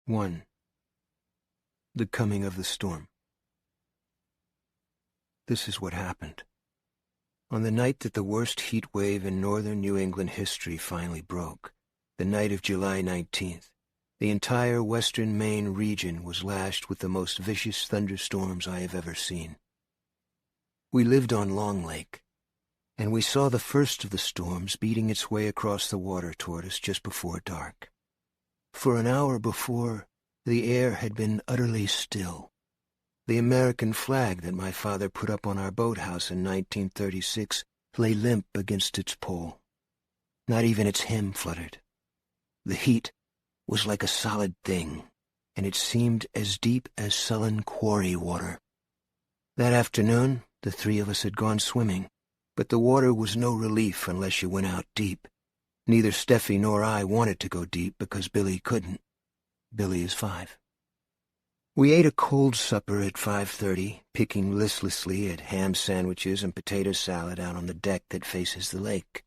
1. The coming of the storm. This is what happened. On the night that the worst heat wave in northern New England history finally broke, the night of July 19th, the entire western Maine region was lashed with the most vicious thunderstorms I have ever seen. We lived on Long Lake, and we saw the first of the storms beating its way across the water toward us just before dark. For an hour before, the air had been utterly still. The American flag that my father put up on our boathouse in 1936 lay limp against its pole. Not even its hem fluttered. The heat was like a solid thing, and it seemed as deep as sullen quarry water. That afternoon, the three of us had gone swimming, but the water was no relief unless you went out deep. Neither Steffi nor I wanted to go deep because Billy couldn't. Billy is 5. We ate a cold supper at 5:30, picking listlessly at ham sandwiches and potato salad out on the deck that faces the lake.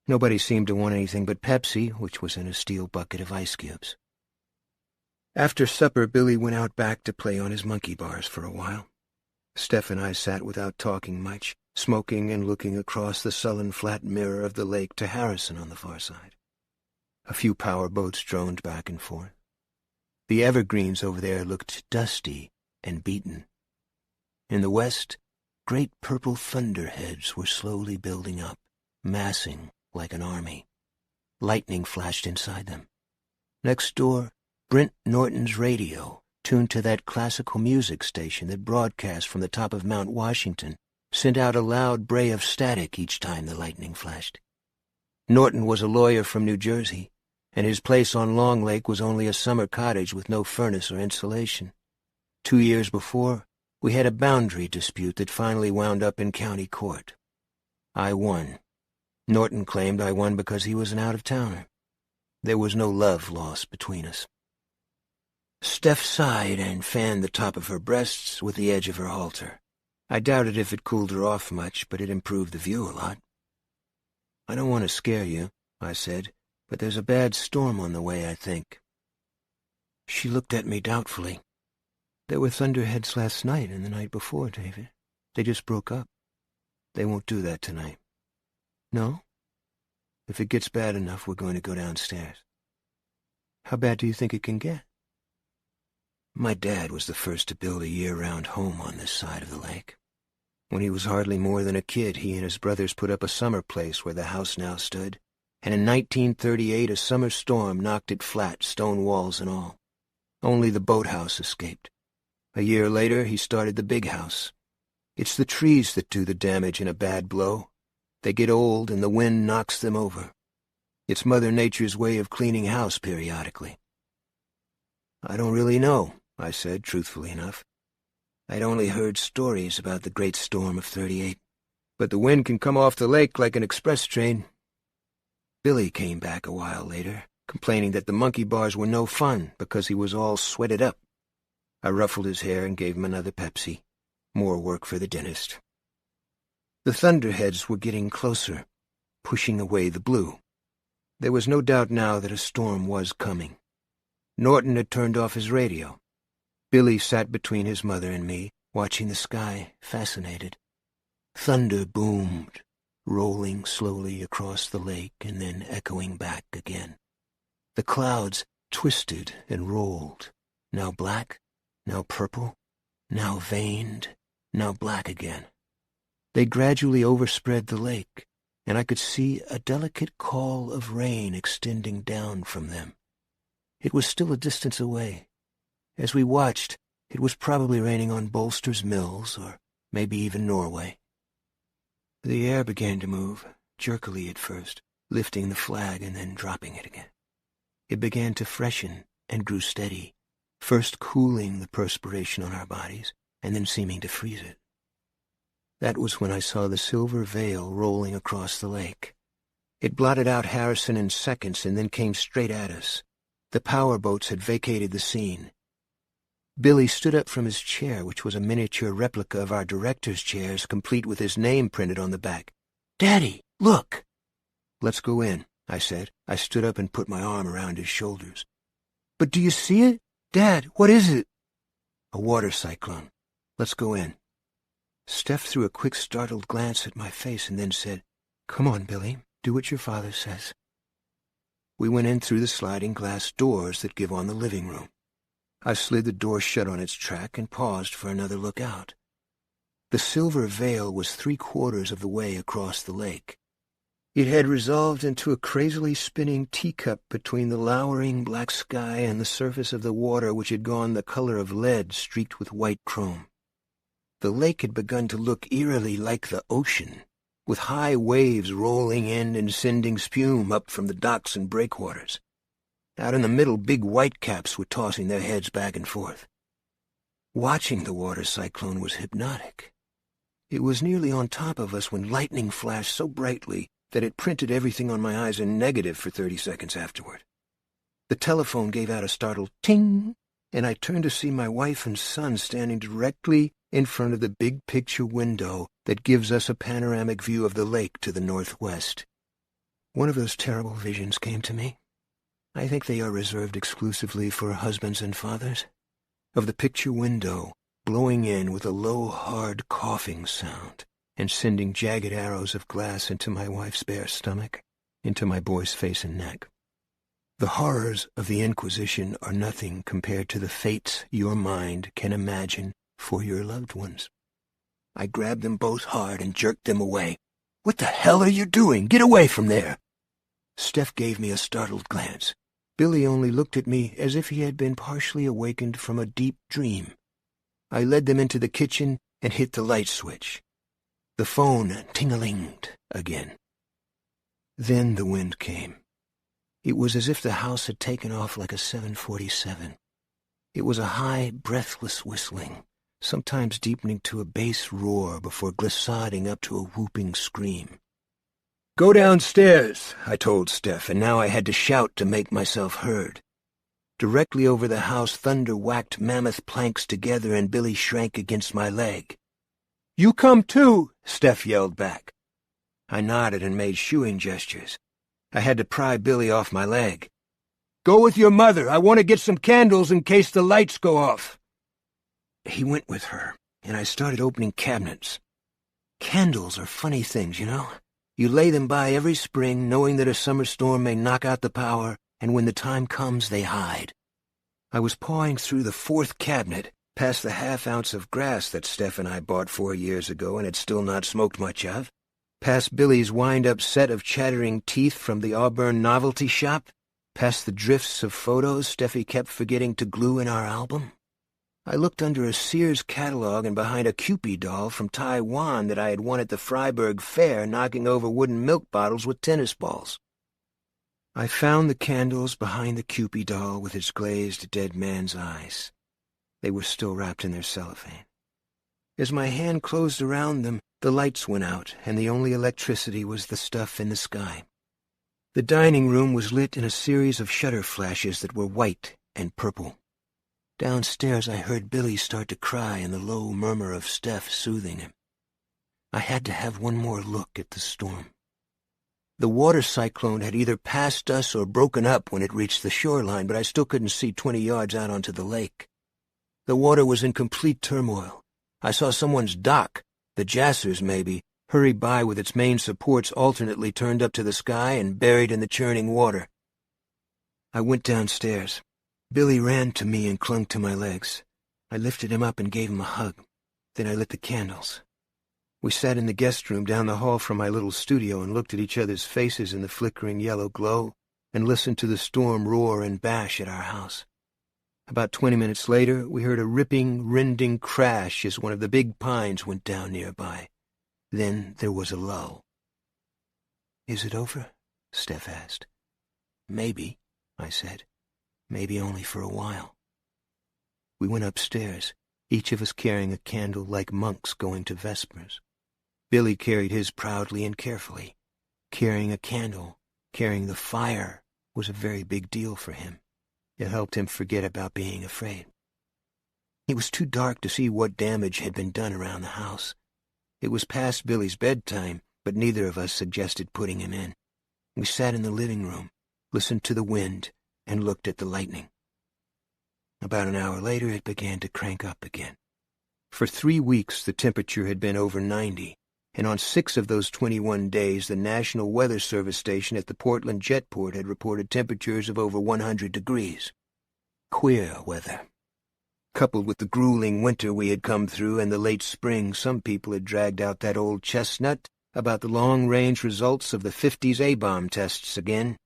Nobody seemed to want anything but Pepsi, which was in a steel bucket of ice cubes. After supper, Billy went out back to play on his monkey bars for a while. Steph and I sat without talking much, smoking and looking across the sullen flat mirror of the lake to Harrison on the far side. A few power boats droned back and forth. The evergreens over there looked dusty and beaten. In the west, great purple thunderheads were slowly building up, massing like an army. Lightning flashed inside them. Next door, Brent Norton's radio, tuned to that classical music station that broadcast from the top of Mount Washington, sent out a loud bray of static each time the lightning flashed. Norton was a lawyer from New Jersey, and his place on Long Lake was only a summer cottage with no furnace or insulation. 2 years before, we had a boundary dispute that finally wound up in county court. I won. Norton claimed I won because he was an out-of-towner. There was no love lost between us. Steph sighed and fanned the top of her breasts with the edge of her halter. I doubted if it cooled her off much, but it improved the view a lot. "I don't want to scare you," I said, "but there's a bad storm on the way, I think." She looked at me doubtfully. "There were thunderheads last night and the night before, David. They just broke up. They won't do that tonight." "No? If it gets bad enough, we're going to go downstairs." "How bad do you think it can get?" My dad was the first to build a year-round home on this side of the lake. When he was hardly more than a kid, he and his brothers put up a summer place where the house now stood, and in 1938 a summer storm knocked it flat, stone walls and all. Only the boathouse escaped. A year later, he started the big house. It's the trees that do the damage in a bad blow. They get old and the wind knocks them over. It's Mother Nature's way of cleaning house periodically. "I don't really know," I said, truthfully enough. I'd only heard stories about the great storm of '38. But the wind can come off the lake like an express train. Billy came back a while later, complaining that the monkey bars were no fun because he was all sweated up. I ruffled his hair and gave him another Pepsi. More work for the dentist. The thunderheads were getting closer, pushing away the blue. There was no doubt now that a storm was coming. Norton had turned off his radio. Billy sat between his mother and me, watching the sky, fascinated. Thunder boomed, rolling slowly across the lake and then echoing back again. The clouds twisted and rolled, now black, now purple, now veined, now black again. They gradually overspread the lake, and I could see a delicate call of rain extending down from them. It was still a distance away. As we watched, it was probably raining on Bolster's Mills, or maybe even Norway. The air began to move, jerkily at first, lifting the flag and then dropping it again. It began to freshen and grew steady, first cooling the perspiration on our bodies, and then seeming to freeze it. That was when I saw the silver veil rolling across the lake. It blotted out Harrison in seconds and then came straight at us. The power boats had vacated the scene. Billy stood up from his chair, which was a miniature replica of our director's chairs, complete with his name printed on the back. "Daddy, look!" "Let's go in," I said. I stood up and put my arm around his shoulders. But do you see it? Dad, what is it? A water cyclone. Let's go in. Steph threw a quick startled glance at my face and then said, Come on, Billy, do what your father says. We went in through the sliding glass doors that give on the living room. I slid the door shut on its track and paused for another look out. The silver veil was 3/4 of the way across the lake. It had resolved into a crazily spinning teacup between the lowering black sky and the surface of the water, which had gone the color of lead streaked with white chrome. The lake had begun to look eerily like the ocean, with high waves rolling in and sending spume up from the docks and breakwaters. Out in the middle, big whitecaps were tossing their heads back and forth. Watching the water cyclone was hypnotic. It was nearly on top of us when lightning flashed so brightly that it printed everything on my eyes in negative for 30 seconds afterward. The telephone gave out a startled ting, and I turned to see my wife and son standing directly in front of the big picture window that gives us a panoramic view of the lake to the northwest. One of those terrible visions came to me. I think they are reserved exclusively for husbands and fathers. Of the picture window, blowing in with a low, hard coughing sound, and sending jagged arrows of glass into my wife's bare stomach, into my boy's face and neck. The horrors of the Inquisition are nothing compared to the fates your mind can imagine for your loved ones. I grabbed them both hard and jerked them away. What the hell are you doing? Get away from there! Steph gave me a startled glance. Billy only looked at me as if he had been partially awakened from a deep dream. I led them into the kitchen and hit the light switch. The phone ting-a-linged again. Then the wind came. It was as if the house had taken off like a 747. It was a high, breathless whistling, sometimes deepening to a bass roar before glissading up to a whooping scream. "Go downstairs," I told Steph, and now I had to shout to make myself heard. Directly over the house, thunder whacked mammoth planks together, and Billy shrank against my leg. "You come too," Steph yelled back. I nodded and made shooing gestures. I had to pry Billy off my leg. "Go with your mother. I want to get some candles in case the lights go off." He went with her, and I started opening cabinets. Candles are funny things, you know. You lay them by every spring, knowing that a summer storm may knock out the power, and when the time comes, they hide. I was pawing through the 4th cabinet, past the half-ounce of grass that Steph and I bought 4 years ago and had still not smoked much of, past Billy's wind-up set of chattering teeth from the Auburn novelty shop, past the drifts of photos Steffi kept forgetting to glue in our album. I looked under a Sears catalog and behind a Cupid doll from Taiwan that I had won at the Freiburg Fair, knocking over wooden milk bottles with tennis balls. I found the candles behind the Cupid doll with its glazed dead man's eyes. They were still wrapped in their cellophane. As my hand closed around them, the lights went out, and the only electricity was the stuff in the sky. The dining room was lit in a series of shutter flashes that were white and purple. Downstairs I heard Billy start to cry and the low murmur of Steph soothing him. I had to have one more look at the storm. The water cyclone had either passed us or broken up when it reached the shoreline, but I still couldn't see 20 yards out onto the lake. The water was in complete turmoil. I saw someone's dock, the Jassers maybe, hurry by with its main supports alternately turned up to the sky and buried in the churning water. I went downstairs. Billy ran to me and clung to my legs. I lifted him up and gave him a hug. Then I lit the candles. We sat in the guest room down the hall from my little studio and looked at each other's faces in the flickering yellow glow and listened to the storm roar and bash at our house. About 20 minutes later, we heard a ripping, rending crash as one of the big pines went down nearby. Then there was a lull. "Is it over?" Steph asked. "Maybe," I said. "Maybe only for a while." We went upstairs, each of us carrying a candle like monks going to vespers. Billy carried his proudly and carefully. Carrying a candle, carrying the fire, was a very big deal for him. It helped him forget about being afraid. It was too dark to see what damage had been done around the house. It was past Billy's bedtime, but neither of us suggested putting him in. We sat in the living room, listened to the wind, and looked at the lightning. About an hour later, it began to crank up again. For 3 weeks, the temperature had been over 90, and on 6 of those 21 days, the National Weather Service station at the Portland Jetport had reported temperatures of over 100 degrees. Queer weather. Coupled with the grueling winter we had come through and the late spring, some people had dragged out that old chestnut about the long-range results of the 50s A-bomb tests again.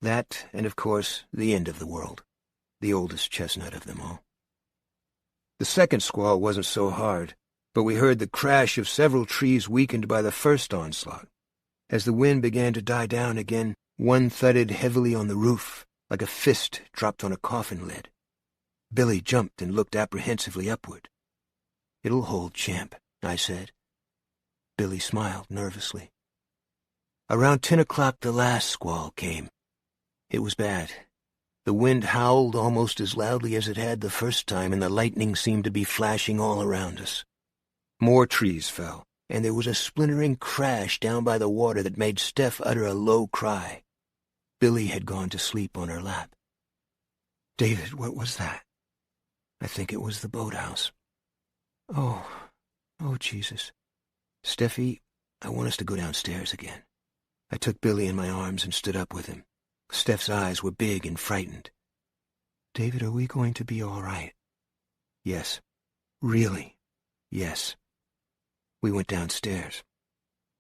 That, and of course, the end of the world. The oldest chestnut of them all. The second squall wasn't so hard, but we heard the crash of several trees weakened by the first onslaught. As the wind began to die down again, one thudded heavily on the roof, like a fist dropped on a coffin lid. Billy jumped and looked apprehensively upward. "It'll hold, Champ," I said. Billy smiled nervously. Around 10 o'clock the last squall came. It was bad. The wind howled almost as loudly as it had the first time, and the lightning seemed to be flashing all around us. More trees fell, and there was a splintering crash down by the water that made Steph utter a low cry. Billy had gone to sleep on her lap. "David, what was that?" "I think it was the boathouse." Oh, Jesus. "Steffi, I want us to go downstairs again." I took Billy in my arms and stood up with him. Steph's eyes were big and frightened. "David, are we going to be all right?" "Yes. Really, yes." We went downstairs.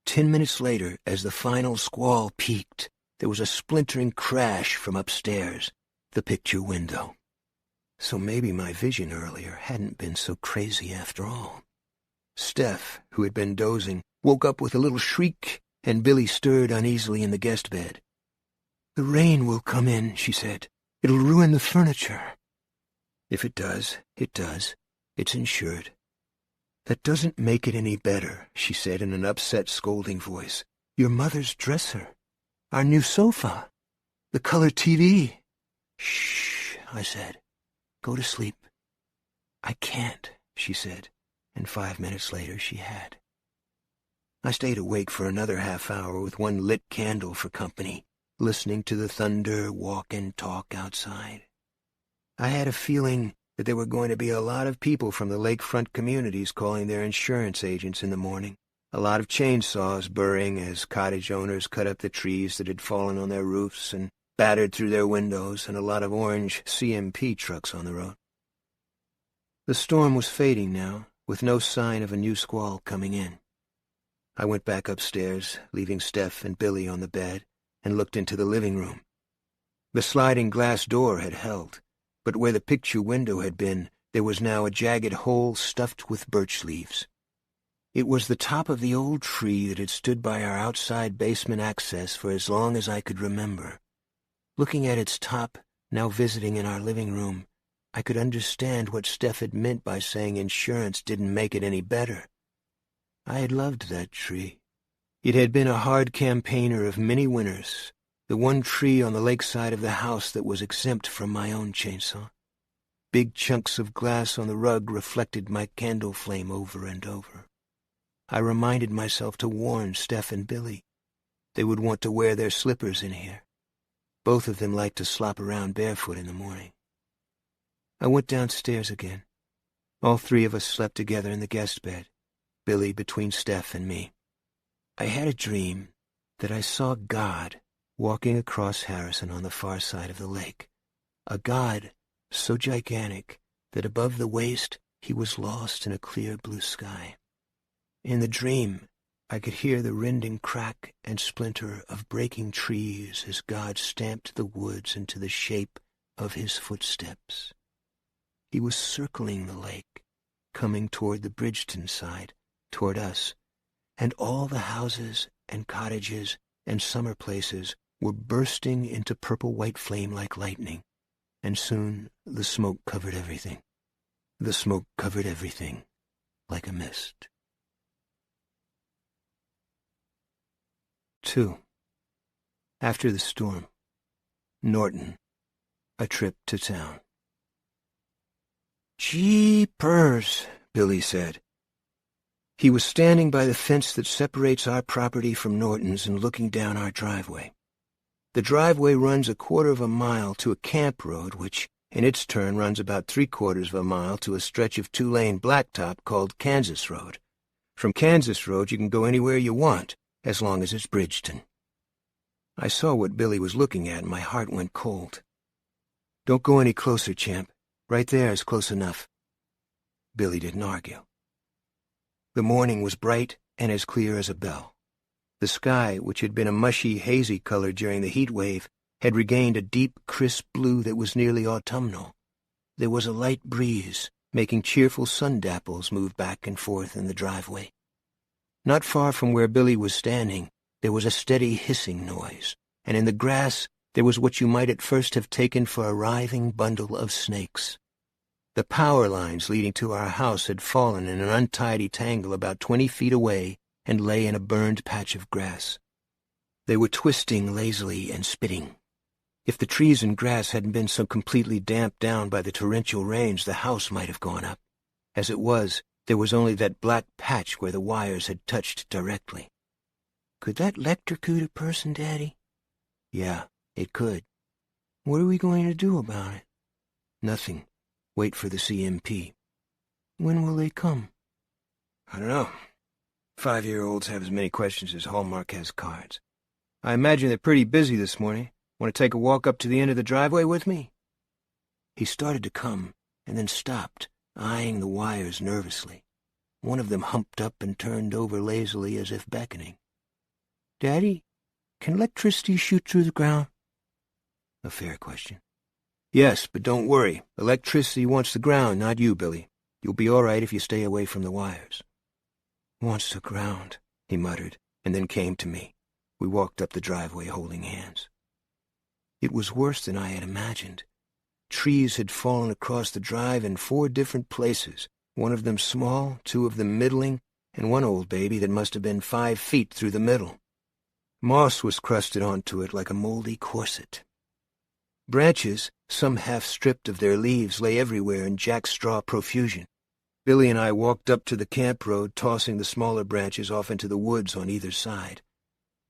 10 minutes later, as the final squall peaked, there was a splintering crash from upstairs, the picture window. So maybe my vision earlier hadn't been so crazy after all. Steph, who had been dozing, woke up with a little shriek, and Billy stirred uneasily in the guest bed. "The rain will come in," she said. "It'll ruin the furniture." "If it does, it does. It's insured." "That doesn't make it any better," she said in an upset, scolding voice. "Your mother's dresser. Our new sofa. The color TV." "Shh," I said. "Go to sleep." "I can't," she said, and 5 minutes later she had. I stayed awake for another half hour with one lit candle for company, listening to the thunder walk and talk outside. I had a feeling that there were going to be a lot of people from the lakefront communities calling their insurance agents in the morning, a lot of chainsaws burring as cottage owners cut up the trees that had fallen on their roofs and battered through their windows, and a lot of orange CMP trucks on the road. The storm was fading now, with no sign of a new squall coming in. I went back upstairs, leaving Steph and Billy on the bed, and looked into the living room. The sliding glass door had held, but where the picture window had been, there was now a jagged hole stuffed with birch leaves. It was the top of the old tree that had stood by our outside basement access for as long as I could remember. Looking at its top, now visiting in our living room, I could understand what Steph had meant by saying insurance didn't make it any better. I had loved that tree. It had been a hard campaigner of many winters, the one tree on the lakeside of the house that was exempt from my own chainsaw. Big chunks of glass on the rug reflected my candle flame over and over. I reminded myself to warn Steph and Billy. They would want to wear their slippers in here. Both of them liked to slop around barefoot in the morning. I went downstairs again. All three of us slept together in the guest bed, Billy between Steph and me. I had a dream that I saw God walking across Harrison on the far side of the lake, a God so gigantic that above the waist he was lost in a clear blue sky. In the dream, I could hear the rending crack and splinter of breaking trees as God stamped the woods into the shape of his footsteps. He was circling the lake, coming toward the Bridgeton side, toward us, and all the houses and cottages and summer places were bursting into purple-white flame like lightning, and soon the smoke covered everything. The smoke covered everything like a mist. 2. After the storm. Norton. A trip to town. "Jeepers," Billy said. He was standing by the fence that separates our property from Norton's and looking down our driveway. The driveway runs 1/4 of a mile to a camp road which and its turn runs about 3/4 of a mile to a stretch of 2-lane blacktop called Kansas Road. From Kansas Road you can go anywhere you want, as long as it's Bridgeton. I saw what Billy was looking at, and my heart went cold. "Don't go any closer, champ. Right there is close enough." Billy didn't argue. The morning was bright and as clear as a bell. The sky, which had been a mushy, hazy color during the heat wave, had regained a deep, crisp blue that was nearly autumnal. There was a light breeze, making cheerful sundapples move back and forth in the driveway. Not far from where Billy was standing, there was a steady hissing noise, and in the grass there was what you might at first have taken for a writhing bundle of snakes. The power lines leading to our house had fallen in an untidy tangle about 20 feet away and lay in a burned patch of grass. They were twisting lazily and spitting. If the trees and grass hadn't been so completely damped down by the torrential rains, the house might have gone up. As it was, there was only that black patch where the wires had touched directly. "Could that electrocute a person, Daddy?" "Yeah, it could." "What are we going to do about it?" "Nothing. Wait for the CMP." "When will they come?" "I don't know. 5-year-olds have as many questions as Hallmark has cards. I imagine they're pretty busy this morning. Want to take a walk up to the end of the driveway with me?" He started to come, and then stopped, eyeing the wires nervously. One of them humped up and turned over lazily as if beckoning. "Daddy, can electricity shoot through the ground?" A fair question. "Yes, but don't worry. Electricity wants the ground, not you, Billy. You'll be all right if you stay away from the wires." "Wants the ground," he muttered, and then came to me. We walked up the driveway holding hands. It was worse than I had imagined. Trees had fallen across the drive in 4 different places, one of them small, 2 of them middling, and one old baby that must have been 5 feet through the middle. Moss was crusted onto it like a moldy corset. Branches, some half stripped of their leaves, lay everywhere in jackstraw profusion. Billy and I walked up to the camp road, tossing the smaller branches off into the woods on either side.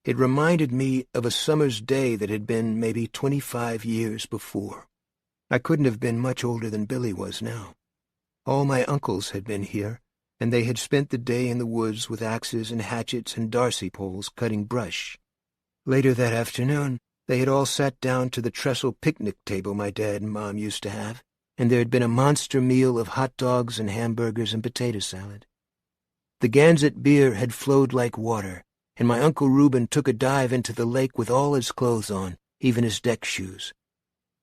It reminded me of a summer's day that had been maybe 25 years before. I couldn't have been much older than Billy was now. All my uncles had been here, and they had spent the day in the woods with axes and hatchets and Darcy poles cutting brush. Later that afternoon, they had all sat down to the trestle picnic table my dad and Mom used to have, and there had been a monster meal of hot dogs and hamburgers and potato salad. The Gansett beer had flowed like water, and my Uncle Reuben took a dive into the lake with all his clothes on, even his deck shoes.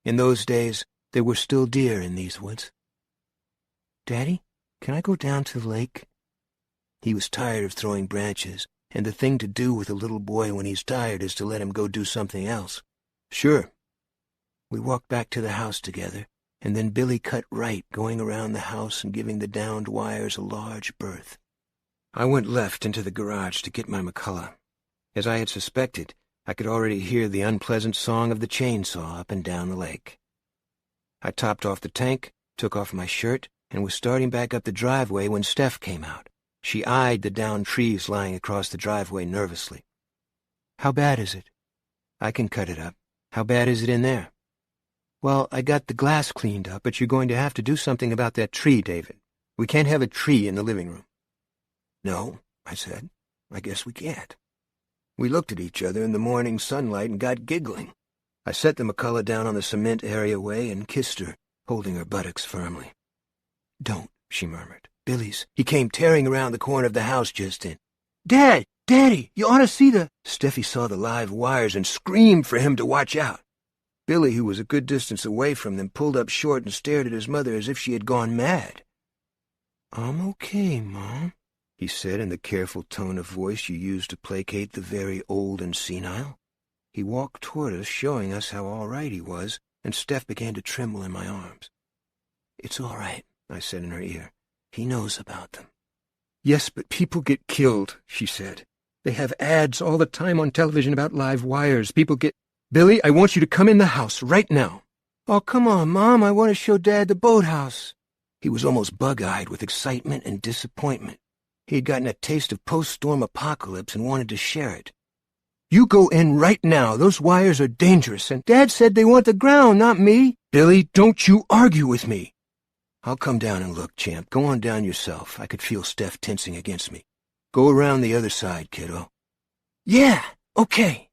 In those days, there were still deer in these woods. "Daddy, can I go down to the lake?" He was tired of throwing branches, and the thing to do with a little boy when he's tired is to let him go do something else. "Sure." We walked back to the house together, and then Billy cut right, going around the house and giving the downed wires a large berth. I went left into the garage to get my McCullough. As I had suspected, I could already hear the unpleasant song of the chainsaw up and down the lake. I topped off the tank, took off my shirt, and was starting back up the driveway when Steph came out. She eyed the downed trees lying across the driveway nervously. "How bad is it?" "I can cut it up. How bad is it in there?" "Well, I got the glass cleaned up, but you're going to have to do something about that tree, David. We can't have a tree in the living room." "No," I said. "I guess we can't." We looked at each other in the morning sunlight and got giggling. I set the McCullough down on the cement areaway and kissed her, holding her buttocks firmly. "Don't," she murmured. He came tearing around the corner of the house just then. "Dad! Daddy! You ought to see the—" Steffi saw the live wires and screamed for him to watch out. Billy, who was a good distance away from them, pulled up short and stared at his mother as if she had gone mad. "I'm okay, Mom," he said in the careful tone of voice you use to placate the very old and senile. He walked toward us, showing us how all right he was, and Steph began to tremble in my arms. "It's all right," I said in her ear. "He knows about them." "Yes, but people get killed," she said. "They have ads all the time on television about live wires. People get— Billy, I want you to come in the house right now." "Oh, come on, Mom. I want to show Dad the boathouse." He was almost bug-eyed with excitement and disappointment. He had gotten a taste of post-storm apocalypse and wanted to share it. You go in right now. Those wires are dangerous, and Dad said they want the ground, not me. Billy, don't you argue with me. I'll come down and look, champ. Go on down yourself. I could feel Steph tensing against me. Go around the other side, kiddo. Yeah, okay.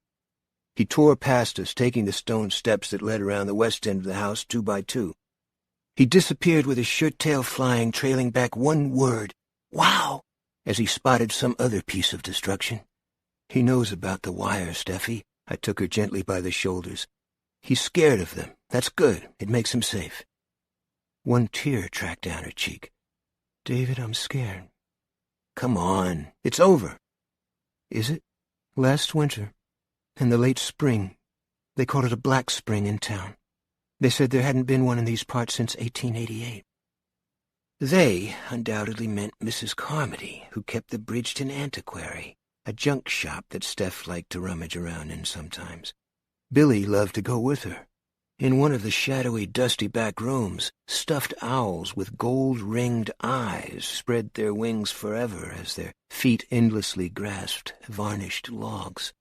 He tore past us, taking the stone steps that led around the west end of the house 2 by 2. He disappeared with his shirt-tail flying, trailing back one word, "Wow," as he spotted some other piece of destruction. He knows about the wires, Steffi. I took her gently by the shoulders. He's scared of them. That's good. It makes him safe. One tear tracked down her cheek. David, I'm scared. Come on. It's over. Is it? Last winter, in the late spring, they called it a black spring in town. They said there hadn't been one in these parts since 1888. They undoubtedly meant Mrs. Carmody, who kept the Bridgeton Antiquary, a junk shop that Steph liked to rummage around in sometimes. Billy loved to go with her. In one of the shadowy, dusty back rooms, stuffed owls with gold-ringed eyes spread their wings forever as their feet endlessly grasped varnished logs.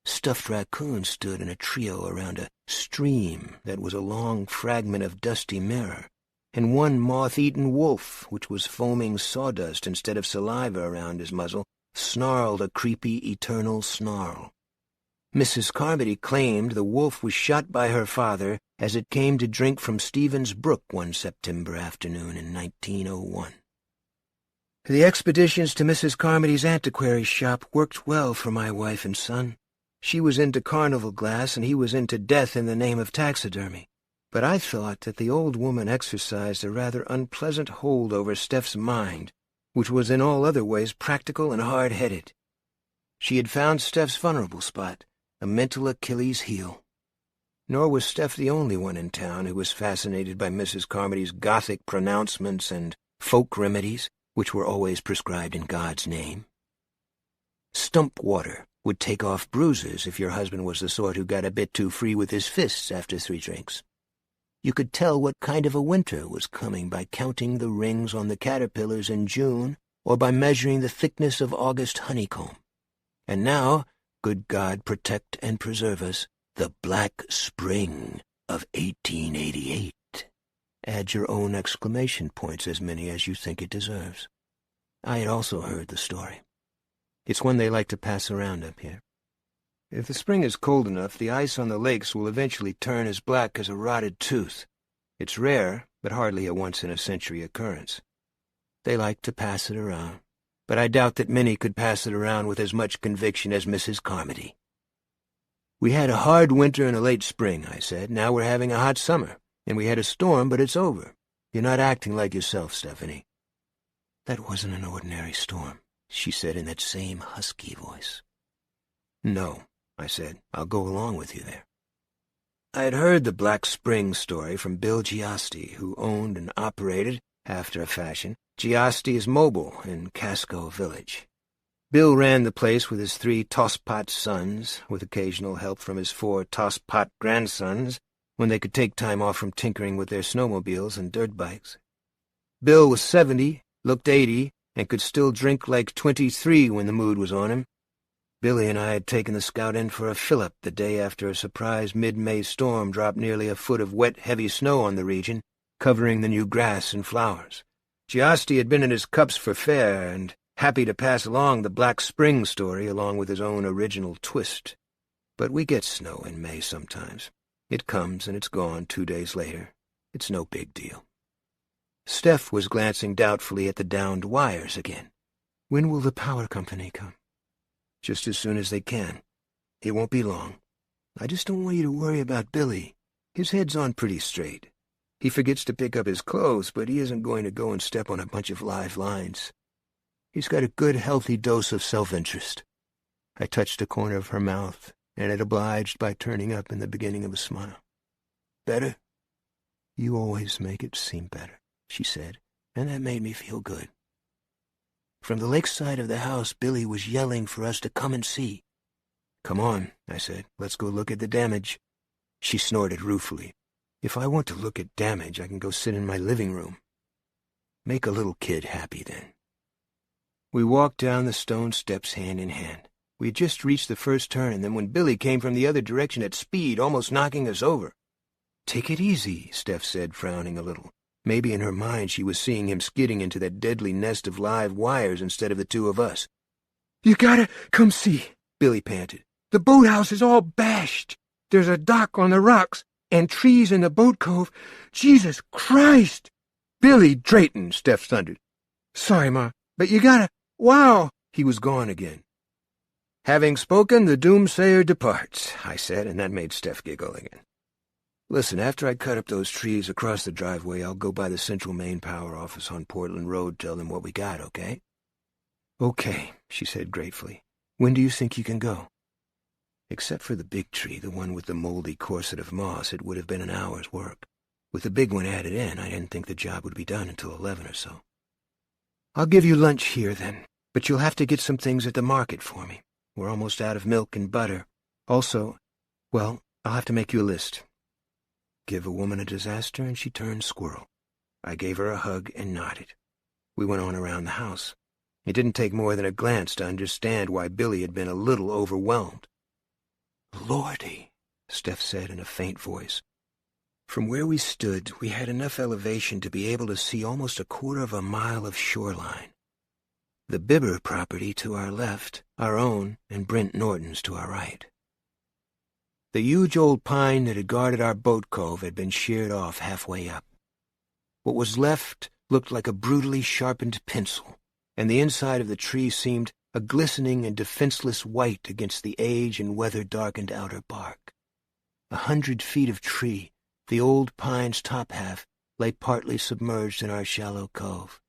Stuffed raccoons stood in a trio around a stream that was a long fragment of dusty mirror, and one moth-eaten wolf, which was foaming sawdust instead of saliva around his muzzle, snarled a creepy, eternal snarl. Mrs. Carmody claimed the wolf was shot by her father as it came to drink from Stevens Brook one September afternoon in 1901. The expeditions to Mrs. Carmody's antiquary shop worked well for my wife and son. She was into carnival glass, and he was into death in the name of taxidermy. But I thought that the old woman exercised a rather unpleasant hold over Steph's mind, which was in all other ways practical and hard-headed. She had found Steph's vulnerable spot, a mental Achilles heel. Nor was Steph the only one in town who was fascinated by Mrs. Carmody's Gothic pronouncements and folk remedies, which were always prescribed in God's name. Stump water would take off bruises if your husband was the sort who got a bit too free with his fists after 3 drinks. You could tell what kind of a winter was coming by counting the rings on the caterpillars in June or by measuring the thickness of August honeycomb. And now, good God protect and preserve us, the Black Spring of 1888. Add your own exclamation points, as many as you think it deserves. I had also heard the story. It's one they like to pass around up here. If the spring is cold enough, the ice on the lakes will eventually turn as black as a rotted tooth. It's rare, but hardly a once-in-a-century occurrence. They like to pass it around, but I doubt that many could pass it around with as much conviction as Mrs. Carmody. We had a hard winter and a late spring, I said. Now we're having a hot summer, and we had a storm, but it's over. You're not acting like yourself, Stephanie. That wasn't an ordinary storm, she said in that same husky voice. No, I said. I'll go along with you there. I had heard the Black Spring story from Bill Giasti, who owned and operated, after a fashion, Giasti's Mobile in Casco Village. Bill ran the place with his 3 tosspot sons, with occasional help from his 4 tosspot grandsons, when they could take time off from tinkering with their snowmobiles and dirt bikes. Bill was 70, looked 80, and could still drink like 23 when the mood was on him. Billy and I had taken the Scout in for a fill-up the day after a surprise mid-May storm dropped nearly a foot of wet, heavy snow on the region, covering the new grass and flowers. Giasti had been in his cups for fair, and happy to pass along the Black Spring story along with his own original twist. But we get snow in May sometimes. It comes and it's gone 2 days later. It's no big deal. Steph was glancing doubtfully at the downed wires again. When will the power company come? Just as soon as they can. It won't be long. I just don't want you to worry about Billy. His head's on pretty straight. He forgets to pick up his clothes, but he isn't going to go and step on a bunch of live lines. He's got a good, healthy dose of self-interest. I touched the corner of her mouth, and it obliged by turning up in the beginning of a smile. Better? You always make it seem better, she said, and that made me feel good. From the lakeside of the house, Billy was yelling for us to come and see. Come on, I said. Let's go look at the damage. She snorted ruefully. If I want to look at damage, I can go sit in my living room. Make a little kid happy, then. We walked down the stone steps hand in hand. We had just reached the first turn, and then when Billy came from the other direction at speed, almost knocking us over. "Take it easy," Steph said, frowning a little. Maybe in her mind she was seeing him skidding into that deadly nest of live wires instead of the two of us. "You gotta come see," Billy panted. "The boathouse is all bashed. There's a dock on the rocks, and trees in the boat cove. Jesus Christ!" "Billy Drayton," Steph thundered. "Sorry, Ma, but you gotta— Wow!" He was gone again. "Having spoken, the doomsayer departs," I said, and that made Steph giggle again. "Listen, after I cut up those trees across the driveway, I'll go by the Central Main Power office on Portland Road, tell them what we got, okay?" "Okay," she said gratefully. "When do you think you can go?" Except for the big tree, the one with the moldy corset of moss, it would have been an hour's work. With the big one added in, I didn't think the job would be done until 11 or so. "I'll give you lunch here, then, but you'll have to get some things at the market for me. We're almost out of milk and butter. Also, well, I'll have to make you a list." Give a woman a disaster, and she turned squirrel. I gave her a hug and nodded. We went on around the house. It didn't take more than a glance to understand why Billy had been a little overwhelmed. "Lordy," Steph said in a faint voice. From where we stood, we had enough elevation to be able to see almost a quarter of a mile of shoreline. The Bibber property to our left, our own, and Brent Norton's to our right. The huge old pine that had guarded our boat cove had been sheared off halfway up. What was left looked like a brutally sharpened pencil, and the inside of the tree seemed a glistening and defenseless white against the age and weather-darkened outer bark. 100 feet of tree, the old pine's top half, lay partly submerged in our shallow cove.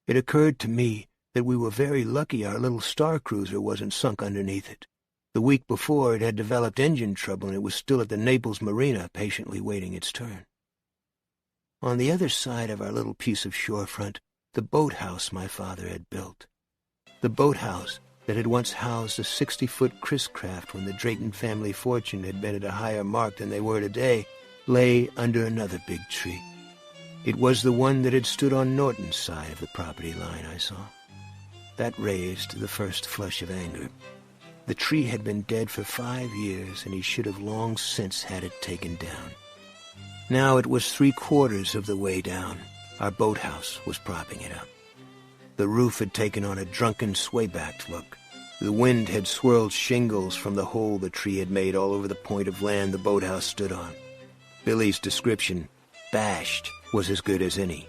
It occurred to me that we were very lucky our little star cruiser wasn't sunk underneath it. The week before, it had developed engine trouble, and it was still at the Naples Marina, patiently waiting its turn. On the other side of our little piece of shorefront, the boathouse my father had built. The boathouse that had once housed a 60-foot Chris-craft when the Drayton family fortune had been at a higher mark than they were today, lay under another big tree. It was the one that had stood on Norton's side of the property line I saw. That raised the first flush of anger. The tree had been dead for 5 years, and he should have long since had it taken down. Now it was 3/4 of the way down. Our boathouse was propping it up. The roof had taken on a drunken swaybacked look. The wind had swirled shingles from the hole the tree had made all over the point of land the boathouse stood on. Billy's description, bashed, was as good as any.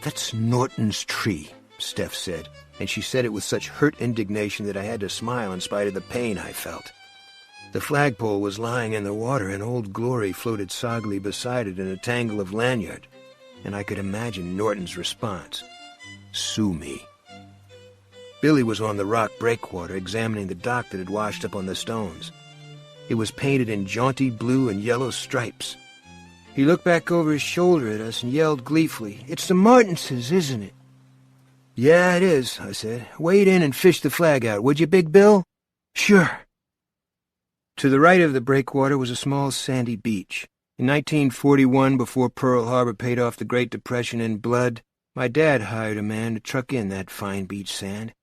"That's Norton's tree," Steph said, and she said it with such hurt indignation that I had to smile in spite of the pain I felt. The flagpole was lying in the water, and Old Glory floated soggily beside it in a tangle of lanyard, and I could imagine Norton's response. "Sue me." Billy was on the rock breakwater examining the dock that had washed up on the stones. It was painted in jaunty blue and yellow stripes. He looked back over his shoulder at us and yelled gleefully, "It's the Martinses, isn't it?" "Yeah, it is," I said. "Wade in and fish the flag out, would you, Big Bill?" "Sure." To the right of the breakwater was a small sandy beach. In 1941, before Pearl Harbor paid off the Great Depression in blood, my dad hired a man to truck in that fine beach sand,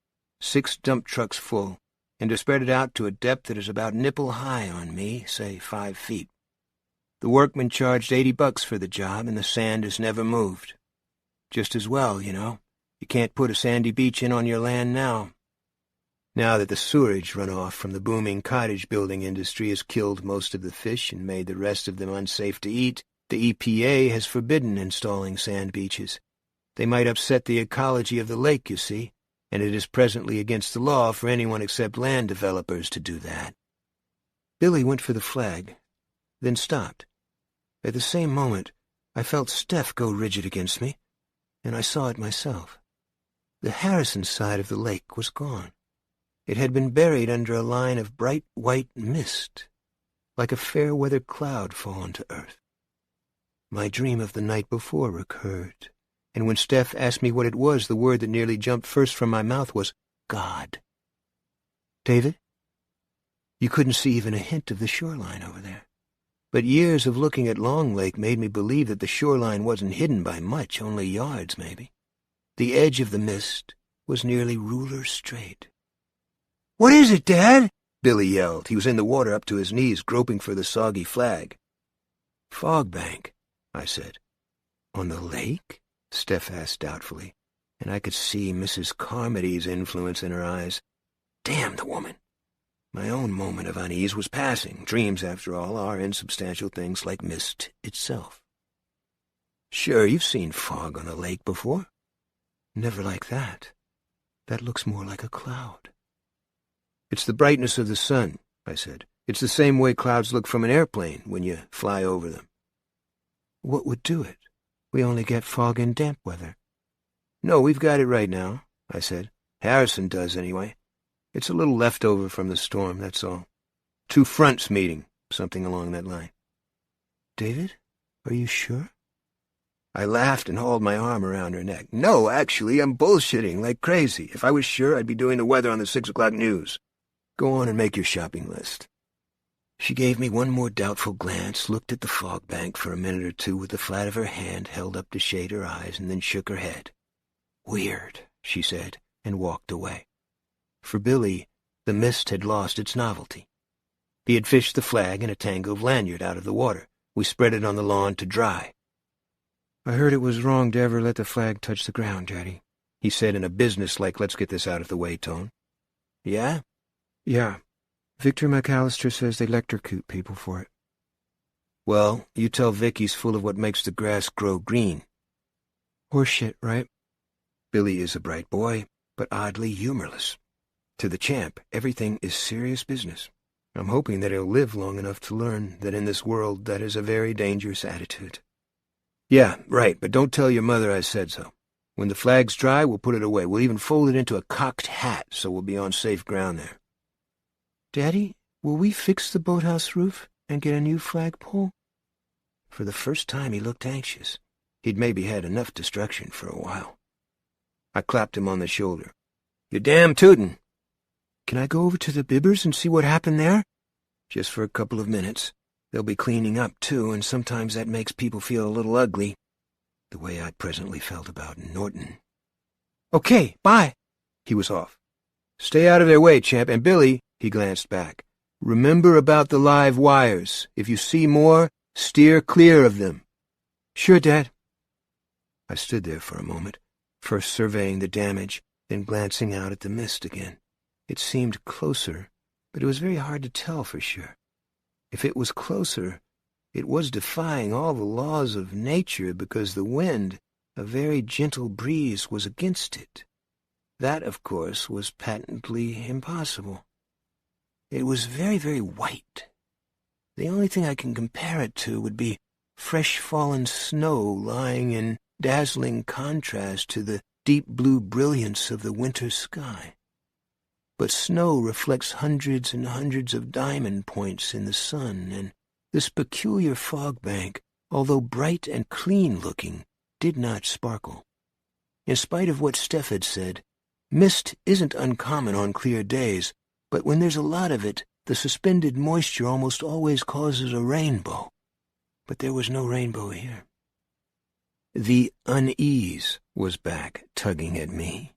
6 dump trucks full, and to spread it out to a depth that is about nipple high on me, say 5 feet. The workman charged $80 for the job, and the sand has never moved. Just as well, you know. You can't put a sandy beach in on your land now. Now that the sewerage runoff from the booming cottage-building industry has killed most of the fish and made the rest of them unsafe to eat, the EPA has forbidden installing sand beaches. They might upset the ecology of the lake, you see, and it is presently against the law for anyone except land developers to do that. Billy went for the flag, then stopped. At the same moment, I felt Steph go rigid against me, and I saw it myself. The Harrison side of the lake was gone. It had been buried under a line of bright white mist, like a fair-weather cloud fallen to earth. My dream of the night before recurred, and when Steph asked me what it was, the word that nearly jumped first from my mouth was God. "David, you couldn't see even a hint of the shoreline over there. But years of looking at Long Lake made me believe that the shoreline wasn't hidden by much, only yards, maybe. The edge of the mist was nearly ruler straight. "What is it, Dad?" Billy yelled. He was in the water up to his knees, groping for the soggy flag. "Fog bank," I said. "On the lake?" Steph asked doubtfully, and I could see Mrs. Carmody's influence in her eyes. Damn the woman! My own moment of unease was passing. Dreams, after all, are insubstantial things like mist itself. "Sure, you've seen fog on a lake before." "Never like that. That looks more like a cloud." "It's the brightness of the sun," I said. "It's the same way clouds look from an airplane when you fly over them." "What would do it? We only get fog in damp weather." "No, we've got it right now," I said. "Harrison does, anyway. It's a little leftover from the storm, that's all. 2 fronts meeting, something along that line." "David, are you sure?" I laughed and hauled my arm around her neck. "No, actually, I'm bullshitting like crazy. If I was sure, I'd be doing the weather on the 6 o'clock news. Go on and make your shopping list." She gave me one more doubtful glance, looked at the fog bank for a minute or two with the flat of her hand held up to shade her eyes, and then shook her head. "Weird," she said, and walked away. For Billy, the mist had lost its novelty. He had fished the flag and a tango of lanyard out of the water. We spread it on the lawn to dry. "I heard it was wrong to ever let the flag touch the ground, Daddy," he said in a businesslike let's-get-this-out-of-the-way tone. "Yeah?" "Yeah. Victor McAllister says they electrocute people for it." "Well, you tell Vic he's full of what makes the grass grow green." "Horseshit, right?" Billy is a bright boy, but oddly humorless. To the champ, everything is serious business. I'm hoping that he'll live long enough to learn that in this world that is a very dangerous attitude. "Yeah, right, but don't tell your mother I said so. When the flag's dry, we'll put it away. We'll even fold it into a cocked hat so we'll be on safe ground there." "Daddy, will we fix the boathouse roof and get a new flagpole?" For the first time he looked anxious. He'd maybe had enough destruction for a while. I clapped him on the shoulder. "You're damn tootin'." "Can I go over to the Bibbers and see what happened there?" "Just for a couple of minutes. They'll be cleaning up, too, and sometimes that makes people feel a little ugly, the way I presently felt about Norton." "Okay, bye." He was off. "Stay out of their way, champ, and Billy," he glanced back, "remember about the live wires. If you see more, steer clear of them." "Sure, Dad." I stood there for a moment, first surveying the damage, then glancing out at the mist again. It seemed closer, but it was very hard to tell for sure. If it was closer, it was defying all the laws of nature because the wind, a very gentle breeze, was against it. That, of course, was patently impossible. It was very, very white. The only thing I can compare it to would be fresh fallen snow lying in dazzling contrast to the deep blue brilliance of the winter sky. But snow reflects hundreds and hundreds of diamond points in the sun, and this peculiar fog bank, although bright and clean-looking, did not sparkle. In spite of what Steph had said, mist isn't uncommon on clear days, but when there's a lot of it, the suspended moisture almost always causes a rainbow. But there was no rainbow here. The unease was back, tugging at me.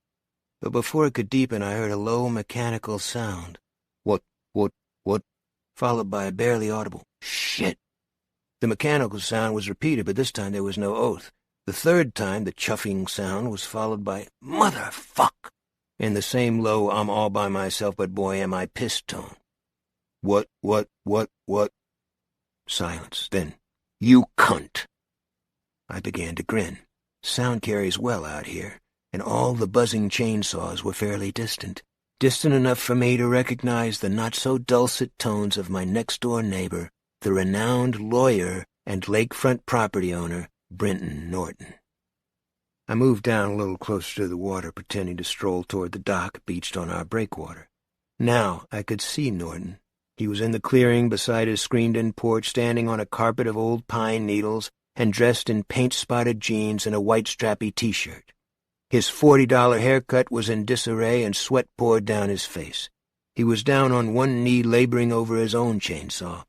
But before it could deepen, I heard a low mechanical sound. What, followed by a barely audible shit. The mechanical sound was repeated, but this time there was no oath. The third time, the chuffing sound was followed by motherfuck, in the same low I'm all by myself, but boy am I pissed tone. What? Silence. Then, you cunt. I began to grin. Sound carries well out here, and all the buzzing chainsaws were fairly distant enough for me to recognize the not-so-dulcet tones of my next-door neighbor, the renowned lawyer and lakefront property owner, Brenton Norton. I moved down a little closer to the water, pretending to stroll toward the dock beached on our breakwater. Now I could see Norton. He was in the clearing beside his screened-in porch, standing on a carpet of old pine needles and dressed in paint-spotted jeans and a white strappy T-shirt. His $40 haircut was in disarray and sweat poured down his face. He was down on one knee laboring over his own chainsaw.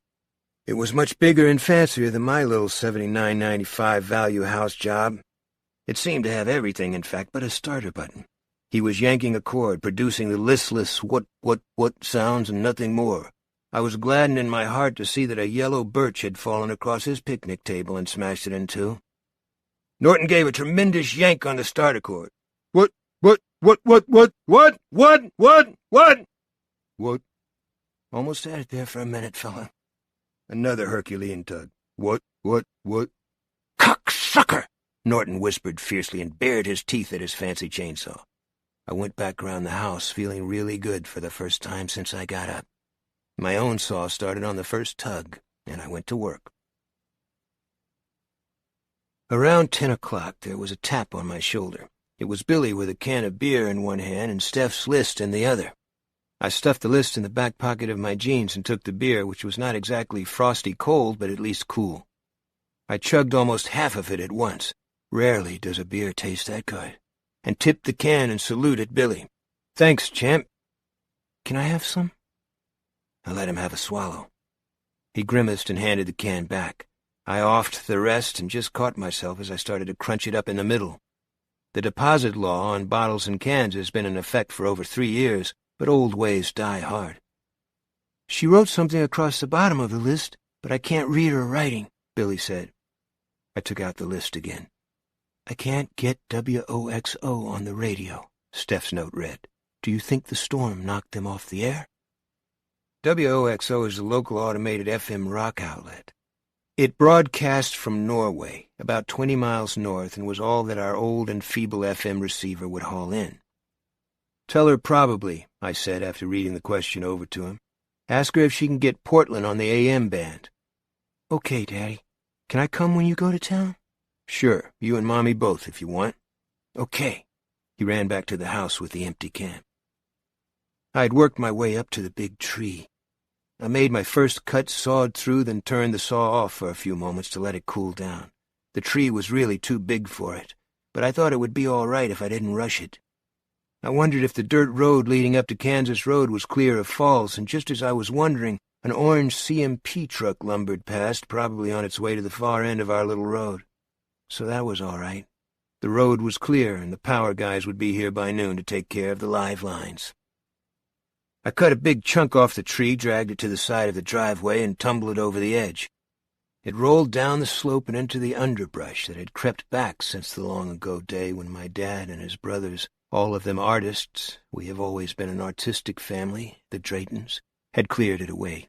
It was much bigger and fancier than my little $79.95 value house job. It seemed to have everything, in fact, but a starter button. He was yanking a cord, producing the listless what sounds and nothing more. I was gladdened in my heart to see that a yellow birch had fallen across his picnic table and smashed it in two. Norton gave a tremendous yank on the starter cord. What? Almost had it there for a minute, fella. Another Herculean tug. What? Cocksucker! Norton whispered fiercely and bared his teeth at his fancy chainsaw. I went back around the house, feeling really good for the first time since I got up. My own saw started on the first tug, and I went to work. Around 10 o'clock, there was a tap on my shoulder. It was Billy with a can of beer in one hand and Steph's list in the other. I stuffed the list in the back pocket of my jeans and took the beer, which was not exactly frosty cold, but at least cool. I chugged almost half of it at once. Rarely does a beer taste that good. And tipped the can and saluted Billy. Thanks, champ. Can I have some? I let him have a swallow. He grimaced and handed the can back. I offed the rest and just caught myself as I started to crunch it up in the middle. The deposit law on bottles and cans has been in effect for over 3 years, but old ways die hard. She wrote something across the bottom of the list, but I can't read her writing, Billy said. I took out the list again. I can't get WOXO on the radio, Steph's note read. Do you think the storm knocked them off the air? WOXO is the local automated FM rock outlet. It broadcast from Norway, about 20 miles north, and was all that our old and feeble FM receiver would haul in. Tell her probably, I said after reading the question over to him. Ask her if she can get Portland on the AM band. Okay, Daddy. Can I come when you go to town? Sure, you and Mommy both if you want. Okay. He ran back to the house with the empty can. I had worked my way up to the big tree. I made my first cut, sawed through, then turned the saw off for a few moments to let it cool down. The tree was really too big for it, but I thought it would be all right if I didn't rush it. I wondered if the dirt road leading up to Kansas Road was clear of falls, and just as I was wondering, an orange CMP truck lumbered past, probably on its way to the far end of our little road. So that was all right. The road was clear, and the power guys would be here by noon to take care of the live lines. I cut a big chunk off the tree, dragged it to the side of the driveway, and tumbled it over the edge. It rolled down the slope and into the underbrush that had crept back since the long-ago day when my dad and his brothers, all of them artists, we have always been an artistic family, the Draytons, had cleared it away.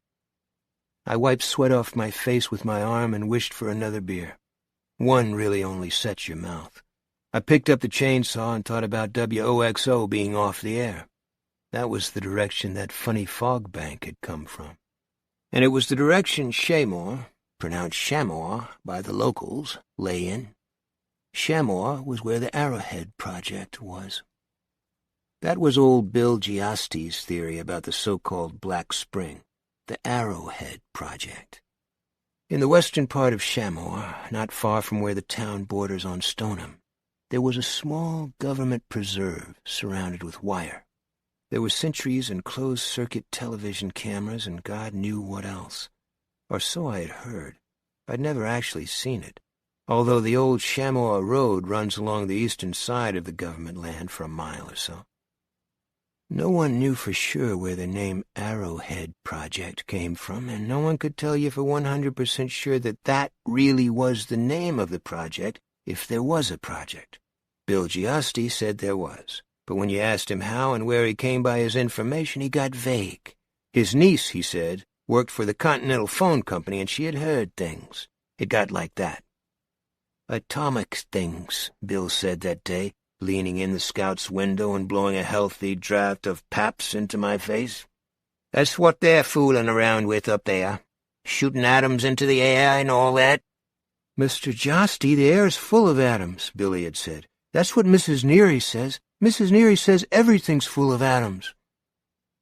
I wiped sweat off my face with my arm and wished for another beer. One really only sets your mouth. I picked up the chainsaw and thought about WOXO being off the air. That was the direction that funny fog bank had come from. And it was the direction Shamoor, pronounced Shamoor by the locals, lay in. Shamoor was where the Arrowhead Project was. That was old Bill Giasti's theory about the so-called Black Spring, the Arrowhead Project. In the western part of Shamoor, not far from where the town borders on Stoneham, there was a small government preserve surrounded with wire. There were sentries and closed-circuit television cameras and God knew what else. Or so I had heard. I'd never actually seen it, although the old Shamoor Road runs along the eastern side of the government land for a mile or so. No one knew for sure where the name Arrowhead Project came from, and no one could tell you for 100% sure that that really was the name of the project, if there was a project. Bill Giasti said there was, but when you asked him how and where he came by his information, he got vague. His niece, he said, worked for the Continental Phone Company, and she had heard things. It got like that. Atomic things, Bill said that day, leaning in the scout's window and blowing a healthy draught of Pabst into my face. That's what they're fooling around with up there, shooting atoms into the air and all that. Mr. Giasti, the air's full of atoms, Billy had said. That's what Mrs. Neary says. Mrs. Neary says everything's full of atoms.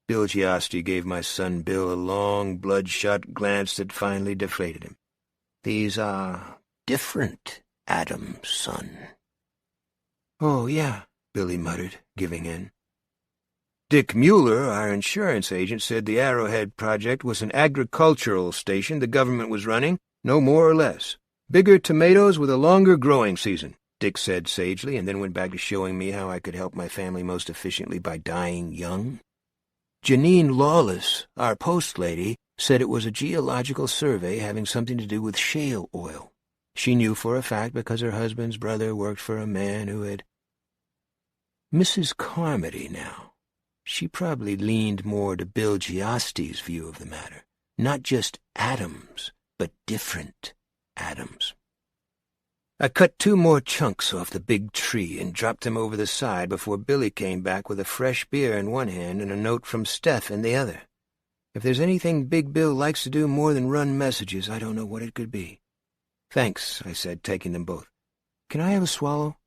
Bill Giasti gave my son Bill a long, bloodshot glance that finally deflated him. These are different atoms, son. Oh, yeah, Billy muttered, giving in. Dick Mueller, our insurance agent, said the Arrowhead Project was an agricultural station the government was running, no more or less. Bigger tomatoes with a longer growing season. Dick said sagely, and then went back to showing me how I could help my family most efficiently by dying young. Janine Lawless, our post lady, said it was a geological survey having something to do with shale oil. She knew for a fact because her husband's brother worked for a man who had... Mrs. Carmody, now. She probably leaned more to Bill Giasti's view of the matter. Not just atoms, but different atoms. I cut 2 more chunks off the big tree and dropped them over the side before Billy came back with a fresh beer in one hand and a note from Steph in the other. If there's anything Big Bill likes to do more than run messages, I don't know what it could be. "Thanks," I said, taking them both. "Can I have a swallow?"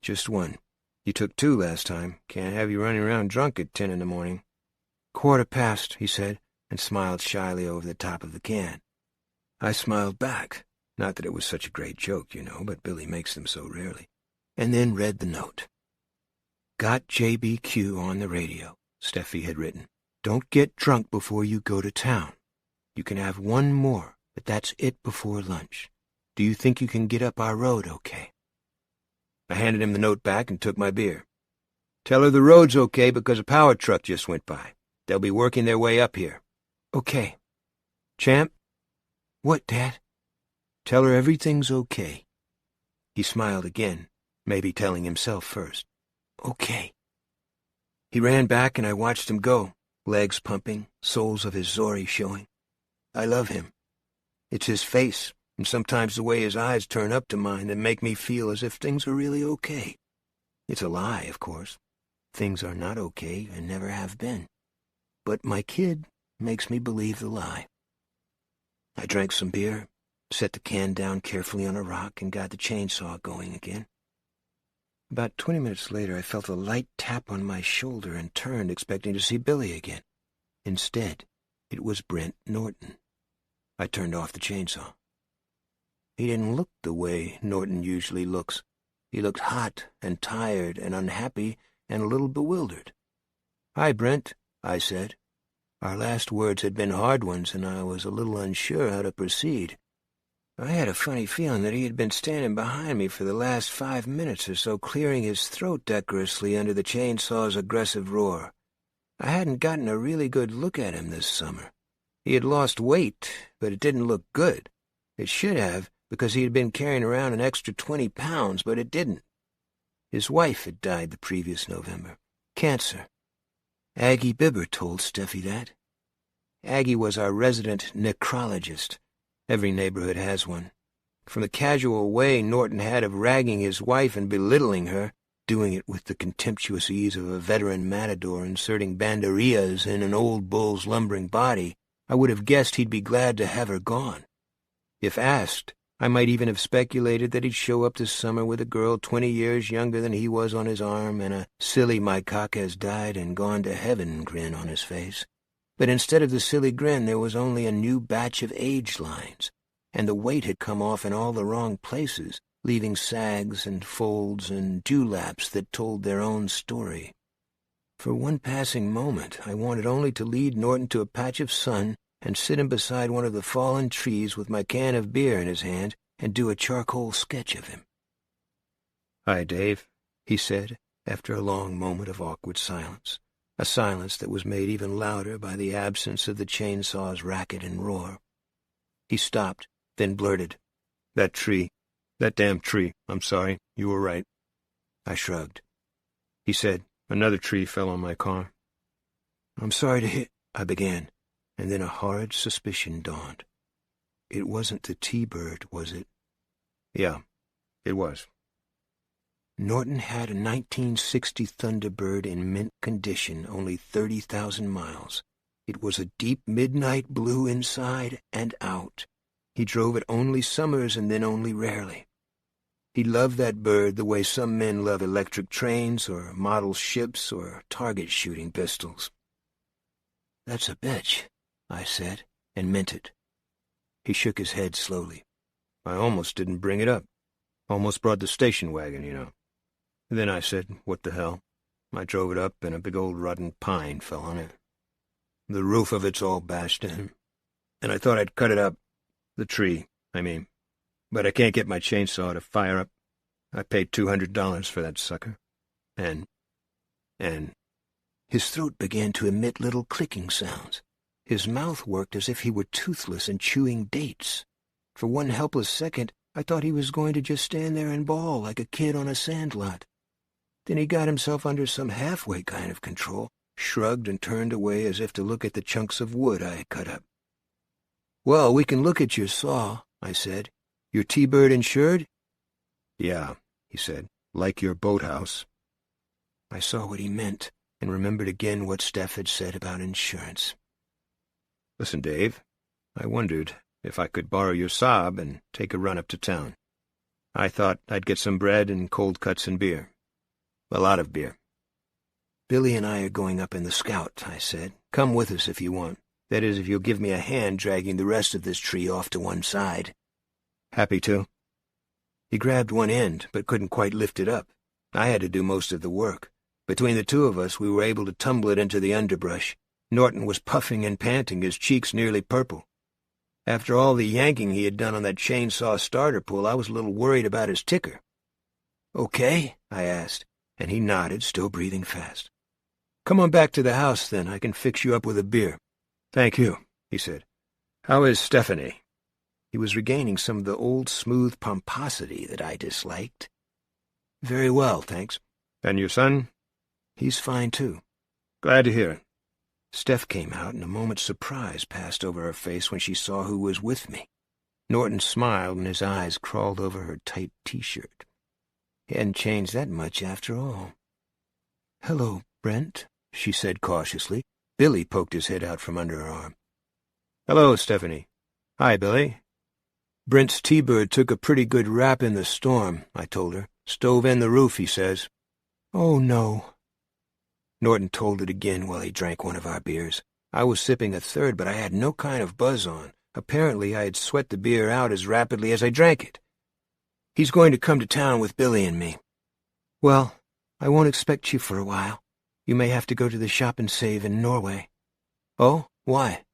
"Just one. You took 2 last time. Can't have you running around drunk at 10 in the morning." "1:15, he said, and smiled shyly over the top of the can. I smiled back. Not that it was such a great joke, you know, but Billy makes them so rarely. And then read the note. "Got JBQ on the radio," Steffi had written. "Don't get drunk before you go to town. You can have 1 more, but that's it before lunch. Do you think you can get up our road okay?" I handed him the note back and took my beer. "Tell her the road's okay because a power truck just went by. They'll be working their way up here." "Okay." "Champ?" "What, Dad?" "Tell her everything's okay." He smiled again, maybe telling himself first. "Okay." He ran back and I watched him go, legs pumping, soles of his zori showing. I love him. It's his face, and sometimes the way his eyes turn up to mine that make me feel as if things are really okay. It's a lie, of course. Things are not okay and never have been. But my kid makes me believe the lie. I drank some beer, set the can down carefully on a rock, and got the chainsaw going again. About 20 minutes later, I felt a light tap on my shoulder and turned, expecting to see Billy again. Instead, it was Brent Norton. I turned off the chainsaw. He didn't look the way Norton usually looks. He looked hot and tired and unhappy and a little bewildered. "Hi, Brent," I said. Our last words had been hard ones, and I was a little unsure how to proceed. I had a funny feeling that he had been standing behind me for the last 5 minutes or so, clearing his throat decorously under the chainsaw's aggressive roar. I hadn't gotten a really good look at him this summer. He had lost weight, but it didn't look good. It should have, because he had been carrying around an extra 20 pounds, but it didn't. His wife had died the previous November. Cancer. Aggie Bibber told Steffi that. Aggie was our resident necrologist. Every neighborhood has one. From the casual way Norton had of ragging his wife and belittling her, doing it with the contemptuous ease of a veteran matador inserting banderillas in an old bull's lumbering body, I would have guessed he'd be glad to have her gone. If asked, I might even have speculated that he'd show up this summer with a girl 20 years younger than he was on his arm and a silly "my cock has died and gone to heaven" grin on his face. But instead of the silly grin, there was only a new batch of age lines, and the weight had come off in all the wrong places, leaving sags and folds and dewlaps that told their own story. For one passing moment, I wanted only to lead Norton to a patch of sun and sit him beside one of the fallen trees with my can of beer in his hand and do a charcoal sketch of him. "Hi, Dave," he said, after a long moment of awkward silence. A silence that was made even louder by the absence of the chainsaw's racket and roar. He stopped, then blurted, That damn tree, I'm sorry, you were right." I shrugged. He said, "Another tree fell on my car." "I'm sorry to hear," I began, and then a horrid suspicion dawned. It wasn't the T-bird, was it? Yeah, it was. Norton had a 1960 Thunderbird in mint condition, only 30,000 miles. It was a deep midnight blue inside and out. He drove it only summers and then only rarely. He loved that bird the way some men love electric trains or model ships or target shooting pistols. "That's a bitch," I said, and meant it. He shook his head slowly. "I almost didn't bring it up. Almost brought the station wagon, you know. Then I said, what the hell? I drove it up, and a big old rotten pine fell on it. The roof of it's all bashed in. And I thought I'd cut it up. The tree, I mean. But I can't get my chainsaw to fire up. I paid $200 for that sucker. And his throat began to emit little clicking sounds. His mouth worked as if he were toothless and chewing dates. For one helpless second, I thought he was going to just stand there and bawl like a kid on a sandlot. Then he got himself under some halfway kind of control, shrugged and turned away as if to look at the chunks of wood I had cut up. "Well, we can look at your saw," I said. "Your T-Bird insured?" "Yeah," he said, "like your boathouse." I saw what he meant, and remembered again what Steph had said about insurance. "Listen, Dave, I wondered if I could borrow your Saab and take a run up to town. I thought I'd get some bread and cold cuts and beer. A lot of beer." "Billy and I are going up in the Scout," I said. "Come with us if you want. That is, if you'll give me a hand dragging the rest of this tree off to one side." "Happy to." He grabbed one end, but couldn't quite lift it up. I had to do most of the work. Between the two of us, we were able to tumble it into the underbrush. Norton was puffing and panting, his cheeks nearly purple. After all the yanking he had done on that chainsaw starter pull, I was a little worried about his ticker. "Okay?" I asked, and he nodded, still breathing fast. "Come on back to the house, then. I can fix you up with a beer." "Thank you," he said. "How is Stephanie?" He was regaining some of the old smooth pomposity that I disliked. "Very well, thanks." "And your son?" "He's fine, too." "Glad to hear it." Steph came out, and a moment's surprise passed over her face when she saw who was with me. Norton smiled, and his eyes crawled over her tight T-shirt. He hadn't changed that much after all. "Hello, Brent," she said cautiously. Billy poked his head out from under her arm. "Hello, Stephanie." "Hi, Billy." "Brent's T-Bird took a pretty good rap in the storm," I told her. "Stove in the roof, he says." "Oh, no." Norton told it again while he drank one of our beers. I was sipping a third, but I had no kind of buzz on. Apparently I had sweat the beer out as rapidly as I drank it. "He's going to come to town with Billy and me." "Well, I won't expect you for a while. You may have to go to the shop and save in Norway." "Oh, why?"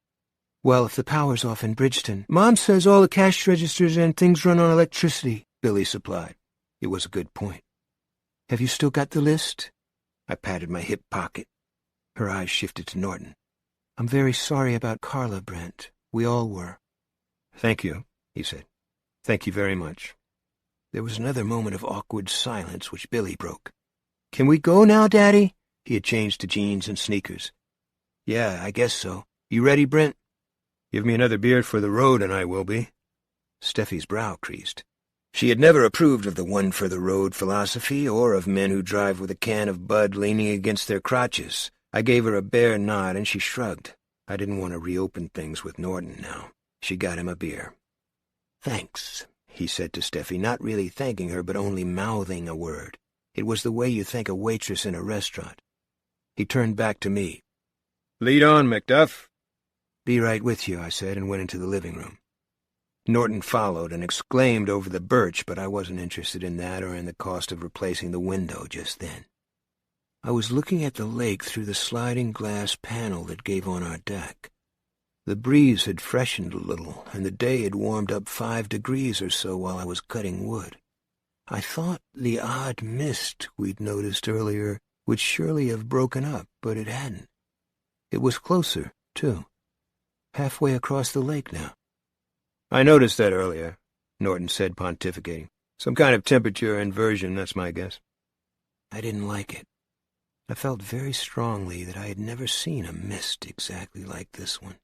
"Well, if the power's off in Bridgeton, Mom says all the cash registers and things run on electricity," Billy supplied. It was a good point. "Have you still got the list?" I patted my hip pocket. Her eyes shifted to Norton. "I'm very sorry about Carla, Brent. We all were." "Thank you," he said. "Thank you very much." There was another moment of awkward silence, which Billy broke. "Can we go now, Daddy?" He had changed to jeans and sneakers. "Yeah, I guess so. You ready, Brent?" "Give me another beer for the road, and I will be." Steffi's brow creased. She had never approved of the one-for-the-road philosophy, or of men who drive with a can of Bud leaning against their crotches. I gave her a bare nod, and she shrugged. I didn't want to reopen things with Norton now. She got him a beer. "Thanks," he said to Steffi, not really thanking her, but only mouthing a word. It was the way you thank a waitress in a restaurant. He turned back to me. "Lead on, Macduff." "Be right with you," I said, and went into the living room. Norton followed and exclaimed over the birch, but I wasn't interested in that or in the cost of replacing the window just then. I was looking at the lake through the sliding glass panel that gave on our deck. The breeze had freshened a little, and the day had warmed up 5 degrees or so while I was cutting wood. I thought the odd mist we'd noticed earlier would surely have broken up, but it hadn't. It was closer, too. Halfway across the lake now. "I noticed that earlier," Norton said, pontificating. "Some kind of temperature inversion, that's my guess." I didn't like it. I felt very strongly that I had never seen a mist exactly like this one.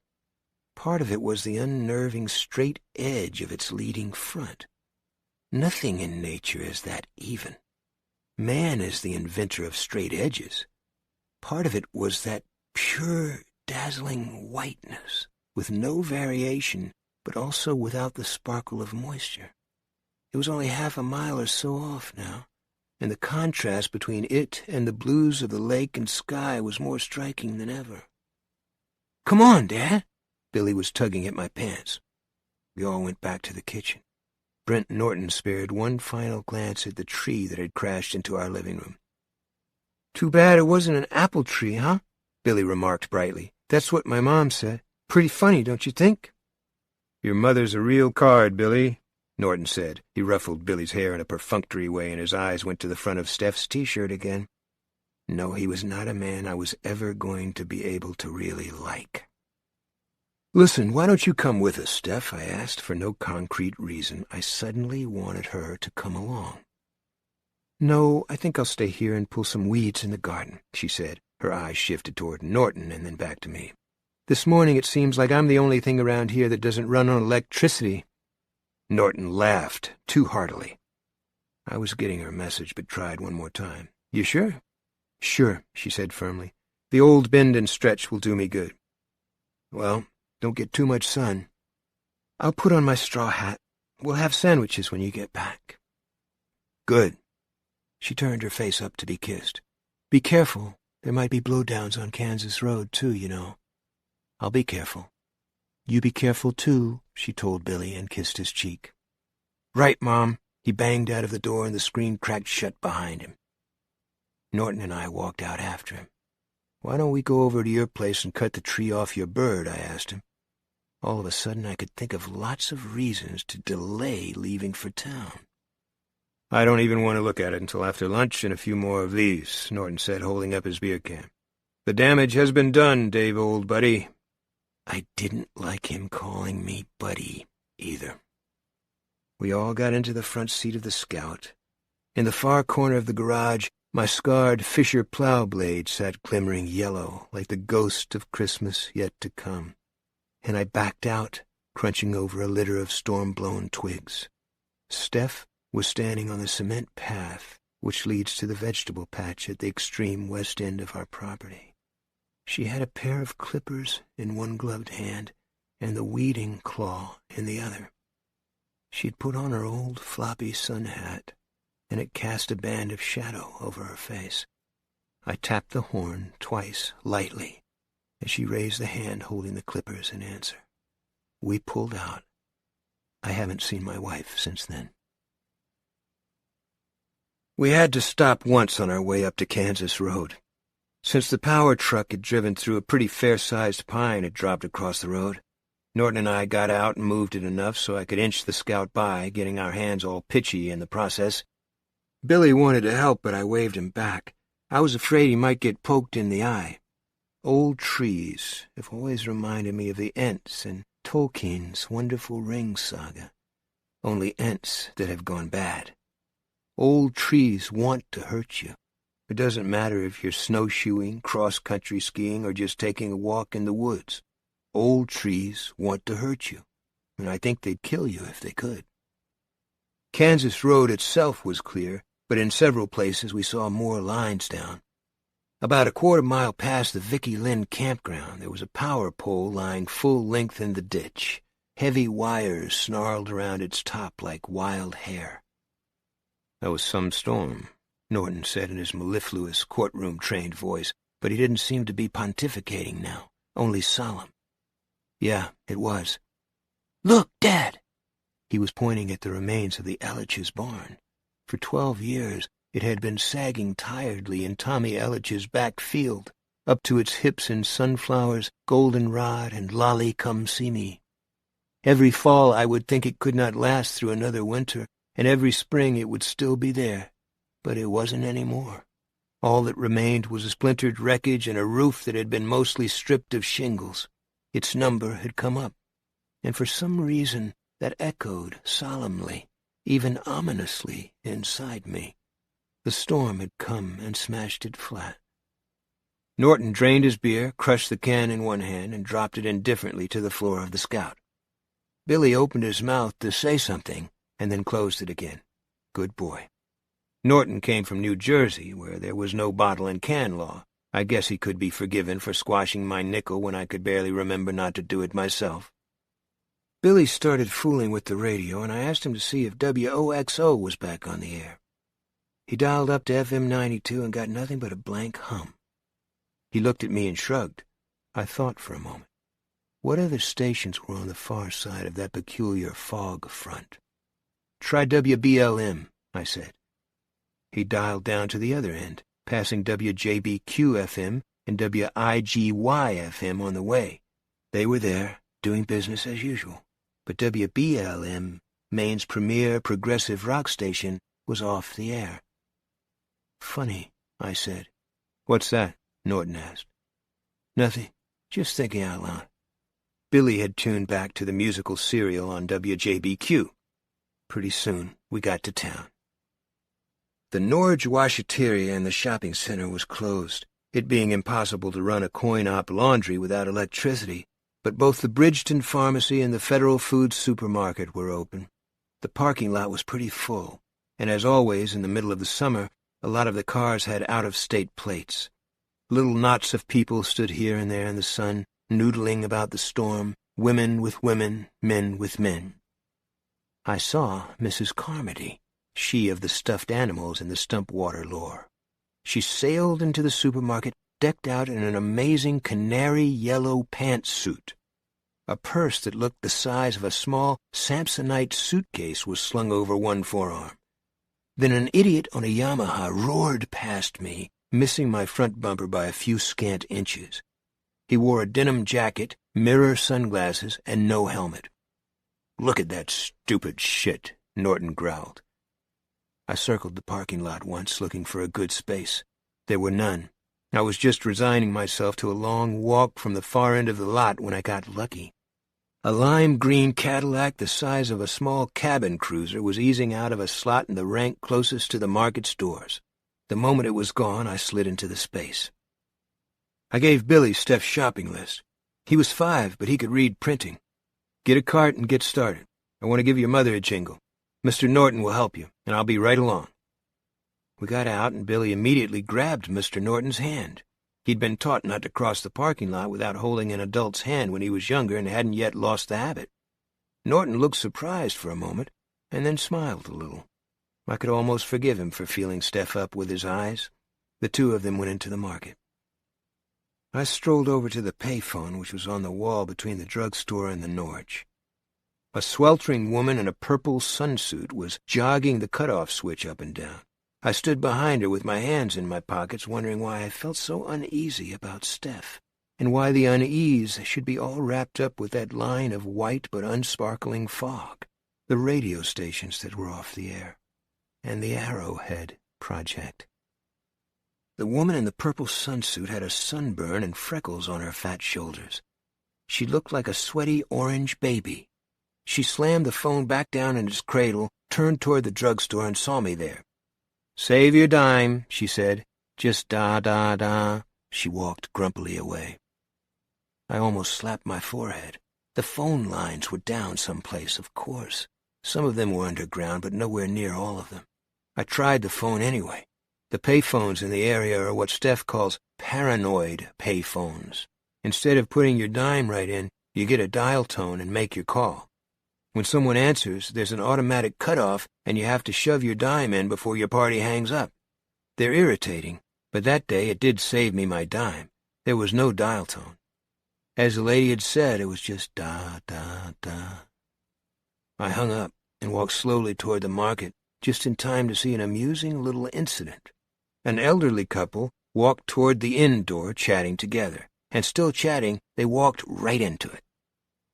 Part of it was the unnerving straight edge of its leading front. Nothing in nature is that even. Man is the inventor of straight edges. Part of it was that pure, dazzling whiteness, with no variation, but also without the sparkle of moisture. It was only half a mile or so off now, and the contrast between it and the blues of the lake and sky was more striking than ever. "Come on, Dad!" Billy was tugging at my pants. We all went back to the kitchen. Brent Norton spared one final glance at the tree that had crashed into our living room. "Too bad it wasn't an apple tree, huh?" Billy remarked brightly. "That's what my mom said. Pretty funny, don't you think?" "Your mother's a real card, Billy," Norton said. He ruffled Billy's hair in a perfunctory way, and his eyes went to the front of Steph's T-shirt again. No, he was not a man I was ever going to be able to really like. "Listen, why don't you come with us, Steph?" I asked. For no concrete reason, I suddenly wanted her to come along. "No, I think I'll stay here and pull some weeds in the garden," she said. Her eyes shifted toward Norton and then back to me. "This morning it seems like I'm the only thing around here that doesn't run on electricity." Norton laughed, too heartily. I was getting her message, but tried one more time. "You sure?" "Sure," she said firmly. "The old bend and stretch will do me good." "Well, don't get too much sun." "I'll put on my straw hat. We'll have sandwiches when you get back." "Good." She turned her face up to be kissed. "Be careful. There might be blowdowns on Kansas Road, too, you know." "I'll be careful." "You be careful, too," she told Billy and kissed his cheek. "Right, Mom." He banged out of the door and the screen cracked shut behind him. Norton and I walked out after him. "Why don't we go over to your place and cut the tree off your bird?" I asked him. All of a sudden I could think of lots of reasons to delay leaving for town. "I don't even want to look at it until after lunch and a few more of these," Norton said, holding up his beer can. "The damage has been done, Dave, old buddy." I didn't like him calling me buddy, either. We all got into the front seat of the Scout. In the far corner of the garage, my scarred Fisher plow blade sat glimmering yellow, like the ghost of Christmas yet to come, and I backed out, crunching over a litter of storm-blown twigs. Steph was standing on the cement path which leads to the vegetable patch at the extreme west end of our property. She had a pair of clippers in one gloved hand and the weeding claw in the other. She'd put on her old floppy sun hat, and it cast a band of shadow over her face. I tapped the horn twice, lightly, as she raised the hand holding the clippers in answer. We pulled out. I haven't seen my wife since then. We had to stop once on our way up to Kansas Road. Since the power truck had driven through a pretty fair-sized pine had dropped across the road, Norton and I got out and moved it enough so I could inch the Scout by, getting our hands all pitchy in the process. Billy wanted to help, but I waved him back. I was afraid he might get poked in the eye. Old trees have always reminded me of the Ents in Tolkien's wonderful Ring saga, only Ents that have gone bad. Old trees want to hurt you. It doesn't matter if you're snowshoeing, cross-country skiing, or just taking a walk in the woods. Old trees want to hurt you, and I think they'd kill you if they could. Kansas Road itself was clear, but in several places we saw more lines down. About a quarter-mile past the Vicky Lynn campground, there was a power pole lying full length in the ditch, heavy wires snarled around its top like wild hair. "That was some storm," Norton said in his mellifluous, courtroom-trained voice, but he didn't seem to be pontificating now, only solemn. "Yeah, it was." "Look, Dad!" He was pointing at the remains of the Ellich's barn. For 12 years it had been sagging tiredly in Tommy Ellich's back field, up to its hips in sunflowers, goldenrod, and lolly come see me. Every fall I would think it could not last through another winter, and every spring it would still be there. But it wasn't any more. All that remained was a splintered wreckage and a roof that had been mostly stripped of shingles. Its number had come up, and for some reason that echoed solemnly, even ominously, inside me. The storm had come and smashed it flat. Norton drained his beer, crushed the can in one hand, and dropped it indifferently to the floor of the Scout. Billy opened his mouth to say something, and then closed it again. Good boy. Norton came from New Jersey, where there was no bottle and can law. I guess he could be forgiven for squashing my nickel when I could barely remember not to do it myself. Billy started fooling with the radio, and I asked him to see if WOXO was back on the air. He dialed up to FM 92 and got nothing but a blank hum. He looked at me and shrugged. I thought for a moment. What other stations were on the far side of that peculiar fog front? "Try WBLM," I said. He dialed down to the other end, passing WJBQ-FM and WIGY-FM on the way. They were there, doing business as usual. But WBLM Maine's premier progressive rock station, was off the air. "Funny," I said. "What's that?" Norton asked. "Nothing. Just thinking out loud." Billy had tuned back to the musical serial on WJBQ. Pretty soon, we got to town. The Norge Washateria in the shopping center was closed, it being impossible to run a coin-op laundry without electricity, but both the Bridgeton Pharmacy and the Federal Foods Supermarket were open. The parking lot was pretty full, and as always in the middle of the summer, a lot of the cars had out-of-state plates. Little knots of people stood here and there in the sun, noodling about the storm, women with women, men with men. I saw Mrs. Carmody, she of the stuffed animals in the Stumpwater lore. She sailed into the supermarket decked out in an amazing canary yellow pantsuit. A purse that looked the size of a small Samsonite suitcase was slung over one forearm. Then an idiot on a Yamaha roared past me, missing my front bumper by a few scant inches. He wore a denim jacket, mirror sunglasses, and no helmet. "Look at that stupid shit," Norton growled. I circled the parking lot once, looking for a good space. There were none. I was just resigning myself to a long walk from the far end of the lot when I got lucky. A lime-green Cadillac the size of a small cabin cruiser was easing out of a slot in the rank closest to the market's doors. The moment it was gone, I slid into the space. I gave Billy Steph's shopping list. He was 5, but he could read printing. "Get a cart and get started. I want to give your mother a jingle. Mr. Norton will help you, and I'll be right along." We got out, and Billy immediately grabbed Mr. Norton's hand. He'd been taught not to cross the parking lot without holding an adult's hand when he was younger and hadn't yet lost the habit. Norton looked surprised for a moment, and then smiled a little. I could almost forgive him for feeling Steph up with his eyes. The two of them went into the market. I strolled over to the payphone, which was on the wall between the drugstore and the Norge. A sweltering woman in a purple sunsuit was jogging the cutoff switch up and down. I stood behind her with my hands in my pockets, wondering why I felt so uneasy about Steph, and why the unease should be all wrapped up with that line of white but unsparkling fog, the radio stations that were off the air, and the Arrowhead Project. The woman in the purple sunsuit had a sunburn and freckles on her fat shoulders. She looked like a sweaty orange baby. She slammed the phone back down in its cradle, turned toward the drugstore, and saw me there. "Save your dime," she said. "Just da-da-da." She walked grumpily away. I almost slapped my forehead. The phone lines were down someplace, of course. Some of them were underground, but nowhere near all of them. I tried the phone anyway. The payphones in the area are what Steph calls paranoid payphones. Instead of putting your dime right in, you get a dial tone and make your call. When someone answers, there's an automatic cutoff, and you have to shove your dime in before your party hangs up. They're irritating, but that day it did save me my dime. There was no dial tone. As the lady had said, it was just da-da-da. I hung up and walked slowly toward the market, just in time to see an amusing little incident. An elderly couple walked toward the inn door chatting together, and still chatting, they walked right into it.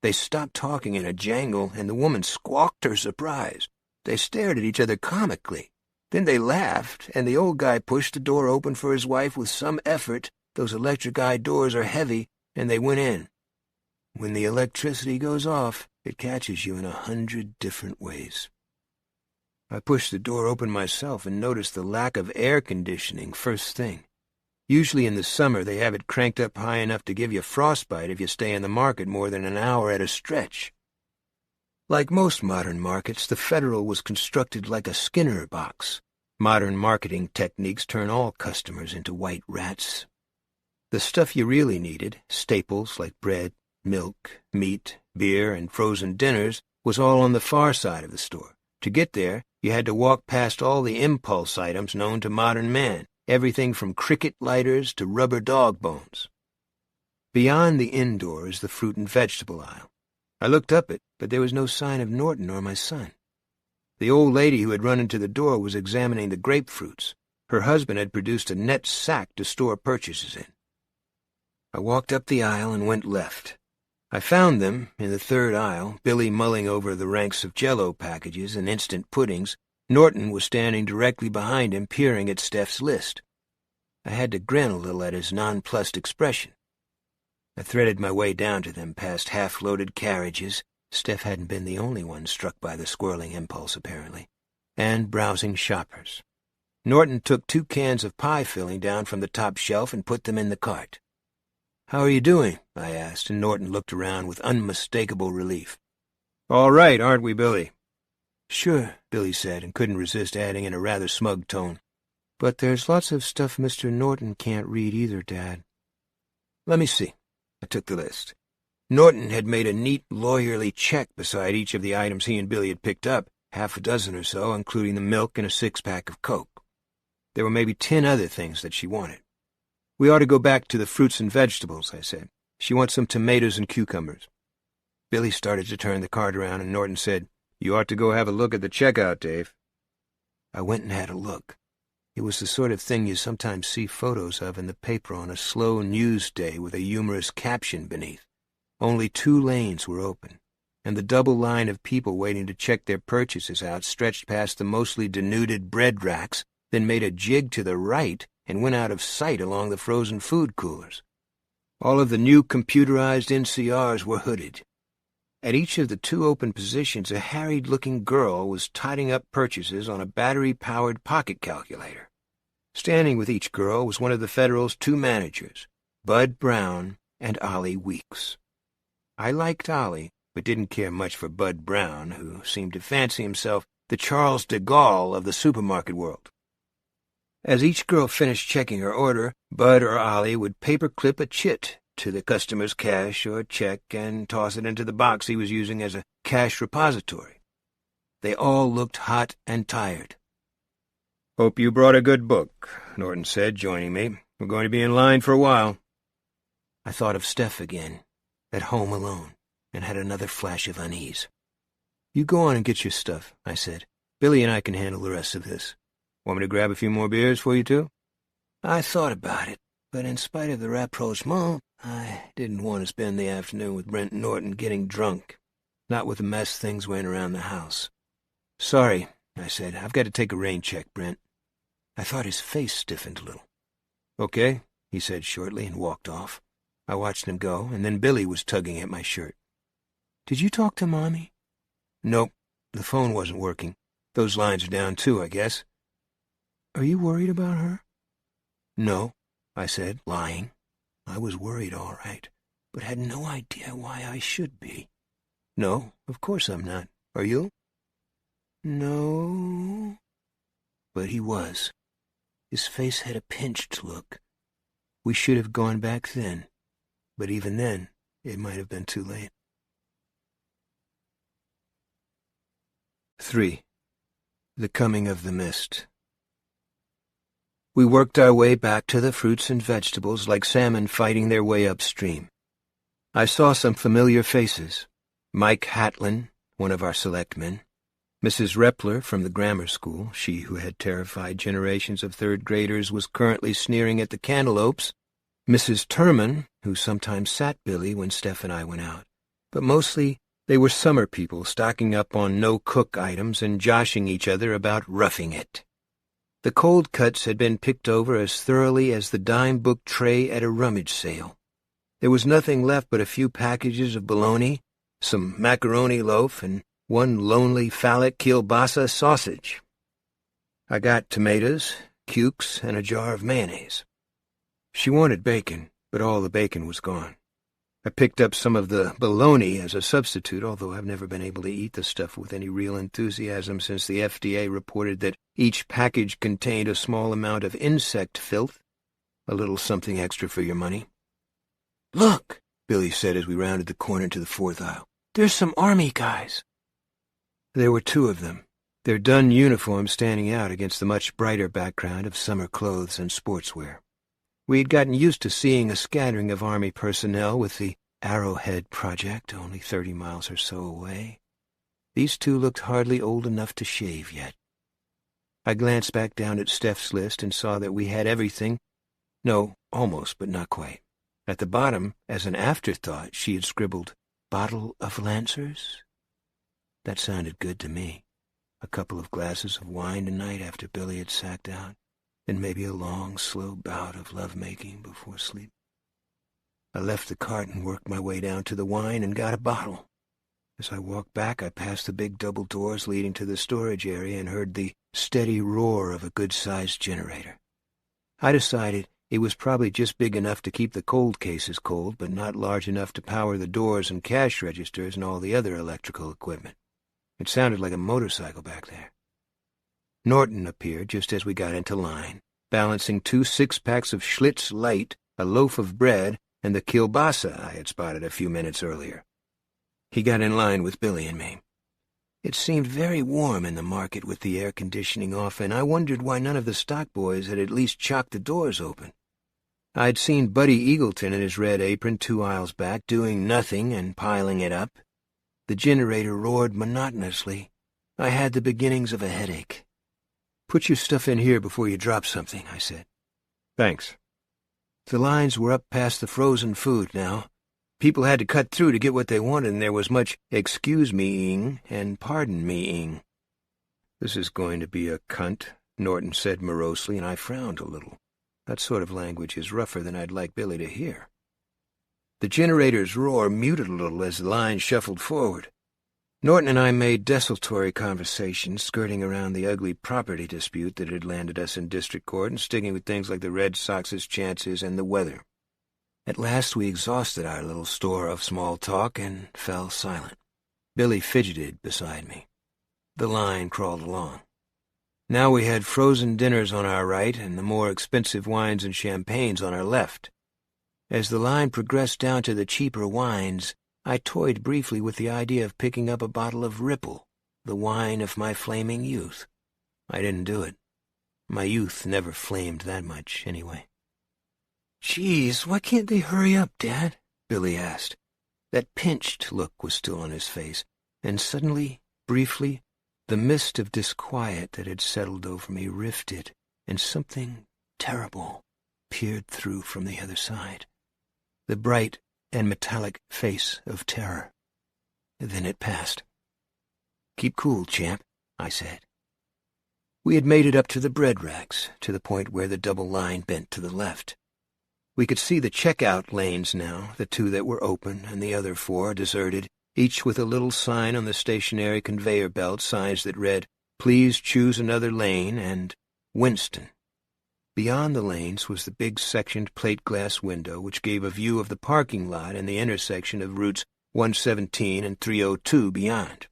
They stopped talking in a jangle, and the woman squawked her surprise. They stared at each other comically. Then they laughed, and the old guy pushed the door open for his wife with some effort. Those electric eye doors are heavy, and they went in. When the electricity goes off, it catches you in 100 different ways. I pushed the door open myself and noticed the lack of air conditioning first thing. Usually in the summer they have it cranked up high enough to give you frostbite if you stay in the market more than an hour at a stretch. Like most modern markets, the Federal was constructed like a Skinner box. Modern marketing techniques turn all customers into white rats. The stuff you really needed, staples like bread, milk, meat, beer, and frozen dinners, was all on the far side of the store. To get there, you had to walk past all the impulse items known to modern man, everything from cricket lighters to rubber dog bones. Beyond the indoor is the fruit and vegetable aisle. I looked up it, but there was no sign of Norton or my son. The old lady who had run into the door was examining the grapefruits. Her husband had produced a net sack to store purchases in. I walked up the aisle and went left. I found them in the third aisle, Billy mulling over the ranks of Jell-O packages and instant puddings. Norton was standing directly behind him, peering at Steph's list. I had to grin a little at his nonplussed expression. I threaded my way down to them past half-loaded carriages. Steph hadn't been the only one struck by the squirreling impulse, apparently. And browsing shoppers. Norton took 2 cans of pie filling down from the top shelf and put them in the cart. "How are you doing?" I asked, and Norton looked around with unmistakable relief. "All right, aren't we, Billy?" "Sure," Billy said, and couldn't resist adding in a rather smug tone. "But there's lots of stuff Mr. Norton can't read either, Dad." "Let me see." I took the list. Norton had made a neat, lawyerly check beside each of the items he and Billy had picked up, 6 or so, including the milk and a 6-pack of Coke. There were maybe 10 other things that she wanted. "We ought to go back to the fruits and vegetables," I said. "She wants some tomatoes and cucumbers." Billy started to turn the cart around, and Norton said, "You ought to go have a look at the checkout, Dave." I went and had a look. It was the sort of thing you sometimes see photos of in the paper on a slow news day with a humorous caption beneath. Only 2 lanes were open, and the double line of people waiting to check their purchases out stretched past the mostly denuded bread racks, then made a jig to the right and went out of sight along the frozen food coolers. All of the new computerized NCRs were hooded. At each of the 2 open positions, a harried-looking girl was totting up purchases on a battery-powered pocket calculator. Standing with each girl was one of the Federal's 2 managers, Bud Brown and Ollie Weeks. I liked Ollie, but didn't care much for Bud Brown, who seemed to fancy himself the Charles de Gaulle of the supermarket world. As each girl finished checking her order, Bud or Ollie would paperclip a chit to the customer's cash or check and toss it into the box he was using as a cash repository. They all looked hot and tired. "Hope you brought a good book," Norton said, joining me. "We're going to be in line for a while." I thought of Steph again, at home alone, and had another flash of unease. "You go on and get your stuff," I said. "Billy and I can handle the rest of this. Want me to grab a few more beers for you, too?" I thought about it, but in spite of the rapprochement, I didn't want to spend the afternoon with Brent Norton getting drunk, not with the mess things went around the house. "Sorry," I said. "I've got to take a rain check, Brent." I thought his face stiffened a little. "Okay," he said shortly and walked off. I watched him go, and then Billy was tugging at my shirt. "Did you talk to Mommy?" "Nope. The phone wasn't working. Those lines are down too, I guess." "Are you worried about her?" "No," I said, lying. I was worried, all right, but had no idea why I should be. "No, of course I'm not. Are you?" "No." But he was. His face had a pinched look. We should have gone back then, but even then, it might have been too late. 3. The Coming of the Mist. We worked our way back to the fruits and vegetables like salmon fighting their way upstream. I saw some familiar faces. Mike Hatlin, one of our selectmen. Mrs. Repler from the grammar school, she who had terrified generations of third-graders, was currently sneering at the cantaloupes. Mrs. Turman, who sometimes sat Billy when Steph and I went out. But mostly they were summer people stocking up on no-cook items and joshing each other about roughing it. The cold cuts had been picked over as thoroughly as the dime-book tray at a rummage sale. There was nothing left but a few packages of bologna, some macaroni loaf, and one lonely phallic kielbasa sausage. I got tomatoes, cukes, and a jar of mayonnaise. She wanted bacon, but all the bacon was gone. I picked up some of the bologna as a substitute, although I've never been able to eat the stuff with any real enthusiasm since the FDA reported that each package contained a small amount of insect filth, a little something extra for your money. "Look," Billy said as we rounded the corner to the 4th aisle. "There's some army guys." There were 2 of them, their dun uniforms standing out against the much brighter background of summer clothes and sportswear. We had gotten used to seeing a scattering of Army personnel with the Arrowhead Project only 30 miles or so away. These 2 looked hardly old enough to shave yet. I glanced back down at Steph's list and saw that we had everything. No, almost, but not quite. At the bottom, as an afterthought, she had scribbled, bottle of Lancers? That sounded good to me. A couple of glasses of wine tonight after Billy had sacked out, and maybe a long, slow bout of love-making before sleep. I left the cart and worked my way down to the wine and got a bottle. As I walked back, I passed the big double doors leading to the storage area and heard the steady roar of a good-sized generator. I decided it was probably just big enough to keep the cold cases cold, but not large enough to power the doors and cash registers and all the other electrical equipment. It sounded like a motorcycle back there. Norton appeared just as we got into line, balancing 2 six-packs of Schlitz Light, a loaf of bread, and the kielbasa I had spotted a few minutes earlier. He got in line with Billy and me. It seemed very warm in the market with the air conditioning off, and I wondered why none of the stock boys had at least chocked the doors open. I'd seen Buddy Eagleton in his red apron 2 aisles back, doing nothing and piling it up. The generator roared monotonously. I had the beginnings of a headache. "Put your stuff in here before you drop something," I said. "Thanks." The lines were up past the frozen food now. People had to cut through to get what they wanted, and there was much excuse me-ing and pardon me-ing. "This is going to be a cunt," Norton said morosely, and I frowned a little. That sort of language is rougher than I'd like Billy to hear. The generator's roar muted a little as the line shuffled forward. Norton and I made desultory conversation, skirting around the ugly property dispute that had landed us in district court and sticking with things like the Red Sox's chances and the weather. At last we exhausted our little store of small talk and fell silent. Billy fidgeted beside me. The line crawled along. Now we had frozen dinners on our right and the more expensive wines and champagnes on our left. As the line progressed down to the cheaper wines, I toyed briefly with the idea of picking up a bottle of Ripple, the wine of my flaming youth. I didn't do it. My youth never flamed that much, anyway. "Geez, why can't they hurry up, Dad?" Billy asked. That pinched look was still on his face, and suddenly, briefly, the mist of disquiet that had settled over me rifted, and something terrible peered through from the other side. The bright and metallic face of terror. Then it passed. "Keep cool, champ," I said. We had made it up to the bread racks, to the point where the double line bent to the left. We could see the checkout lanes now, the 2 that were open and the other 4 deserted, each with a little sign on the stationary conveyor belt, signs that read, "Please choose another lane," and "Winston." Beyond the lanes was the big sectioned plate glass window which gave a view of the parking lot and the intersection of routes 117 and 302 beyond.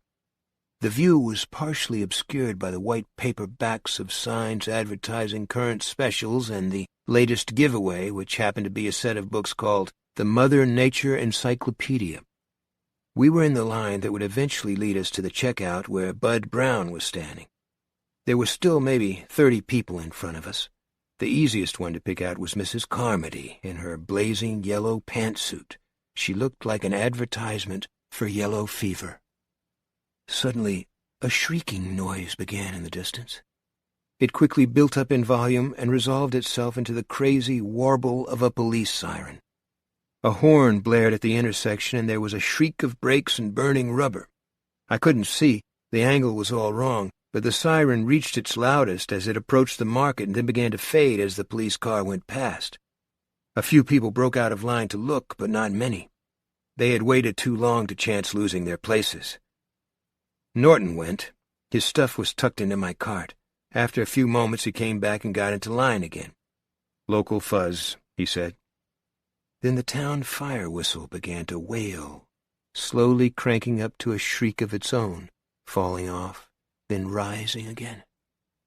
The view was partially obscured by the white paper backs of signs advertising current specials and the latest giveaway, which happened to be a set of books called The Mother Nature Encyclopedia. We were in the line that would eventually lead us to the checkout where Bud Brown was standing. There were still maybe 30 people in front of us. The easiest one to pick out was Mrs. Carmody in her blazing yellow pantsuit. She looked like an advertisement for yellow fever. Suddenly, a shrieking noise began in the distance. It quickly built up in volume and resolved itself into the crazy warble of a police siren. A horn blared at the intersection, and there was a shriek of brakes and burning rubber. I couldn't see, the angle was all wrong, but the siren reached its loudest as it approached the market and then began to fade as the police car went past. A few people broke out of line to look, but not many. They had waited too long to chance losing their places. Norton went. His stuff was tucked into my cart. After a few moments he came back and got into line again. "Local fuzz," he said. Then the town fire whistle began to wail, slowly cranking up to a shriek of its own, falling off, then rising again.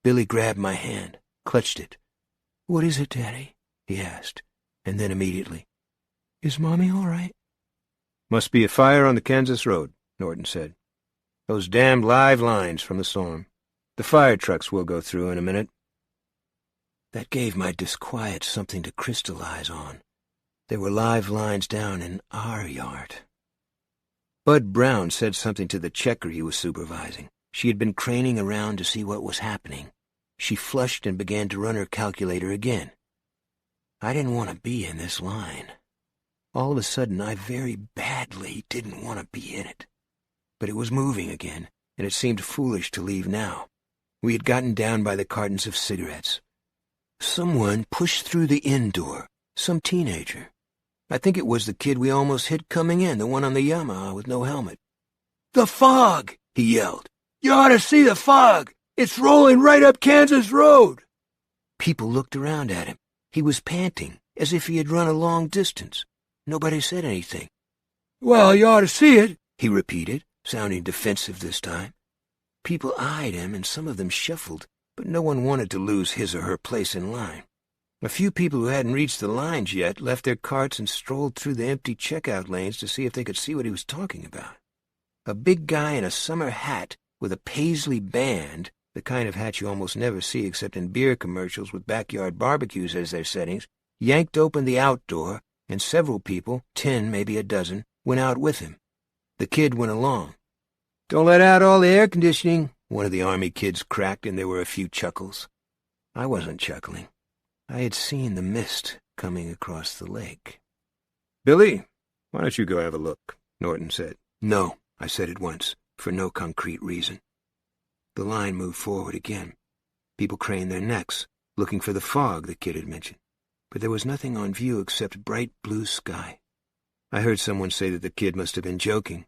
Billy grabbed my hand, clutched it. "What is it, Daddy?" he asked, and then immediately, "Is Mommy all right?" "Must be a fire on the Kansas road," Norton said. "Those damned live lines from the storm. The fire trucks will go through in a minute." That gave my disquiet something to crystallize on. There were live lines down in our yard. Bud Brown said something to the checker he was supervising. She had been craning around to see what was happening. She flushed and began to run her calculator again. I didn't want to be in this line. All of a sudden, I very badly didn't want to be in it. But it was moving again, and it seemed foolish to leave now. We had gotten down by the cartons of cigarettes. Someone pushed through the inn door, some teenager. I think it was the kid we almost hit coming in, the one on the Yamaha with no helmet. "The fog!" he yelled. "You ought to see the fog! It's rolling right up Kansas Road!" People looked around at him. He was panting, as if he had run a long distance. Nobody said anything. "Well, you ought to see it," he repeated, sounding defensive this time. People eyed him, and some of them shuffled, but no one wanted to lose his or her place in line. A few people who hadn't reached the lines yet left their carts and strolled through the empty checkout lanes to see if they could see what he was talking about. A big guy in a summer hat with a paisley band, the kind of hat you almost never see except in beer commercials with backyard barbecues as their settings, yanked open the outdoor, and several people, 10, maybe a dozen, went out with him. The kid went along. "Don't let out all the air conditioning," one of the army kids cracked, and there were a few chuckles. I wasn't chuckling. I had seen the mist coming across the lake. "Billy, why don't you go have a look?" Norton said. "No," I said at once, for no concrete reason. The line moved forward again. People craned their necks, looking for the fog the kid had mentioned, but there was nothing on view except bright blue sky. I heard someone say that the kid must have been joking.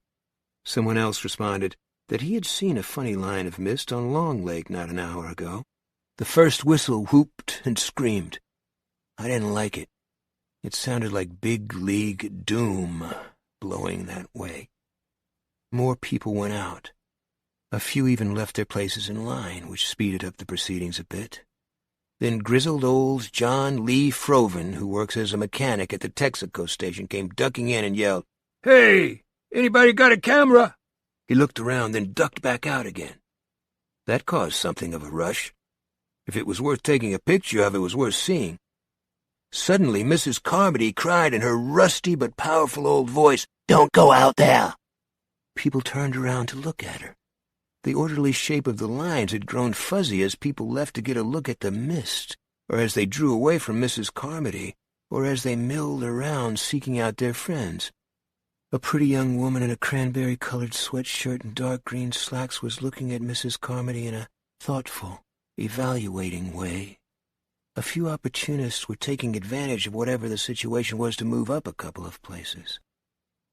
Someone else responded that he had seen a funny line of mist on Long Lake not an hour ago. The first whistle whooped and screamed. I didn't like it. It sounded like big league doom blowing that way. More people went out. A few even left their places in line, which speeded up the proceedings a bit. Then grizzled old John Lee Froven, who works as a mechanic at the Texaco station, came ducking in and yelled, "Hey, anybody got a camera?" He looked around, then ducked back out again. That caused something of a rush. If it was worth taking a picture of, it was worth seeing. Suddenly, Mrs. Carmody cried in her rusty but powerful old voice, "Don't go out there!" People turned around to look at her. The orderly shape of the lines had grown fuzzy as people left to get a look at the mist, or as they drew away from Mrs. Carmody, or as they milled around seeking out their friends. A pretty young woman in a cranberry-colored sweatshirt and dark green slacks was looking at Mrs. Carmody in a thoughtful, evaluating way. A few opportunists were taking advantage of whatever the situation was to move up a couple of places.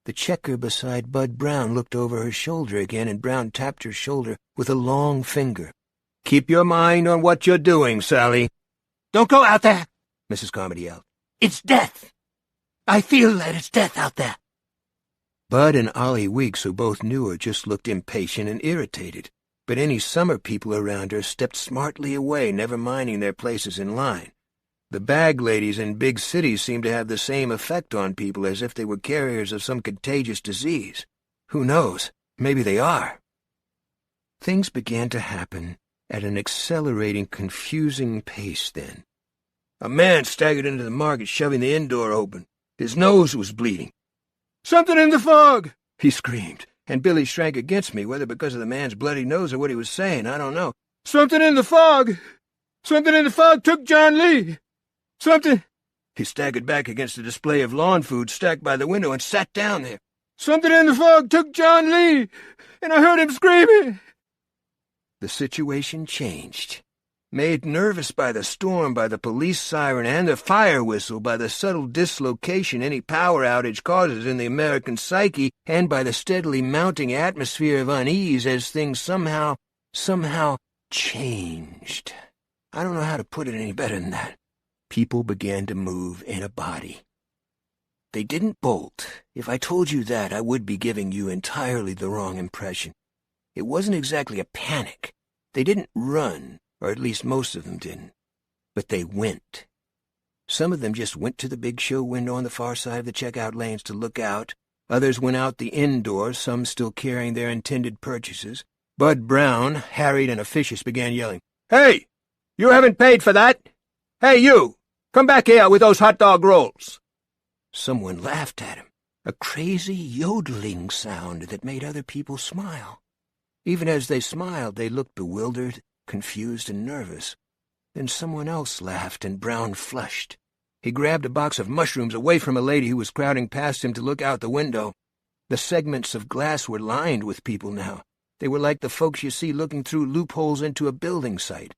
The checker beside Bud Brown looked over her shoulder again, and Brown tapped her shoulder with a long finger. "Keep your mind on what you're doing, Sally." "Don't go out there," Mrs. Carmody yelled. "It's death. I feel that it's death out there." Bud and Ollie Weeks, who both knew her, just looked impatient and irritated, but any summer people around her stepped smartly away, never minding their places in line. The bag ladies in big cities seemed to have the same effect on people, as if they were carriers of some contagious disease. Who knows? Maybe they are. Things began to happen at an accelerating, confusing pace then. A man staggered into the market, shoving the inn door open. His nose was bleeding. "Something in the fog!" he screamed, and Billy shrank against me, whether because of the man's bloody nose or what he was saying, I don't know. "Something in the fog! Something in the fog took John Lee! Something—" He staggered back against the display of lawn food stacked by the window and sat down there. "Something in the fog took John Lee, and I heard him screaming." The situation changed. Made nervous by the storm, by the police siren and the fire whistle, by the subtle dislocation any power outage causes in the American psyche, and by the steadily mounting atmosphere of unease as things somehow changed. I don't know how to put it any better than that. People began to move in a body. They didn't bolt. If I told you that, I would be giving you entirely the wrong impression. It wasn't exactly a panic. They didn't run, or at least most of them didn't. But they went. Some of them just went to the big show window on the far side of the checkout lanes to look out. Others went out the indoors, some still carrying their intended purchases. Bud Brown, harried and officious, began yelling, "Hey! You haven't paid for that! Hey, you! Come back here with those hot dog rolls!" Someone laughed at him, a crazy yodeling sound that made other people smile. Even as they smiled, they looked bewildered, confused, and nervous. Then someone else laughed, and Brown flushed. He grabbed a box of mushrooms away from a lady who was crowding past him to look out the window. The segments of glass were lined with people now. They were like the folks you see looking through loopholes into a building site.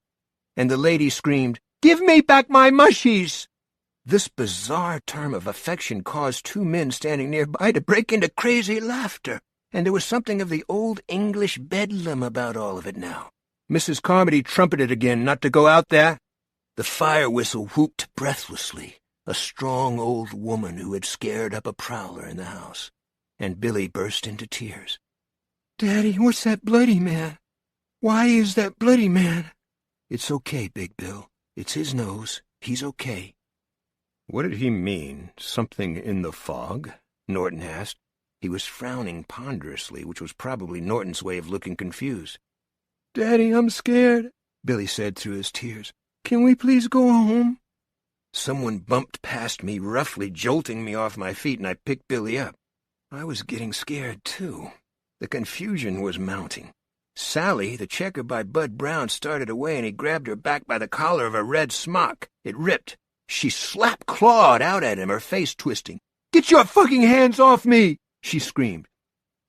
And the lady screamed, "Give me back my mushies!" This bizarre term of affection caused two men standing nearby to break into crazy laughter, and there was something of the old English bedlam about all of it now. Mrs. Carmody trumpeted again not to go out there. The fire whistle whooped breathlessly, a strong old woman who had scared up a prowler in the house, and Billy burst into tears. "Daddy, what's that bloody man? Why is that bloody man?" "It's okay, Big Bill. It's his nose. He's okay." "What did he mean? Something in the fog?" Norton asked. He was frowning ponderously, which was probably Norton's way of looking confused. "Daddy, I'm scared," Billy said through his tears. "Can we please go home?" Someone bumped past me, roughly jolting me off my feet, and I picked Billy up. I was getting scared, too. The confusion was mounting. Sally, the checker by Bud Brown, started away, and he grabbed her back by the collar of her red smock. It ripped. She slap-clawed out at him, her face twisting. "Get your fucking hands off me!" she screamed.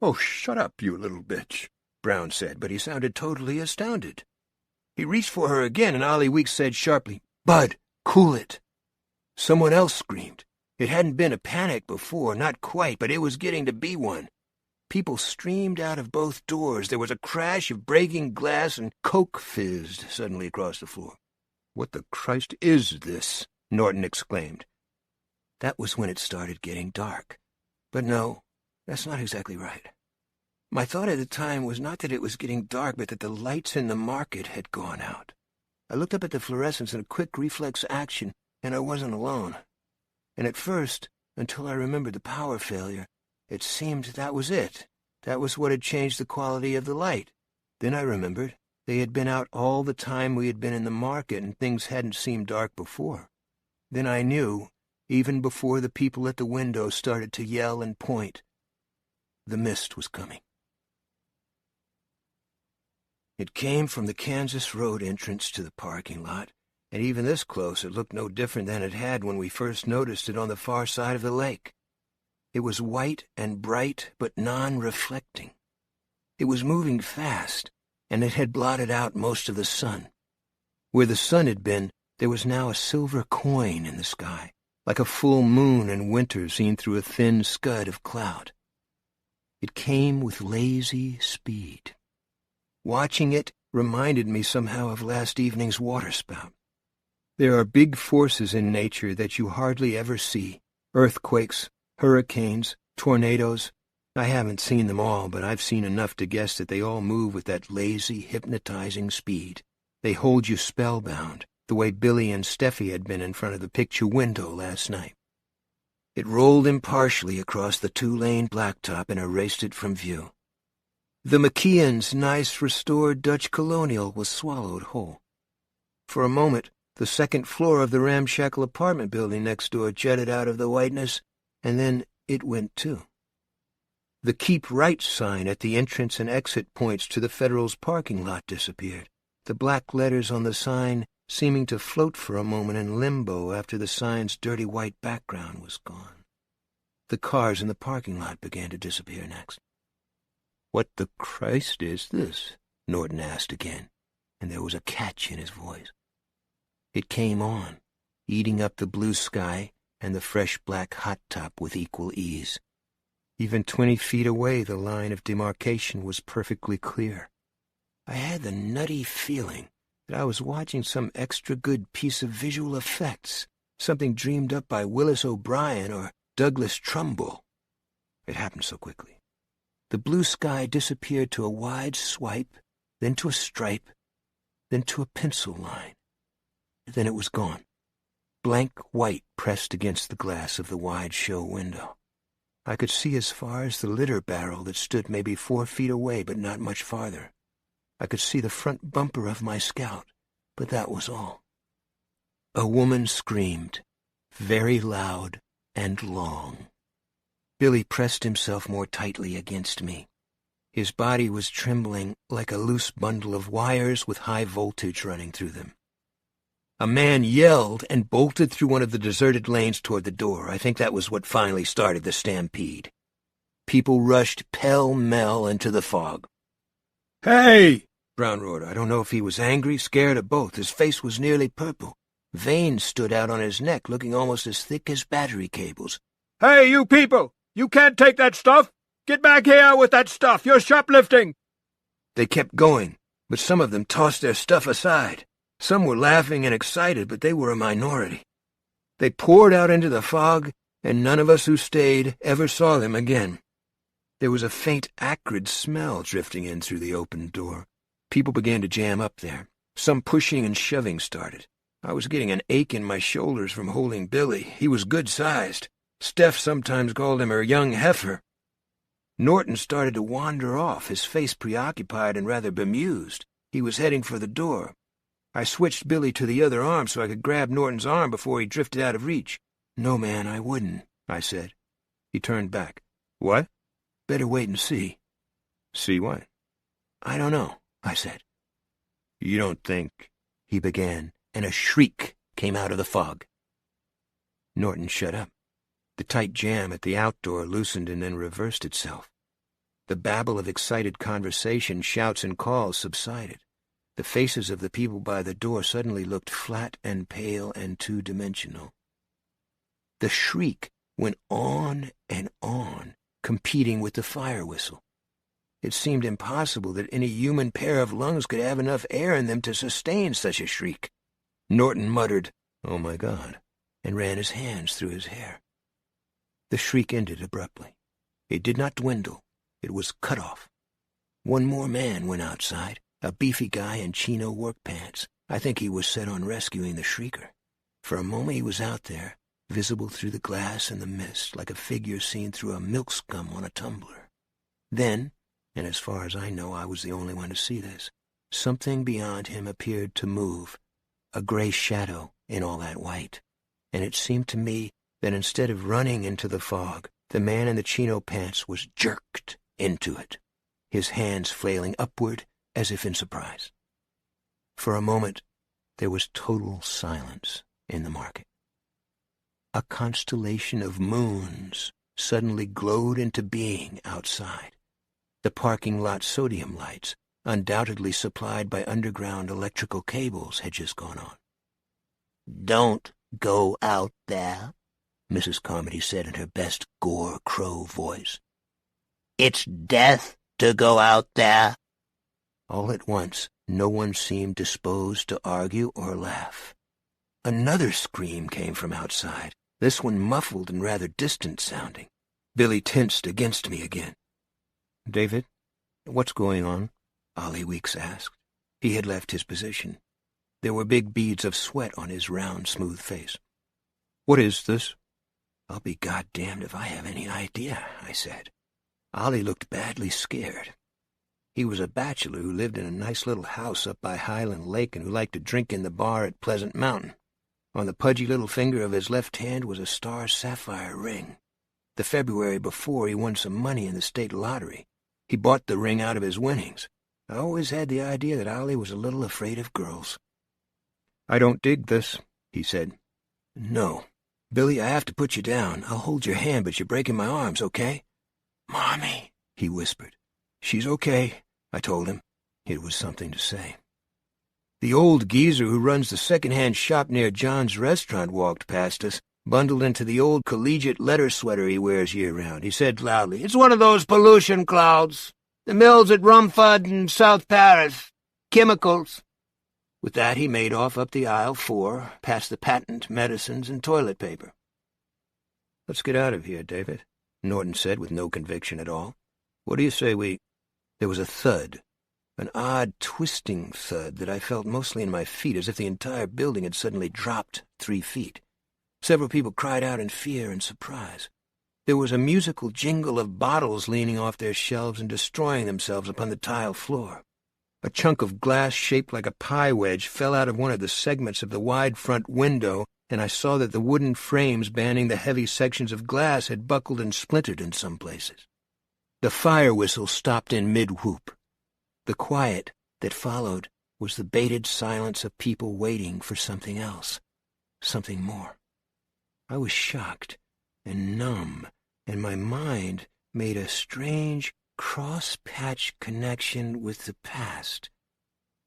"Oh, shut up, you little bitch," Brown said, but he sounded totally astounded. He reached for her again, and Ollie Weeks said sharply, "Bud, cool it." Someone else screamed. It hadn't been a panic before, not quite, but it was getting to be one. People streamed out of both doors. There was a crash of breaking glass, and Coke fizzed suddenly across the floor. "What the Christ is this?" Norton exclaimed. That was when it started getting dark. But no, that's not exactly right. My thought at the time was not that it was getting dark, but that the lights in the market had gone out. I looked up at the fluorescents in a quick reflex action, and I wasn't alone. And at first, until I remembered the power failure, it seemed that was it. That was what had changed the quality of the light. Then I remembered they had been out all the time we had been in the market, and things hadn't seemed dark before. Then I knew, even before the people at the window started to yell and point, the mist was coming. It came from the Kansas Road entrance to the parking lot, and even this close it looked no different than it had when we first noticed it on the far side of the lake. It was white and bright, but non-reflecting. It was moving fast, and it had blotted out most of the sun. Where the sun had been, there was now a silver coin in the sky, like a full moon in winter seen through a thin scud of cloud. It came with lazy speed. Watching it reminded me somehow of last evening's waterspout. There are big forces in nature that you hardly ever see. Earthquakes, hurricanes, tornadoes. I haven't seen them all, but I've seen enough to guess that they all move with that lazy, hypnotizing speed. They hold you spellbound, the way Billy and Steffi had been in front of the picture window last night. It rolled impartially across the two-lane blacktop and erased it from view. The McKeon's nice restored Dutch colonial was swallowed whole. For a moment, the second floor of the ramshackle apartment building next door jutted out of the whiteness, and then it went too. The Keep Right sign at the entrance and exit points to the Federal's parking lot disappeared, the black letters on the sign seeming to float for a moment in limbo after the sign's dirty white background was gone. The cars in the parking lot began to disappear next. "What the Christ is this?" Norton asked again, and there was a catch in his voice. It came on, eating up the blue sky and the fresh black hot top with equal ease. Even 20 feet away, the line of demarcation was perfectly clear. I had the nutty feeling that I was watching some extra good piece of visual effects, something dreamed up by Willis O'Brien or Douglas Trumbull. It happened so quickly. The blue sky disappeared to a wide swipe, then to a stripe, then to a pencil line. Then it was gone. Blank white pressed against the glass of the wide show window. I could see as far as the litter barrel that stood maybe 4 feet away, but not much farther. I could see the front bumper of my Scout, but that was all. A woman screamed, very loud and long. Billy pressed himself more tightly against me. His body was trembling like a loose bundle of wires with high voltage running through them. A man yelled and bolted through one of the deserted lanes toward the door. I think that was what finally started the stampede. People rushed pell-mell into the fog. "Hey!" Brown roared. I don't know if he was angry, scared, or both. His face was nearly purple. Veins stood out on his neck, looking almost as thick as battery cables. "Hey, you people! You can't take that stuff! Get back here with that stuff! You're shoplifting!" They kept going, but some of them tossed their stuff aside. Some were laughing and excited, but they were a minority. They poured out into the fog, and none of us who stayed ever saw them again. There was a faint, acrid smell drifting in through the open door. People began to jam up there. Some pushing and shoving started. I was getting an ache in my shoulders from holding Billy. He was good-sized. Steph sometimes called him her young heifer. Norton started to wander off, his face preoccupied and rather bemused. He was heading for the door. I switched Billy to the other arm so I could grab Norton's arm before he drifted out of reach. "No, man, I wouldn't," I said. He turned back. "What?" "Better wait and see." "See what?" "I don't know," I said. "You don't think—" he began, and a shriek came out of the fog. Norton shut up. The tight jam at the outdoor loosened and then reversed itself. The babble of excited conversation, shouts, and calls subsided. The faces of the people by the door suddenly looked flat and pale and two-dimensional. The shriek went on and on, competing with the fire whistle. It seemed impossible that any human pair of lungs could have enough air in them to sustain such a shriek. Norton muttered, "Oh, my God," and ran his hands through his hair. The shriek ended abruptly. It did not dwindle. It was cut off. One more man went outside, a beefy guy in chino work pants. I think he was set on rescuing the shrieker. For a moment he was out there, visible through the glass and the mist, like a figure seen through a milk scum on a tumbler. Then, and as far as I know I was the only one to see this, something beyond him appeared to move, a gray shadow in all that white, and it seemed to me that instead of running into the fog, the man in the chino pants was jerked into it, his hands flailing upward as if in surprise. For a moment, there was total silence in the market. A constellation of moons suddenly glowed into being outside. The parking lot sodium lights, undoubtedly supplied by underground electrical cables, had just gone on. "Don't go out there," Mrs. Carmody said in her best Gore Crow voice. "It's death to go out there." All at once, no one seemed disposed to argue or laugh. Another scream came from outside, this one muffled and rather distant-sounding. Billy tensed against me again. "David, what's going on?" Ollie Weeks asked. He had left his position. There were big beads of sweat on his round, smooth face. "What is this?" "I'll be goddamned if I have any idea," I said. Ollie looked badly scared. He was a bachelor who lived in a nice little house up by Highland Lake and who liked to drink in the bar at Pleasant Mountain. On the pudgy little finger of his left hand was a star sapphire ring. The February before, he won some money in the state lottery. He bought the ring out of his winnings. I always had the idea that Ollie was a little afraid of girls. "I don't dig this," he said. "No. Billy, I have to put you down. I'll hold your hand, but you're breaking my arms, okay?" "Mommy," he whispered. "She's okay," I told him. It was something to say. The old geezer who runs the second-hand shop near John's restaurant walked past us, bundled into the old collegiate letter sweater he wears year-round. He said loudly, "It's one of those pollution clouds. The mills at Rumford and South Paris. Chemicals." With that he made off up the aisle 4, past the patent, medicines, and toilet paper. "Let's get out of here, David," Norton said with no conviction at all. "What do you say we—" There was a thud, an odd, twisting thud that I felt mostly in my feet, as if the entire building had suddenly dropped 3 feet. Several people cried out in fear and surprise. There was a musical jingle of bottles leaning off their shelves and destroying themselves upon the tile floor. A chunk of glass shaped like a pie wedge fell out of one of the segments of the wide front window, and I saw that the wooden frames banning the heavy sections of glass had buckled and splintered in some places. The fire whistle stopped in mid-whoop. The quiet that followed was the bated silence of people waiting for something else, something more. I was shocked and numb, and my mind made a strange cross-patch connection with the past.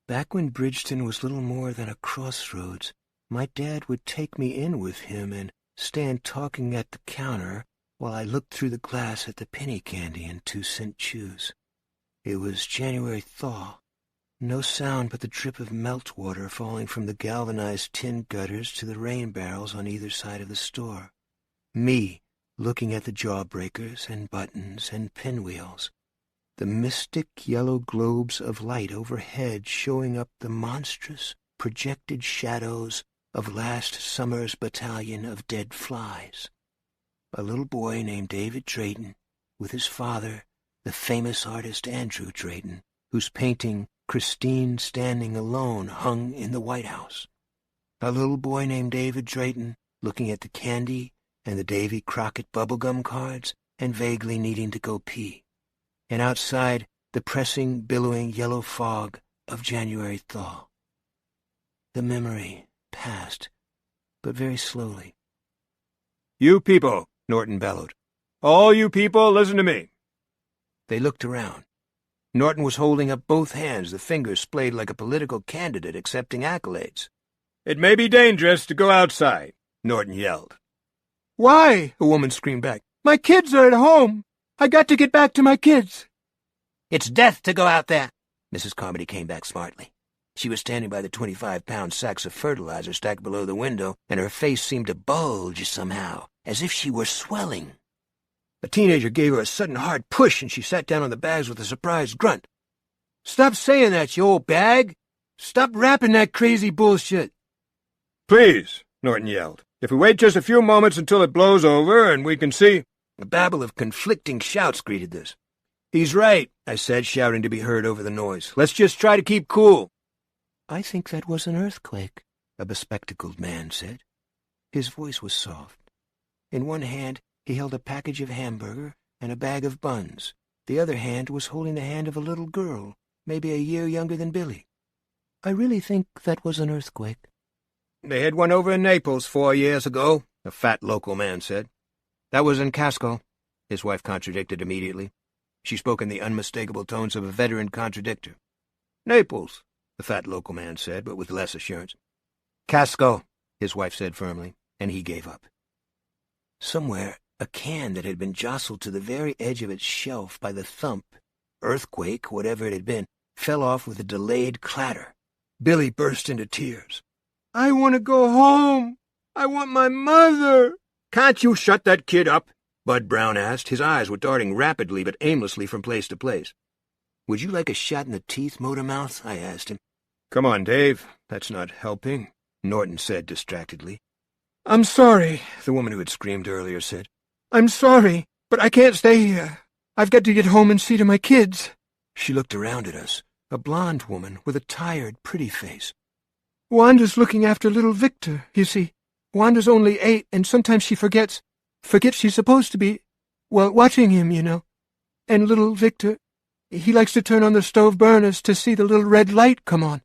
Back when Bridgeton was little more than a crossroads, my dad would take me in with him and stand talking at the counter while I looked through the glass at the penny candy and 2-cent chews. It was January thaw. No sound but the drip of meltwater falling from the galvanized tin gutters to the rain barrels on either side of the store. Me, looking at the jawbreakers and buttons and pinwheels. The mystic yellow globes of light overhead showing up the monstrous, projected shadows of last summer's battalion of dead flies. A little boy named David Drayton, with his father, the famous artist Andrew Drayton, whose painting Christine Standing Alone hung in the White House. A little boy named David Drayton, looking at the candy and the Davy Crockett bubblegum cards and vaguely needing to go pee. And outside, the pressing, billowing yellow fog of January thaw. The memory passed, but very slowly. "You people," Norton bellowed. "All you people, listen to me." They looked around. Norton was holding up both hands, the fingers splayed like a political candidate accepting accolades. "It may be dangerous to go outside," Norton yelled. "Why?" a woman screamed back. "My kids are at home. I got to get back to my kids." "It's death to go out there," Mrs. Carmody came back smartly. She was standing by the 25-pound sacks of fertilizer stacked below the window, and her face seemed to bulge somehow, as if she were swelling. A teenager gave her a sudden hard push, and she sat down on the bags with a surprised grunt. "Stop saying that, you old bag! Stop rapping that crazy bullshit!" "Please," Norton yelled. "If we wait just a few moments until it blows over and we can see—" A babble of conflicting shouts greeted this. "He's right," I said, shouting to be heard over the noise. "Let's just try to keep cool." "I think that was an earthquake," a bespectacled man said. His voice was soft. In one hand, he held a package of hamburger and a bag of buns. The other hand was holding the hand of a little girl, maybe a year younger than Billy. "I really think that was an earthquake." "They had one over in Naples 4 years ago," a fat local man said. "That was in Casco," his wife contradicted immediately. She spoke in the unmistakable tones of a veteran contradictor. "Naples," the fat local man said, but with less assurance. "Casco," his wife said firmly, and he gave up. Somewhere, a can that had been jostled to the very edge of its shelf by the thump, earthquake, whatever it had been, fell off with a delayed clatter. Billy burst into tears. "I want to go home. I want my mother." "Can't you shut that kid up?" Bud Brown asked. His eyes were darting rapidly but aimlessly from place to place. "Would you like a shot in the teeth, Motormouth?" I asked him. "Come on, Dave. That's not helping," Norton said distractedly. "I'm sorry," the woman who had screamed earlier said. "I'm sorry, but I can't stay here. I've got to get home and see to my kids." She looked around at us, a blonde woman with a tired, pretty face. "Wanda's looking after little Victor, you see. Wanda's only 8, and sometimes she forgets she's supposed to be, well, watching him, you know. And little Victor, he likes to turn on the stove burners to see the little red light come on.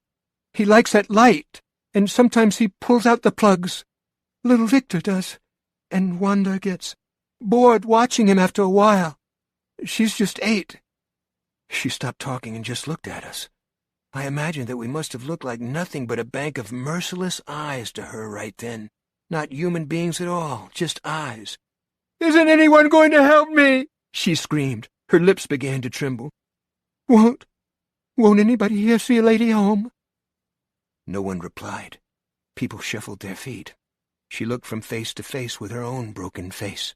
He likes that light, and sometimes he pulls out the plugs. Little Victor does, and Wanda gets bored watching him after a while. She's just 8. She stopped talking and just looked at us. I imagined that we must have looked like nothing but a bank of merciless eyes to her right then. Not human beings at all, just eyes. "Isn't anyone going to help me?" she screamed. Her lips began to tremble. Won't anybody here see a lady home?" No one replied. People shuffled their feet. She looked from face to face with her own broken face.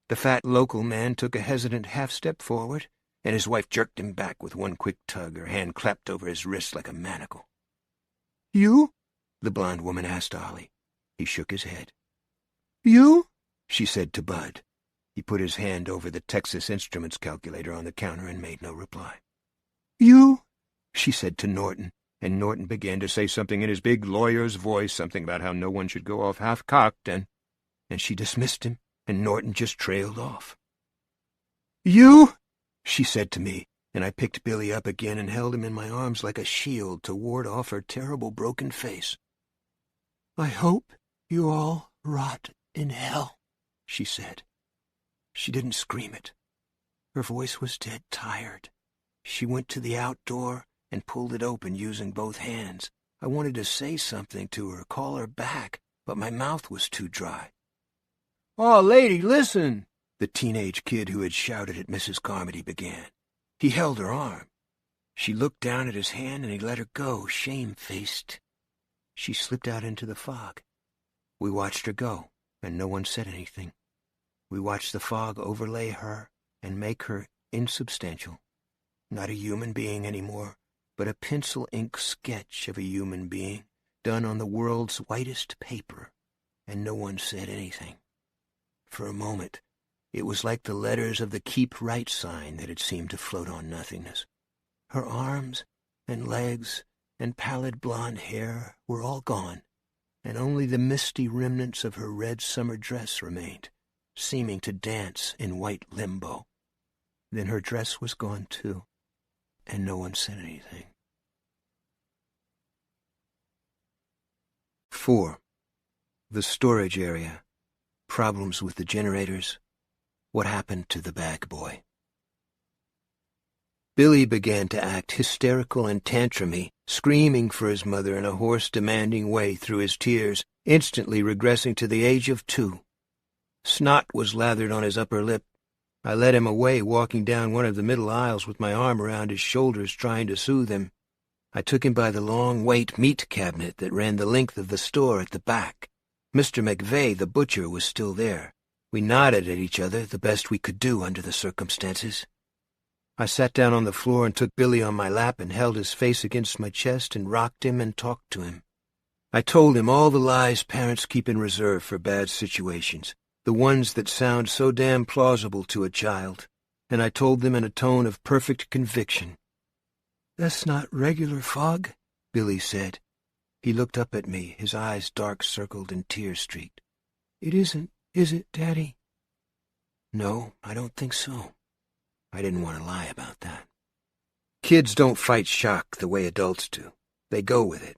The fat local man took a hesitant half-step forward, and his wife jerked him back with one quick tug, her hand clapped over his wrist like a manacle. "You?" the blonde woman asked Ollie. He shook his head. "You?" she said to Bud. He put his hand over the Texas Instruments calculator on the counter and made no reply. "You?" she said to Norton, and Norton began to say something in his big lawyer's voice, something about how no one should go off half-cocked, and she dismissed him, and Norton just trailed off. "You?" she said to me, and I picked Billy up again and held him in my arms like a shield to ward off her terrible broken face. "I hope you all rot in hell," she said. She didn't scream it. Her voice was dead tired. She went to the outdoor and pulled it open using both hands. I wanted to say something to her, call her back, but my mouth was too dry. "Oh, lady, listen," the teenage kid who had shouted at Mrs. Carmody began. He held her arm. She looked down at his hand and he let her go, shamefaced. She slipped out into the fog. We watched her go, and no one said anything. We watched the fog overlay her and make her insubstantial. Not a human being anymore, but a pencil-ink sketch of a human being done on the world's whitest paper, and no one said anything. For a moment, it was like the letters of the Keep Right sign that had seemed to float on nothingness. Her arms and legs and pallid blonde hair were all gone, and only the misty remnants of her red summer dress remained, seeming to dance in white limbo. Then her dress was gone too, and no one said anything. 4. The storage area. Problems with the generators. What happened to the bag boy? Billy began to act hysterical and tantrumy, screaming for his mother in a hoarse, demanding way through his tears, instantly regressing to the age of 2. Snot was lathered on his upper lip. I led him away, walking down one of the middle aisles with my arm around his shoulders, trying to soothe him. I took him by the long weight meat cabinet that ran the length of the store at the back. Mr. McVeigh, the butcher, was still there. We nodded at each other, the best we could do under the circumstances. I sat down on the floor and took Billy on my lap and held his face against my chest and rocked him and talked to him. I told him all the lies parents keep in reserve for bad situations, the ones that sound so damn plausible to a child, and I told them in a tone of perfect conviction. "That's not regular fog," Billy said. He looked up at me, his eyes dark-circled and tear-streaked. "It isn't, is it, Daddy?" "No, I don't think so." I didn't want to lie about that. Kids don't fight shock the way adults do. They go with it.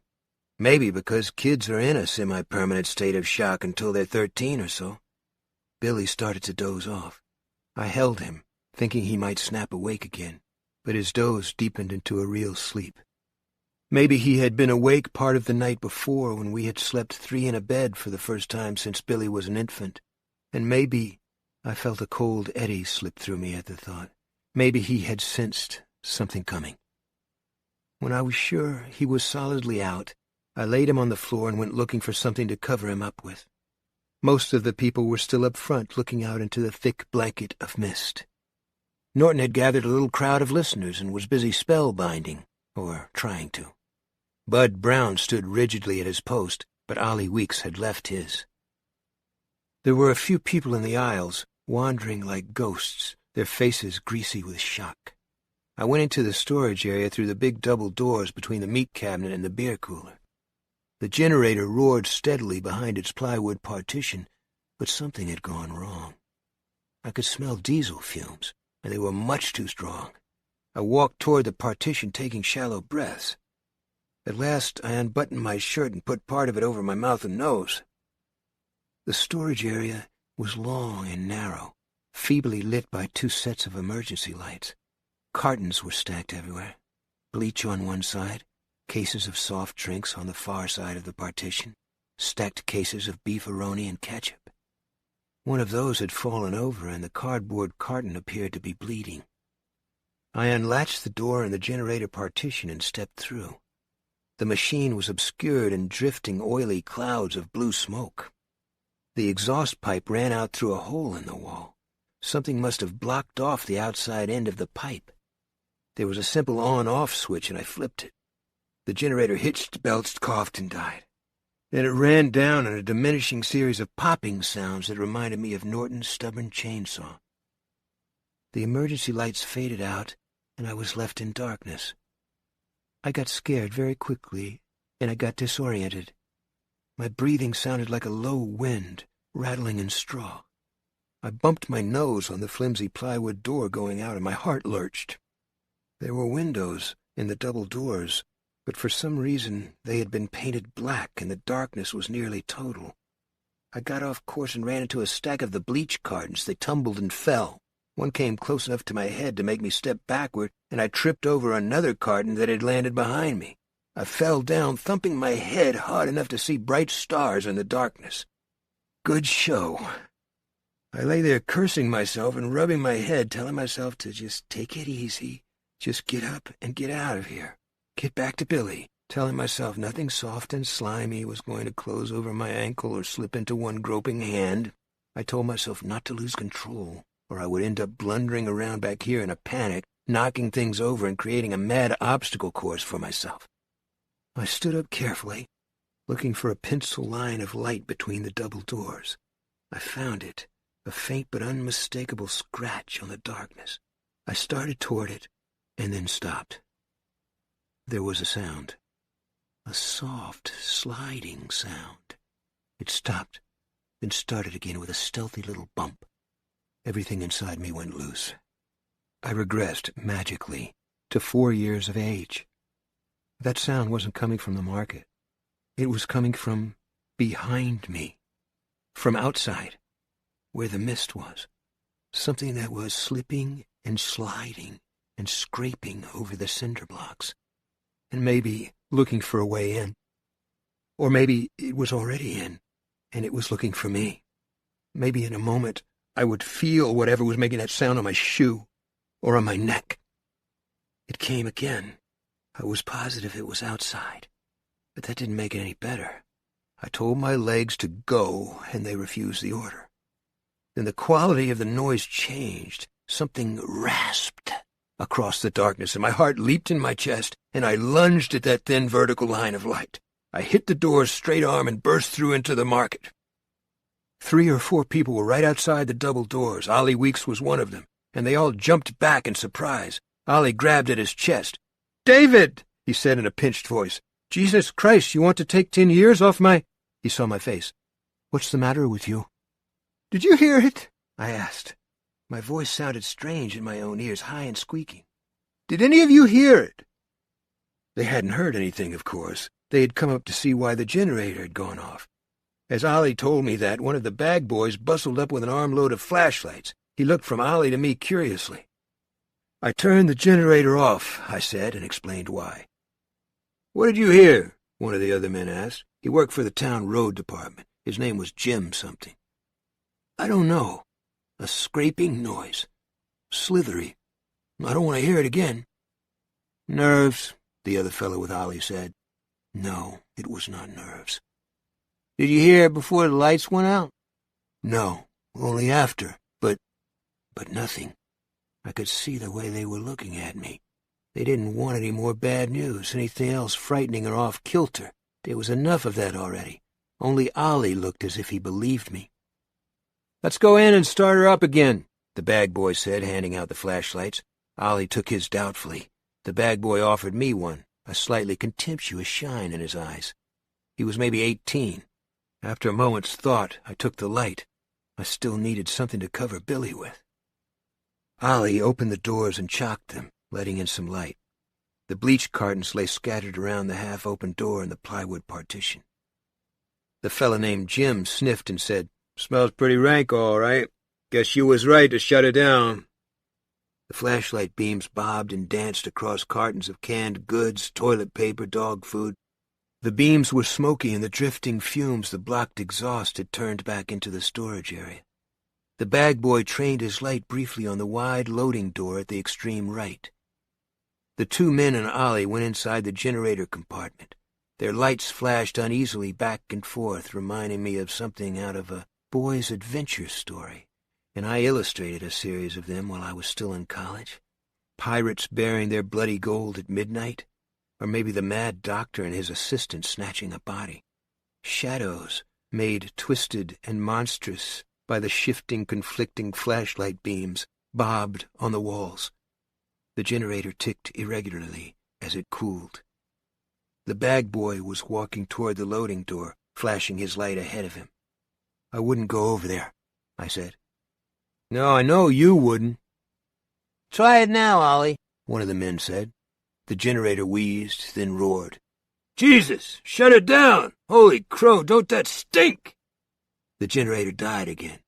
Maybe because kids are in a semi-permanent state of shock until they're 13 or so. Billy started to doze off. I held him, thinking he might snap awake again, but his doze deepened into a real sleep. Maybe he had been awake part of the night before when we had slept 3 in a bed for the first time since Billy was an infant, and maybe I felt a cold eddy slip through me at the thought. Maybe he had sensed something coming. When I was sure he was solidly out, I laid him on the floor and went looking for something to cover him up with. Most of the people were still up front, looking out into the thick blanket of mist. Norton had gathered a little crowd of listeners and was busy spellbinding, or trying to. Bud Brown stood rigidly at his post, but Ollie Weeks had left his. There were a few people in the aisles, wandering like ghosts, their faces greasy with shock. I went into the storage area through the big double doors between the meat cabinet and the beer cooler. The generator roared steadily behind its plywood partition, but something had gone wrong. I could smell diesel fumes, and they were much too strong. I walked toward the partition, taking shallow breaths. At last I unbuttoned my shirt and put part of it over my mouth and nose. The storage area was long and narrow, feebly lit by 2 sets of emergency lights. Cartons were stacked everywhere, bleach on one side, cases of soft drinks on the far side of the partition, stacked cases of beefaroni and ketchup. One of those had fallen over, and the cardboard carton appeared to be bleeding. I unlatched the door in the generator partition and stepped through. The machine was obscured in drifting, oily clouds of blue smoke. The exhaust pipe ran out through a hole in the wall. Something must have blocked off the outside end of the pipe. There was a simple on-off switch, and I flipped it. The generator hitched, belched, coughed, and died. Then it ran down in a diminishing series of popping sounds that reminded me of Norton's stubborn chainsaw. The emergency lights faded out, and I was left in darkness. I got scared very quickly, and I got disoriented. My breathing sounded like a low wind, rattling in straw. I bumped my nose on the flimsy plywood door going out, and my heart lurched. There were windows in the double doors, but for some reason they had been painted black and the darkness was nearly total. I got off course and ran into a stack of the bleach cartons. They tumbled and fell. One came close enough to my head to make me step backward, and I tripped over another carton that had landed behind me. I fell down, thumping my head hard enough to see bright stars in the darkness. Good show. I lay there cursing myself and rubbing my head, telling myself to just take it easy. Just get up and get out of here. Get back to Billy, telling myself nothing soft and slimy was going to close over my ankle or slip into one groping hand. I told myself not to lose control, or I would end up blundering around back here in a panic, knocking things over and creating a mad obstacle course for myself. I stood up carefully, looking for a pencil line of light between the double doors. I found it, a faint but unmistakable scratch on the darkness. I started toward it, and then stopped. There was a sound. A soft, sliding sound. It stopped, then started again with a stealthy little bump. Everything inside me went loose. I regressed, magically, to 4 years of age. That sound wasn't coming from the market. It was coming from behind me, from outside, where the mist was. Something that was slipping and sliding and scraping over the cinder blocks, and maybe looking for a way in. Or maybe it was already in, and it was looking for me. Maybe in a moment I would feel whatever was making that sound on my shoe or on my neck. It came again. I was positive it was outside, but that didn't make it any better. I told my legs to go, and they refused the order. Then the quality of the noise changed. Something rasped across the darkness, and my heart leaped in my chest, and I lunged at that thin vertical line of light. I hit the door's straight arm and burst through into the market. 3 or 4 people were right outside the double doors. Ollie Weeks was one of them, and they all jumped back in surprise. Ollie grabbed at his chest. "David," he said in a pinched voice. "Jesus Christ, you want to take 10 years off my—" He saw my face. "What's the matter with you?" Did you hear it? I asked. My voice sounded strange in my own ears, high and squeaking. Did any of you hear it? They hadn't heard anything, of course. They had come up to see why the generator had gone off. As Ollie told me that, one of the bag boys bustled up with an armload of flashlights. He looked from Ollie to me curiously. "I turned the generator off," I said, and explained why. "What did you hear?" one of the other men asked. He worked for the town road department. His name was Jim something. "I don't know. A scraping noise. Slithery. I don't want to hear it again." "Nerves," the other fellow with Ollie said. No, it was not nerves. "Did you hear it before the lights went out?" "No, only after, but nothing. I could see the way they were looking at me. They didn't want any more bad news, anything else frightening or off-kilter. There was enough of that already. Only Ollie looked as if he believed me. "Let's go in and start her up again," the bag boy said, handing out the flashlights. Ollie took his doubtfully. The bag boy offered me one, a slightly contemptuous shine in his eyes. He was maybe 18. After a moment's thought, I took the light. I still needed something to cover Billy with. Ollie opened the doors and chocked them, letting in some light. The bleach cartons lay scattered around the half-open door in the plywood partition. The fella named Jim sniffed and said, "Smells pretty rank, all right. Guess you was right to shut it down." The flashlight beams bobbed and danced across cartons of canned goods, toilet paper, dog food. The beams were smoky, and the drifting fumes the blocked exhaust had turned back into the storage area. The bag boy trained his light briefly on the wide loading door at the extreme right. The 2 men and Ollie went inside the generator compartment. Their lights flashed uneasily back and forth, reminding me of something out of a boy's adventure story, and I illustrated a series of them while I was still in college. Pirates bearing their bloody gold at midnight, or maybe the mad doctor and his assistant snatching a body. Shadows, made twisted and monstrous by the shifting, conflicting flashlight beams, bobbed on the walls. The generator ticked irregularly as it cooled. The bag boy was walking toward the loading door, flashing his light ahead of him. "I wouldn't go over there," I said. "No, I know you wouldn't." "Try it now, Ollie," one of the men said. The generator wheezed, then roared. Jesus, shut it down! Holy crow, don't that stink! The generator died again.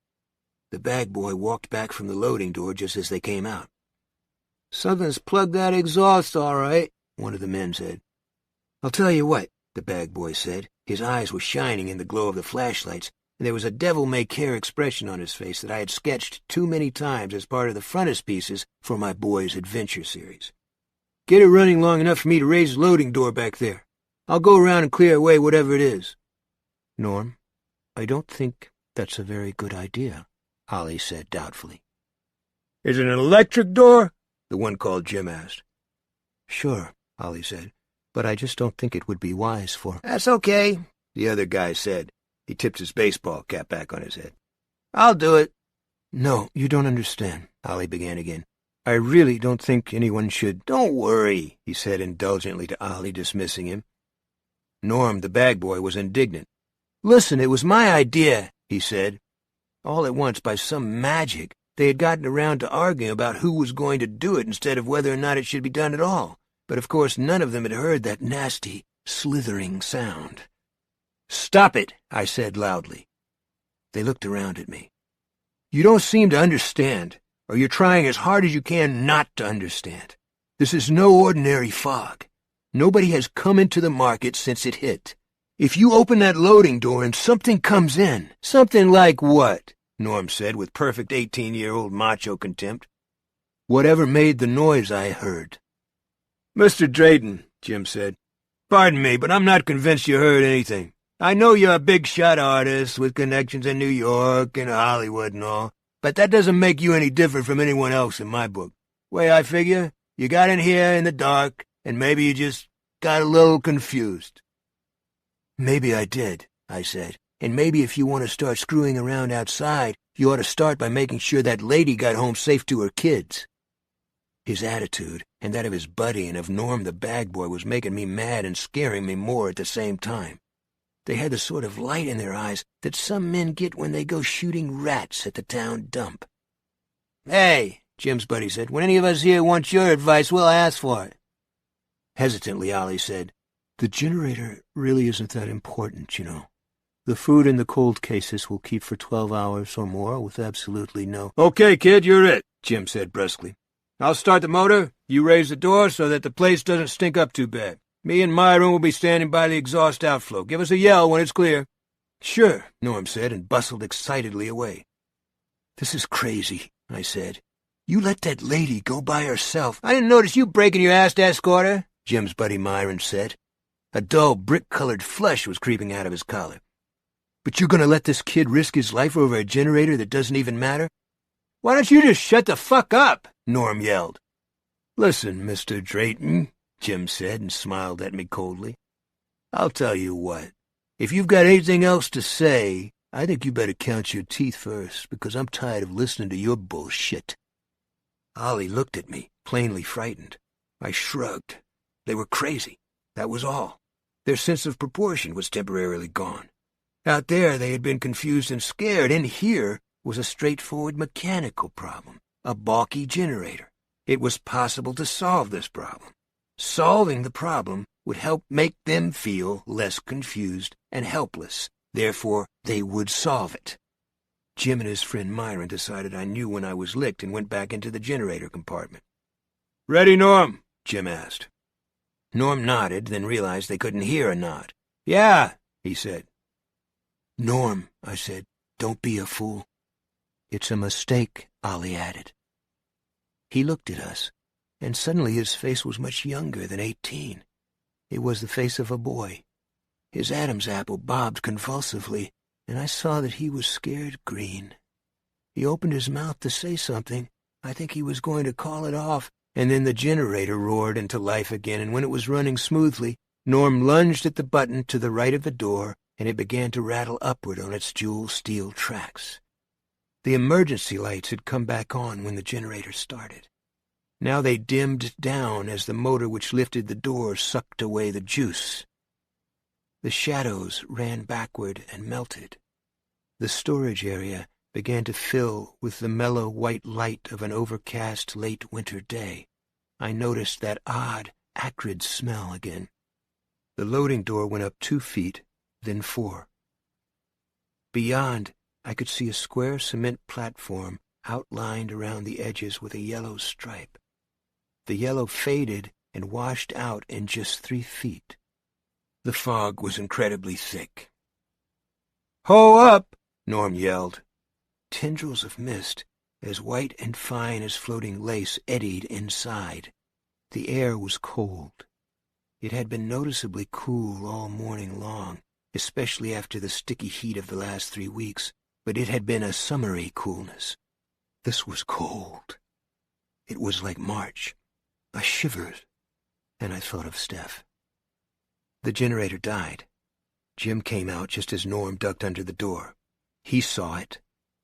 The bag boy walked back from the loading door just as they came out. Something's plugged that exhaust, all right, one of the men said. I'll tell you what, the bag boy said. His eyes were shining in the glow of the flashlights, and there was a devil-may-care expression on his face that I had sketched too many times as part of the frontispieces for my boys' adventure series. Get it running long enough for me to raise the loading door back there. I'll go around and clear away whatever it is. Norm, I don't think that's a very good idea, Ollie said doubtfully. Is it an electric door? The one called Jim asked. Sure, Ollie said, but I just don't think it would be wise for... That's okay, the other guy said. He tipped his baseball cap back on his head. I'll do it. No, you don't understand, Ollie began again. I really don't think anyone should... Don't worry, he said indulgently to Ollie, dismissing him. Norm, the bag boy, was indignant. Listen, it was my idea, he said. All at once, by some magic, they had gotten around to arguing about who was going to do it instead of whether or not it should be done at all. But of course none of them had heard that nasty, slithering sound. Stop it, I said loudly. They looked around at me. You don't seem to understand, or you're trying as hard as you can not to understand. This is no ordinary fog. Nobody has come into the market since it hit. If you open that loading door and something comes in... Something like what? Norm said with perfect 18-year-old macho contempt. Whatever made the noise I heard. Mr. Drayton, Jim said, pardon me, but I'm not convinced you heard anything. I know you're a big-shot artist with connections in New York and Hollywood and all, but that doesn't make you any different from anyone else in my book. Way I figure, you got in here in the dark, and maybe you just got a little confused. Maybe I did, I said, and maybe if you want to start screwing around outside, you ought to start by making sure that lady got home safe to her kids. His attitude, and that of his buddy and of Norm the bag boy, was making me mad and scaring me more at the same time. They had the sort of light in their eyes that some men get when they go shooting rats at the town dump. Hey, Jim's buddy said, when any of us here want your advice, we'll ask for it. Hesitantly, Ollie said, the generator really isn't that important, you know. The food in the cold cases will keep for 12 hours or more with absolutely no... Okay, kid, you're it, Jim said brusquely. I'll start the motor, you raise the door so that the place doesn't stink up too bad. Me and Myron will be standing by the exhaust outflow. Give us a yell when it's clear. Sure, Norm said, and bustled excitedly away. This is crazy, I said. You let that lady go by herself. I didn't notice you breaking your ass to escort her, Jim's buddy Myron said. A dull, brick-colored flush was creeping out of his collar. But you're going to let this kid risk his life over a generator that doesn't even matter? Why don't you just shut the fuck up? Norm yelled. Listen, Mr. Drayton, Jim said and smiled at me coldly. I'll tell you what. If you've got anything else to say, I think you better count your teeth first, because I'm tired of listening to your bullshit. Ollie looked at me, plainly frightened. I shrugged. They were crazy. That was all. Their sense of proportion was temporarily gone. Out there they had been confused and scared, and here was a straightforward mechanical problem, a balky generator. It was possible to solve this problem. Solving the problem would help make them feel less confused and helpless. Therefore, they would solve it. Jim and his friend Myron decided I knew when I was licked and went back into the generator compartment. Ready, Norm? Jim asked. Norm nodded, then realized they couldn't hear a nod. Yeah, he said. Norm, I said, don't be a fool. It's a mistake, Ollie added. He looked at us, and suddenly his face was much younger than 18. It was the face of a boy. His Adam's apple bobbed convulsively, and I saw that he was scared green. He opened his mouth to say something. I think he was going to call it off, and then the generator roared into life again, and when it was running smoothly, Norm lunged at the button to the right of the door, and it began to rattle upward on its dual steel tracks. The emergency lights had come back on when the generator started. Now they dimmed down as the motor which lifted the door sucked away the juice. The shadows ran backward and melted. The storage area began to fill with the mellow white light of an overcast late winter day. I noticed that odd, acrid smell again. The loading door went up 2 feet, then 4. Beyond, I could see a square cement platform outlined around the edges with a yellow stripe. The yellow faded and washed out in just 3 feet. The fog was incredibly thick. "Ho up!" Norm yelled. Tendrils of mist, as white and fine as floating lace, eddied inside. The air was cold. It had been noticeably cool all morning long, especially after the sticky heat of the last 3 weeks, but it had been a summery coolness. This was cold. It was like March. I shivered, and I thought of Steph. The generator died. Jim came out just as Norm ducked under the door. He saw it.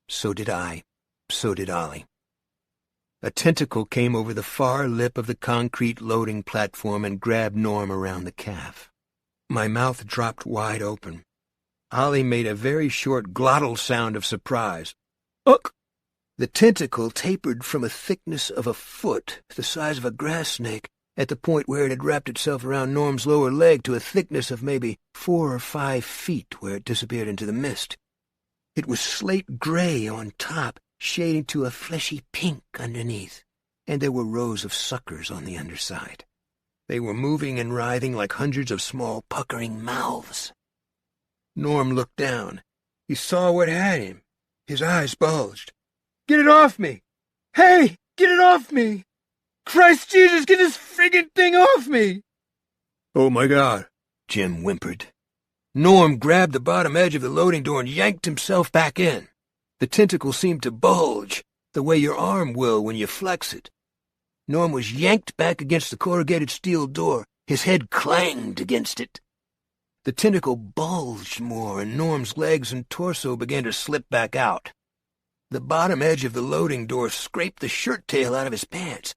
So did I. So did Ollie. A tentacle came over the far lip of the concrete loading platform and grabbed Norm around the calf. My mouth dropped wide open. Ollie made a very short glottal sound of surprise. "Ugh!" The tentacle tapered from a thickness of a foot, the size of a grass snake, at the point where it had wrapped itself around Norm's lower leg, to a thickness of maybe 4 or 5 feet, where it disappeared into the mist. It was slate gray on top, shading to a fleshy pink underneath, and there were rows of suckers on the underside. They were moving and writhing like hundreds of small, puckering mouths. Norm looked down. He saw what had him. His eyes bulged. "Get it off me! Hey, get it off me! Christ Jesus, get this friggin' thing off me!" "Oh, my God," Jim whimpered. Norm grabbed the bottom edge of the loading door and yanked himself back in. The tentacle seemed to bulge, the way your arm will when you flex it. Norm was yanked back against the corrugated steel door. His head clanged against it. The tentacle bulged more, and Norm's legs and torso began to slip back out. The bottom edge of the loading door scraped the shirt tail out of his pants.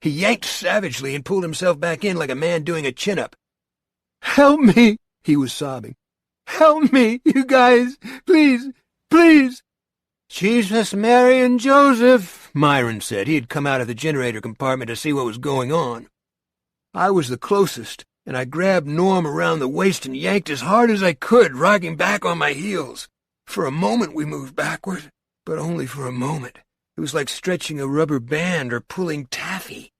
He yanked savagely and pulled himself back in like a man doing a chin-up. "Help me!" he was sobbing. "Help me, you guys! Please, please!" "Jesus, Mary, and Joseph," Myron said. He had come out of the generator compartment to see what was going on. I was the closest, and I grabbed Norm around the waist and yanked as hard as I could, rocking back on my heels. For a moment we moved backward, but only for a moment. It was like stretching a rubber band or pulling taffy.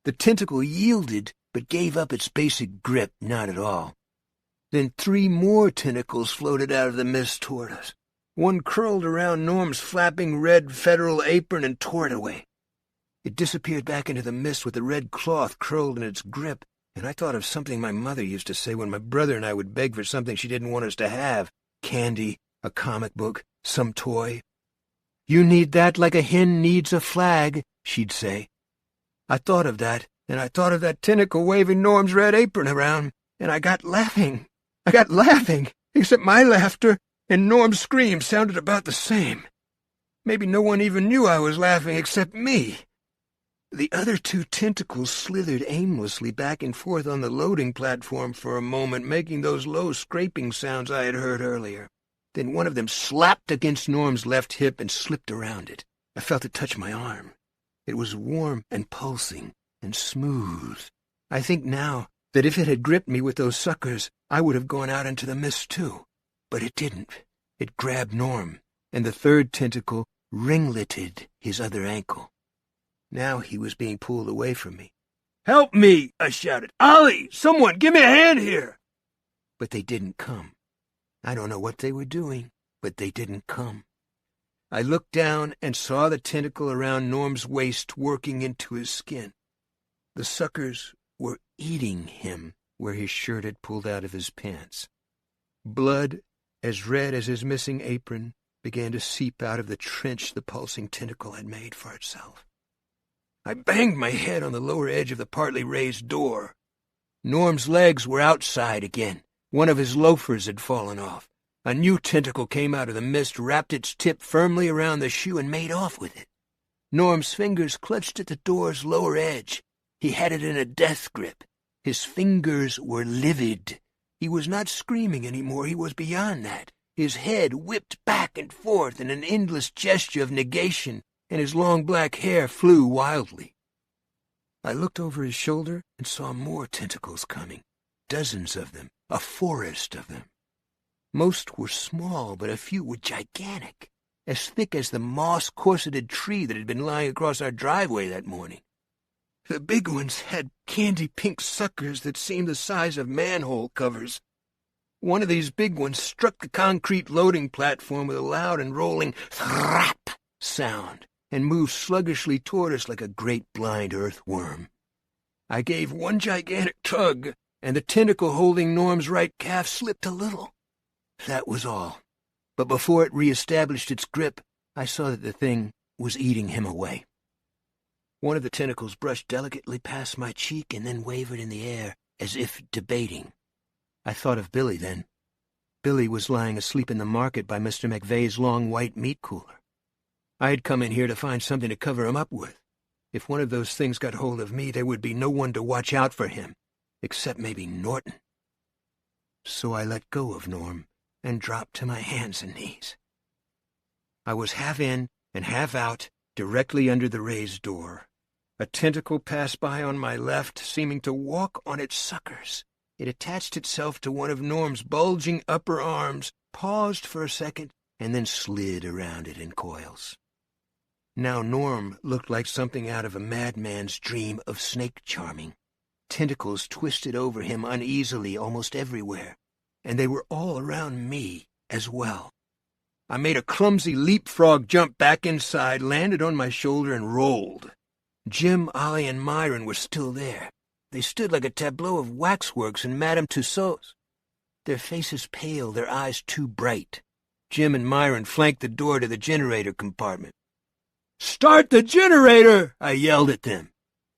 The tentacle yielded, but gave up its basic grip not at all. Then 3 more tentacles floated out of the mist toward us. One curled around Norm's flapping red federal apron and tore it away. It disappeared back into the mist with the red cloth curled in its grip, and I thought of something my mother used to say when my brother and I would beg for something she didn't want us to have. Candy, a comic book, some toy. "You need that like a hen needs a flag," she'd say. I thought of that, and I thought of that tentacle waving Norm's red apron around, and I got laughing. Except my laughter and Norm's scream sounded about the same. Maybe no one even knew I was laughing except me. The other 2 tentacles slithered aimlessly back and forth on the loading platform for a moment, making those low scraping sounds I had heard earlier. Then one of them slapped against Norm's left hip and slipped around it. I felt it touch my arm. It was warm and pulsing and smooth. I think now that if it had gripped me with those suckers, I would have gone out into the mist too. But it didn't. It grabbed Norm, and the 3rd tentacle ringleted his other ankle. Now he was being pulled away from me. "Help me!" I shouted. "Ollie, someone, give me a hand here!" But they didn't come. I don't know what they were doing, but they didn't come. I looked down and saw the tentacle around Norm's waist working into his skin. The suckers were eating him where his shirt had pulled out of his pants. Blood, as red as his missing apron, began to seep out of the trench the pulsing tentacle had made for itself. I banged my head on the lower edge of the partly raised door. Norm's legs were outside again. One of his loafers had fallen off. A new tentacle came out of the mist, wrapped its tip firmly around the shoe, and made off with it. Norm's fingers clutched at the door's lower edge. He had it in a death grip. His fingers were livid. He was not screaming anymore. He was beyond that. His head whipped back and forth in an endless gesture of negation, and his long black hair flew wildly. I looked over his shoulder and saw more tentacles coming. Dozens of them, a forest of them. Most were small, but a few were gigantic, as thick as the moss-corseted tree that had been lying across our driveway that morning. The big ones had candy-pink suckers that seemed the size of manhole covers. One of these big ones struck the concrete loading platform with a loud and rolling thrap sound and moved sluggishly toward us like a great blind earthworm. I gave one gigantic tug, and the tentacle holding Norm's right calf slipped a little. That was all. But before it re-established its grip, I saw that the thing was eating him away. One of the tentacles brushed delicately past my cheek and then wavered in the air, as if debating. I thought of Billy then. Billy was lying asleep in the market by Mr. McVeigh's long white meat cooler. I had come in here to find something to cover him up with. If one of those things got hold of me, there would be no one to watch out for him, except maybe Norton. So I let go of Norm and dropped to my hands and knees. I was half in and half out, directly under the raised door. A tentacle passed by on my left, seeming to walk on its suckers. It attached itself to one of Norm's bulging upper arms, paused for a second, and then slid around it in coils. Now Norm looked like something out of a madman's dream of snake charming. Tentacles twisted over him uneasily almost everywhere, and they were all around me as well. I made a clumsy leapfrog jump back inside, landed on my shoulder, and rolled. Jim, Ollie, and Myron were still there. They stood like a tableau of waxworks in Madame Tussauds. Their faces pale, their eyes too bright. Jim and Myron flanked the door to the generator compartment. "Start the generator!" I yelled at them.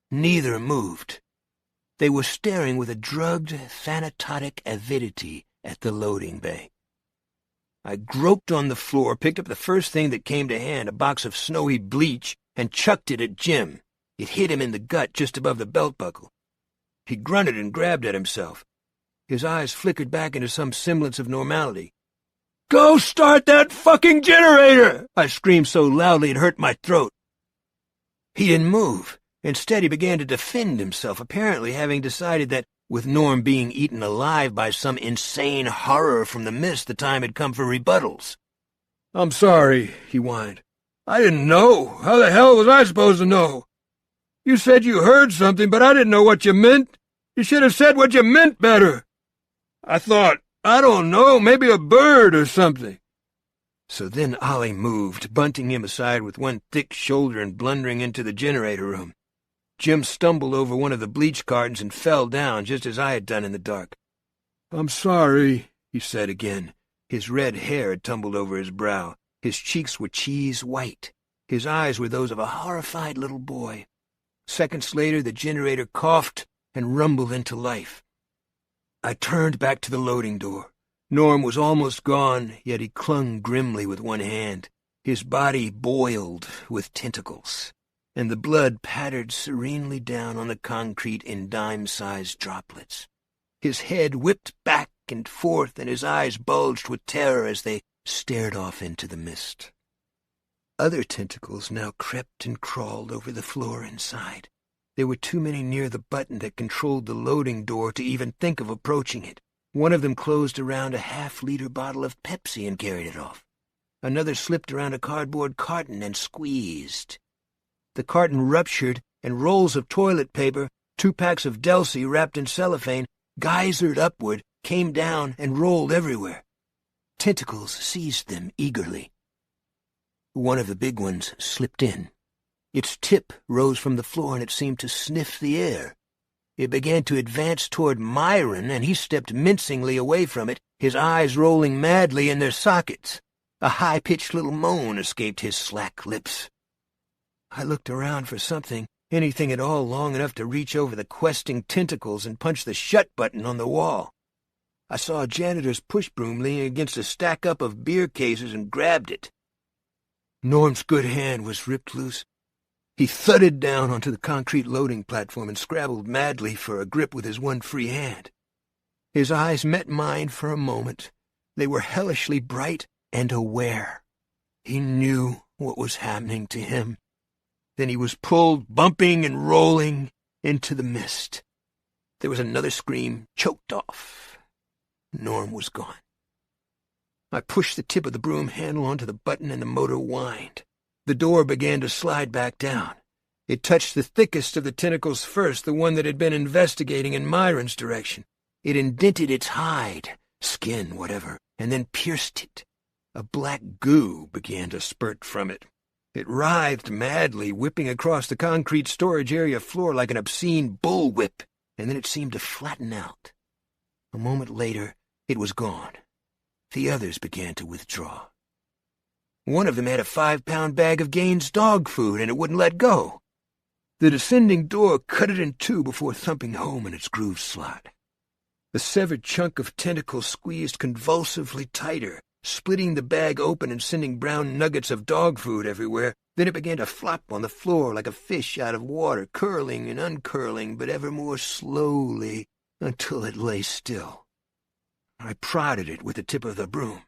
Neither moved. They were staring with a drugged, thanatotic avidity at the loading bay. I groped on the floor, picked up the first thing that came to hand, a box of snowy bleach, and chucked it at Jim. It hit him in the gut just above the belt buckle. He grunted and grabbed at himself. His eyes flickered back into some semblance of normality. "Go start that fucking generator!" I screamed so loudly it hurt my throat. He didn't move. Instead, he began to defend himself, apparently having decided that, with Norm being eaten alive by some insane horror from the mist, the time had come for rebuttals. "I'm sorry," he whined. "I didn't know. How the hell was I supposed to know? You said you heard something, but I didn't know what you meant. You should have said what you meant better. I thought, I don't know, maybe a bird or something." So then Ollie moved, bunting him aside with one thick shoulder and blundering into the generator room. Jim stumbled over one of the bleach cartons and fell down, just as I had done in the dark. "I'm sorry," he said again. His red hair had tumbled over his brow. His cheeks were cheese white. His eyes were those of a horrified little boy. Seconds later, the generator coughed and rumbled into life. I turned back to the loading door. Norm was almost gone, yet he clung grimly with one hand. His body boiled with tentacles, and the blood pattered serenely down on the concrete in dime-sized droplets. His head whipped back and forth, and his eyes bulged with terror as they stared off into the mist. Other tentacles now crept and crawled over the floor inside. There were too many near the button that controlled the loading door to even think of approaching it. One of them closed around a half-liter bottle of Pepsi and carried it off. Another slipped around a cardboard carton and squeezed. The carton ruptured, and rolls of toilet paper, 2 packs of Delsey wrapped in cellophane, geysered upward, came down and rolled everywhere. Tentacles seized them eagerly. One of the big ones slipped in. Its tip rose from the floor, and it seemed to sniff the air. It began to advance toward Myron, and he stepped mincingly away from it, his eyes rolling madly in their sockets. A high-pitched little moan escaped his slack lips. I looked around for something, anything at all long enough to reach over the questing tentacles and punch the shut button on the wall. I saw a janitor's push-broom leaning against a stack-up of beer cases and grabbed it. Norm's good hand was ripped loose. He thudded down onto the concrete loading platform and scrabbled madly for a grip with his one free hand. His eyes met mine for a moment. They were hellishly bright and aware. He knew what was happening to him. Then he was pulled, bumping and rolling, into the mist. There was another scream, choked off. Norm was gone. I pushed the tip of the broom handle onto the button and the motor whined. The door began to slide back down. It touched the thickest of the tentacles first, the one that had been investigating in Myron's direction. It indented its hide, skin, whatever, and then pierced it. A black goo began to spurt from it. It writhed madly, whipping across the concrete storage area floor like an obscene bullwhip, and then it seemed to flatten out. A moment later, it was gone. The others began to withdraw. One of them had a 5-pound bag of Gaines dog food, and it wouldn't let go. The descending door cut it in two before thumping home in its groove slot. The severed chunk of tentacle squeezed convulsively tighter, splitting the bag open and sending brown nuggets of dog food everywhere. Then it began to flop on the floor like a fish out of water, curling and uncurling, but ever more slowly, until it lay still. I prodded it with the tip of the broom.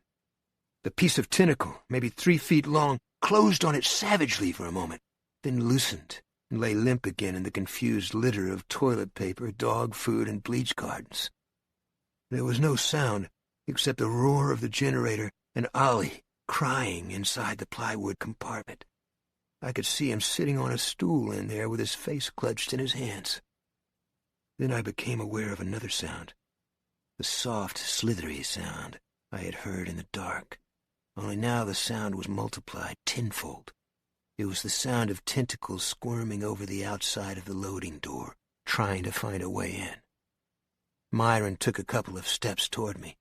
The piece of tentacle, maybe 3 feet long, closed on it savagely for a moment, then loosened and lay limp again in the confused litter of toilet paper, dog food, and bleach cartons. There was no sound except the roar of the generator and Ollie crying inside the plywood compartment. I could see him sitting on a stool in there with his face clutched in his hands. Then I became aware of another sound, the soft, slithery sound I had heard in the dark, only now the sound was multiplied tenfold. It was the sound of tentacles squirming over the outside of the loading door, trying to find a way in. Myron took a couple of steps toward me.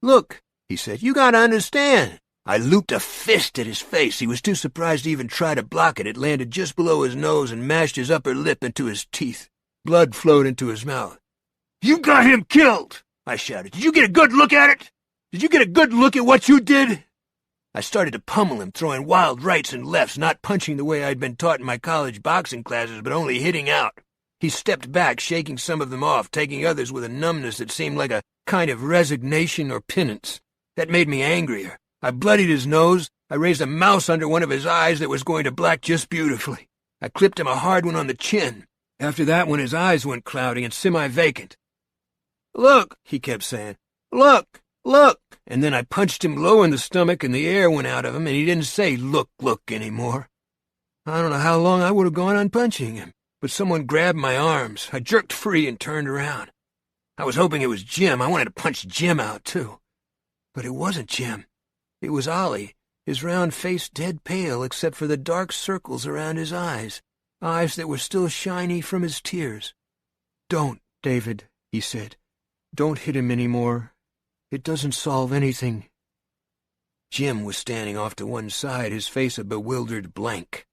"Look," he said, "you gotta understand." I looped a fist at his face. He was too surprised to even try to block it. It landed just below his nose and mashed his upper lip into his teeth. Blood flowed into his mouth. "You got him killed!" I shouted. "Did you get a good look at it? Did you get a good look at what you did?" I started to pummel him, throwing wild rights and lefts, not punching the way I'd been taught in my college boxing classes, but only hitting out. He stepped back, shaking some of them off, taking others with a numbness that seemed like a kind of resignation or penance. That made me angrier. I bloodied his nose. I raised a mouse under one of his eyes that was going to black just beautifully. I clipped him a hard one on the chin. After that one, his eyes went cloudy and semi-vacant. "Look," he kept saying. "Look, look." And then I punched him low in the stomach and the air went out of him, and he didn't say look, look anymore. I don't know how long I would have gone on punching him, but someone grabbed my arms. I jerked free and turned around. I was hoping it was Jim. I wanted to punch Jim out, too. But it wasn't Jim. It was Ollie, his round face dead pale except for the dark circles around his eyes that were still shiny from his tears. "Don't, David," he said. "Don't hit him anymore. It doesn't solve anything." Jim was standing off to one side, his face a bewildered blank.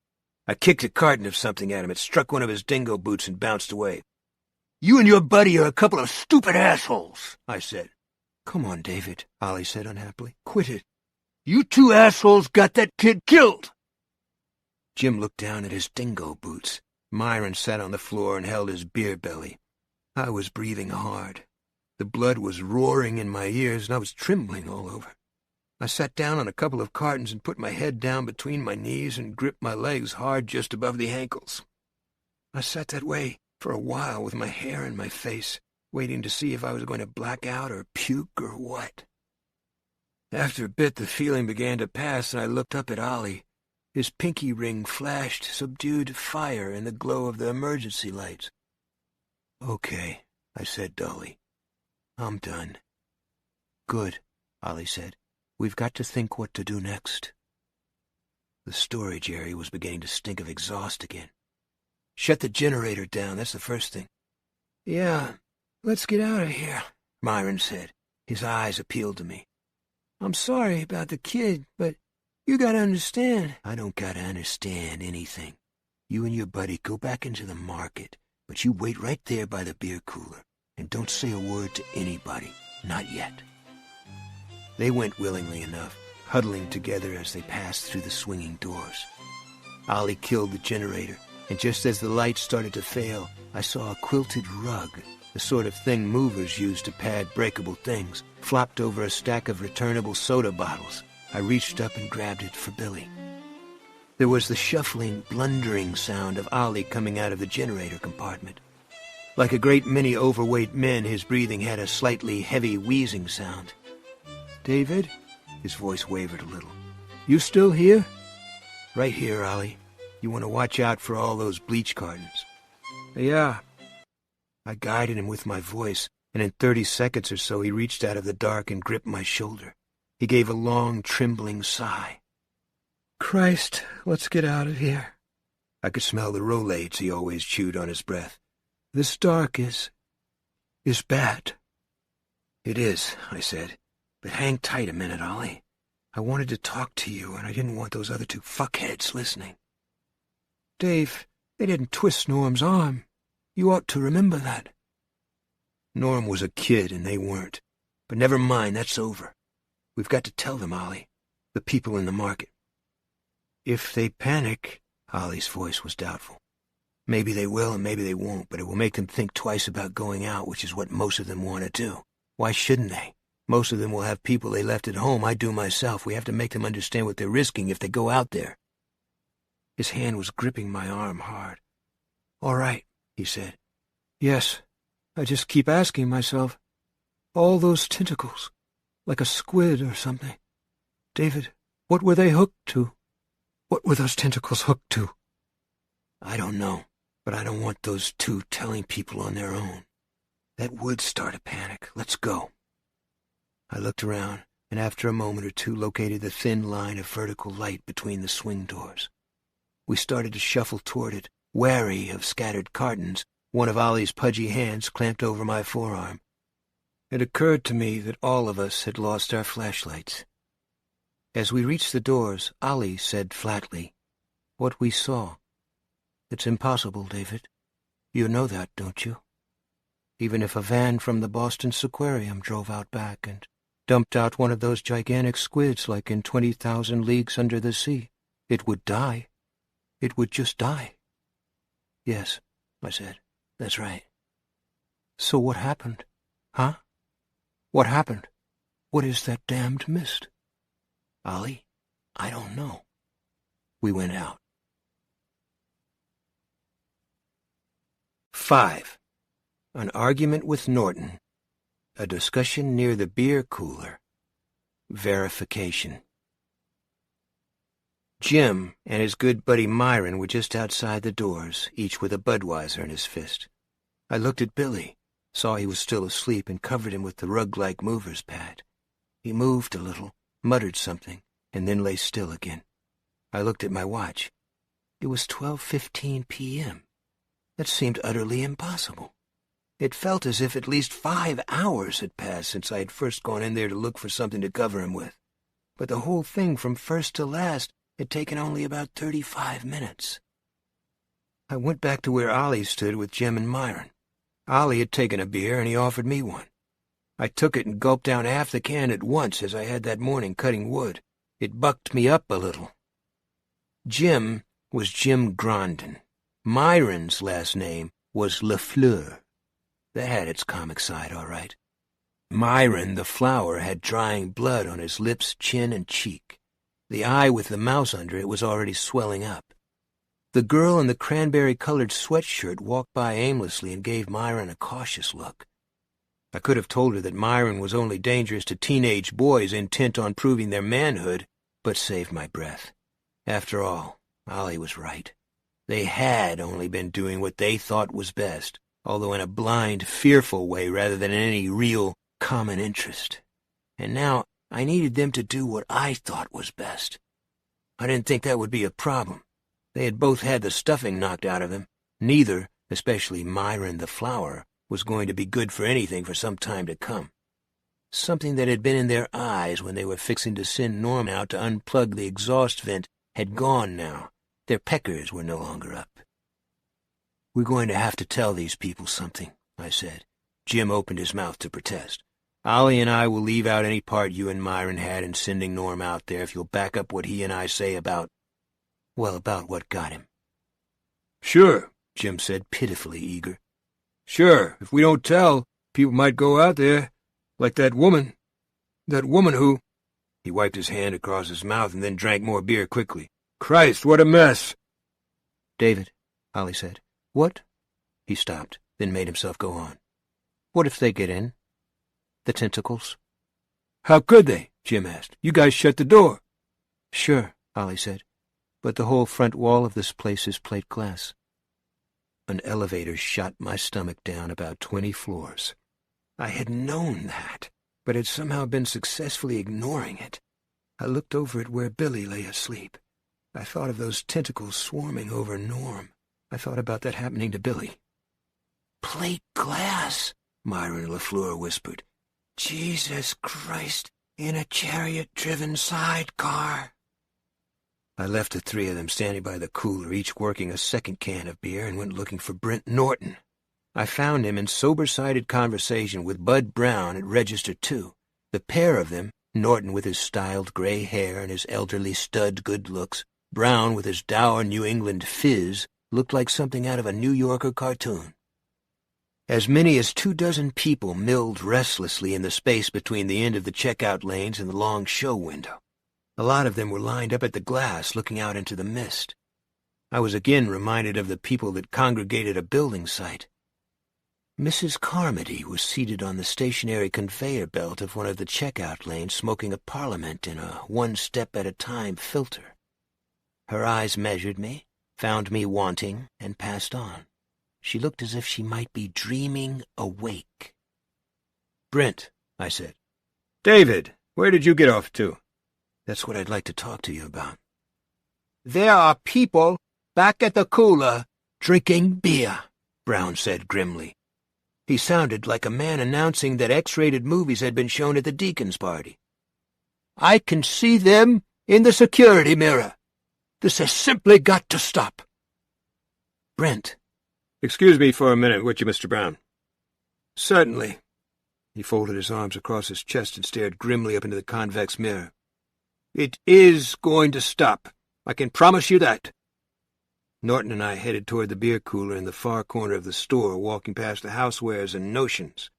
I kicked a carton of something at him. It struck one of his dingo boots and bounced away. "You and your buddy are a couple of stupid assholes," I said. "Come on, David," Ollie said unhappily. "Quit it." "You two assholes got that kid killed." Jim looked down at his dingo boots. Myron sat on the floor and held his beer belly. I was breathing hard. The blood was roaring in my ears, and I was trembling all over. I sat down on a couple of cartons and put my head down between my knees and gripped my legs hard just above the ankles. I sat that way for a while with my hair in my face, waiting to see if I was going to black out or puke or what. After a bit, the feeling began to pass, and I looked up at Ollie. His pinky ring flashed subdued fire in the glow of the emergency lights. "Okay," I said dully. "I'm done." "Good," Ollie said. "We've got to think what to do next." The storage area was beginning to stink of exhaust again. "Shut the generator down, that's the first thing." "Yeah, let's get out of here," Myron said. His eyes appealed to me. "I'm sorry about the kid, but you gotta understand." "I don't gotta understand anything. You and your buddy go back into the market, but you wait right there by the beer cooler, and don't say a word to anybody, not yet." They went willingly enough, huddling together as they passed through the swinging doors. Ollie killed the generator, and just as the lights started to fail, I saw a quilted rug, the sort of thing movers use to pad breakable things, flopped over a stack of returnable soda bottles. I reached up and grabbed it for Billy. There was the shuffling, blundering sound of Ollie coming out of the generator compartment. Like a great many overweight men, his breathing had a slightly heavy wheezing sound. "David?" His voice wavered a little. "You still here?" "Right here, Ollie. You want to watch out for all those bleach cartons." "Yeah." I guided him with my voice, and in 30 seconds or so he reached out of the dark and gripped my shoulder. He gave a long, trembling sigh. "Christ, let's get out of here." I could smell the Rolaids he always chewed on his breath. "This dark is bad." "It is," I said. "But hang tight a minute, Ollie. I wanted to talk to you, and I didn't want those other two fuckheads listening." "Dave, they didn't twist Norm's arm. You ought to remember that." Norm was a kid, and they weren't. But never mind, that's over. We've got to tell them, Ollie. The people in the market. "If they panic," Ollie's voice was doubtful. "Maybe they will and maybe they won't, but it will make them think twice about going out, which is what most of them want to do. Why shouldn't they? Most of them will have people they left at home. I do myself. We have to make them understand what they're risking if they go out there." His hand was gripping my arm hard. "All right," he said. "Yes, I just keep asking myself. All those tentacles, like a squid or something. David, what were they hooked to? What were those tentacles hooked to?" "I don't know, but I don't want those two telling people on their own. That would start a panic. Let's go." I looked around, and after a moment or two located the thin line of vertical light between the swing doors. We started to shuffle toward it, wary of scattered cartons. One of Ollie's pudgy hands clamped over my forearm. It occurred to me that all of us had lost our flashlights. As we reached the doors, Ollie said flatly, "What we saw. It's impossible, David. You know that, don't you? Even if a van from the Boston Sequarium drove out back and dumped out one of those gigantic squids like in 20,000 Leagues Under the Sea, it would die. It would just die." "Yes," I said. "That's right." "So what happened? Huh? What happened? What is that damned mist?" "Ollie, I don't know." We went out. 5. An argument with Norton. A discussion near the beer cooler. Verification. Jim and his good buddy Myron were just outside the doors, each with a Budweiser in his fist. I looked at Billy, saw he was still asleep, and covered him with the rug-like mover's pad. He moved a little, muttered something, and then lay still again. I looked at my watch. It was 12:15 p.m. That seemed utterly impossible. It felt as if at least 5 hours had passed since I had first gone in there to look for something to cover him with. But the whole thing from first to last had taken only about 35 minutes. I went back to where Ollie stood with Jim and Myron. Ollie had taken a beer, and he offered me one. I took it and gulped down half the can at once, as I had that morning cutting wood. It bucked me up a little. Jim was Jim Grondin. Myron's last name was Lafleur. That had its comic side, all right. Myron, the flower, had drying blood on his lips, chin, and cheek. The eye with the mouse under it was already swelling up. The girl in the cranberry-colored sweatshirt walked by aimlessly and gave Myron a cautious look. I could have told her that Myron was only dangerous to teenage boys intent on proving their manhood, but saved my breath. After all, Ollie was right. They had only been doing what they thought was best, although in a blind, fearful way rather than in any real common interest. And now I needed them to do what I thought was best. I didn't think that would be a problem. They had both had the stuffing knocked out of them. Neither, especially Myron the flower, was going to be good for anything for some time to come. Something that had been in their eyes when they were fixing to send Norm out to unplug the exhaust vent had gone now. Their peckers were no longer up. "We're going to have to tell these people something," I said. Jim opened his mouth to protest. "Ollie and I will leave out any part you and Myron had in sending Norm out there if you'll back up what he and I say about what got him." "Sure," Jim said, pitifully eager. "Sure, if we don't tell, people might go out there, like that woman who—" He wiped his hand across his mouth and then drank more beer quickly. Christ, what a mess! David, Holly said. What? He stopped, then made himself go on. What if they get in? The tentacles? How could they? Jim asked. You guys shut the door. Sure, Holly said, but the whole front wall of this place is plate glass. An elevator shot my stomach down about 20 floors. I had known that, but had somehow been successfully ignoring it. I looked over at where Billy lay asleep. I thought of those tentacles swarming over Norm. I thought about that happening to Billy. Plate glass, Myron LaFleur whispered. Jesus Christ, in a chariot-driven sidecar. I left the three of them standing by the cooler, each working a second can of beer, and went looking for Brent Norton. I found him in sober-sided conversation with Bud Brown at Register 2. The pair of them, Norton with his styled gray hair and his elderly stud good looks, Brown with his dour New England fizz, looked like something out of a New Yorker cartoon. As many as 24 people milled restlessly in the space between the end of the checkout lanes and the long show window. A lot of them were lined up at the glass, looking out into the mist. I was again reminded of the people that congregated a building site. Mrs. Carmody was seated on the stationary conveyor belt of one of the checkout lanes, smoking a Parliament in a one-step-at-a-time filter. Her eyes measured me, found me wanting, and passed on. She looked as if she might be dreaming awake. Brent, I said. David, where did you get off to? That's what I'd like to talk to you about. There are people back at the cooler drinking beer, Brown said grimly. He sounded like a man announcing that X-rated movies had been shown at the Deacon's party. I can see them in the security mirror. This has simply got to stop. Brent. Excuse me for a minute, would you, Mr. Brown? Certainly. He folded his arms across his chest and stared grimly up into the convex mirror. It is going to stop. I can promise you that. Norton and I headed toward the beer cooler in the far corner of the store, walking past the housewares and notions.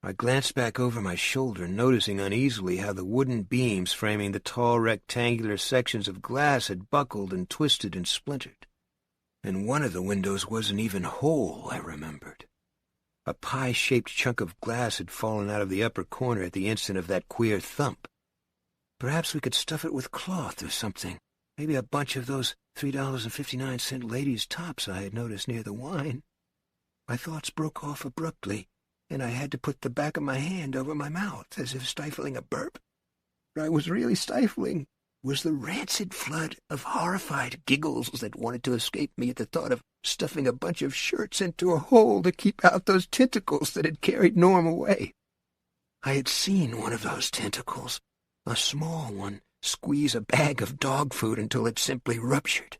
I glanced back over my shoulder, noticing uneasily how the wooden beams framing the tall rectangular sections of glass had buckled and twisted and splintered. And one of the windows wasn't even whole, I remembered. A pie-shaped chunk of glass had fallen out of the upper corner at the instant of that queer thump. Perhaps we could stuff it with cloth or something. Maybe a bunch of those $3.59 ladies' tops I had noticed near the wine. My thoughts broke off abruptly, and I had to put the back of my hand over my mouth, as if stifling a burp. What I was really stifling was the rancid flood of horrified giggles that wanted to escape me at the thought of stuffing a bunch of shirts into a hole to keep out those tentacles that had carried Norm away. I had seen one of those tentacles, a small one, squeeze a bag of dog food until it simply ruptured.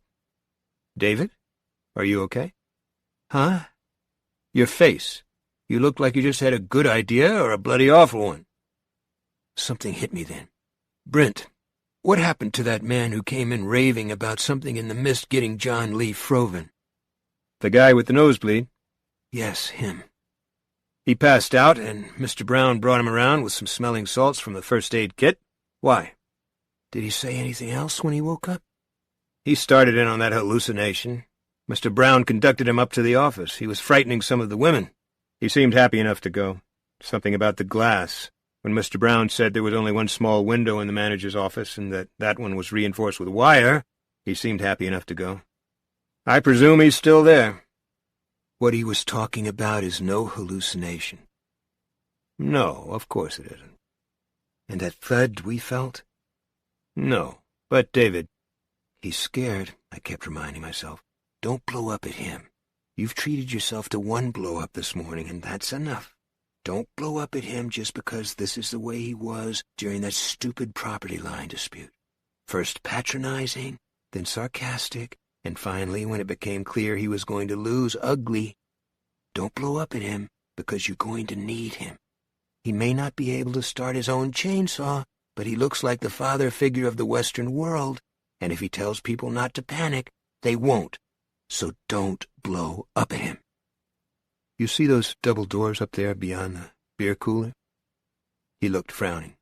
David, are you okay? Huh? Your face. You look like you just had a good idea or a bloody awful one. Something hit me then. Brent, what happened to that man who came in raving about something in the mist getting John Lee Froven? The guy with the nosebleed? Yes, him. He passed out, and Mr. Brown brought him around with some smelling salts from the first aid kit. Why? Did he say anything else when he woke up? He started in on that hallucination. Mr. Brown conducted him up to the office. He was frightening some of the women. He seemed happy enough to go. Something about the glass. When Mr. Brown said there was only one small window in the manager's office and that one was reinforced with wire, he seemed happy enough to go. I presume he's still there. What he was talking about is no hallucination. No, of course it isn't. And that thud we felt? No, but David... He's scared, I kept reminding myself. Don't blow up at him. You've treated yourself to one blow-up this morning, and that's enough. Don't blow up at him just because this is the way he was during that stupid property line dispute. First patronizing, then sarcastic, and finally, when it became clear he was going to lose, ugly. Don't blow up at him because you're going to need him. He may not be able to start his own chainsaw, but he looks like the father figure of the Western world, and if he tells people not to panic, they won't. So don't blow up at him. You see those double doors up there beyond the beer cooler? He looked frowning.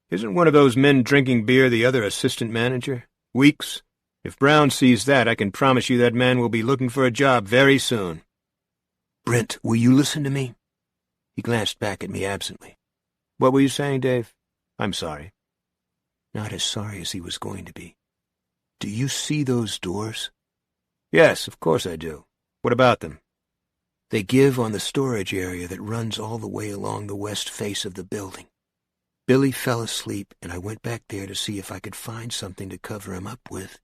Isn't one of those men drinking beer the other assistant manager? Weeks? If Brown sees that, I can promise you that man will be looking for a job very soon. Brent, will you listen to me? He glanced back at me absently. What were you saying, Dave? I'm sorry. Not as sorry as he was going to be. Do you see those doors? Yes, of course I do. What about them? They give on the storage area that runs all the way along the west face of the building. Billy fell asleep, and I went back there to see if I could find something to cover him up with.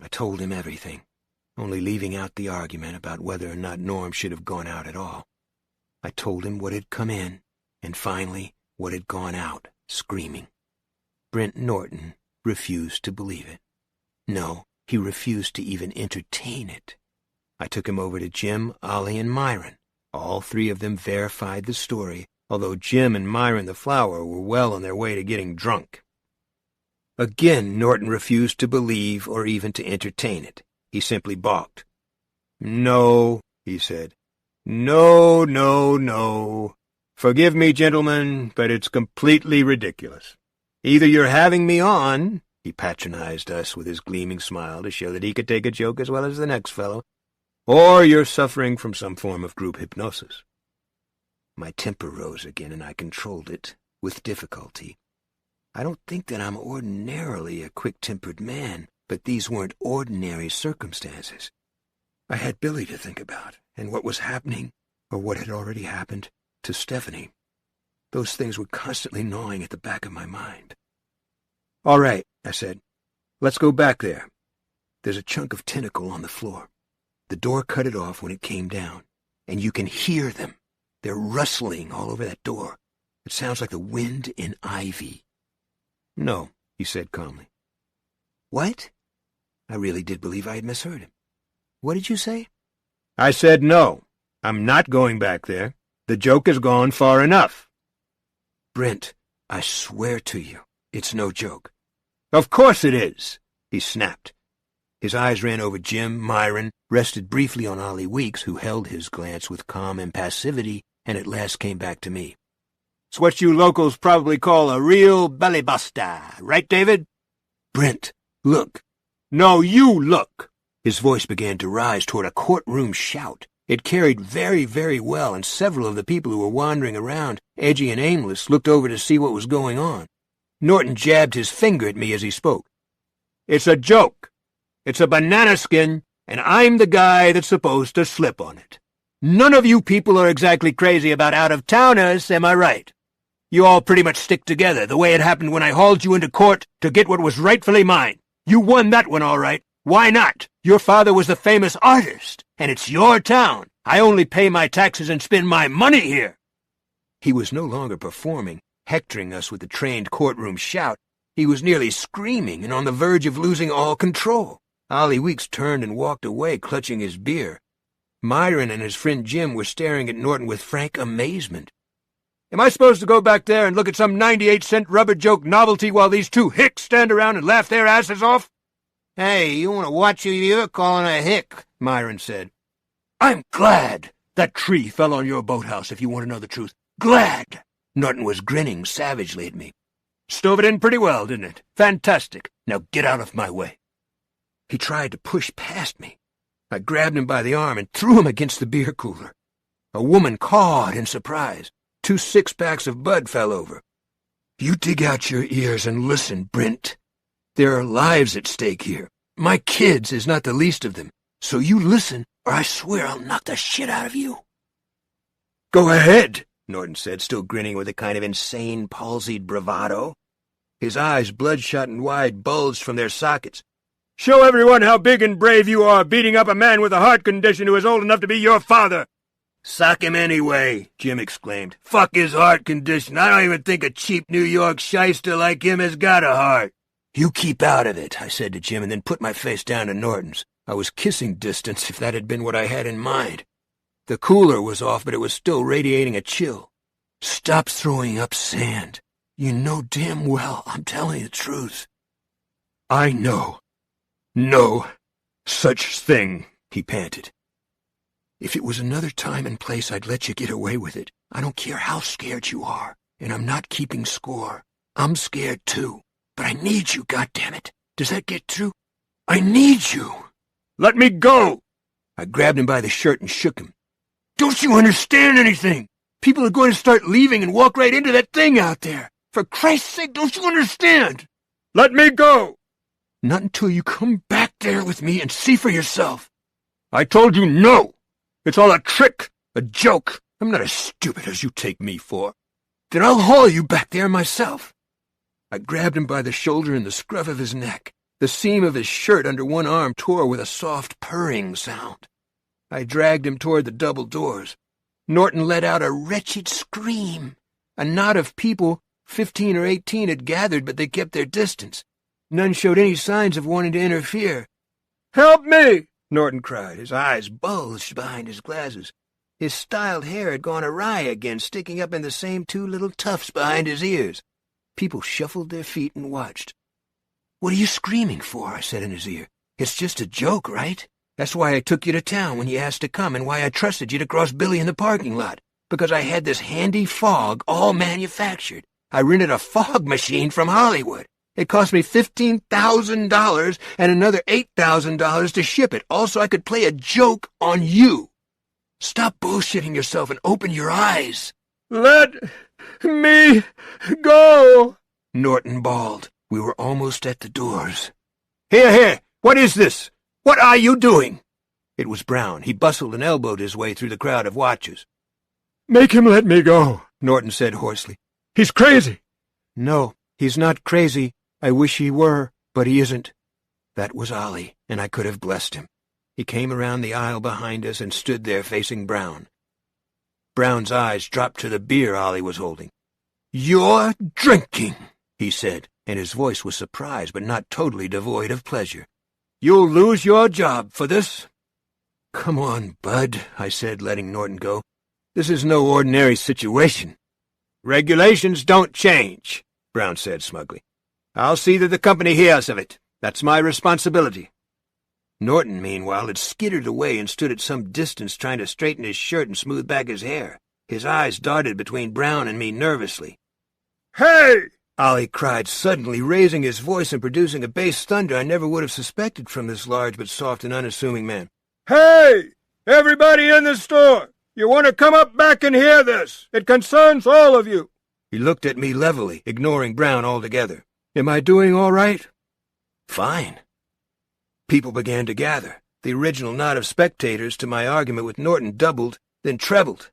I told him everything, only leaving out the argument about whether or not Norm should have gone out at all. I told him what had come in, and finally what had gone out, screaming. Brent Norton refused to believe it. No, he refused to even entertain it. I took him over to Jim, Ollie, and Myron. All three of them verified the story, although Jim and Myron the Flower were well on their way to getting drunk. Again, Norton refused to believe or even to entertain it. He simply balked. No, he said. No, no, no. Forgive me, gentlemen, but it's completely ridiculous. Either you're having me on, he patronized us with his gleaming smile to show that he could take a joke as well as the next fellow, or you're suffering from some form of group hypnosis. My temper rose again, and I controlled it with difficulty. I don't think that I'm ordinarily a quick-tempered man, but these weren't ordinary circumstances. I had Billy to think about, and what was happening, or what had already happened, to Stephanie. Those things were constantly gnawing at the back of my mind. All right, I said. Let's go back there. There's a chunk of tentacle on the floor. The door cut it off when it came down, and you can hear them. They're rustling all over that door. It sounds like the wind in ivy. No, he said calmly. What? I really did believe I had misheard him. What did you say? I said no. I'm not going back there. The joke has gone far enough. Brent, I swear to you, it's no joke. Of course it is, he snapped. His eyes ran over Jim, Myron, rested briefly on Ollie Weeks, who held his glance with calm impassivity, and at last came back to me. It's what you locals probably call a real belly-buster, right, David? Brent, look. No, you look. His voice began to rise toward a courtroom shout. It carried very, very well, and several of the people who were wandering around, edgy and aimless, looked over to see what was going on. Norton jabbed his finger at me as he spoke. It's a joke. It's a banana skin, and I'm the guy that's supposed to slip on it. None of you people are exactly crazy about out-of-towners, am I right? You all pretty much stick together, the way it happened when I hauled you into court to get what was rightfully mine. You won that one all right. Why not? Your father was the famous artist, and it's your town. I only pay my taxes and spend my money here. He was no longer performing, hectoring us with the trained courtroom shout. He was nearly screaming and on the verge of losing all control. Ollie Weeks turned and walked away, clutching his beer. Myron and his friend Jim were staring at Norton with frank amazement. Am I supposed to go back there and look at some 98-cent rubber joke novelty while these two hicks stand around and laugh their asses off? Hey, you want to watch who you're calling a hick, Myron said. I'm glad that tree fell on your boathouse, if you want to know the truth. Glad. Norton was grinning savagely at me. Stove it in pretty well, didn't it? Fantastic. Now get out of my way. He tried to push past me. I grabbed him by the arm and threw him against the beer cooler. A woman cawed in surprise. 2 six-packs of Bud fell over. You dig out your ears and listen, Brent. There are lives at stake here. My kids is not the least of them. So you listen, or I swear I'll knock the shit out of you. Go ahead, Norton said, still grinning with a kind of insane, palsied bravado. His eyes, bloodshot and wide, bulged from their sockets. Show everyone how big and brave you are, beating up a man with a heart condition who is old enough to be your father. Sock him anyway, Jim exclaimed. Fuck his heart condition. I don't even think a cheap New York shyster like him has got a heart. You keep out of it, I said to Jim, and then put my face down to Norton's. I was kissing distance if that had been what I had in mind. The cooler was off, but it was still radiating a chill. Stop throwing up sand. You know damn well I'm telling you the truth. I know. No such thing, he panted. If it was another time and place, I'd let you get away with it. I don't care how scared you are, and I'm not keeping score. I'm scared too, but I need you, goddammit. Does that get through? I need you. Let me go. I grabbed him by the shirt and shook him. Don't you understand anything? People are going to start leaving and walk right into that thing out there. For Christ's sake, don't you understand? Let me go. Not until you come back there with me and see for yourself. I told you no. It's all a trick, a joke. I'm not as stupid as you take me for. Then I'll haul you back there myself. I grabbed him by the shoulder and the scruff of his neck. The seam of his shirt under one arm tore with a soft purring sound. I dragged him toward the double doors. Norton let out a wretched scream. A knot of people, 15 or 18, had gathered, but they kept their distance. None showed any signs of wanting to interfere. "Help me!" Norton cried. His eyes bulged behind his glasses. His styled hair had gone awry again, sticking up in the same two little tufts behind his ears. People shuffled their feet and watched. "What are you screaming for?" I said in his ear. "It's just a joke, right? That's why I took you to town when you asked to come and why I trusted you to cross Billy in the parking lot, because I had this handy fog all manufactured. I rented a fog machine from Hollywood. It cost me $15,000 and another $8,000 to ship it, all so I could play a joke on you. Stop bullshitting yourself and open your eyes." "Let me go," Norton bawled. We were almost at the doors. Here, what is this? What are you doing?" It was Brown. He bustled and elbowed his way through the crowd of watchers. "Make him let me go," Norton said hoarsely. "He's crazy." "No, he's not crazy. I wish he were, but he isn't." That was Ollie, and I could have blessed him. He came around the aisle behind us and stood there facing Brown. Brown's eyes dropped to the beer Ollie was holding. "You're drinking," he said, and his voice was surprised but not totally devoid of pleasure. "You'll lose your job for this." "Come on, Bud," I said, letting Norton go. "This is no ordinary situation." "Regulations don't change," Brown said smugly. "I'll see that the company hears of it. That's my responsibility." Norton, meanwhile, had skittered away and stood at some distance trying to straighten his shirt and smooth back his hair. His eyes darted between Brown and me nervously. "Hey!" Ollie cried suddenly, raising his voice and producing a bass thunder I never would have suspected from this large but soft and unassuming man. "Hey! Everybody in the store! You want to come up back and hear this! It concerns all of you!" He looked at me levelly, ignoring Brown altogether. "Am I doing all right?" "Fine." People began to gather. The original knot of spectators to my argument with Norton doubled, then trebled.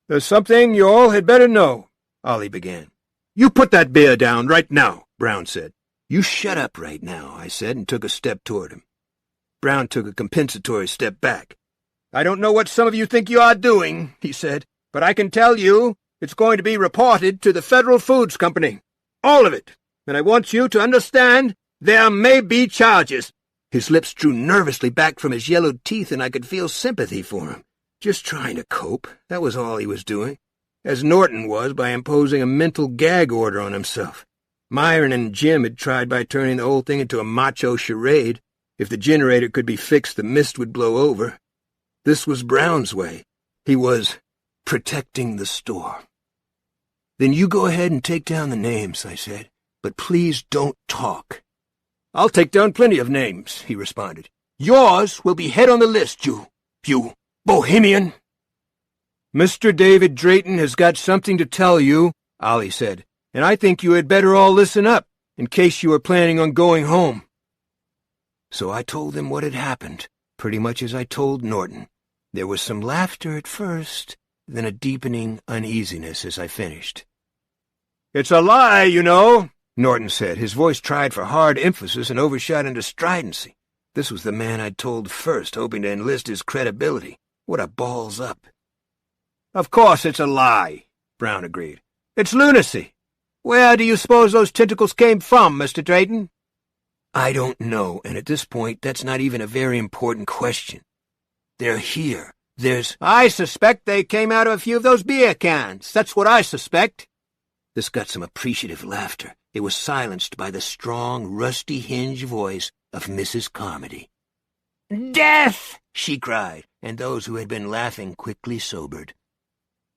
"There's something you all had better know," Ollie began. "You put that beer down right now," Brown said. "You shut up right now," I said, and took a step toward him. Brown took a compensatory step back. "I don't know what some of you think you are doing," he said, "but I can tell you it's going to be reported to the Federal Foods Company. All of it. And I want you to understand there may be charges." His lips drew nervously back from his yellowed teeth, and I could feel sympathy for him. Just trying to cope, that was all he was doing, as Norton was by imposing a mental gag order on himself. Myron and Jim had tried by turning the whole thing into a macho charade. If the generator could be fixed, the mist would blow over. This was Brown's way. He was protecting the store. "Then you go ahead and take down the names," I said, "but please don't talk." "I'll take down plenty of names," he responded. "Yours will be head on the list, you bohemian." "Mr. David Drayton has got something to tell you," Ollie said, "and I think you had better all listen up, in case you are planning on going home." So I told them what had happened, pretty much as I told Norton. There was some laughter at first, then a deepening uneasiness as I finished. "It's a lie, you know," Norton said. His voice tried for hard emphasis and overshot into stridency. This was the man I'd told first, hoping to enlist his credibility. What a balls up. "Of course it's a lie," Brown agreed. "It's lunacy. Where do you suppose those tentacles came from, Mr. Drayton?" "I don't know, and at this point that's not even a very important question. They're here. I suspect they came out of a few of those beer cans. That's what I suspect." This got some appreciative laughter. It was silenced by the strong, rusty hinge voice of Mrs. Carmody. "Death!" she cried, and those who had been laughing quickly sobered.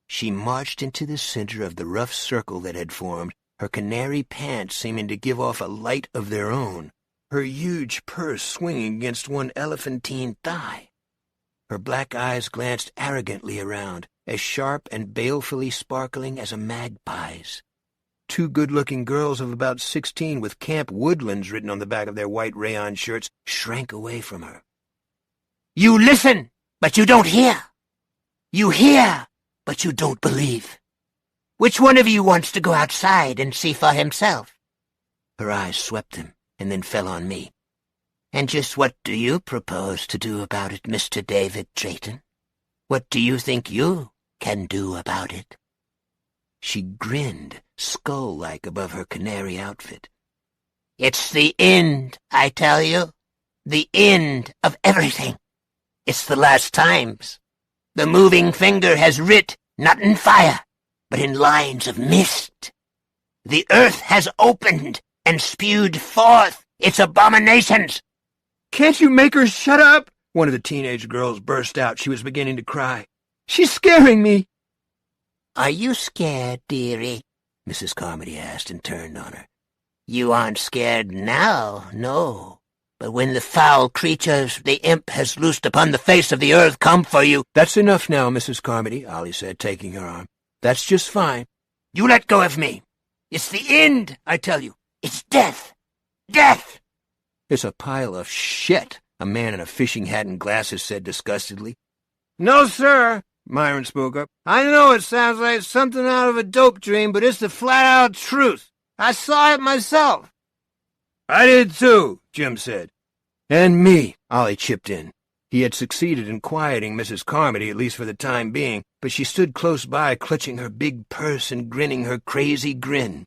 She marched into the center of the rough circle that had formed, her canary pants seeming to give off a light of their own. her huge purse swinging against one elephantine thigh. Her black eyes glanced arrogantly around, as sharp and balefully sparkling as a magpie's. Two good-looking girls of about 16 with Camp Woodlands written on the back of their white rayon shirts shrank away from her. "You listen, but you don't hear. You hear, but you don't believe. Which one of you wants to go outside and see for himself?" Her eyes swept them and then fell on me. "And just what do you propose to do about it, Mr. David Drayton? What do you think you can do about it?" She grinned, skull-like above her canary outfit. "It's the end, I tell you. The end of everything. It's the last times. The moving finger has writ, not in fire, but in lines of mist. The earth has opened and spewed forth its abominations." "Can't you make her shut up?" One of the teenage girls burst out. She was beginning to cry. "She's scaring me." "Are you scared, dearie?" Mrs. Carmody asked and turned on her. "You aren't scared now, no. But when the foul creatures the imp has loosed upon the face of the earth come for you—" "That's enough now, Mrs. Carmody," Ollie said, taking her arm. "That's just fine." "You let go of me. It's the end, I tell you. It's death. Death!" "It's a pile of shit," a man in a fishing hat and glasses said disgustedly. "No, sir," Myron spoke up. "I know it sounds like something out of a dope dream, but it's the flat-out truth. I saw it myself." "I did too," Jim said. "And me," Ollie chipped in. He had succeeded in quieting Mrs. Carmody, at least for the time being, but she stood close by, clutching her big purse and grinning her crazy grin.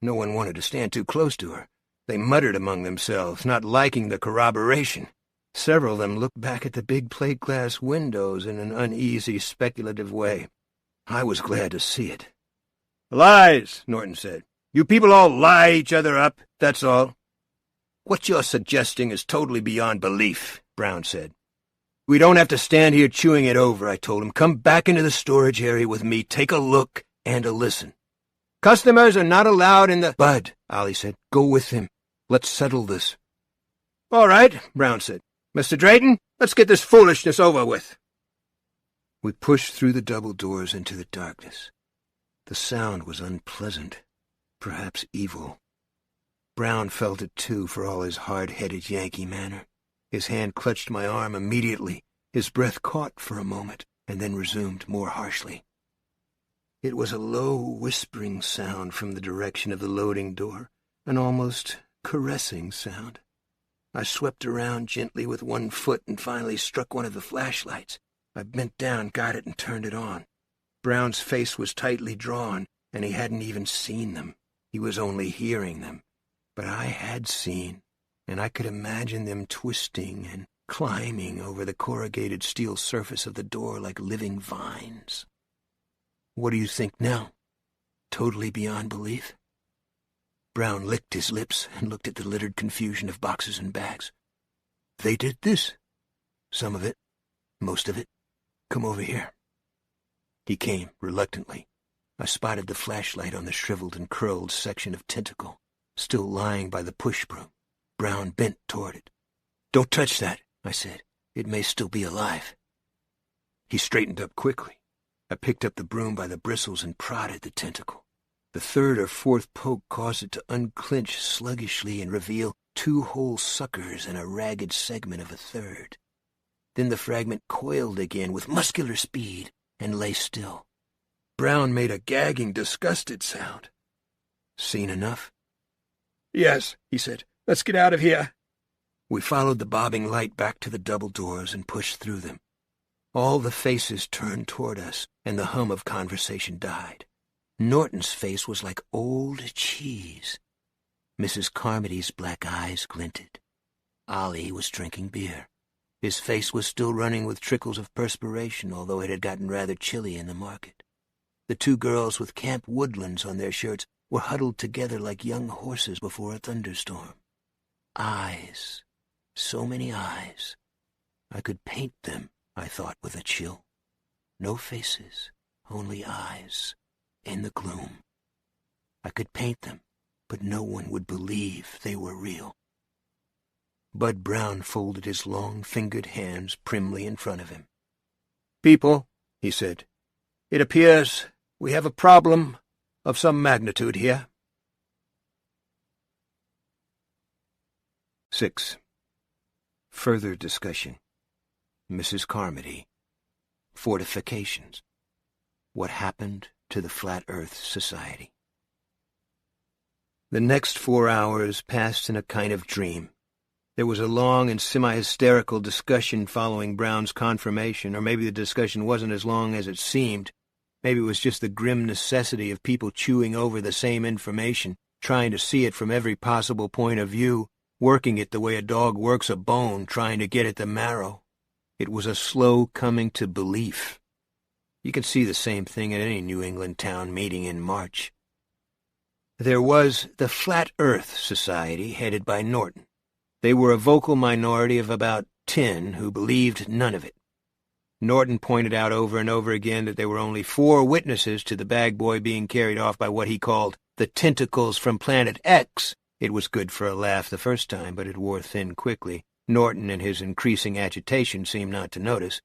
No one wanted to stand too close to her. They muttered among themselves, not liking the corroboration. Several of them looked back at the big plate-glass windows in an uneasy, speculative way. I was glad to see it. "Lies," Norton said. "You people all lie each other up, that's all." "What you're suggesting is totally beyond belief," Brown said. "We don't have to stand here chewing it over," I told him. "Come back into the storage area with me, take a look and a listen." "Customers are not allowed in the—" "Bud," Ollie said, "go with him. Let's settle this." "All right," Brown said. "Mr. Drayton, let's get this foolishness over with." We pushed through the double doors into the darkness. The sound was unpleasant, perhaps evil. Brown felt it, too, for all his hard-headed Yankee manner. His hand clutched my arm immediately. His breath caught for a moment, and then resumed more harshly. It was a low, whispering sound from the direction of the loading door, an almost caressing sound. I swept around gently with one foot and finally struck one of the flashlights. I bent down, got it, and turned it on. Brown's face was tightly drawn, and he hadn't even seen them. He was only hearing them. But I had seen, and I could imagine them twisting and climbing over the corrugated steel surface of the door like living vines. "What do you think now? Totally beyond belief?" Brown licked his lips and looked at the littered confusion of boxes and bags. "They did this. Some of it. Most of it. Come over here." He came, reluctantly. I spotted the flashlight on the shriveled and curled section of tentacle, still lying by the push-broom. Brown bent toward it. "Don't touch that," I said. "It may still be alive." He straightened up quickly. I picked up the broom by the bristles and prodded the tentacle. The third or fourth poke caused it to unclench sluggishly and reveal two whole suckers and a ragged segment of a third. Then the fragment coiled again with muscular speed and lay still. Brown made a gagging, disgusted sound. "Seen enough?" "Yes," he said. "Let's get out of here." We followed the bobbing light back to the double doors and pushed through them. All the faces turned toward us, and the hum of conversation died. Norton's face was like old cheese. Mrs. Carmody's black eyes glinted. Ollie was drinking beer. His face was still running with trickles of perspiration, although it had gotten rather chilly in the market. The two girls with Camp Woodlands on their shirts were huddled together like young horses before a thunderstorm. Eyes. So many eyes. I could paint them, I thought with a chill. No faces, only eyes. In the gloom. I could paint them, but no one would believe they were real. Bud Brown folded his long-fingered hands primly in front of him. "People," he said, "it appears we have a problem of some magnitude here." 6. Further discussion. Mrs. Carmody. Fortifications. What happened to the Flat Earth Society. The next 4 hours passed in a kind of dream. There was a long and semi-hysterical discussion following Brown's confirmation, or maybe the discussion wasn't as long as it seemed. Maybe it was just the grim necessity of people chewing over the same information, trying to see it from every possible point of view, working it the way a dog works a bone, trying to get at the marrow. It was a slow coming to belief. You can see the same thing at any New England town meeting in March. There was the Flat Earth Society, headed by Norton. They were a vocal minority of about 10 who believed none of it. Norton pointed out over and over again that there were only 4 witnesses to the bag boy being carried off by what he called the tentacles from Planet X. It was good for a laugh the first time, but it wore thin quickly. Norton, in his increasing agitation, seemed not to notice.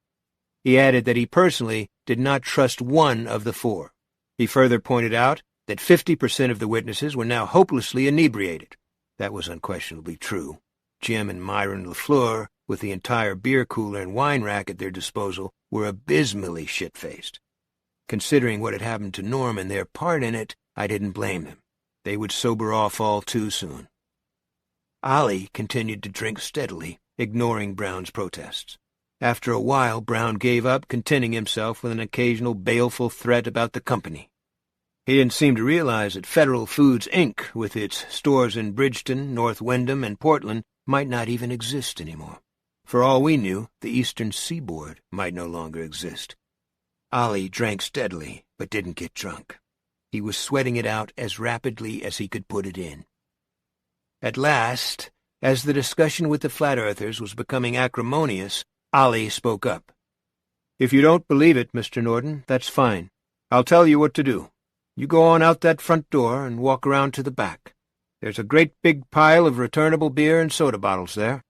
He added that he personally did not trust one of the 4. He further pointed out that 50% of the witnesses were now hopelessly inebriated. That was unquestionably true. Jim and Myron LaFleur, with the entire beer cooler and wine rack at their disposal, were abysmally shit-faced. Considering what had happened to Norm and their part in it, I didn't blame them. They would sober off all too soon. Ollie continued to drink steadily, ignoring Brown's protests. After a while, Brown gave up, contenting himself with an occasional baleful threat about the company. He didn't seem to realize that Federal Foods, Inc., with its stores in Bridgeton, North Windham, and Portland, might not even exist anymore. For all we knew, the Eastern Seaboard might no longer exist. Ollie drank steadily, but didn't get drunk. He was sweating it out as rapidly as he could put it in. At last, as the discussion with the Flat Earthers was becoming acrimonious, Ollie spoke up. "If you don't believe it, Mr. Norton, that's fine. I'll tell you what to do. You go on out that front door and walk around to the back. There's a great big pile of returnable beer and soda bottles there.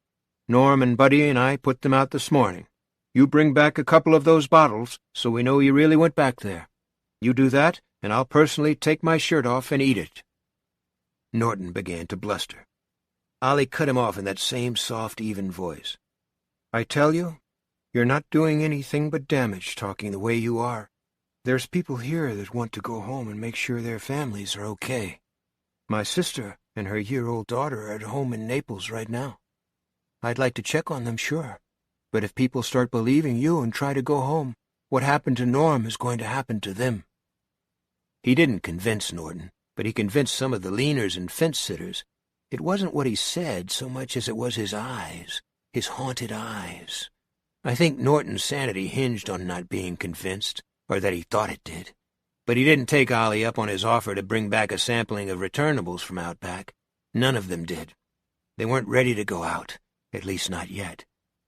Norm and Buddy and I put them out this morning. You bring back a couple of those bottles so we know you really went back there. You do that, and I'll personally take my shirt off and eat it." Norton began to bluster. Ollie cut him off in that same soft, even voice. "I tell you, you're not doing anything but damage talking the way you are. There's people here that want to go home and make sure their families are okay. My sister and her year-old daughter are at home in Naples right now. I'd like to check on them, sure. But if people start believing you and try to go home, what happened to Norm is going to happen to them." He didn't convince Norton, but he convinced some of the leaners and fence-sitters. It wasn't what he said so much as it was his eyes, his haunted eyes. I think Norton's sanity hinged on not being convinced, or that he thought it did. But he didn't take Ollie up on his offer to bring back a sampling of returnables from out back. None of them did. They weren't ready to go out, at least not yet.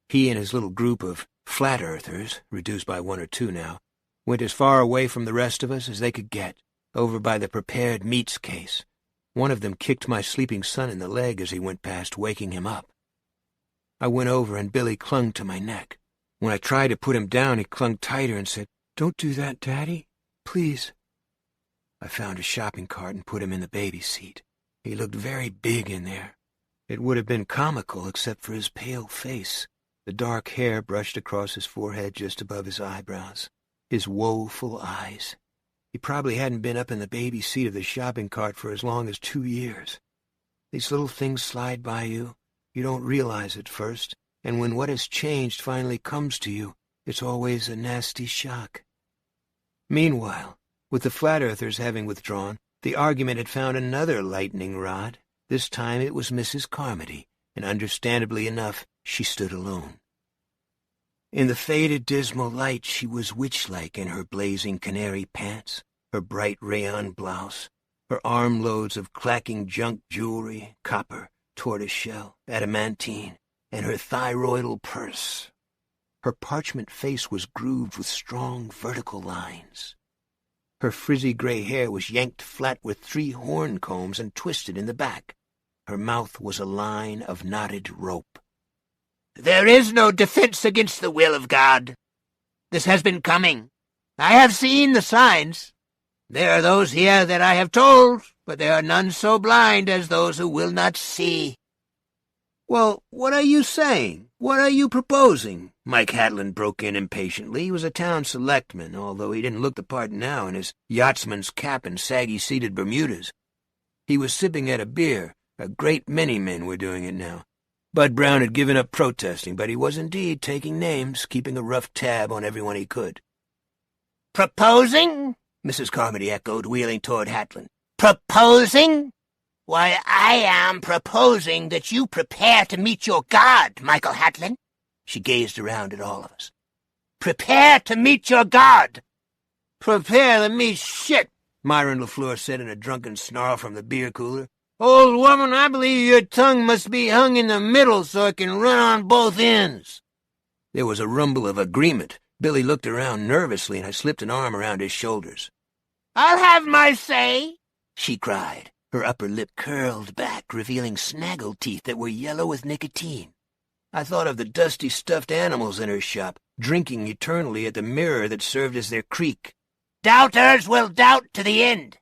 He and his little group of Flat Earthers, reduced by 1 or 2 now, went as far away from the rest of us as they could get, over by the prepared meats case. One of them kicked my sleeping son in the leg as he went past, waking him up. I went over and Billy clung to my neck. When I tried to put him down, he clung tighter and said, "Don't do that, Daddy. Please." I found a shopping cart and put him in the baby seat. He looked very big in there. It would have been comical except for his pale face, the dark hair brushed across his forehead just above his eyebrows, his woeful eyes. He probably hadn't been up in the baby seat of the shopping cart for as long as 2 years. These little things slide by you. You don't realize it first, and when what has changed finally comes to you, it's always a nasty shock. Meanwhile, with the Flat Earthers having withdrawn, the argument had found another lightning rod. This time it was Mrs. Carmody, and understandably enough, she stood alone. In the faded, dismal light, she was witch-like in her blazing canary pants, her bright rayon blouse, her armloads of clacking junk jewelry, copper, tortoiseshell, adamantine, and her thyroidal purse. Her parchment face was grooved with strong vertical lines. Her frizzy gray hair was yanked flat with 3 horn combs and twisted in the back. Her mouth was a line of knotted rope. "There is no defense against the will of God. This has been coming. I have seen the signs. There are those here that I have told, but there are none so blind as those who will not see." "Well, what are you saying? What are you proposing?" Mike Hatland broke in impatiently. He was a town selectman, although he didn't look the part now in his yachtsman's cap and saggy-seated Bermudas. He was sipping at a beer. A great many men were doing it now. Bud Brown had given up protesting, but he was indeed taking names, keeping a rough tab on everyone he could. "Proposing?" Mrs. Carmody echoed, wheeling toward Hatland. "Proposing? Why, I am proposing that you prepare to meet your God, Michael Hatland." She gazed around at all of us. "Prepare to meet your God." "Prepare to meet shit," Myron LaFleur said in a drunken snarl from the beer cooler. "Old woman, I believe your tongue must be hung in the middle so it can run on both ends." There was a rumble of agreement. Billy looked around nervously, and I slipped an arm around his shoulders. "I'll have my say," she cried. Her upper lip curled back, revealing snaggle teeth that were yellow with nicotine. I thought of the dusty stuffed animals in her shop, drinking eternally at the mirror that served as their creek. "Doubters will doubt to the end.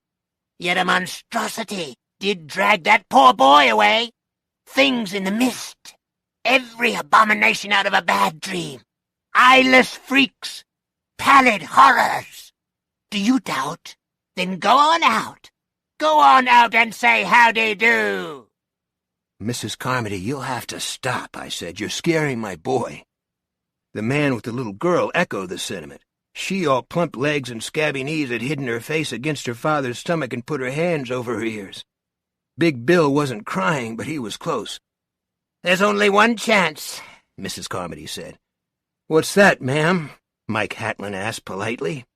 Yet a monstrosity did drag that poor boy away. Things in the mist. Every abomination out of a bad dream. Eyeless freaks. Pallid horrors. Do you doubt? Then go on out. Go on out and say howdy do." "Mrs. Carmody, you'll have to stop," I said. "You're scaring my boy." The man with the little girl echoed the sentiment. She, all plump legs and scabby knees, had hidden her face against her father's stomach and put her hands over her ears. Big Bill wasn't crying, but he was close. "There's only one chance," Mrs. Carmody said. "What's that, ma'am?" Mike Hatland asked politely.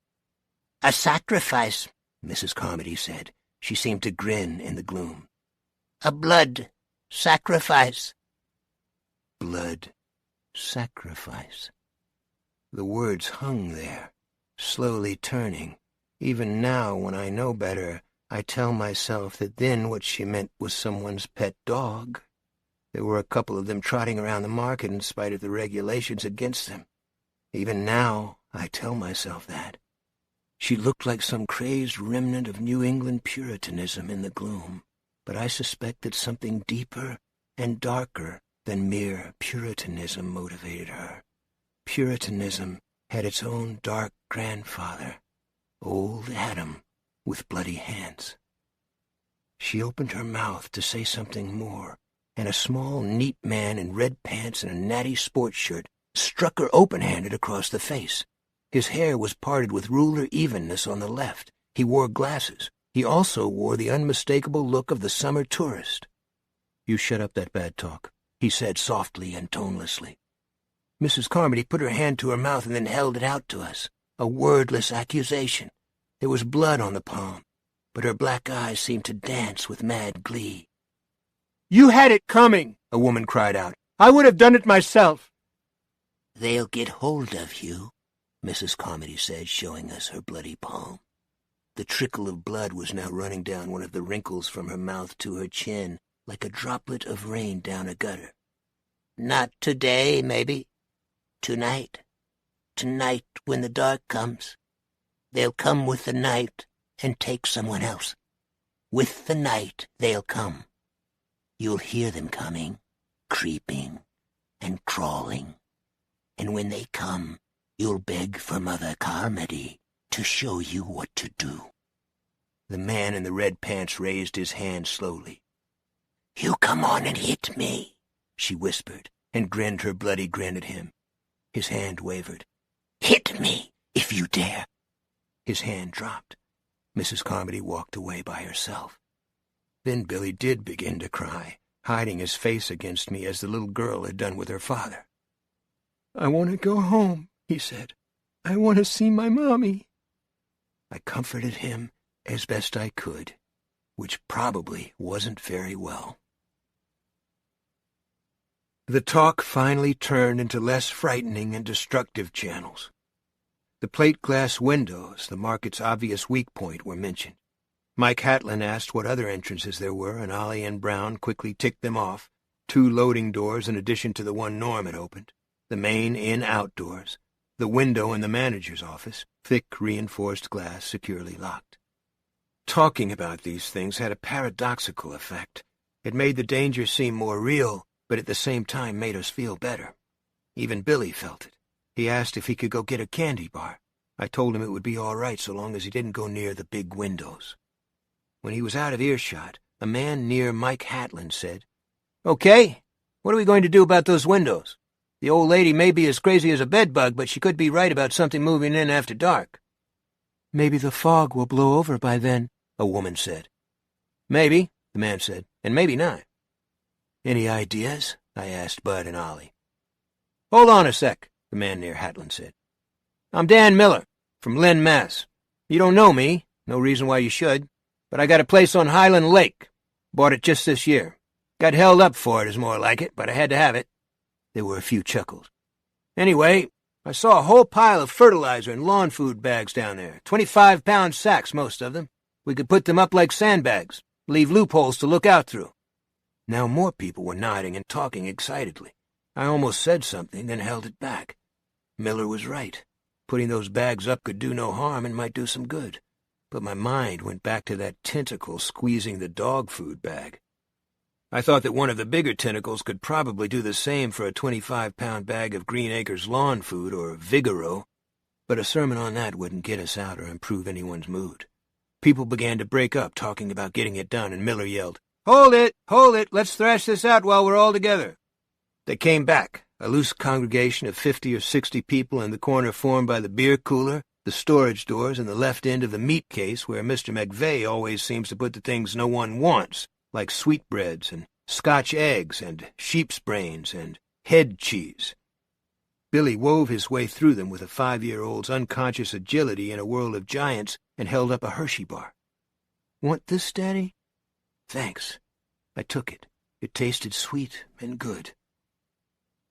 "A sacrifice," Mrs. Carmody said. She seemed to grin in the gloom. "A blood sacrifice." Blood sacrifice. The words hung there, slowly turning. Even now, when I know better, I tell myself that then what she meant was someone's pet dog. There were a couple of them trotting around the market in spite of the regulations against them. Even now, I tell myself that. She looked like some crazed remnant of New England Puritanism in the gloom, but I suspect that something deeper and darker than mere Puritanism motivated her. Puritanism had its own dark grandfather, old Adam, with bloody hands. She opened her mouth to say something more, and a small, neat man in red pants and a natty sports shirt struck her open-handed across the face. His hair was parted with ruler evenness on the left. He wore glasses. He also wore the unmistakable look of the summer tourist. "You shut up that bad talk," he said softly and tonelessly. Mrs. Carmody put her hand to her mouth and then held it out to us, a wordless accusation. There was blood on the palm, but her black eyes seemed to dance with mad glee. "You had it coming," a woman cried out. "I would have done it myself." "They'll get hold of you," Mrs. Carmody said, showing us her bloody palm. The trickle of blood was now running down one of the wrinkles from her mouth to her chin, like a droplet of rain down a gutter. "Not today, maybe. Tonight. Tonight, when the dark comes. They'll come with the night and take someone else. With the night they'll come. You'll hear them coming, creeping and crawling. And when they come, you'll beg for Mother Carmody to show you what to do." The man in the red pants raised his hand slowly. "You come on and hit me," she whispered, and grinned her bloody grin at him. His hand wavered. "Hit me, if you dare." His hand dropped. Mrs. Carmody walked away by herself. Then Billy did begin to cry, hiding his face against me as the little girl had done with her father. "I want to go home," he said. "I want to see my mommy." I comforted him as best I could, which probably wasn't very well. The talk finally turned into less frightening and destructive channels. The plate glass windows, the market's obvious weak point, were mentioned. Mike Hatlin asked what other entrances there were, and Ollie and Brown quickly ticked them off. 2 loading doors in addition to the one Norm had opened. The main in-out doors. The window in the manager's office, thick reinforced glass securely locked. Talking about these things had a paradoxical effect. It made the danger seem more real, but at the same time made us feel better. Even Billy felt it. He asked if he could go get a candy bar. I told him it would be all right so long as he didn't go near the big windows. When he was out of earshot, a man near Mike Hatlin said, "Okay, what are we going to do about those windows? The old lady may be as crazy as a bedbug, but she could be right about something moving in after dark." "Maybe the fog will blow over by then," a woman said. "Maybe," the man said, "and maybe not." "Any ideas?" I asked Bud and Ollie. "Hold on a sec," the man near Hatlin said. "I'm Dan Miller, from Lynn, Mass. You don't know me, no reason why you should, but I got a place on Highland Lake. Bought it just this year. Got held up for it is more like it, but I had to have it." There were a few chuckles. "Anyway, I saw a whole pile of fertilizer and lawn food bags down there, 25-pound sacks, most of them. We could put them up like sandbags, leave loopholes to look out through." Now more people were nodding and talking excitedly. I almost said something, then held it back. Miller was right. Putting those bags up could do no harm and might do some good. But my mind went back to that tentacle squeezing the dog food bag. I thought that one of the bigger tentacles could probably do the same for a 25-pound bag of Green Acres lawn food or Vigoro, but a sermon on that wouldn't get us out or improve anyone's mood. People began to break up, talking about getting it done, and Miller yelled, Hold it! Let's thrash this out while we're all together." They came back, a loose congregation of 50 or 60 people in the corner formed by the beer cooler, the storage doors, and the left end of the meat case where Mr. McVeigh always seems to put the things no one wants, like sweetbreads and Scotch eggs and sheep's brains and head cheese. Billy wove his way through them with a 5-year-old's unconscious agility in a world of giants and held up a Hershey bar. "Want this, Daddy?" "Thanks." I took it. It tasted sweet and good.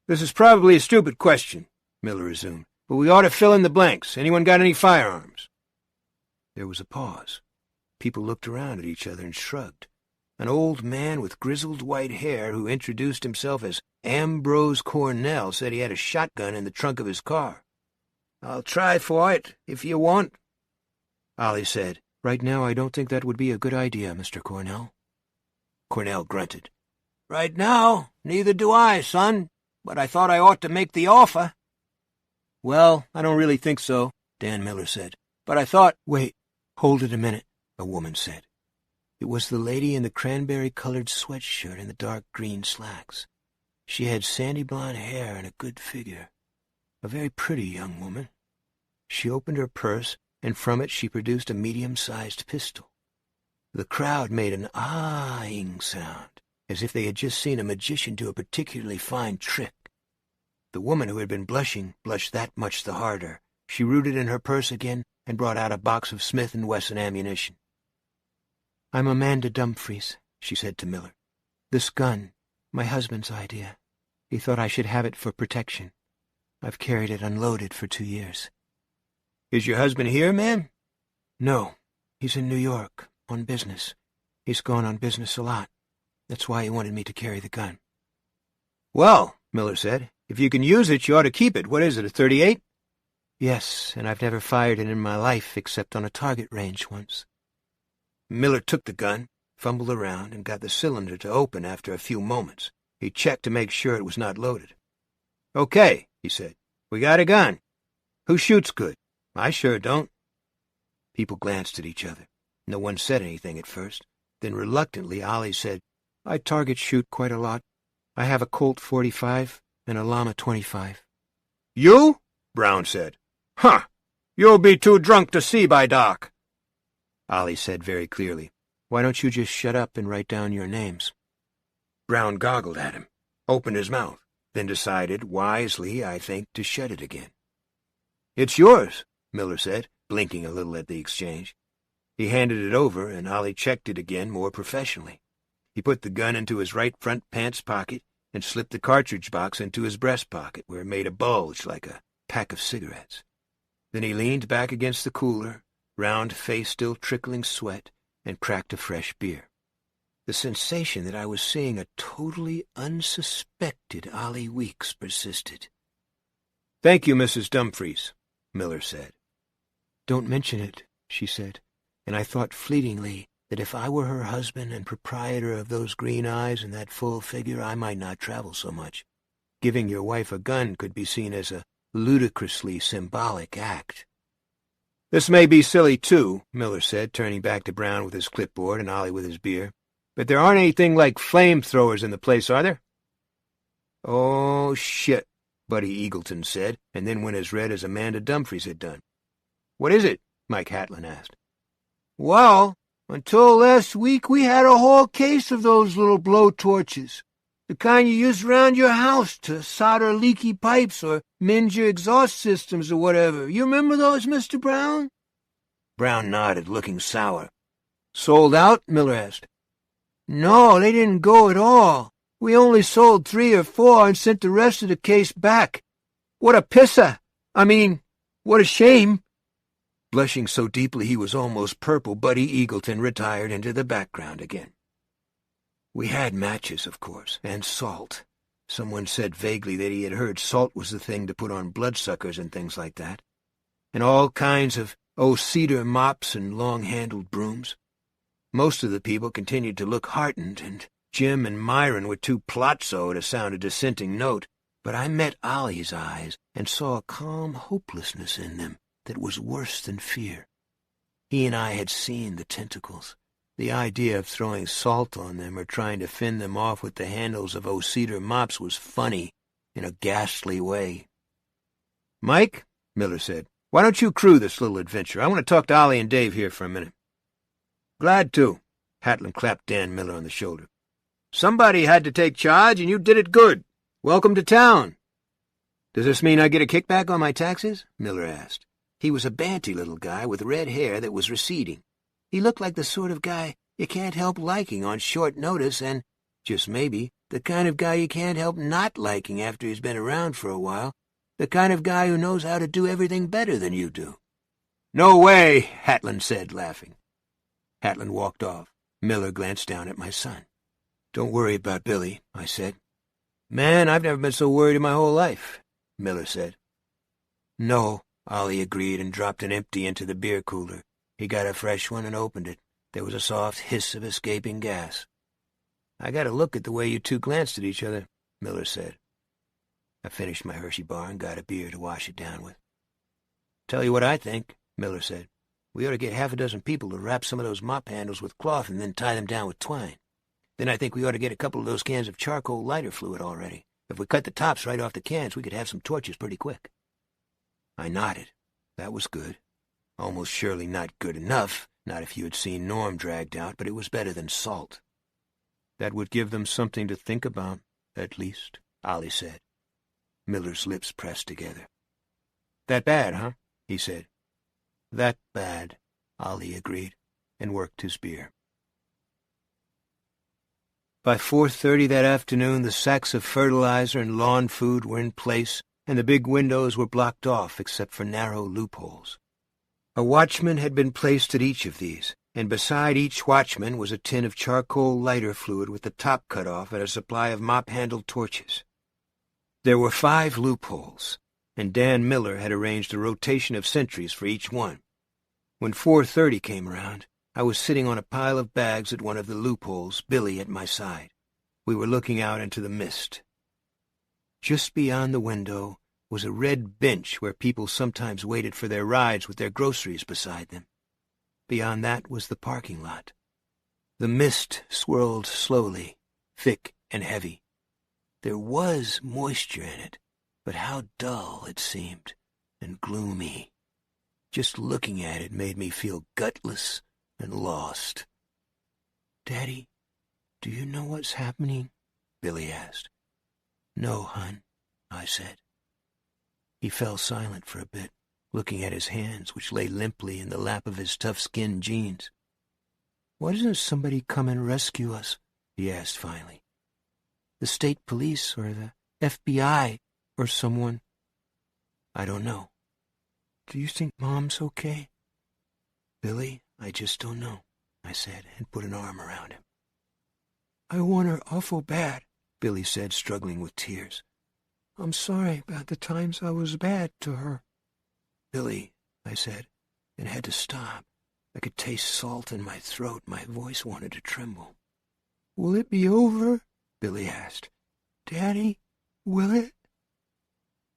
"This is probably a stupid question," Miller resumed, "but we ought to fill in the blanks. Anyone got any firearms?" There was a pause. People looked around at each other and shrugged. An old man with grizzled white hair who introduced himself as Ambrose Cornell said he had a shotgun in the trunk of his car. "I'll try for it, if you want." Ollie said, "Right now I don't think that would be a good idea, Mr. Cornell." Cornell grunted. "Right now, neither do I, son, but I thought I ought to make the offer." "Well, I don't really think so," Dan Miller said, "but I thought—" "Wait, hold it a minute," a woman said. It was the lady in the cranberry-colored sweatshirt and the dark green slacks. She had sandy blonde hair and a good figure. A very pretty young woman. She opened her purse, and from it she produced a medium-sized pistol. The crowd made an ah-ing sound, as if they had just seen a magician do a particularly fine trick. The woman who had been blushing blushed that much the harder. She rooted in her purse again and brought out a box of Smith & Wesson ammunition. "I'm Amanda Dumfries," she said to Miller. "This gun, my husband's idea. He thought I should have it for protection. I've carried it unloaded for 2 years. "Is your husband here, ma'am?" "No. He's in New York, on business. He's gone on business a lot. That's why he wanted me to carry the gun." "Well," Miller said, "if you can use it, you ought to keep it. What is it, a .38? "Yes, and I've never fired it in my life except on a target range once." Miller took the gun, fumbled around, and got the cylinder to open after a few moments. He checked to make sure it was not loaded. "Okay," he said, "we got a gun. Who shoots good? I sure don't." People glanced at each other. No one said anything at first. Then reluctantly Ollie said, "I target shoot quite a lot. I have a Colt 45 and a Llama 25. "You?" Brown said. "Huh! You'll be too drunk to see by dark." Ollie said very clearly, "Why don't you just shut up and write down your names?" Brown goggled at him, opened his mouth, then decided, wisely, I think, to shut it again. "It's yours," Miller said, blinking a little at the exchange. He handed it over, and Ollie checked it again more professionally. He put the gun into his right front pants pocket and slipped the cartridge box into his breast pocket, where it made a bulge like a pack of cigarettes. Then he leaned back against the cooler, round face still trickling sweat, and cracked a fresh beer. The sensation that I was seeing a totally unsuspected Ollie Weeks persisted. "Thank you, Mrs. Dumfries," Miller said. "Don't mention it," she said, and I thought fleetingly that if I were her husband and proprietor of those green eyes and that full figure, I might not travel so much. Giving your wife a gun could be seen as a ludicrously symbolic act. "This may be silly, too," Miller said, turning back to Brown with his clipboard and Ollie with his beer. "But there aren't anything like flamethrowers in the place, are there?" "Oh, shit," Buddy Eagleton said, and then went as red as Amanda Dumfries had done. "What is it?" Mike Hatlin asked. "Well, until last week we had a whole case of those little blowtorches. The kind you use around your house to solder leaky pipes or mend your exhaust systems or whatever. You remember those, Mr. Brown?" Brown nodded, looking sour. "Sold out?" Miller asked. "No, they didn't go at all. We only sold 3 or 4 and sent the rest of the case back. What a pisser! What a shame." Blushing so deeply he was almost purple, Buddy Eagleton retired into the background again. We had matches, of course, and salt. Someone said vaguely that he had heard salt was the thing to put on bloodsuckers and things like that. And all kinds of cedar mops and long-handled brooms. Most of the people continued to look heartened, and Jim and Myron were too plotso to sound a dissenting note, but I met Ollie's eyes and saw a calm hopelessness in them that was worse than fear. He and I had seen the tentacles. The idea of throwing salt on them or trying to fend them off with the handles of cedar mops was funny in a ghastly way. "Mike," Miller said, "why don't you crew this little adventure? I want to talk to Ollie and Dave here for a minute." "Glad to." Hatlin clapped Dan Miller on the shoulder. "Somebody had to take charge, and you did it good. Welcome to town." "Does this mean I get a kickback on my taxes?" Miller asked. He was a banty little guy with red hair that was receding. He looked like the sort of guy you can't help liking on short notice and, just maybe, the kind of guy you can't help not liking after he's been around for a while, the kind of guy who knows how to do everything better than you do. "No way," Hatlin said, laughing. Hatlin walked off. Miller glanced down at my son. "Don't worry about Billy," I said. "Man, I've never been so worried in my whole life," Miller said. "No," Ollie agreed and dropped an empty into the beer cooler. He got a fresh one and opened it. There was a soft hiss of escaping gas. "I got to look at the way you two glanced at each other," Miller said. I finished my Hershey bar and got a beer to wash it down with. "Tell you what I think," Miller said. "We ought to get half a dozen people to wrap some of those mop handles with cloth and then tie them down with twine. Then I think we ought to get a couple of those cans of charcoal lighter fluid all ready. If we cut the tops right off the cans, we could have some torches pretty quick." I nodded. That was good. Almost surely not good enough, not if you had seen Norm dragged out, but it was better than salt. "That would give them something to think about, at least," Ollie said. Miller's lips pressed together. "That bad, huh?" he said. "That bad," Ollie agreed, and worked his beer. By 4:30 that afternoon, the sacks of fertilizer and lawn food were in place, and the big windows were blocked off except for narrow loopholes. A watchman had been placed at each of these, and beside each watchman was a tin of charcoal lighter fluid with the top cut off and a supply of mop-handled torches. There were 5 loopholes, and Dan Miller had arranged a rotation of sentries for each one. When 4:30 came around, I was sitting on a pile of bags at one of the loopholes, Billy at my side. We were looking out into the mist. Just beyond the window was a red bench where people sometimes waited for their rides with their groceries beside them. Beyond that was the parking lot. The mist swirled slowly, thick and heavy. There was moisture in it, but how dull it seemed, and gloomy. Just looking at it made me feel gutless and lost. "Daddy, do you know what's happening?" Billy asked. "No, hon," I said. He fell silent for a bit, looking at his hands, which lay limply in the lap of his tough-skinned jeans. "Why doesn't somebody come and rescue us?" he asked finally. "The state police or the FBI or someone." "I don't know." "Do you think Mom's okay?" "Billy, I just don't know," I said, and put an arm around him. I want her awful bad, Billy said, struggling with tears. I'm sorry about the times I was bad to her. Billy, I said, and had to stop. I could taste salt in my throat. My voice wanted to tremble. Will it be over? Billy asked. Daddy, will it?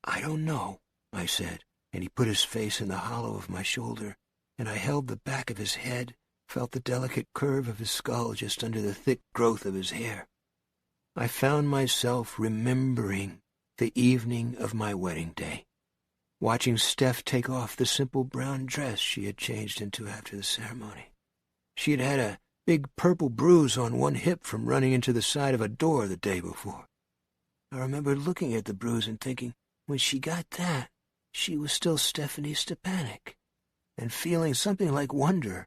I don't know, I said, and he put his face in the hollow of my shoulder, and I held the back of his head, felt the delicate curve of his skull just under the thick growth of his hair. I found myself remembering the evening of my wedding day, watching Steph take off the simple brown dress she had changed into after the ceremony. She had had a big purple bruise on one hip from running into the side of a door the day before. I remember looking at the bruise and thinking, when she got that, she was still Stephanie Stepanek, and feeling something like wonder.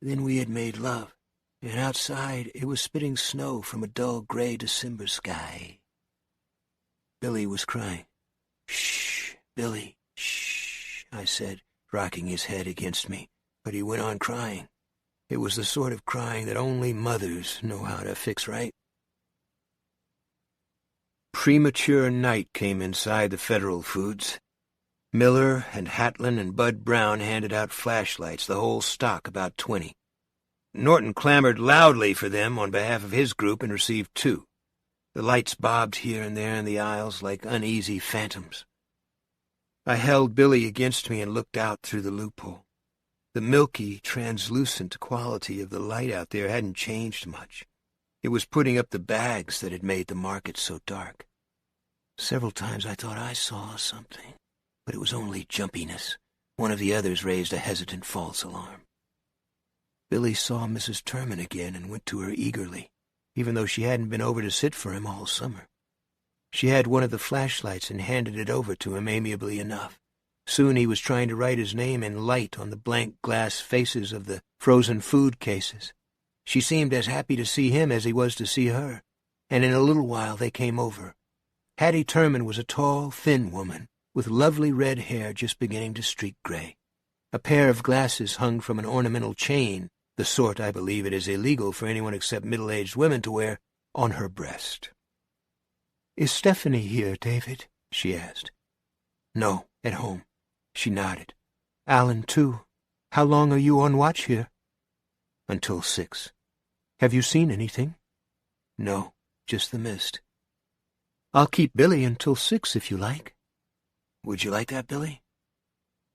Then we had made love, and outside it was spitting snow from a dull gray December sky. Billy was crying. Shh, Billy, shh, I said, rocking his head against me, but he went on crying. It was the sort of crying that only mothers know how to fix right. Premature night came inside the Federal Foods. Miller and Hatlin and Bud Brown handed out flashlights, the whole stock, about 20. Norton clamored loudly for them on behalf of his group and received 2. The lights bobbed here and there in the aisles like uneasy phantoms. I held Billy against me and looked out through the loophole. The milky, translucent quality of the light out there hadn't changed much. It was putting up the bags that had made the market so dark. Several times I thought I saw something, but it was only jumpiness. One of the others raised a hesitant false alarm. Billy saw Mrs. Turman again and went to her eagerly, even though she hadn't been over to sit for him all summer. She had one of the flashlights and handed it over to him amiably enough. Soon he was trying to write his name in light on the blank glass faces of the frozen food cases. She seemed as happy to see him as he was to see her, and in a little while they came over. Hattie Turman was a tall, thin woman, with lovely red hair just beginning to streak gray. A pair of glasses hung from an ornamental chain, the sort I believe it is illegal for anyone except middle-aged women to wear, on her breast. Is Stephanie here, David? She asked. No, at home. She nodded. Alan, too. How long are you on watch here? Until 6. Have you seen anything? No, just the mist. I'll keep Billy until 6 if you like. Would you like that, Billy?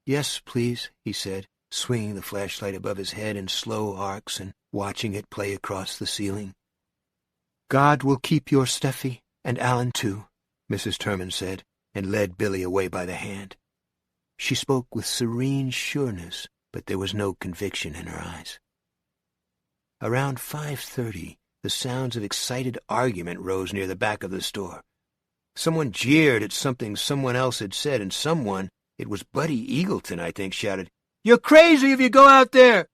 Yes, please, he said, swinging the flashlight above his head in slow arcs and watching it play across the ceiling. God will keep your Steffi, and Alan too, Mrs. Turman said, and led Billy away by the hand. She spoke with serene sureness, but there was no conviction in her eyes. Around 5:30, the sounds of excited argument rose near the back of the store. Someone jeered at something someone else had said, and someone, it was Buddy Eagleton, I think, shouted, "You're crazy if you go out there!"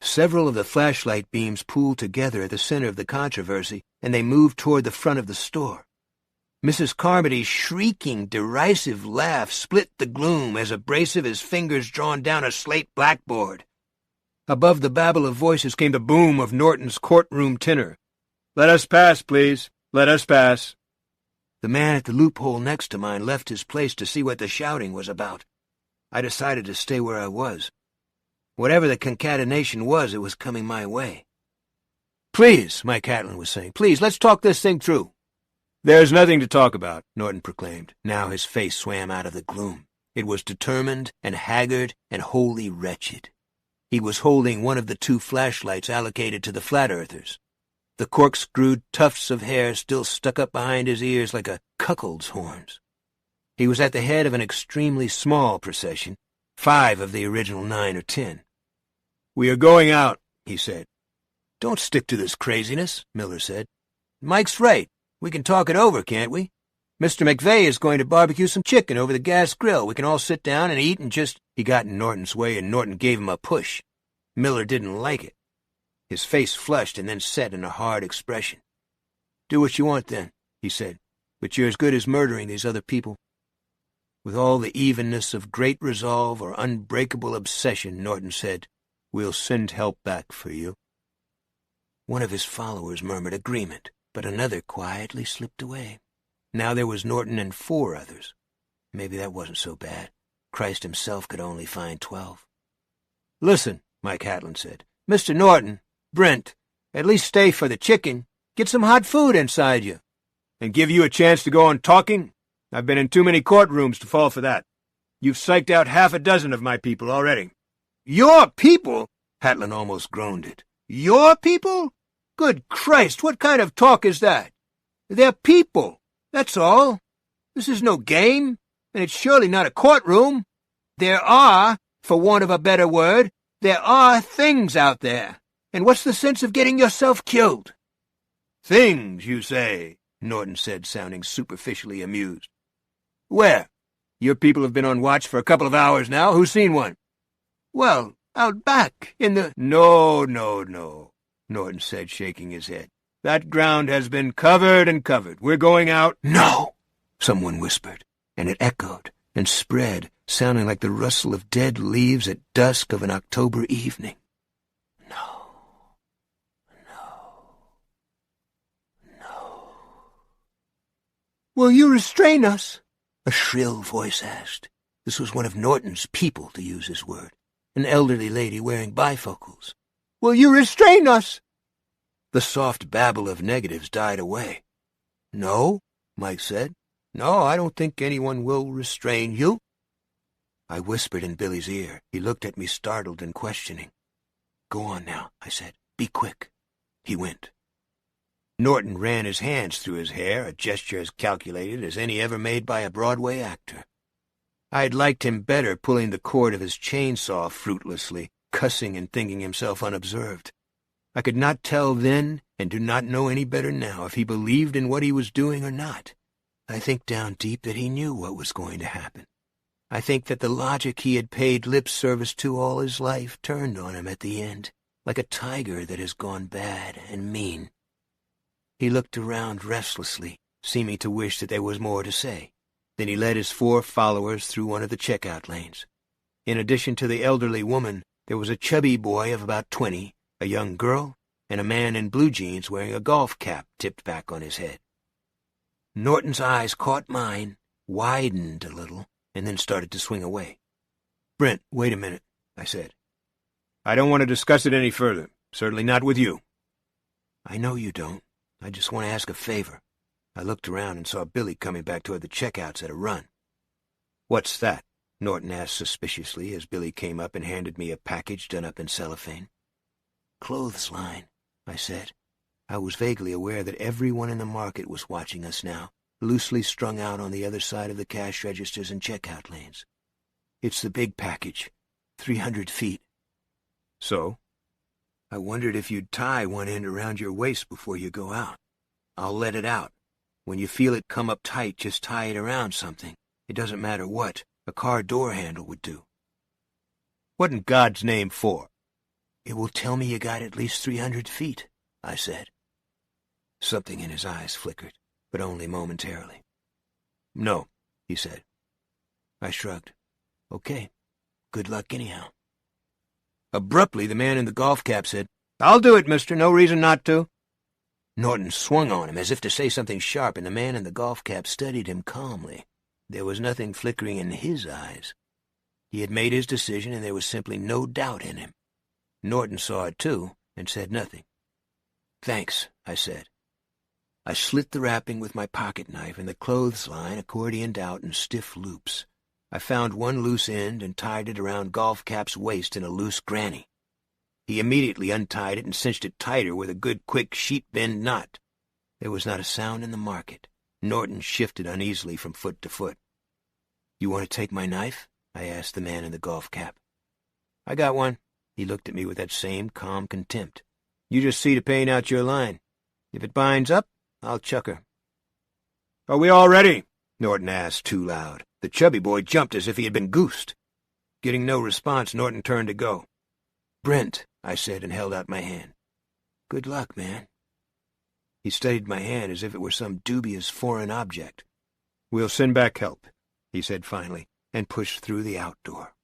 Several of the flashlight beams pooled together at the center of the controversy, and they moved toward the front of the store. Mrs. Carmody's shrieking, derisive laugh split the gloom as abrasive as fingers drawn down a slate blackboard. Above the babble of voices came the boom of Norton's courtroom tenor. "Let us pass, please. Let us pass." The man at the loophole next to mine left his place to see what the shouting was about. I decided to stay where I was. Whatever the concatenation was, it was coming my way. "Please," Mike Catlin was saying, "please, let's talk this thing through." "There's nothing to talk about," Norton proclaimed. Now his face swam out of the gloom. It was determined and haggard and wholly wretched. He was holding one of the 2 flashlights allocated to the flat-earthers. The corkscrewed tufts of hair still stuck up behind his ears like a cuckold's horns. He was at the head of an extremely small procession, 5 of the original 9 or 10. "We are going out," he said. "Don't stick to this craziness," Miller said. "Mike's right. We can talk it over, can't we? Mr. McVeigh is going to barbecue some chicken over the gas grill. We can all sit down and eat and just—" He got in Norton's way, and Norton gave him a push. Miller didn't like it. His face flushed and then set in a hard expression. "Do what you want, then," he said, "but you're as good as murdering these other people." With all the evenness of great resolve or unbreakable obsession, Norton said, "We'll send help back for you. One of his followers murmured agreement, but another quietly slipped away. Now there was Norton and 4 others. Maybe that wasn't so bad. Christ himself could only find 12. "Listen," Mike Hatland said. "Mr. Norton, Brent, at least stay for the chicken. Get some hot food inside you. And give you a chance to go on talking? I've been in too many courtrooms to fall for that. You've psyched out 6 of my people already." "Your people?" Hatland almost groaned it. "Your people? Good Christ, what kind of talk is that? They're people, that's all. This is no game, and it's surely not a courtroom. There are, for want of a better word, there are things out there. And what's the sense of getting yourself killed?" "Things, you say?" Norton said, sounding superficially amused. "Where? Your people have been on watch for a couple of hours now. Who's seen one?" "Well, out back, in the—" No, Norton said, shaking his head. "That ground has been covered and covered. We're going out—" "No!" someone whispered, and it echoed and spread, sounding like the rustle of dead leaves at dusk of an October evening. "No. "Will you restrain us?" a shrill voice asked. This was one of Norton's people, to use his word, an elderly lady wearing bifocals. "Will you restrain us?" The soft babble of negatives died away. "No," Mike said. "No, I don't think anyone will restrain you." I whispered in Billy's ear. He looked at me startled and questioning. "Go on now," I said. "Be quick." He went. Norton ran his hands through his hair, a gesture as calculated as any ever made by a Broadway actor. I'd liked him better pulling the cord of his chainsaw fruitlessly, cussing and thinking himself unobserved. I could not tell then, and do not know any better now, if he believed in what he was doing or not. I think down deep that he knew what was going to happen. I think that the logic he had paid lip service to all his life turned on him at the end, like a tiger that has gone bad and mean. He looked around restlessly, seeming to wish that there was more to say. Then he led his 4 followers through one of the checkout lanes. In addition to the elderly woman, there was a chubby boy of about 20, a young girl, and a man in blue jeans wearing a golf cap tipped back on his head. Norton's eyes caught mine, widened a little, and then started to swing away. "Brent, wait a minute," I said. "I don't want to discuss it any further, certainly not with you." "I know you don't. I just want to ask a favor." I looked around and saw Billy coming back toward the checkouts at a run. "What's that?" Norton asked suspiciously as Billy came up and handed me a package done up in cellophane. "Clothesline," I said. I was vaguely aware that everyone in the market was watching us now, loosely strung out on the other side of the cash registers and checkout lanes. "It's the big package, 300 feet. "So?" "I wondered if you'd tie one end around your waist before you go out. I'll let it out. When you feel it come up tight, just tie it around something. It doesn't matter what. A car door handle would do." "What in God's name for?" "It will tell me you got at least 300 feet, I said. Something in his eyes flickered, but only momentarily. "No," he said. I shrugged. "Okay. Good luck anyhow." Abruptly, the man in the golf cap said, "I'll do it, mister. No reason not to." Norton swung on him as if to say something sharp, and the man in the golf cap studied him calmly. There was nothing flickering in his eyes. He had made his decision, and there was simply no doubt in him. Norton saw it, too, and said nothing. "Thanks," I said. I slit the wrapping with my pocket knife, and the clothesline accordioned out in stiff loops. I found one loose end and tied it around Golf Cap's waist in a loose granny. He immediately untied it and cinched it tighter with a good, quick sheep-bend knot. There was not a sound in the market. Norton shifted uneasily from foot to foot. "You want to take my knife?" I asked the man in the golf cap. "I got one." He looked at me with that same calm contempt. "You just see to paying out your line. If it binds up, I'll chuck her." "Are we all ready?" Norton asked too loud. The chubby boy jumped as if he had been goosed. Getting no response, Norton turned to go. "Brent," I said, and held out my hand. "Good luck, man." He studied my hand as if it were some dubious foreign object. "We'll send back help," he said finally, and pushed through the outdoor.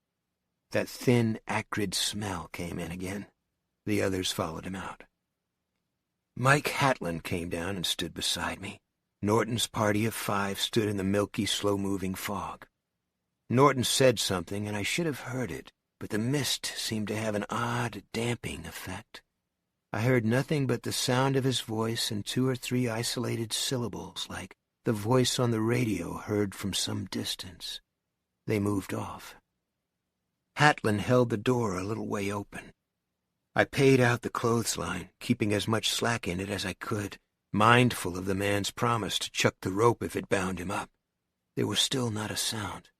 That thin, acrid smell came in again. The others followed him out. Mike Hatlin came down and stood beside me. Norton's party of 5 stood in the milky, slow-moving fog. Norton said something, and I should have heard it, but the mist seemed to have an odd, damping effect. I heard nothing but the sound of his voice and 2 or 3 isolated syllables, like the voice on the radio heard from some distance. They moved off. Hatlin held the door a little way open. I paid out the clothesline, keeping as much slack in it as I could, mindful of the man's promise to chuck the rope if it bound him up. There was still not a sound.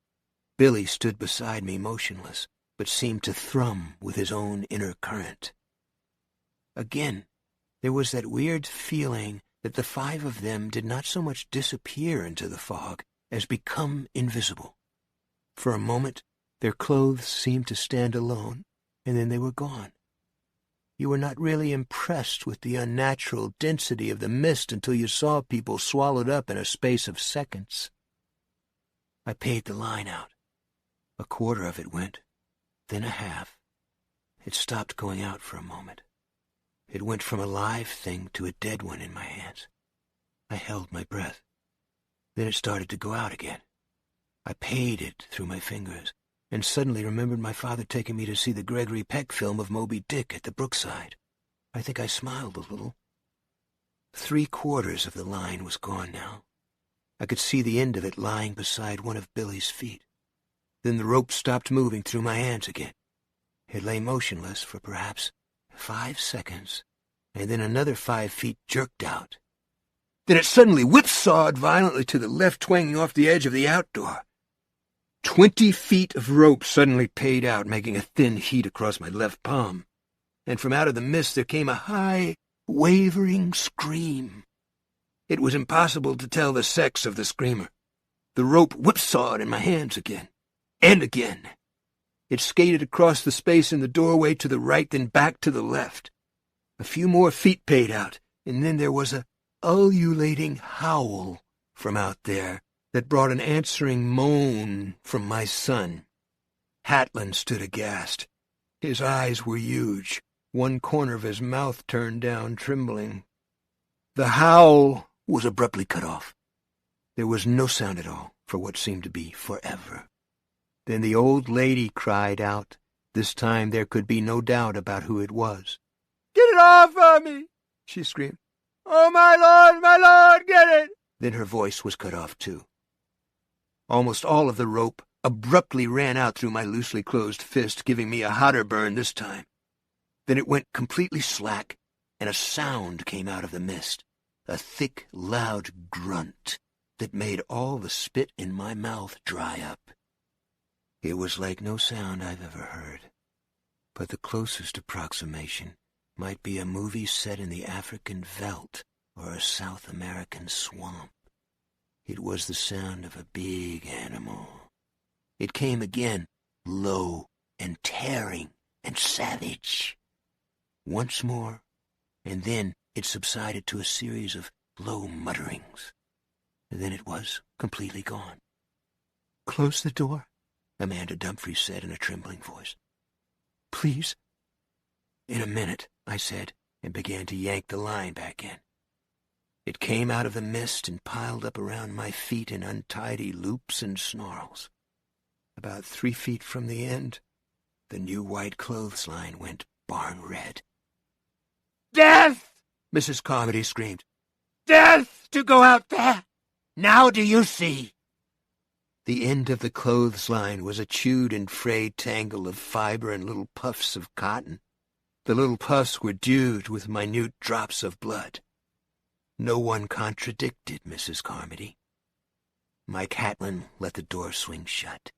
Billy stood beside me motionless, but seemed to thrum with his own inner current. Again, there was that weird feeling that the 5 of them did not so much disappear into the fog as become invisible. For a moment, their clothes seemed to stand alone, and then they were gone. You were not really impressed with the unnatural density of the mist until you saw people swallowed up in a space of seconds. I paid the line out. A quarter of it went, then a half. It stopped going out for a moment. It went from a live thing to a dead one in my hands. I held my breath. Then it started to go out again. I paid it through my fingers, and suddenly remembered my father taking me to see the Gregory Peck film of Moby Dick at the Brookside. I think I smiled a little. 3/4 of the line was gone now. I could see the end of it lying beside one of Billy's feet. Then the rope stopped moving through my hands again. It lay motionless for perhaps 5 seconds, and then another 5 feet jerked out. Then it suddenly whipsawed violently to the left, twanging off the edge of the outdoor. 20 feet of rope suddenly paid out, making a thin heat across my left palm. And from out of the mist there came a high, wavering scream. It was impossible to tell the sex of the screamer. The rope whipsawed in my hands again, and again. It skated across the space in the doorway to the right, then back to the left. A few more feet paid out, and then there was a ululating howl from out there that brought an answering moan from my son. Hatlin stood aghast. His eyes were huge, one corner of his mouth turned down, trembling. The howl was abruptly cut off. There was no sound at all for what seemed to be forever. Then the old lady cried out. This time there could be no doubt about who it was. "Get it off of me!" she screamed. "Oh, my Lord, get it!" Then her voice was cut off, too. Almost all of the rope abruptly ran out through my loosely closed fist, giving me a hotter burn this time. Then it went completely slack, and a sound came out of the mist, a thick, loud grunt that made all the spit in my mouth dry up. It was like no sound I've ever heard, but the closest approximation might be a movie set in the African veldt or a South American swamp. It was the sound of a big animal. It came again, low and tearing and savage. Once more, and then it subsided to a series of low mutterings. And then it was completely gone. "Close the door," Amanda Dumfries said in a trembling voice. "Please." "In a minute," I said, and began to yank the line back in. It came out of the mist and piled up around my feet in untidy loops and snarls. About 3 feet from the end, the new white clothesline went barn red. "Death!" Mrs. Carmody screamed. "Death to go out there! Now do you see?" The end of the clothesline was a chewed and frayed tangle of fiber and little puffs of cotton. The little puffs were dewed with minute drops of blood. No one contradicted Mrs. Carmody. Mike Hatlin let the door swing shut.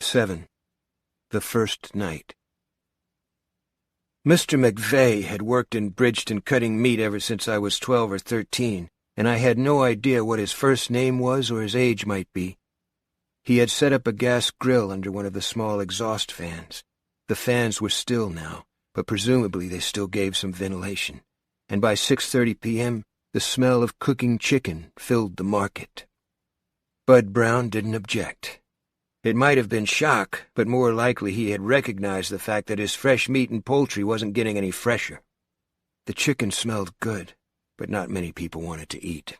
7. The First Night. Mr. McVeigh had worked in Bridgeton cutting meat ever since I was 12 or 13, and I had no idea what his first name was or his age might be. He had set up a gas grill under one of the small exhaust fans. The fans were still now, but presumably they still gave some ventilation, and by 6:30 p.m., the smell of cooking chicken filled the market. Bud Brown didn't object. It might have been shock, but more likely he had recognized the fact that his fresh meat and poultry wasn't getting any fresher. The chicken smelled good, but not many people wanted to eat.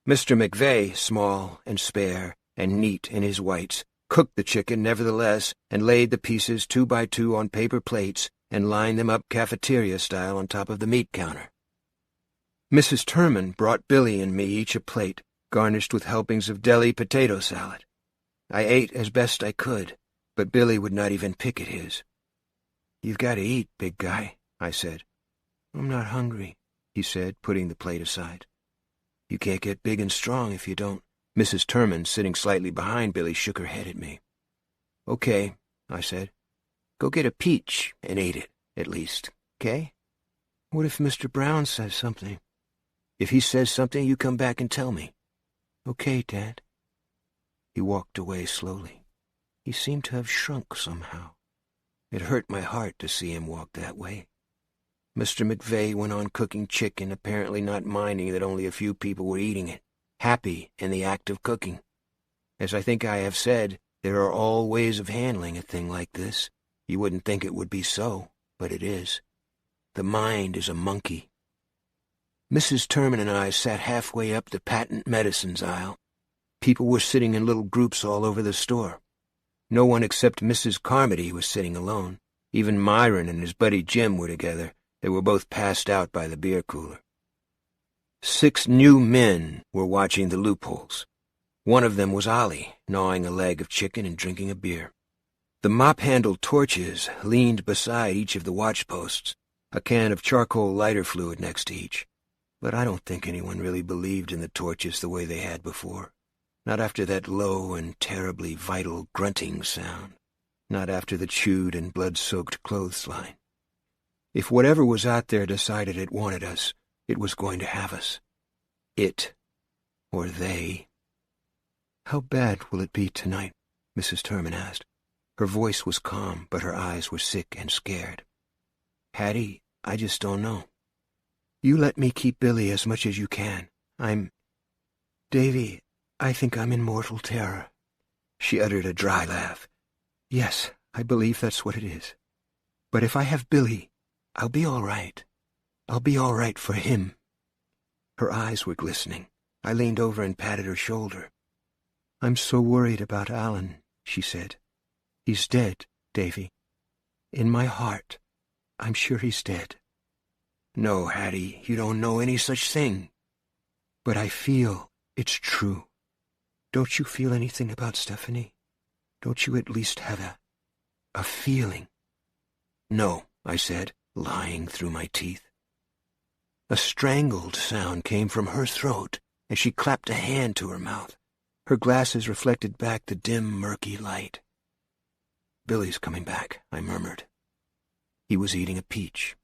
Mr. McVeigh, small and spare and neat in his whites, cooked the chicken nevertheless and laid the pieces 2 by 2 on paper plates and lined them up cafeteria style on top of the meat counter. Mrs. Turman brought Billy and me each a plate, garnished with helpings of deli potato salad. I ate as best I could, but Billy would not even pick at his. "You've got to eat, big guy," I said. "I'm not hungry," he said, putting the plate aside. "You can't get big and strong if you don't." Mrs. Turman, sitting slightly behind Billy, shook her head at me. "Okay," I said. "Go get a peach and eat it, at least, okay?" "What if Mr. Brown says something?" "If he says something, you come back and tell me." "Okay, Dad." He walked away slowly. He seemed to have shrunk somehow. It hurt my heart to see him walk that way. Mr. McVeigh went on cooking chicken, apparently not minding that only a few people were eating it, happy in the act of cooking. As I think I have said, there are all ways of handling a thing like this. You wouldn't think it would be so, but it is. The mind is a monkey. Mrs. Turman and I sat halfway up the patent medicines aisle. People were sitting in little groups all over the store. No one except Mrs. Carmody was sitting alone. Even Myron and his buddy Jim were together. They were both passed out by the beer cooler. 6 new men were watching the loopholes. One of them was Ollie, gnawing a leg of chicken and drinking a beer. The mop-handled torches leaned beside each of the watchposts, a can of charcoal lighter fluid next to each. But I don't think anyone really believed in the torches the way they had before. Not after that low and terribly vital grunting sound. Not after the chewed and blood-soaked clothesline. If whatever was out there decided it wanted us, it was going to have us. It, or they. "How bad will it be tonight?" Mrs. Turman asked. Her voice was calm, but her eyes were sick and scared. "Hattie, I just don't know. You let me keep Billy as much as you can. Davy, I think I'm in mortal terror." She uttered a dry laugh. "Yes, I believe that's what it is. But if I have Billy, I'll be all right. I'll be all right for him." Her eyes were glistening. I leaned over and patted her shoulder. "I'm so worried about Alan," she said. "He's dead, Davy. In my heart, I'm sure he's dead." "No, Hattie, you don't know any such thing." "But I feel it's true. Don't you feel anything about Stephanie? Don't you at least have a feeling?" "No," I said, lying through my teeth. A strangled sound came from her throat as she clapped a hand to her mouth. Her glasses reflected back the dim, murky light. "Billy's coming back," I murmured. He was eating a peach.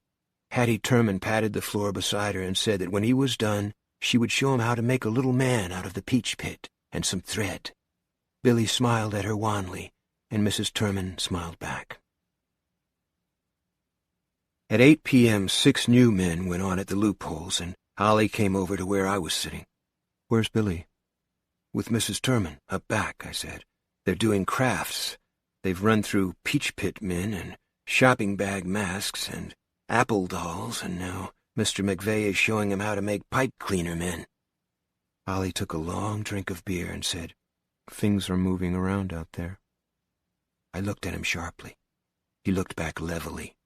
Hattie Turman patted the floor beside her and said that when he was done, she would show him how to make a little man out of the peach pit and some thread. Billy smiled at her wanly, and Mrs. Turman smiled back. At 8 p.m., 6 new men went on at the loopholes, and Ollie came over to where I was sitting. "Where's Billy?" "With Mrs. Turman, up back," I said. "They're doing crafts. They've run through peach pit men and shopping bag masks and apple dolls, and now Mr. McVeigh is showing him how to make pipe cleaner men." Ollie took a long drink of beer and said, "Things are moving around out there." I looked at him sharply. He looked back levelly.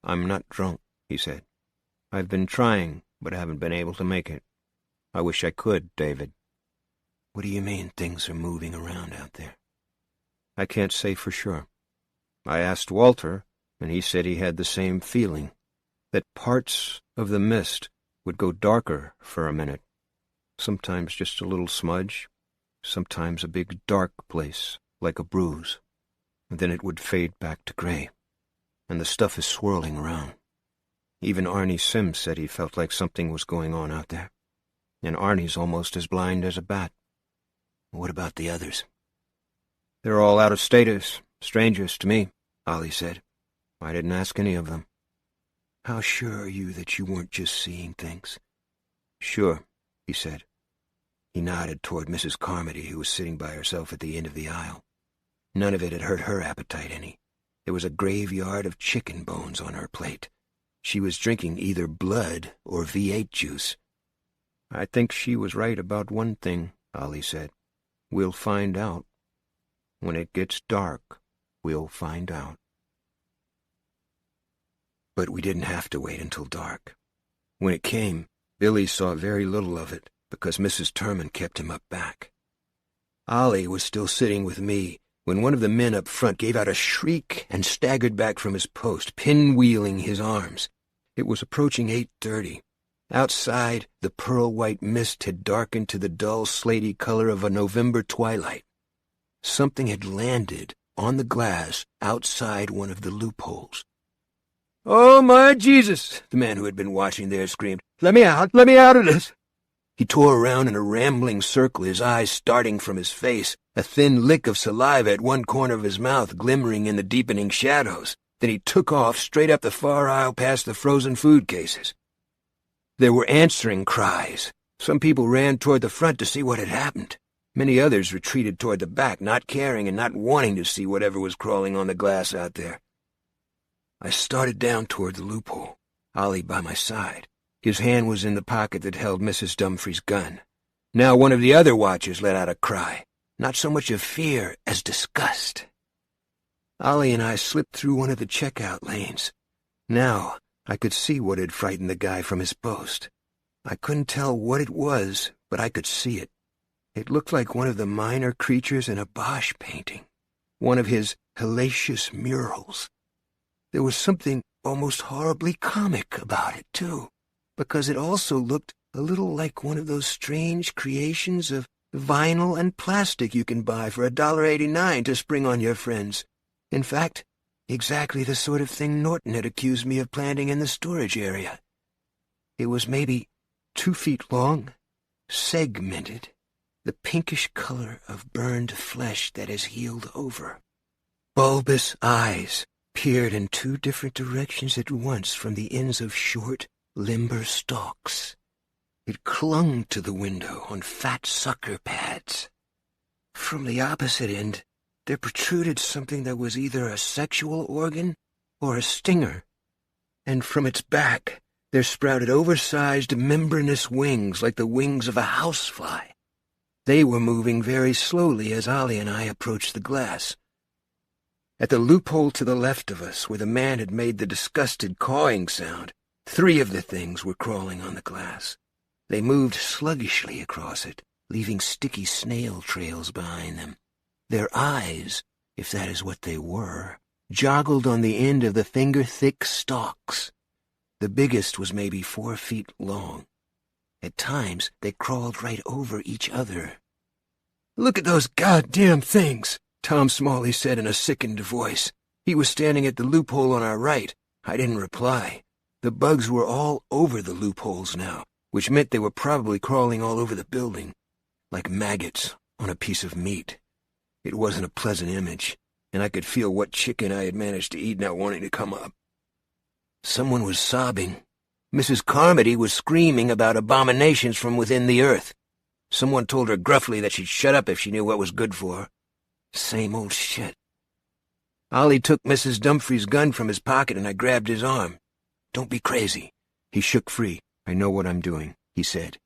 "I'm not drunk," he said. "I've been trying, but I haven't been able to make it. I wish I could, David." "What do you mean things are moving around out there?" "I can't say for sure. I asked Walter, and he said he had the same feeling, that parts of the mist would go darker for a minute. Sometimes just a little smudge, sometimes a big dark place, like a bruise. And then it would fade back to gray. And the stuff is swirling around. Even Arnie Sims said he felt like something was going on out there. And Arnie's almost as blind as a bat." "What about the others?" "They're all out of status, strangers to me," Ollie said. "I didn't ask any of them." "How sure are you that you weren't just seeing things?" "Sure," he said. He nodded toward Mrs. Carmody, who was sitting by herself at the end of the aisle. None of it had hurt her appetite any. There was a graveyard of chicken bones on her plate. She was drinking either blood or V8 juice. "I think she was right about one thing," Ollie said. "We'll find out. When it gets dark, we'll find out." But we didn't have to wait until dark. When it came, Billy saw very little of it because Mrs. Turman kept him up back. Ollie was still sitting with me when one of the men up front gave out a shriek and staggered back from his post, pinwheeling his arms. It was approaching 8:30. Outside, the pearl-white mist had darkened to the dull, slaty color of a November twilight. Something had landed on the glass outside one of the loopholes. "Oh, my Jesus!" the man who had been watching there screamed. Let me out of this!" He tore around in a rambling circle, his eyes starting from his face, a thin lick of saliva at one corner of his mouth glimmering in the deepening shadows. Then he took off straight up the far aisle past the frozen food cases. There were answering cries. Some people ran toward the front to see what had happened. Many others retreated toward the back, not caring and not wanting to see whatever was crawling on the glass out there. I started down toward the loophole, Ollie by my side. His hand was in the pocket that held Mrs. Dumfries' gun. Now one of the other watchers let out a cry, not so much of fear as disgust. Ollie and I slipped through one of the checkout lanes. Now I could see what had frightened the guy from his post. I couldn't tell what it was, but I could see it. It looked like one of the minor creatures in a Bosch painting, one of his hellacious murals. There was something almost horribly comic about it, too, because it also looked a little like one of those strange creations of vinyl and plastic you can buy for $1.89 to spring on your friends. In fact, exactly the sort of thing Norton had accused me of planting in the storage area. It was maybe 2 feet long, segmented, the pinkish color of burned flesh that has healed over. Bulbous eyes peered in 2 different directions at once from the ends of short, limber stalks. It clung to the window on fat sucker pads. From the opposite end, there protruded something that was either a sexual organ or a stinger, and from its back there sprouted oversized membranous wings like the wings of a housefly. They were moving very slowly as Ollie and I approached the glass. At the loophole to the left of us, where the man had made the disgusted cawing sound, 3 of the things were crawling on the glass. They moved sluggishly across it, leaving sticky snail trails behind them. Their eyes, if that is what they were, joggled on the end of the finger-thick stalks. The biggest was maybe 4 feet long. At times, they crawled right over each other. "Look at those goddamn things," Tom Smalley said in a sickened voice. He was standing at the loophole on our right. I didn't reply. The bugs were all over the loopholes now, which meant they were probably crawling all over the building, like maggots on a piece of meat. It wasn't a pleasant image, and I could feel what chicken I had managed to eat not wanting to come up. Someone was sobbing. Mrs. Carmody was screaming about abominations from within the earth. Someone told her gruffly that she'd shut up if she knew what was good for her. Same old shit. Ollie took Mrs. Dumfries' gun from his pocket, and I grabbed his arm. "Don't be crazy." He shook free. "I know what I'm doing," he said.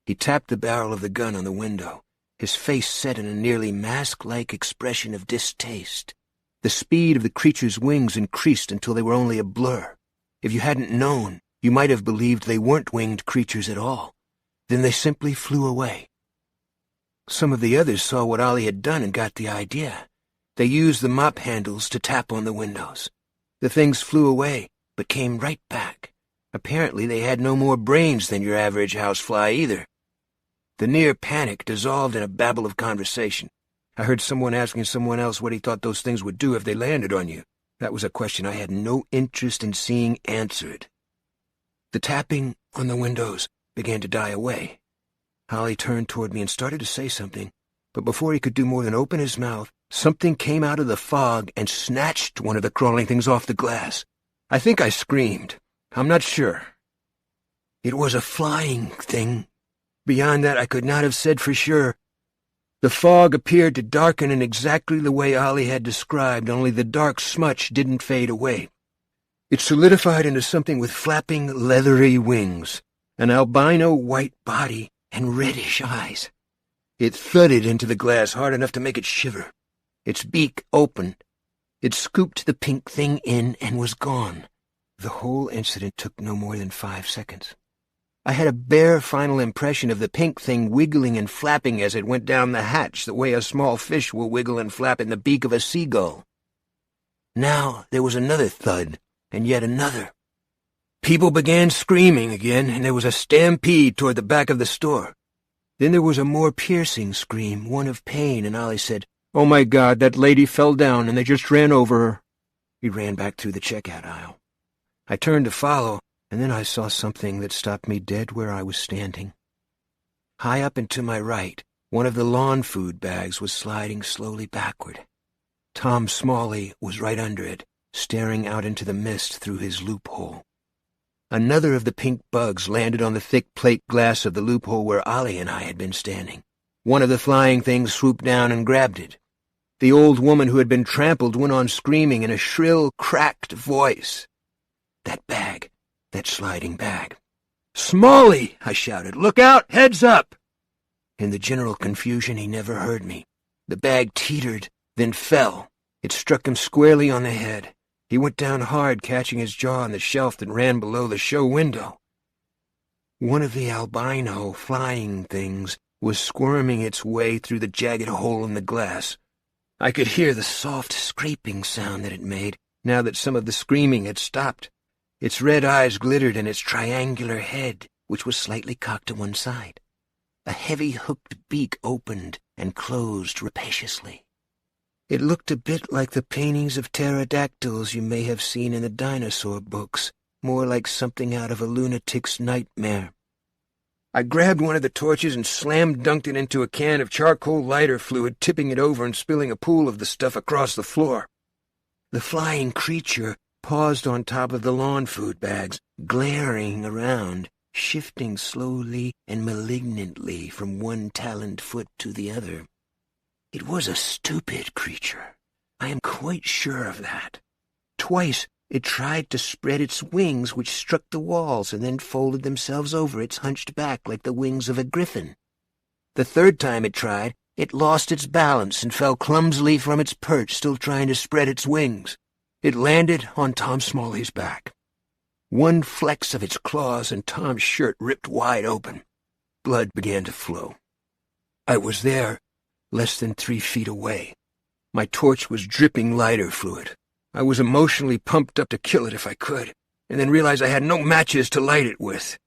He tapped the barrel of the gun on the window, his face set in a nearly mask-like expression of distaste. The speed of the creature's wings increased until they were only a blur. If you hadn't known, you might have believed they weren't winged creatures at all. Then they simply flew away. Some of the others saw what Ollie had done and got the idea. They used the mop handles to tap on the windows. The things flew away, but came right back. Apparently they had no more brains than your average housefly either. The near panic dissolved in a babble of conversation. I heard someone asking someone else what he thought those things would do if they landed on you. That was a question I had no interest in seeing answered. The tapping on the windows began to die away. Ollie turned toward me and started to say something, but before he could do more than open his mouth, something came out of the fog and snatched one of the crawling things off the glass. I think I screamed. I'm not sure. It was a flying thing, Beyond that, I could not have said for sure. The fog appeared to darken in exactly the way Ollie had described, only the dark smudge didn't fade away. It solidified into something with flapping, leathery wings, an albino white body and reddish eyes. It thudded into the glass hard enough to make it shiver. Its beak opened. It scooped the pink thing in and was gone. The whole incident took no more than 5 seconds. I had a bare final impression of the pink thing wiggling and flapping as it went down the hatch the way a small fish will wiggle and flap in the beak of a seagull. Now there was another thud, and yet another. People began screaming again, and there was a stampede toward the back of the store. Then there was a more piercing scream, one of pain, and Ollie said, "Oh my God, that lady fell down, and they just ran over her." He ran back through the checkout aisle. I turned to follow, and then I saw something that stopped me dead where I was standing. High up and to my right, one of the lawn food bags was sliding slowly backward. Tom Smalley was right under it, staring out into the mist through his loophole. Another of the pink bugs landed on the thick plate glass of the loophole where Ollie and I had been standing. One of the flying things swooped down and grabbed it. The old woman who had been trampled went on screaming in a shrill, cracked voice. That bag. That sliding bag. "Smalley!" I shouted. "Look out! Heads up!" In the general confusion, he never heard me. The bag teetered, then fell. It struck him squarely on the head. He went down hard, catching his jaw on the shelf that ran below the show window. One of the albino flying things was squirming its way through the jagged hole in the glass. I could hear the soft scraping sound that it made, now that some of the screaming had stopped. Its red eyes glittered in its triangular head, which was slightly cocked to one side. A heavy hooked beak opened and closed rapaciously. It looked a bit like the paintings of pterodactyls you may have seen in the dinosaur books, more like something out of a lunatic's nightmare. I grabbed one of the torches and slam-dunked it into a can of charcoal lighter fluid, tipping it over and spilling a pool of the stuff across the floor. The flying creature paused on top of the lawn food bags, glaring around, shifting slowly and malignantly from one taloned foot to the other. It was a stupid creature. I am quite sure of that. Twice it tried to spread its wings, which struck the walls and then folded themselves over its hunched back like the wings of a griffin. The third time it tried, it lost its balance and fell clumsily from its perch, still trying to spread its wings. It landed on Tom Smalley's back. One flex of its claws and Tom's shirt ripped wide open. Blood began to flow. I was there, less than 3 feet away. My torch was dripping lighter fluid. I was emotionally pumped up to kill it if I could, and then realized I had no matches to light it with.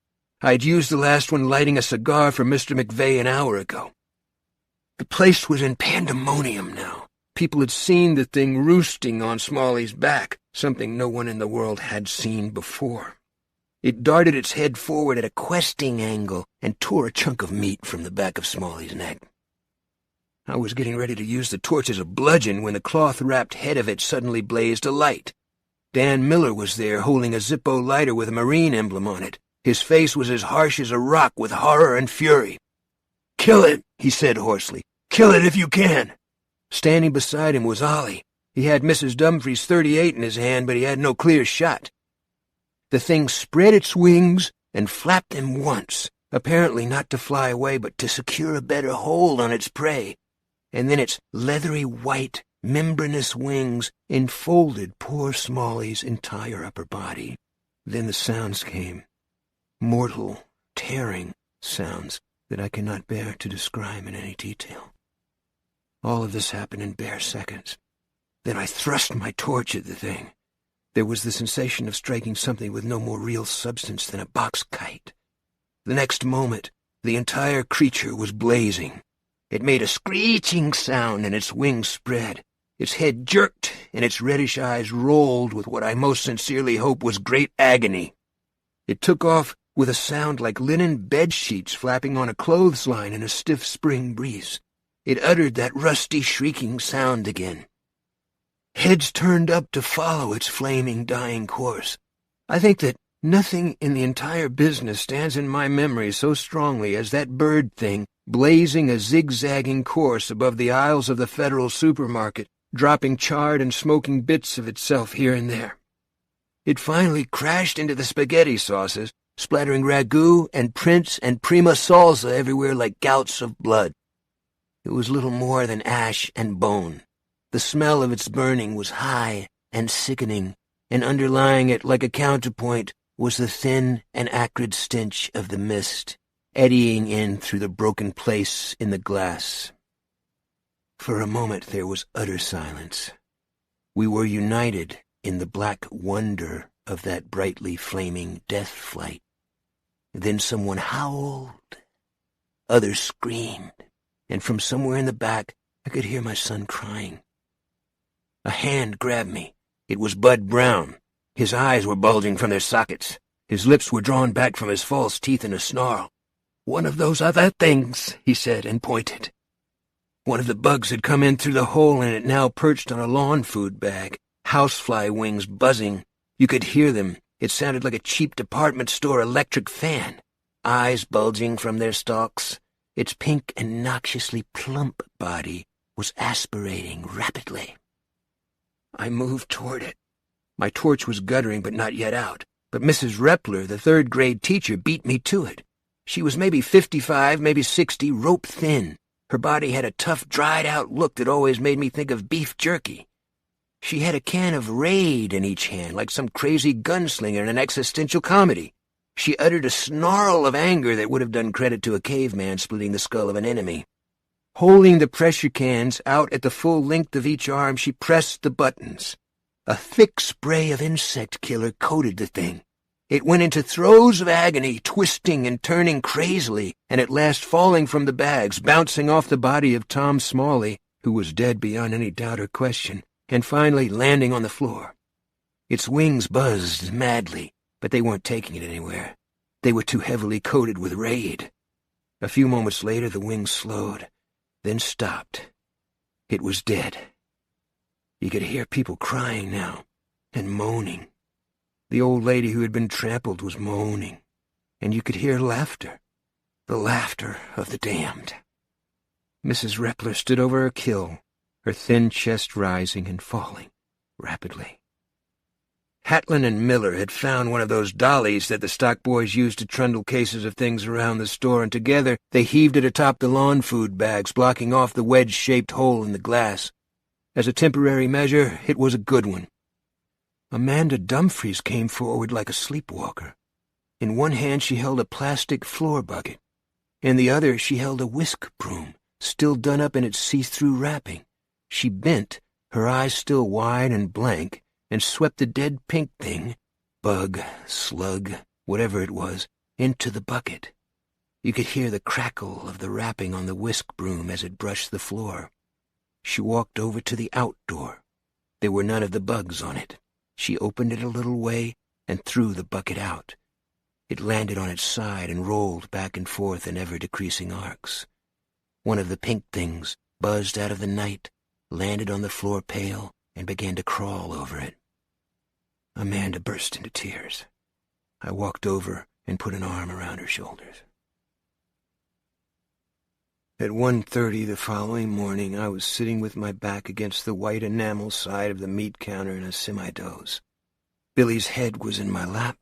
I'd used the last one lighting a cigar for Mr. McVeigh an hour ago. The place was in pandemonium now. People had seen the thing roosting on Smalley's back, something no one in the world had seen before. It darted its head forward at a questing angle and tore a chunk of meat from the back of Smalley's neck. I was getting ready to use the torch as a bludgeon when the cloth-wrapped head of it suddenly blazed alight. Dan Miller was there, holding a Zippo lighter with a Marine emblem on it. His face was as harsh as a rock with horror and fury. "Kill it," he said hoarsely. "Kill it if you can." Standing beside him was Ollie. He had Mrs. Dumfries' .38 in his hand, but he had no clear shot. The thing spread its wings and flapped them once, apparently not to fly away, but to secure a better hold on its prey. And then its leathery white, membranous wings enfolded poor Smalley's entire upper body. Then the sounds came. Mortal, tearing sounds that I cannot bear to describe in any detail. All of this happened in bare seconds. Then I thrust my torch at the thing. There was the sensation of striking something with no more real substance than a box kite. The next moment, the entire creature was blazing. It made a screeching sound and its wings spread. Its head jerked and its reddish eyes rolled with what I most sincerely hope was great agony. It took off with a sound like linen bed sheets flapping on a clothesline in a stiff spring breeze. It uttered that rusty, shrieking sound again. Heads turned up to follow its flaming, dying course. I think that Nothing in the entire business stands in my memory so strongly as that bird thing blazing a zigzagging course above the aisles of the Federal supermarket, dropping charred and smoking bits of itself here and there. It finally crashed into the spaghetti sauces, splattering ragu and prince and prima salsa everywhere like gouts of blood. It was little more than ash and bone. The smell of its burning was high and sickening, and underlying it like a counterpoint was the thin and acrid stench of the mist, eddying in through the broken place in the glass. For a moment there was utter silence. We were united in the black wonder of that brightly flaming death flight. Then someone howled, others screamed, and from somewhere in the back I could hear my son crying. A hand grabbed me. It was Bud Brown. His eyes were bulging from their sockets. His lips were drawn back from his false teeth in a snarl. "One of those other things," he said, and pointed. One of the bugs had come in through the hole and it now perched on a lawn food bag, housefly wings buzzing. You could hear them. It sounded like a cheap department store electric fan. Eyes bulging from their stalks. Its pink and noxiously plump body was aspirating rapidly. I moved toward it. My torch was guttering but not yet out, but Mrs. Repler, the third-grade teacher, beat me to it. She was maybe 55, maybe 60, rope-thin. Her body had a tough, dried-out look that always made me think of beef jerky. She had a can of Raid in each hand, like some crazy gunslinger in an existential comedy. She uttered a snarl of anger that would have done credit to a caveman splitting the skull of an enemy. Holding the pressure cans out at the full length of each arm, she pressed the buttons. A thick spray of insect killer coated the thing. It went into throes of agony, twisting and turning crazily, and at last falling from the bags, bouncing off the body of Tom Smalley, who was dead beyond any doubt or question, and finally landing on the floor. Its wings buzzed madly, but they weren't taking it anywhere. They were too heavily coated with Raid. A few moments later, the wings slowed, then stopped. It was dead. You could hear people crying now, and moaning. The old lady who had been trampled was moaning, and you could hear laughter, the laughter of the damned. Mrs. Repler stood over her kill, her thin chest rising and falling rapidly. Hatlin and Miller had found one of those dollies that the stock boys used to trundle cases of things around the store, and together they heaved it atop the lawn food bags, blocking off the wedge-shaped hole in the glass. As a temporary measure, it was a good one. Amanda Dumfries came forward like a sleepwalker. In one hand she held a plastic floor bucket. In the other she held a whisk broom, still done up in its see-through wrapping. She bent, her eyes still wide and blank, and swept the dead pink thing, bug, slug, whatever it was, into the bucket. You could hear the crackle of the wrapping on the whisk broom as it brushed the floor. She walked over to the outdoor. There were none of the bugs on it. She opened it a little way and threw the bucket out. It landed on its side and rolled back and forth in ever-decreasing arcs. One of the pink things buzzed out of the night, landed on the floor pail, and began to crawl over it. Amanda burst into tears. I walked over and put an arm around her shoulders. At 1:30 the following morning, I was sitting with my back against the white enamel side of the meat counter in a semi-doze. Billy's head was in my lap.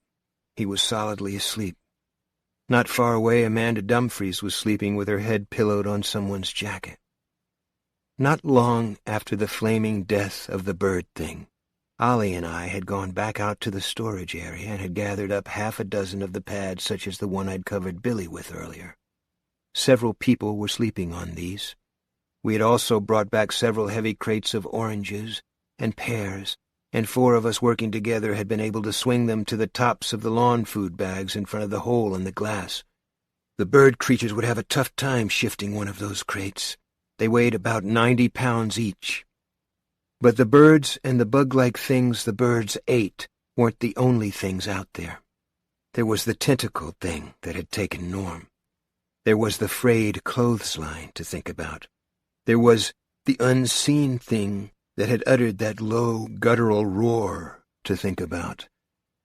He was solidly asleep. Not far away, Amanda Dumfries was sleeping with her head pillowed on someone's jacket. Not long after the flaming death of the bird thing, Ollie and I had gone back out to the storage area and had gathered up half a dozen of the pads such as the one I'd covered Billy with earlier. Several people were sleeping on these. We had also brought back several heavy crates of oranges and pears, and 4 of us working together had been able to swing them to the tops of the lawn food bags in front of the hole in the glass. The bird creatures would have a tough time shifting one of those crates. They weighed about 90 pounds each. But the birds and the bug-like things the birds ate weren't the only things out there. There was the tentacled thing that had taken Norm. There was the frayed clothesline to think about. There was the unseen thing that had uttered that low, guttural roar to think about.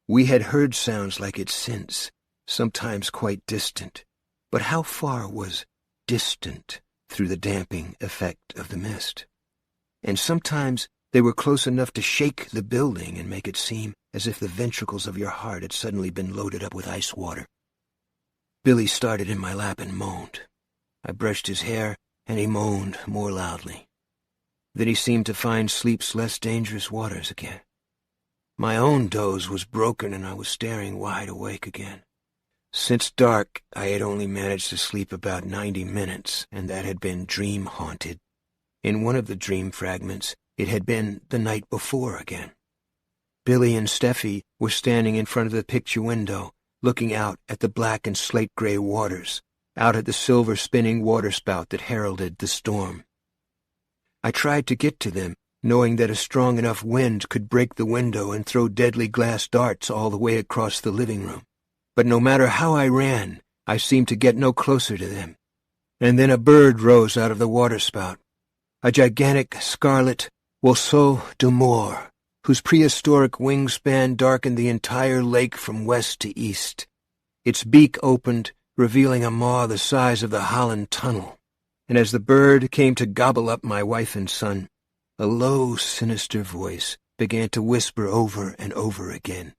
We had heard sounds like it since, sometimes quite distant. But how far was distant through the damping effect of the mist? And sometimes they were close enough to shake the building and make it seem as if the ventricles of your heart had suddenly been loaded up with ice water. Billy started in my lap and moaned. I brushed his hair, and he moaned more loudly. Then he seemed to find sleep's less dangerous waters again. My own doze was broken, and I was staring wide awake again. Since dark, I had only managed to sleep about 90 minutes, and that had been dream-haunted. In one of the dream fragments, it had been the night before again. Billy and Steffi were standing in front of the picture window, looking out at the black and slate-gray waters, out at the silver-spinning waterspout that heralded the storm. I tried to get to them, knowing that a strong enough wind could break the window and throw deadly glass darts all the way across the living room. But no matter how I ran, I seemed to get no closer to them. And then a bird rose out of the waterspout, a gigantic scarlet oiseau d'amore, whose prehistoric wingspan darkened the entire lake from west to east. Its beak opened, revealing a maw the size of the Holland Tunnel. And as the bird came to gobble up my wife and son, a low, sinister voice began to whisper over and over again,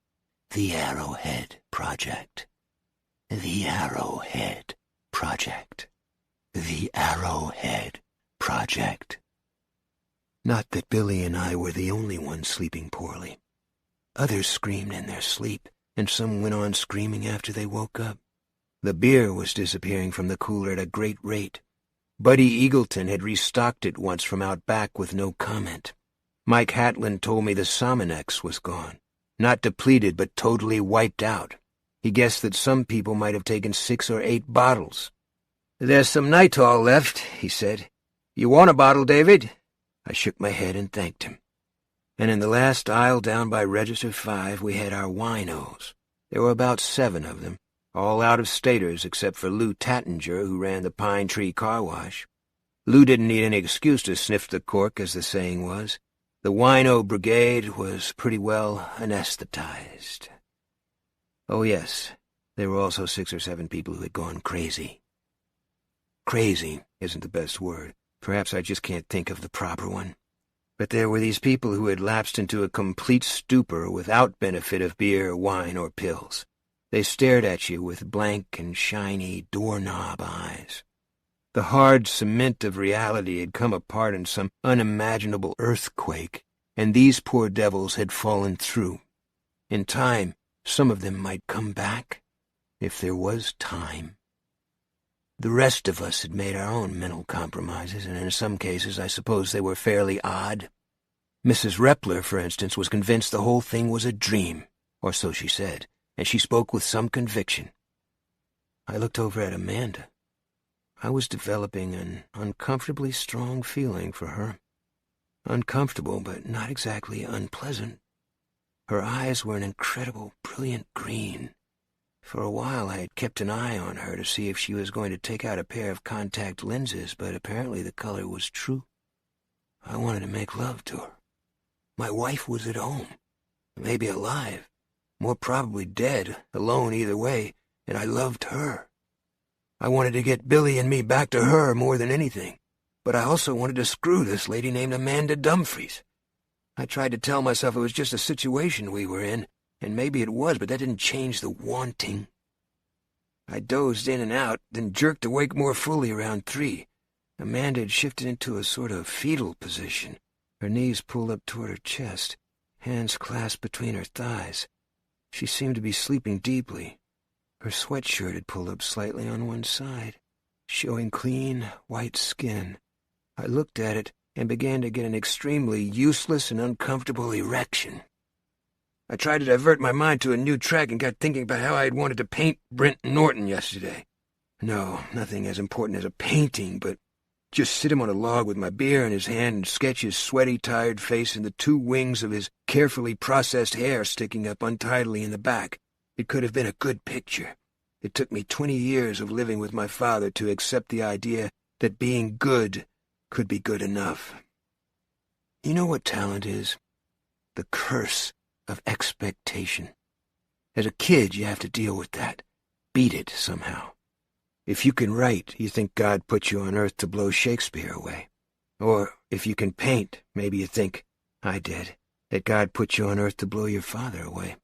"The Arrowhead Project. The Arrowhead Project. The Arrowhead Project." Not that Billy and I were the only ones sleeping poorly. Others screamed in their sleep, and some went on screaming after they woke up. The beer was disappearing from the cooler at a great rate. Buddy Eagleton had restocked it once from out back with no comment. Mike Hatlin told me the Sominex was gone. Not depleted, but totally wiped out. He guessed that some people might have taken 6 or 8 bottles. "There's some Nitol left," he said. "You want a bottle, David?" I shook my head and thanked him. And in the last aisle down by Register 5, we had our winos. There were about 7 of them, all out-of-staters except for Lou Tattinger, who ran the Pine Tree Car Wash. Lou didn't need any excuse to sniff the cork, as the saying was. The wino brigade was pretty well anesthetized. Oh, yes, there were also 6 or 7 people who had gone crazy. Crazy isn't the best word. Perhaps I just can't think of the proper one. But there were these people who had lapsed into a complete stupor without benefit of beer, wine, or pills. They stared at you with blank and shiny doorknob eyes. The hard cement of reality had come apart in some unimaginable earthquake, and these poor devils had fallen through. In time, some of them might come back, if there was time. The rest of us had made our own mental compromises, and in some cases I suppose they were fairly odd. Mrs. Repler, for instance, was convinced the whole thing was a dream, or so she said, and she spoke with some conviction. I looked over at Amanda. I was developing an uncomfortably strong feeling for her. Uncomfortable, but not exactly unpleasant. Her eyes were an incredible, brilliant green. For a while I had kept an eye on her to see if she was going to take out a pair of contact lenses, but apparently the color was true. I wanted to make love to her. My wife was at home, maybe alive, more probably dead, alone either way, and I loved her. I wanted to get Billy and me back to her more than anything, but I also wanted to screw this lady named Amanda Dumfries. I tried to tell myself it was just a situation we were in, and maybe it was, but that didn't change the wanting. I dozed in and out, then jerked awake more fully around 3. Amanda had shifted into a sort of fetal position, her knees pulled up toward her chest, hands clasped between her thighs. She seemed to be sleeping deeply. Her sweatshirt had pulled up slightly on one side, showing clean, white skin. I looked at it and began to get an extremely useless and uncomfortable erection. I tried to divert my mind to a new track and got thinking about how I had wanted to paint Brent Norton yesterday. No, nothing as important as a painting, but just sit him on a log with my beer in his hand and sketch his sweaty, tired face and the 2 wings of his carefully processed hair sticking up untidily in the back. It could have been a good picture. It took me 20 years of living with my father to accept the idea that being good could be good enough. You know what talent is? The curse of expectation. As a kid, you have to deal with that. Beat it somehow. If you can write, you think God put you on earth to blow Shakespeare away. Or if you can paint, maybe you think, I did, that God put you on earth to blow your father away.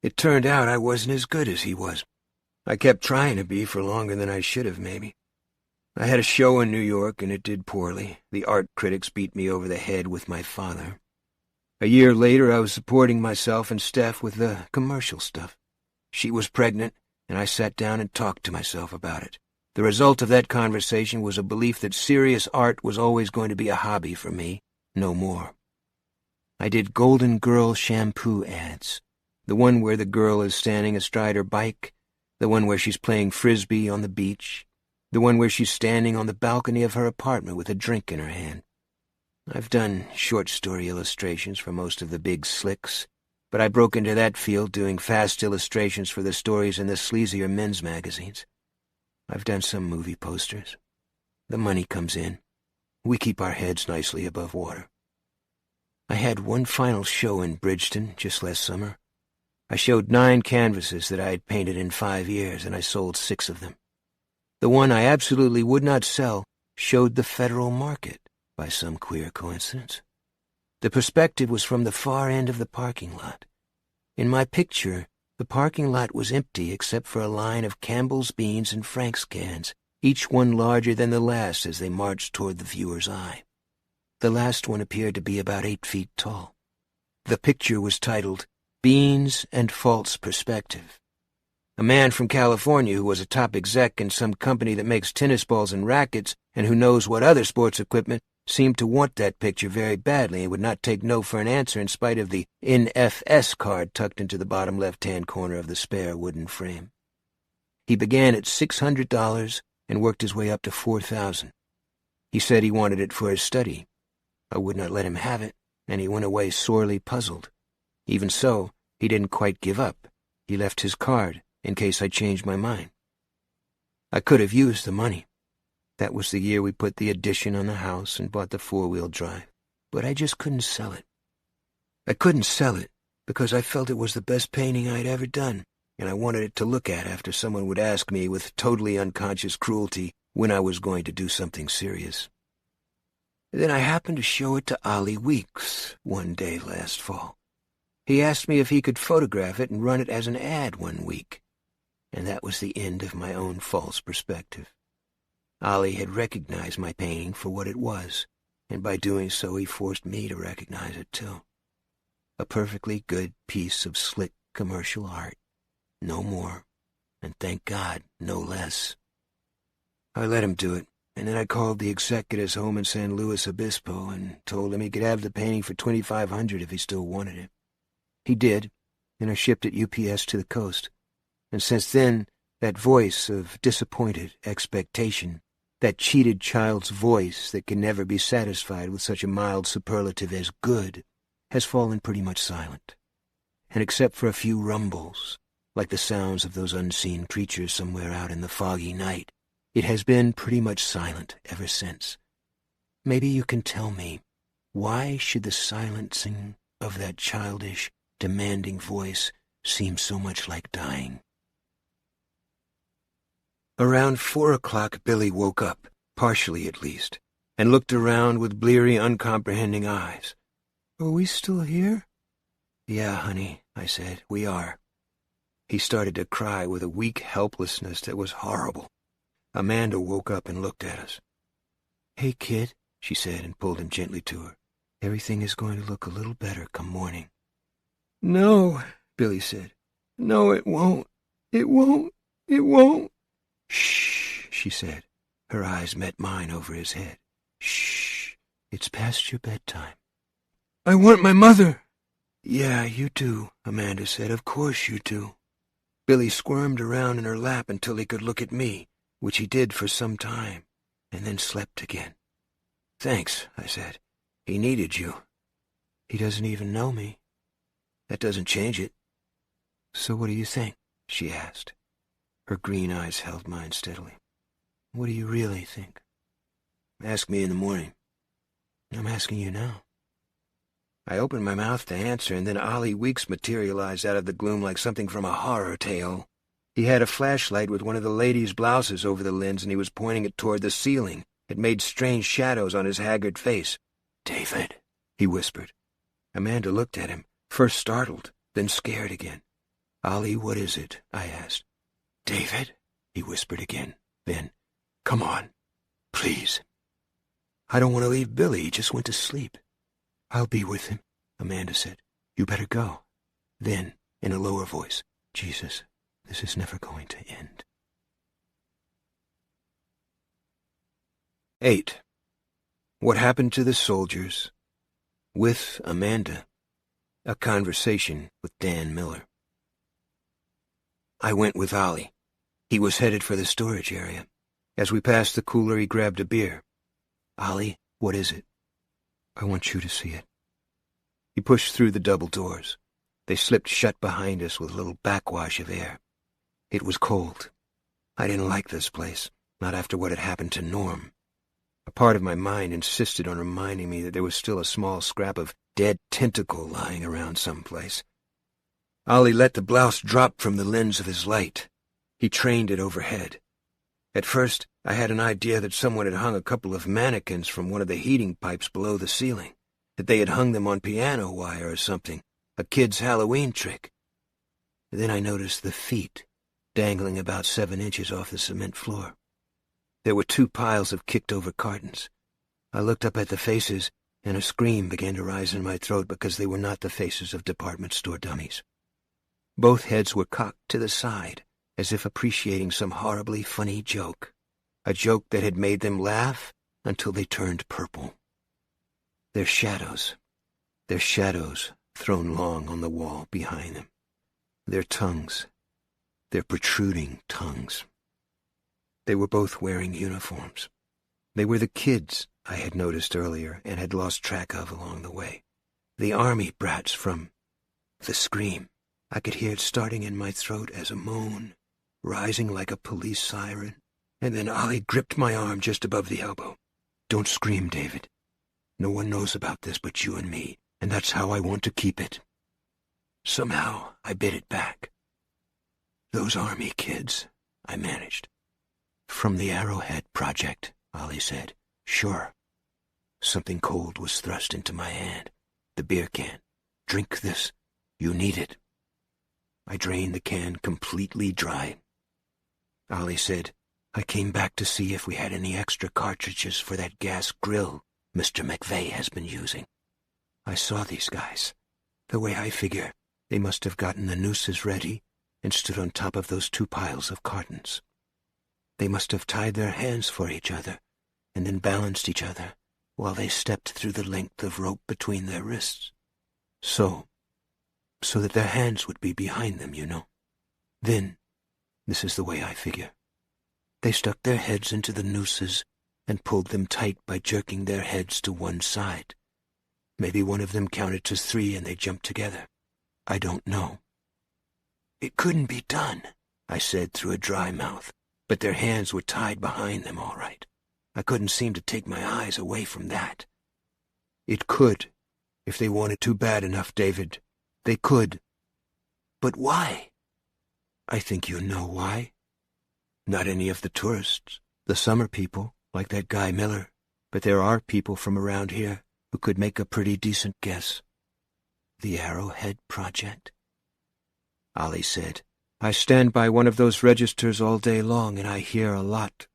It turned out I wasn't as good as he was. I kept trying to be for longer than I should have, maybe. I had a show in New York, and it did poorly. The art critics beat me over the head with my father. A year later, I was supporting myself and Steph with the commercial stuff. She was pregnant, and I sat down and talked to myself about it. The result of that conversation was a belief that serious art was always going to be a hobby for me, no more. I did Golden Girl shampoo ads. The one where the girl is standing astride her bike, the one where she's playing frisbee on the beach, the one where she's standing on the balcony of her apartment with a drink in her hand. I've done short story illustrations for most of the big slicks, but I broke into that field doing fast illustrations for the stories in the sleazier men's magazines. I've done some movie posters. The money comes in. We keep our heads nicely above water. I had one final show in Bridgeton just last summer. I showed 9 canvases that I had painted in 5 years, and I sold 6 of them. The one I absolutely would not sell showed the Federal Market, by some queer coincidence. The perspective was from the far end of the parking lot. In my picture, the parking lot was empty except for a line of Campbell's beans and Frank's cans, each one larger than the last as they marched toward the viewer's eye. The last one appeared to be about 8 feet tall. The picture was titled, Beans and False Perspective. A man from California who was a top exec in some company that makes tennis balls and rackets and who knows what other sports equipment seemed to want that picture very badly and would not take no for an answer in spite of the NFS card tucked into the bottom left-hand corner of the spare wooden frame. He began at $600 and worked his way up to $4,000. He said he wanted it for his study. I would not let him have it, and he went away sorely puzzled. Even so, he didn't quite give up. He left his card, in case I changed my mind. I could have used the money. That was the year we put the addition on the house and bought the 4-wheel drive, but I just couldn't sell it. I couldn't sell it because I felt it was the best painting I'd ever done, and I wanted it to look at after someone would ask me with totally unconscious cruelty when I was going to do something serious. Then I happened to show it to Ollie Weeks one day last fall. He asked me if he could photograph it and run it as an ad one week, and that was the end of my own false perspective. Ollie had recognized my painting for what it was, and by doing so he forced me to recognize it too. A perfectly good piece of slick commercial art. No more, and thank God, no less. I let him do it, and then I called the exec at his home in San Luis Obispo and told him he could have the painting for $2,500 if he still wanted it. He did, and I shipped it UPS to the coast. And since then, that voice of disappointed expectation, that cheated child's voice that can never be satisfied with such a mild superlative as good, has fallen pretty much silent. And except for a few rumbles, like the sounds of those unseen creatures somewhere out in the foggy night, it has been pretty much silent ever since. Maybe you can tell me, why should the silencing of that childish, demanding voice seem so much like dying? Around 4 o'clock, Billy woke up, partially at least, and looked around with bleary, uncomprehending eyes. "Are we still here?" "Yeah, honey," I said, "we are." He started to cry with a weak helplessness that was horrible. Amanda woke up and looked at us. "Hey, kid," she said, and pulled him gently to her. "Everything is going to look a little better come morning." "No," Billy said. "No, it won't. It won't. It won't." "Shh," she said. Her eyes met mine over his head. "Shh. It's past your bedtime." "I want my mother." "Yeah, you do," Amanda said. "Of course you do." Billy squirmed around in her lap until he could look at me, which he did for some time, and then slept again. "Thanks," I said. "He needed you." "He doesn't even know me." "That doesn't change it." "So what do you think?" she asked. Her green eyes held mine steadily. "What do you really think?" "Ask me in the morning." "I'm asking you now." I opened my mouth to answer, and then Ollie Weeks materialized out of the gloom like something from a horror tale. He had a flashlight with one of the ladies' blouses over the lens, and he was pointing it toward the ceiling. It made strange shadows on his haggard face. "David," he whispered. Amanda looked at him, first startled, then scared again. "Ollie, what is it?" I asked. "David," he whispered again. Then, "Come on, please." "I don't want to leave Billy. He just went to sleep." "I'll be with him," Amanda said. "You better go." Then, in a lower voice, "Jesus, this is never going to end." 8. What happened to the soldiers? With Amanda. A conversation with Dan Miller. I went with Ollie. He was headed for the storage area. As we passed the cooler, he grabbed a beer. "Ollie, what is it?" "I want you to see it." He pushed through the double doors. They slipped shut behind us with a little backwash of air. It was cold. I didn't like this place, not after what had happened to Norm. A part of my mind insisted on reminding me that there was still a small scrap of dead tentacle lying around someplace. Ollie let the blouse drop from the lens of his light. He trained it overhead. At first, I had an idea that someone had hung a couple of mannequins from one of the heating pipes below the ceiling, that they had hung them on piano wire or something, a kid's Halloween trick. Then I noticed the feet, dangling about 7 inches off the cement floor. There were 2 piles of kicked-over cartons. I looked up at the faces, and a scream began to rise in my throat because they were not the faces of department store dummies. Both heads were cocked to the side, as if appreciating some horribly funny joke, a joke that had made them laugh until they turned purple. Their shadows thrown long on the wall behind them. Their protruding tongues. They were both wearing uniforms. They were the kids I had noticed earlier and had lost track of along the way. The army brats from the scream. I could hear it starting in my throat as a moan, rising like a police siren, and then Ollie gripped my arm just above the elbow. "Don't scream, David. No one knows about this but you and me, and that's how I want to keep it." Somehow I bit it back. "Those army kids," I managed. "From the Arrowhead Project," Ollie said. "Sure." Something cold was thrust into my hand. The beer can. "Drink this. You need it." I drained the can completely dry. Ollie said, "I came back to see if we had any extra cartridges for that gas grill Mr. McVeigh has been using. I saw these guys. The way I figure, they must have gotten the nooses ready and stood on top of those 2 piles of cartons. They must have tied their hands for each other and then balanced each other while they stepped through the length of rope between their wrists. So that their hands would be behind them, you know. Then, this is the way I figure. They stuck their heads into the nooses and pulled them tight by jerking their heads to one side. Maybe one of them counted to 3 and they jumped together. I don't know." "It couldn't be done," I said through a dry mouth, but their hands were tied behind them all right. I couldn't seem to take my eyes away from that. "It could, if they wanted to bad enough, David. They could." "But why?" "I think you know why. Not any of the tourists, the summer people, like that guy Miller, but there are people from around here who could make a pretty decent guess." "The Arrowhead Project?" Ollie said, "I stand by one of those registers all day long, and I hear a lot.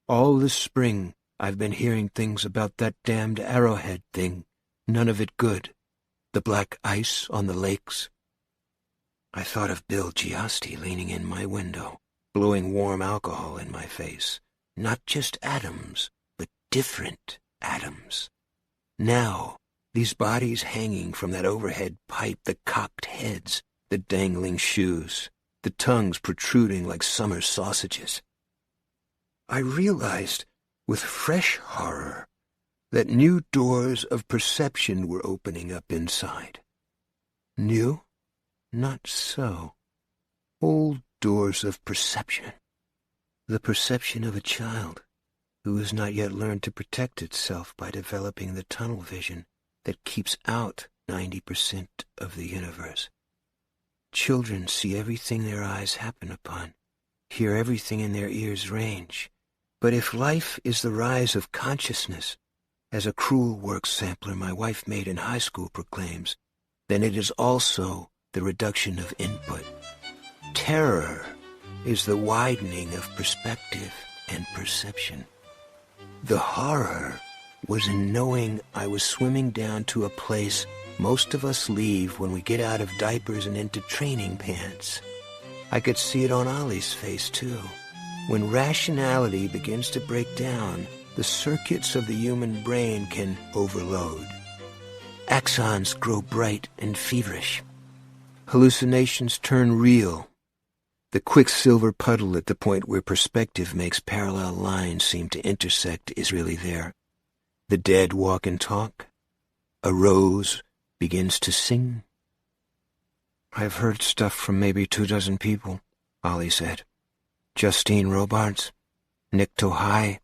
All this spring, I've been hearing things about that damned Arrowhead thing. None of it good. The black ice on the lakes." I thought of Bill Giasti leaning in my window, blowing warm alcohol in my face. Not just atoms, but different atoms. Now, these bodies hanging from that overhead pipe, the cocked heads, the dangling shoes, the tongues protruding like summer sausages. I realized, with fresh horror, that new doors of perception were opening up inside. New? Not so. Old doors of perception. The perception of a child who has not yet learned to protect itself by developing the tunnel vision that keeps out 90% of the universe. Children see everything their eyes happen upon, hear everything in their ears range. But if life is the rise of consciousness, as a cruel work sampler my wife made in high school proclaims, then it is also the reduction of input. Terror is the widening of perspective and perception. The horror was in knowing I was swimming down to a place most of us leave when we get out of diapers and into training pants. I could see it on Ollie's face, too. When rationality begins to break down, the circuits of the human brain can overload. Axons grow bright and feverish. Hallucinations turn real. The quicksilver puddle at the point where perspective makes parallel lines seem to intersect is really there. The dead walk and talk. A rose begins to sing. I've heard stuff from maybe 24 people, Ollie said. Justine Robards, Nick Tohai,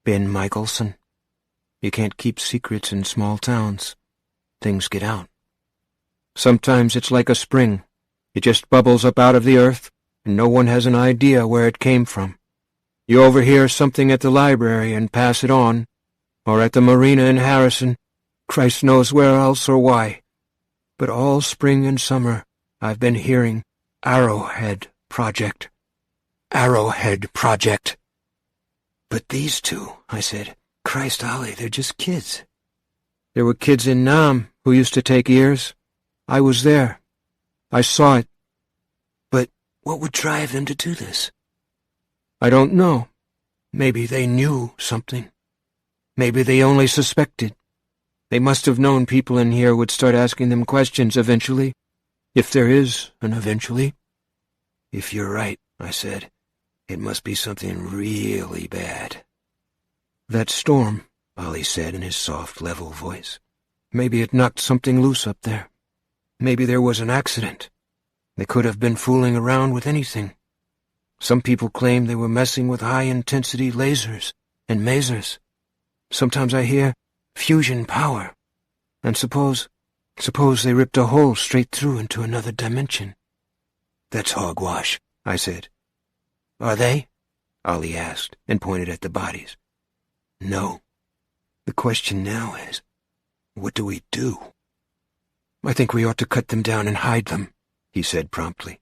Ben Michelson. You can't keep secrets in small towns. Things get out. Sometimes it's like a spring. It just bubbles up out of the earth, and no one has an idea where it came from. You overhear something at the library and pass it on, or at the marina in Harrison, Christ knows where else or why. But all spring and summer, I've been hearing Arrowhead Project. Arrowhead Project. But these two, I said, Christ, Ollie, they're just kids. There were kids in Nam who used to take ears. I was there. I saw it. But what would drive them to do this? I don't know. Maybe they knew something. Maybe they only suspected. They must have known people in here would start asking them questions eventually, if there is an eventually. If you're right, I said, it must be something really bad. That storm, Ollie said in his soft, level voice. Maybe it knocked something loose up there. Maybe there was an accident. They could have been fooling around with anything. Some people claim they were messing with high-intensity lasers and masers. Sometimes I hear fusion power. And suppose they ripped a hole straight through into another dimension. That's hogwash, I said. Are they? Ollie asked, and pointed at the bodies. No. The question now is, what do we do? I think we ought to cut them down and hide them, he said promptly.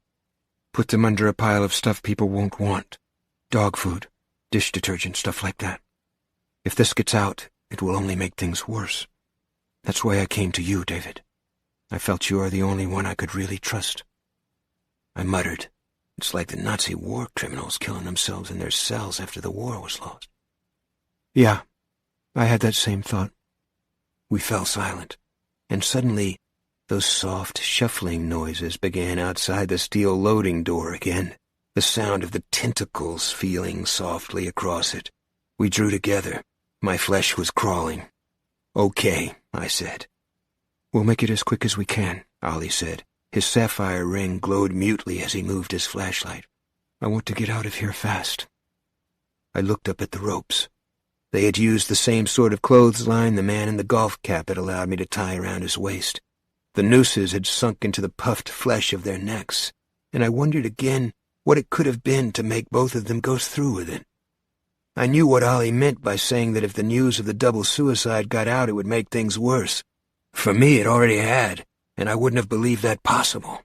Put them under a pile of stuff people won't want. Dog food, dish detergent, stuff like that. If this gets out, it will only make things worse. That's why I came to you, David. I felt you are the only one I could really trust. I muttered. It's like the Nazi war criminals killing themselves in their cells after the war was lost. Yeah, I had that same thought. We fell silent, and suddenly those soft, shuffling noises began outside the steel loading door again, the sound of the tentacles feeling softly across it. We drew together. My flesh was crawling. Okay, I said. We'll make it as quick as we can, Ollie said. His sapphire ring glowed mutely as he moved his flashlight. I want to get out of here fast. I looked up at the ropes. They had used the same sort of clothesline the man in the golf cap had allowed me to tie around his waist. The nooses had sunk into the puffed flesh of their necks, and I wondered again what it could have been to make both of them go through with it. I knew what Ollie meant by saying that if the news of the double suicide got out, it would make things worse. For me, it already had, and I wouldn't have believed that possible.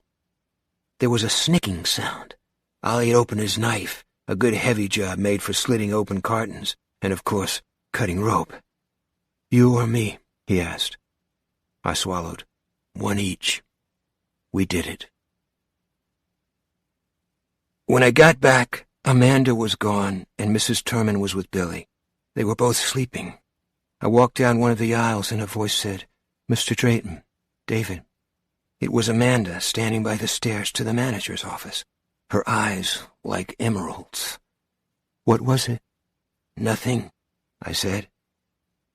There was a snicking sound. Ollie had opened his knife, a good heavy job made for slitting open cartons, and, of course, cutting rope. You or me? He asked. I swallowed. One each. We did it. When I got back, Amanda was gone, and Mrs. Turman was with Billy. They were both sleeping. I walked down one of the aisles, and a voice said, Mr. Drayton, David. It was Amanda standing by the stairs to the manager's office, her eyes like emeralds. What was it? Nothing, I said.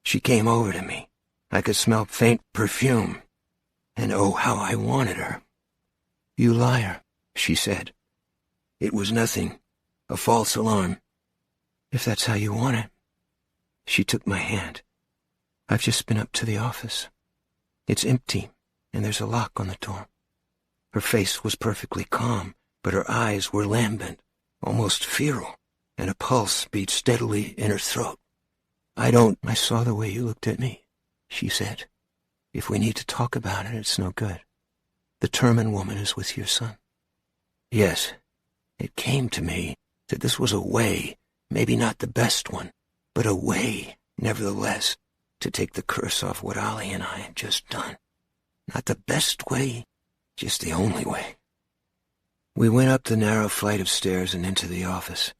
She came over to me. I could smell faint perfume. And oh, how I wanted her. You liar, she said. It was nothing. A false alarm. If that's how you want it. She took my hand. I've just been up to the office. It's empty, and there's a lock on the door. Her face was perfectly calm, but her eyes were lambent, almost feral, and a pulse beat steadily in her throat. I saw the way you looked at me, she said. If we need to talk about it, it's no good. The Terman woman is with your son. Yes, it came to me that this was a way, maybe not the best one, but a way, nevertheless, to take the curse off what Ollie and I had just done. Not the best way, just the only way. We went up the narrow flight of stairs and into the office.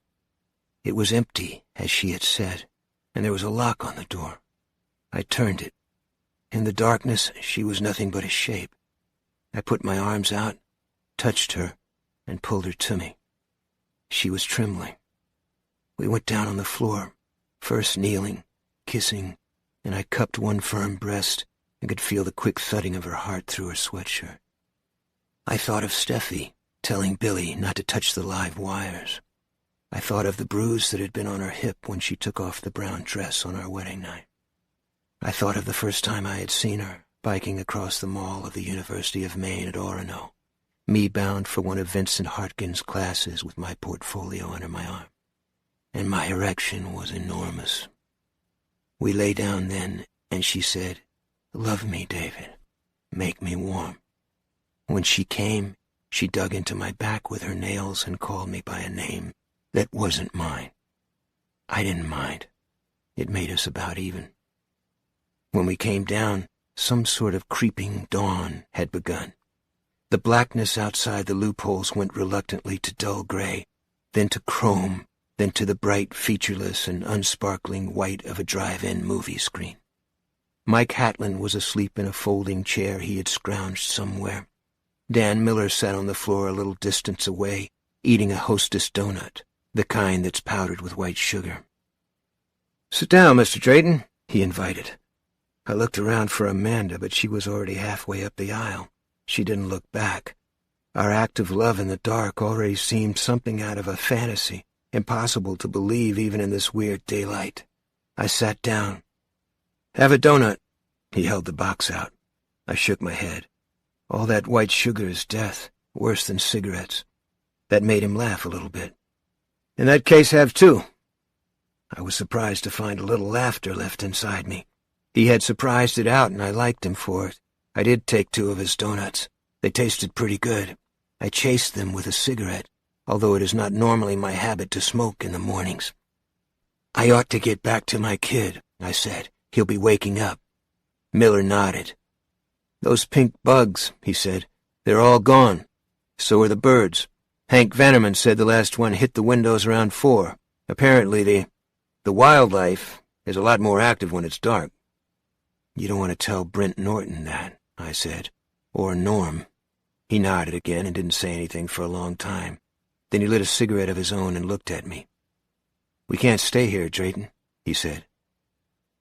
It was empty, as she had said, and there was a lock on the door. I turned it. In the darkness, she was nothing but a shape. I put my arms out, touched her, and pulled her to me. She was trembling. We went down on the floor, first kneeling, kissing, and I cupped one firm breast and could feel the quick thudding of her heart through her sweatshirt. I thought of Steffi telling Billy not to touch the live wires. I thought of the bruise that had been on her hip when she took off the brown dress on our wedding night. I thought of the first time I had seen her biking across the mall of the University of Maine at Orono, me bound for one of Vincent Hartgen's classes with my portfolio under my arm. And my erection was enormous. We lay down then, and she said, "Love me, David. Make me warm." When she came, she dug into my back with her nails and called me by a name that wasn't mine. I didn't mind. It made us about even. When we came down, some sort of creeping dawn had begun. The blackness outside the loopholes went reluctantly to dull gray, then to chrome, then to the bright, featureless, and unsparkling white of a drive-in movie screen. Mike Hatlin was asleep in a folding chair he had scrounged somewhere. Dan Miller sat on the floor a little distance away, eating a Hostess donut, the kind that's powdered with white sugar. "Sit down, Mr. Drayton," he invited. I looked around for Amanda, but she was already halfway up the aisle. She didn't look back. Our act of love in the dark already seemed something out of a fantasy, impossible to believe even in this weird daylight. I sat down. "Have a donut." He held the box out. I shook my head. All that white sugar is death, worse than cigarettes. That made him laugh a little bit. "In that case, have two." I was surprised to find a little laughter left inside me. He had surprised it out, and I liked him for it. I did take two of his donuts. They tasted pretty good. I chased them with a cigarette, although it is not normally my habit to smoke in the mornings. "I ought to get back to my kid," I said. "He'll be waking up." Miller nodded. "Those pink bugs," he said. "They're all gone. So are the birds. Hank Vannerman said the last one hit the windows around 4. Apparently the wildlife is a lot more active when it's dark." "You don't want to tell Brent Norton that," I said. "Or Norm." He nodded again and didn't say anything for a long time. Then he lit a cigarette of his own and looked at me. "We can't stay here, Drayton," he said.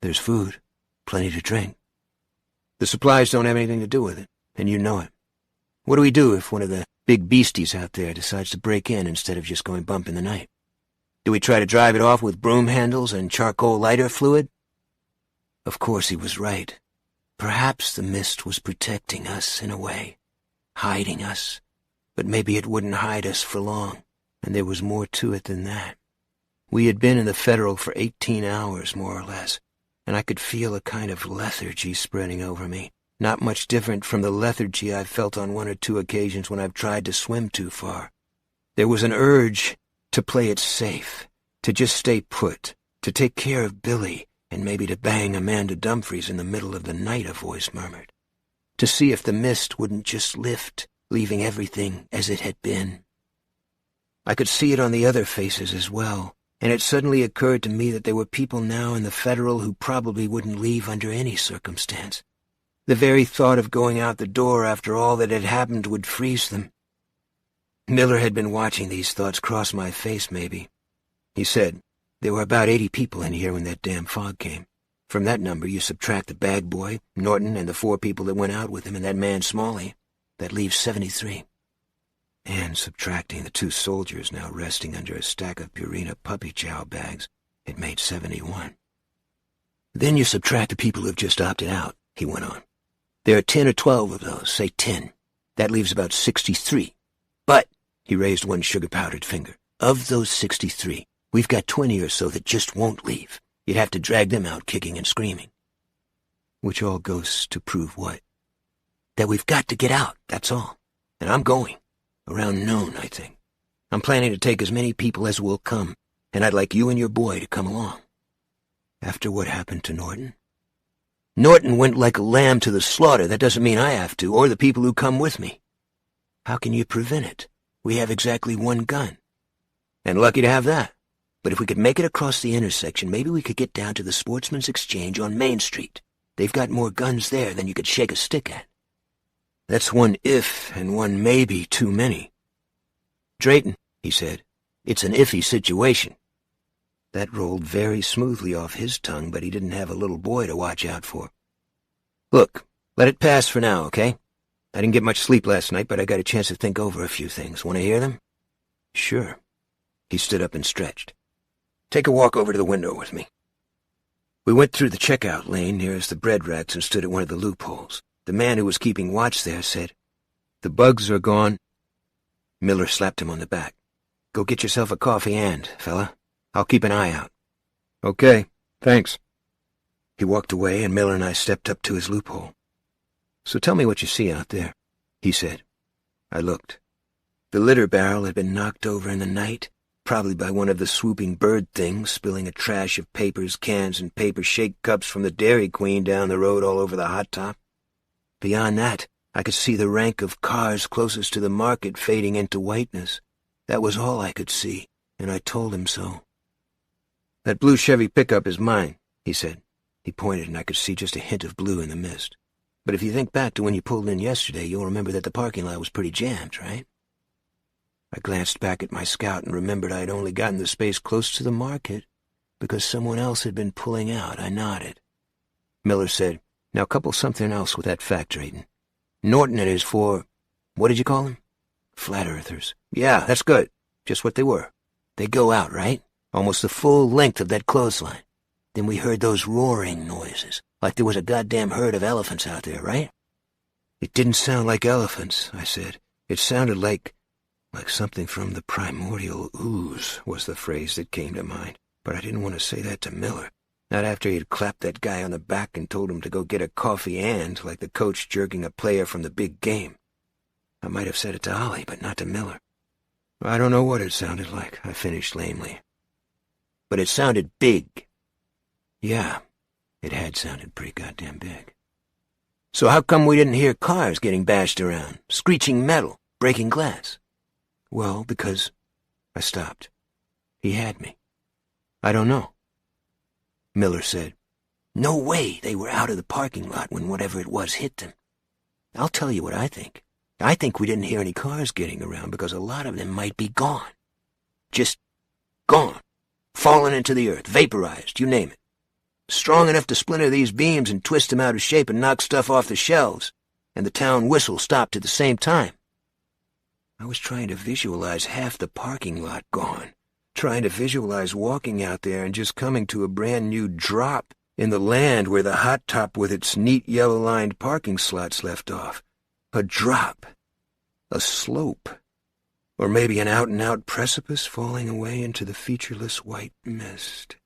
"There's food, plenty to drink. The supplies don't have anything to do with it, and you know it. What do we do if one of the big beasties out there decides to break in instead of just going bump in the night? Do we try to drive it off with broom handles and charcoal lighter fluid?" Of course he was right. Perhaps the mist was protecting us in a way, hiding us, but maybe it wouldn't hide us for long, and there was more to it than that. We had been in the Federal for 18 hours, more or less, and I could feel a kind of lethargy spreading over me, not much different from the lethargy I've felt on 1 or 2 occasions when I've tried to swim too far. There was an urge to play it safe, to just stay put, to take care of Billy, and maybe to bang Amanda Dumfries in the middle of the night, a voice murmured. To see if the mist wouldn't just lift, leaving everything as it had been. I could see it on the other faces as well, and it suddenly occurred to me that there were people now in the Federal who probably wouldn't leave under any circumstance. The very thought of going out the door after all that had happened would freeze them. Miller had been watching these thoughts cross my face, maybe. He said, "There were about 80 people in here when that damn fog came. From that number, you subtract the bag boy, Norton, and the 4 people that went out with him, and that man Smalley. That leaves 73. And subtracting the 2 soldiers now resting under a stack of Purina puppy chow bags, it made 71. Then you subtract the people who've just opted out," he went on. There are 10 or 12 of those, say 10. That leaves about 63. But, he raised one sugar-powdered finger, of those 63, we've got 20 or so that just won't leave. You'd have to drag them out kicking and screaming. Which all goes to prove what? That we've got to get out, that's all. And I'm going. Around noon, I think. I'm planning to take as many people as will come, and I'd like you and your boy to come along. After what happened to Norton? Norton went like a lamb to the slaughter. That doesn't mean I have to, or the people who come with me. How can you prevent it? We have exactly one gun. And lucky to have that. But if we could make it across the intersection, maybe we could get down to the Sportsman's Exchange on Main Street. They've got more guns there than you could shake a stick at. That's one if and one maybe too many. Drayton, he said, it's an iffy situation. That rolled very smoothly off his tongue, but he didn't have a little boy to watch out for. Look, let it pass for now, okay? I didn't get much sleep last night, but I got a chance to think over a few things. Want to hear them? Sure. He stood up and stretched. Take a walk over to the window with me. We went through the checkout lane nearest the bread racks and stood at one of the loopholes. The man who was keeping watch there said, "The bugs are gone." Miller slapped him on the back. "Go get yourself a coffee and, fella. I'll keep an eye out." Okay, thanks. He walked away, and Miller and I stepped up to his loophole. "So tell me what you see out there," he said. I looked. The litter barrel had been knocked over in the night, probably by one of the swooping bird things, spilling a trash of papers, cans, and paper shake cups from the Dairy Queen down the road all over the hot top. Beyond that, I could see the rank of cars closest to the market fading into whiteness. That was all I could see, and I told him so. "That blue Chevy pickup is mine," he said. He pointed, and I could see just a hint of blue in the mist. "But if you think back to when you pulled in yesterday, you'll remember that the parking lot was pretty jammed, right?" I glanced back at my Scout and remembered I had only gotten the space close to the market because someone else had been pulling out. I nodded. Miller said, "Now couple something else with that fact, Drayton. Norton and his what did you call them? Flat earthers. Yeah, that's good. Just what they were. They go out, right? Almost the full length of that clothesline. Then we heard those roaring noises, like there was a goddamn herd of elephants out there, right?" "It didn't sound like elephants," I said. "It sounded like something from the primordial ooze," was the phrase that came to mind. But I didn't want to say that to Miller. Not after he had clapped that guy on the back and told him to go get a coffee and, like the coach jerking a player from the big game. I might have said it to Ollie, but not to Miller. "I don't know what it sounded like," I finished lamely. "But it sounded big." Yeah, it had sounded pretty goddamn big. "So how come we didn't hear cars getting bashed around, screeching metal, breaking glass?" "Well, because—" I stopped. He had me. "I don't know." Miller said, "No way they were out of the parking lot when whatever it was hit them. I'll tell you what I think. I think we didn't hear any cars getting around because a lot of them might be gone. Just gone. Fallen into the earth, vaporized, you name it. Strong enough to splinter these beams and twist them out of shape and knock stuff off the shelves, and the town whistle stopped at the same time." I was trying to visualize half the parking lot gone, trying to visualize walking out there and just coming to a brand-new drop in the land where the hot top with its neat yellow-lined parking slots left off. A drop. A slope. Or maybe an out-and-out precipice falling away into the featureless white mist.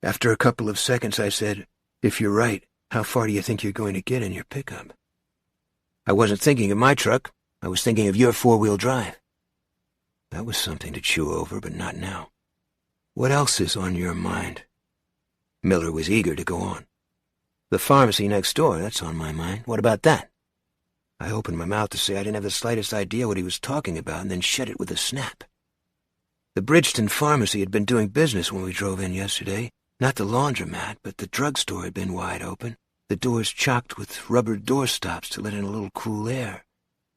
After a couple of seconds, I said, "If you're right, how far do you think you're going to get in your pickup?" "I wasn't thinking of my truck. I was thinking of your four-wheel drive." That was something to chew over, but not now. "What else is on your mind?" Miller was eager to go on. "The pharmacy next door, that's on my mind. What about that?" I opened my mouth to say I didn't have the slightest idea what he was talking about, and then shut it with a snap. The Bridgeton pharmacy had been doing business when we drove in yesterday. Not the laundromat, but the drugstore had been wide open, the doors chocked with rubber doorstops to let in a little cool air.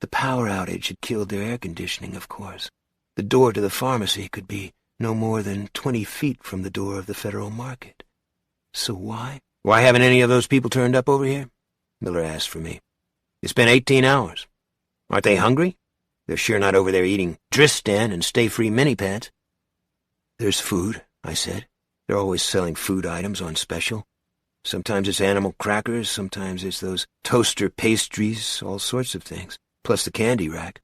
The power outage had killed their air conditioning, of course. The door to the pharmacy could be no more than 20 feet from the door of the Federal Market. So why? "Why haven't any of those people turned up over here?" Miller asked for me. "It's been 18 hours. Aren't they hungry? They're sure not over there eating Dristan and stay-free mini-pads." "There's food," I said. "They're always selling food items on special. Sometimes it's animal crackers, sometimes it's those toaster pastries, all sorts of things, plus the candy rack.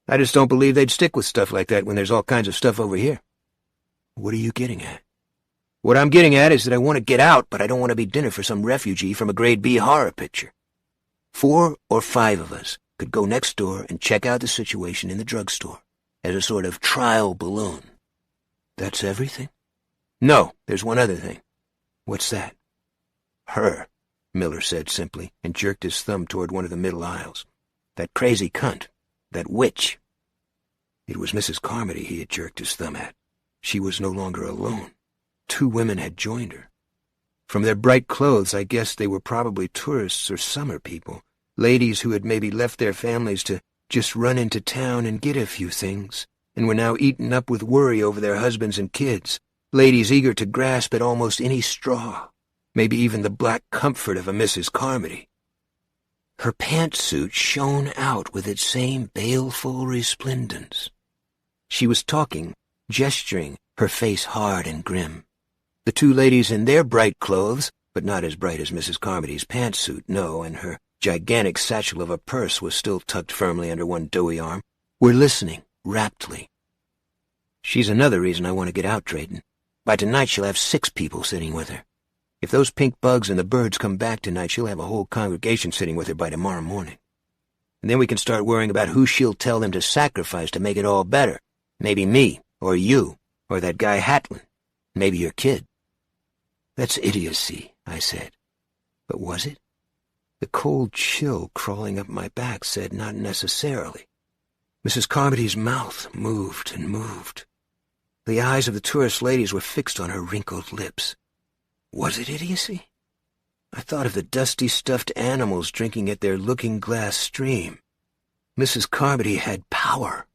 I just don't believe they'd stick with stuff like that when there's all kinds of stuff over here. What are you getting at? What I'm getting at is that I want to get out, but I don't want to be dinner for some refugee from a grade B horror picture. 4 or 5 of us could go next door and check out the situation in the drugstore as a sort of trial balloon. That's everything? No, there's one other thing. What's that? Her, Miller said simply, and jerked his thumb toward one of the middle aisles. That crazy cunt. That witch. It was Mrs. Carmody he had jerked his thumb at. She was no longer alone. 2 women had joined her. From their bright clothes, I guessed they were probably tourists or summer people, ladies who had maybe left their families to just run into town and get a few things, and were now eaten up with worry over their husbands and kids, ladies eager to grasp at almost any straw, maybe even the black comfort of a Mrs. Carmody. Her pantsuit shone out with its same baleful resplendence. She was talking, gesturing, her face hard and grim. The 2 ladies in their bright clothes, but not as bright as Mrs. Carmody's pantsuit, no, and her gigantic satchel of a purse was still tucked firmly under one doughy arm, were listening, raptly. She's another reason I want to get out, Drayton. By tonight she'll have 6 people sitting with her. If those pink bugs and the birds come back tonight, she'll have a whole congregation sitting with her by tomorrow morning. And then we can start worrying about who she'll tell them to sacrifice to make it all better. Maybe me, or you, or that guy Hatlin, maybe your kid. That's idiocy, I said. But was it? The cold chill crawling up my back said not necessarily. Mrs. Carmody's mouth moved and moved. The eyes of the tourist ladies were fixed on her wrinkled lips. Was it idiocy? I thought of the dusty stuffed animals drinking at their looking-glass stream. Mrs. Carmody had power.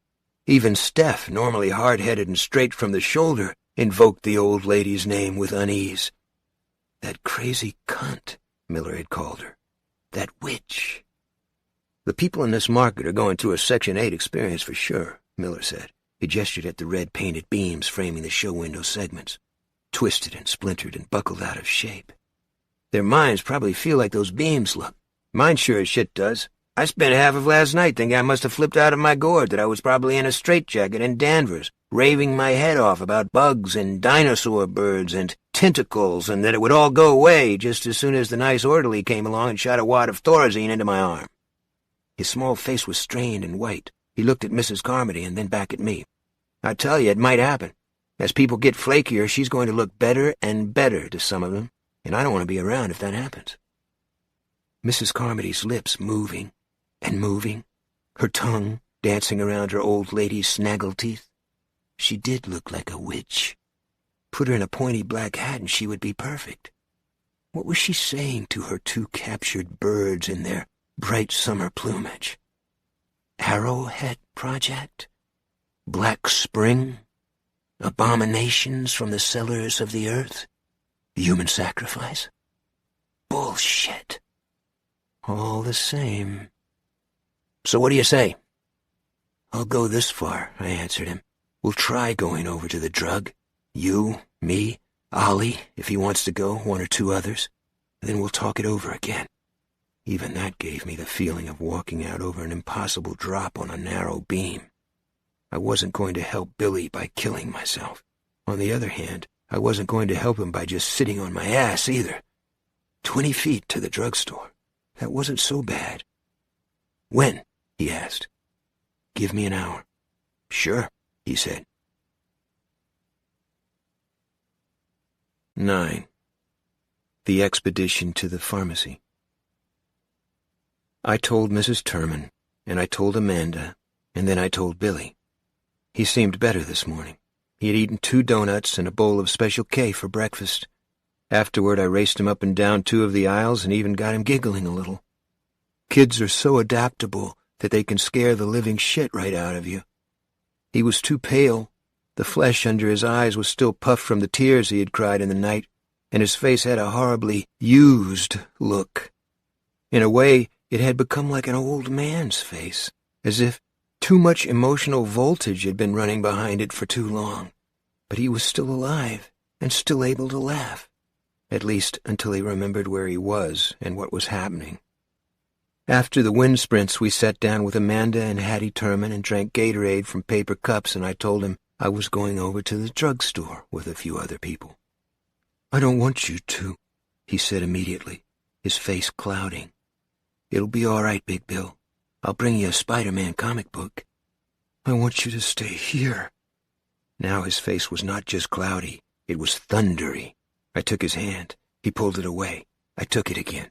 Even Steph, normally hard-headed and straight from the shoulder, invoked the old lady's name with unease. That crazy cunt, Miller had called her. That witch. The people in this market are going through a Section 8 experience for sure, Miller said. He gestured at the red-painted beams framing the show window segments, twisted and splintered and buckled out of shape. Their minds probably feel like those beams look. Mine sure as shit does. I spent half of last night thinking I must have flipped out of my gourd, that I was probably in a straitjacket in Danvers, raving my head off about bugs and dinosaur birds and tentacles, and that it would all go away just as soon as the nice orderly came along and shot a wad of Thorazine into my arm. His small face was strained and white. He looked at Mrs. Carmody and then back at me. I tell you, it might happen. As people get flakier, she's going to look better and better to some of them, and I don't want to be around if that happens. Mrs. Carmody's lips moving and moving, her tongue dancing around her old lady's snaggle teeth. She did look like a witch. Put her in a pointy black hat and she would be perfect. What was she saying to her 2 captured birds in their bright summer plumage? Arrowhead Project? Black Spring? Abominations from the cellars of the earth? Human sacrifice? Bullshit. All the same. So what do you say? I'll go this far, I answered him. We'll try going over to the drug. You, me, Ollie, if he wants to go, 1 or 2 others. Then we'll talk it over again. Even that gave me the feeling of walking out over an impossible drop on a narrow beam. I wasn't going to help Billy by killing myself. On the other hand, I wasn't going to help him by just sitting on my ass either. 20 feet to the drugstore. That wasn't so bad. When? He asked. Give me an hour. Sure, he said. 9. The expedition to the pharmacy. I told Mrs. Turman, and I told Amanda, and then I told Billy. He seemed better this morning. He had eaten 2 donuts and a bowl of Special K for breakfast. Afterward, I raced him up and down 2 of the aisles and even got him giggling a little. Kids are so adaptable that they can scare the living shit right out of you. He was too pale. The flesh under his eyes was still puffed from the tears he had cried in the night, and his face had a horribly used look. In a way, it had become like an old man's face, as if too much emotional voltage had been running behind it for too long. But he was still alive and still able to laugh. at least until he remembered where he was and what was happening. After the wind sprints, we sat down with Amanda and Hattie Turman and drank Gatorade from paper cups, and I told him I was going over to the drugstore with a few other people. "I don't want you to," he said immediately, his face clouding. "It'll be all right, Big Bill. I'll bring you a Spider-Man comic book." "I want you to stay here." Now his face was not just cloudy, it was thundery. I took his hand. He pulled it away. I took it again.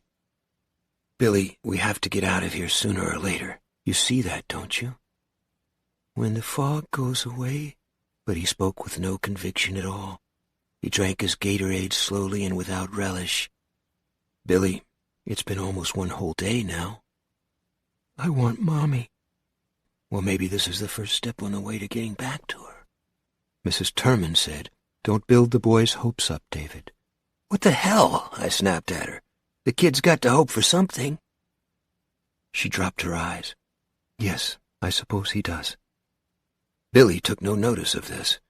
"Billy, we have to get out of here sooner or later. You see that, don't you?" "When the fog goes away," but he spoke with no conviction at all. He drank his Gatorade slowly and without relish. "Billy, it's been almost one whole day now." "I want Mommy." "Well, maybe this is the first step on the way to getting back to her." Mrs. Turman said, "Don't build the boy's hopes up, David." "What the hell?" I snapped at her. "The kid's got to hope for something." She dropped her eyes. "Yes, I suppose he does." Billy took no notice of this.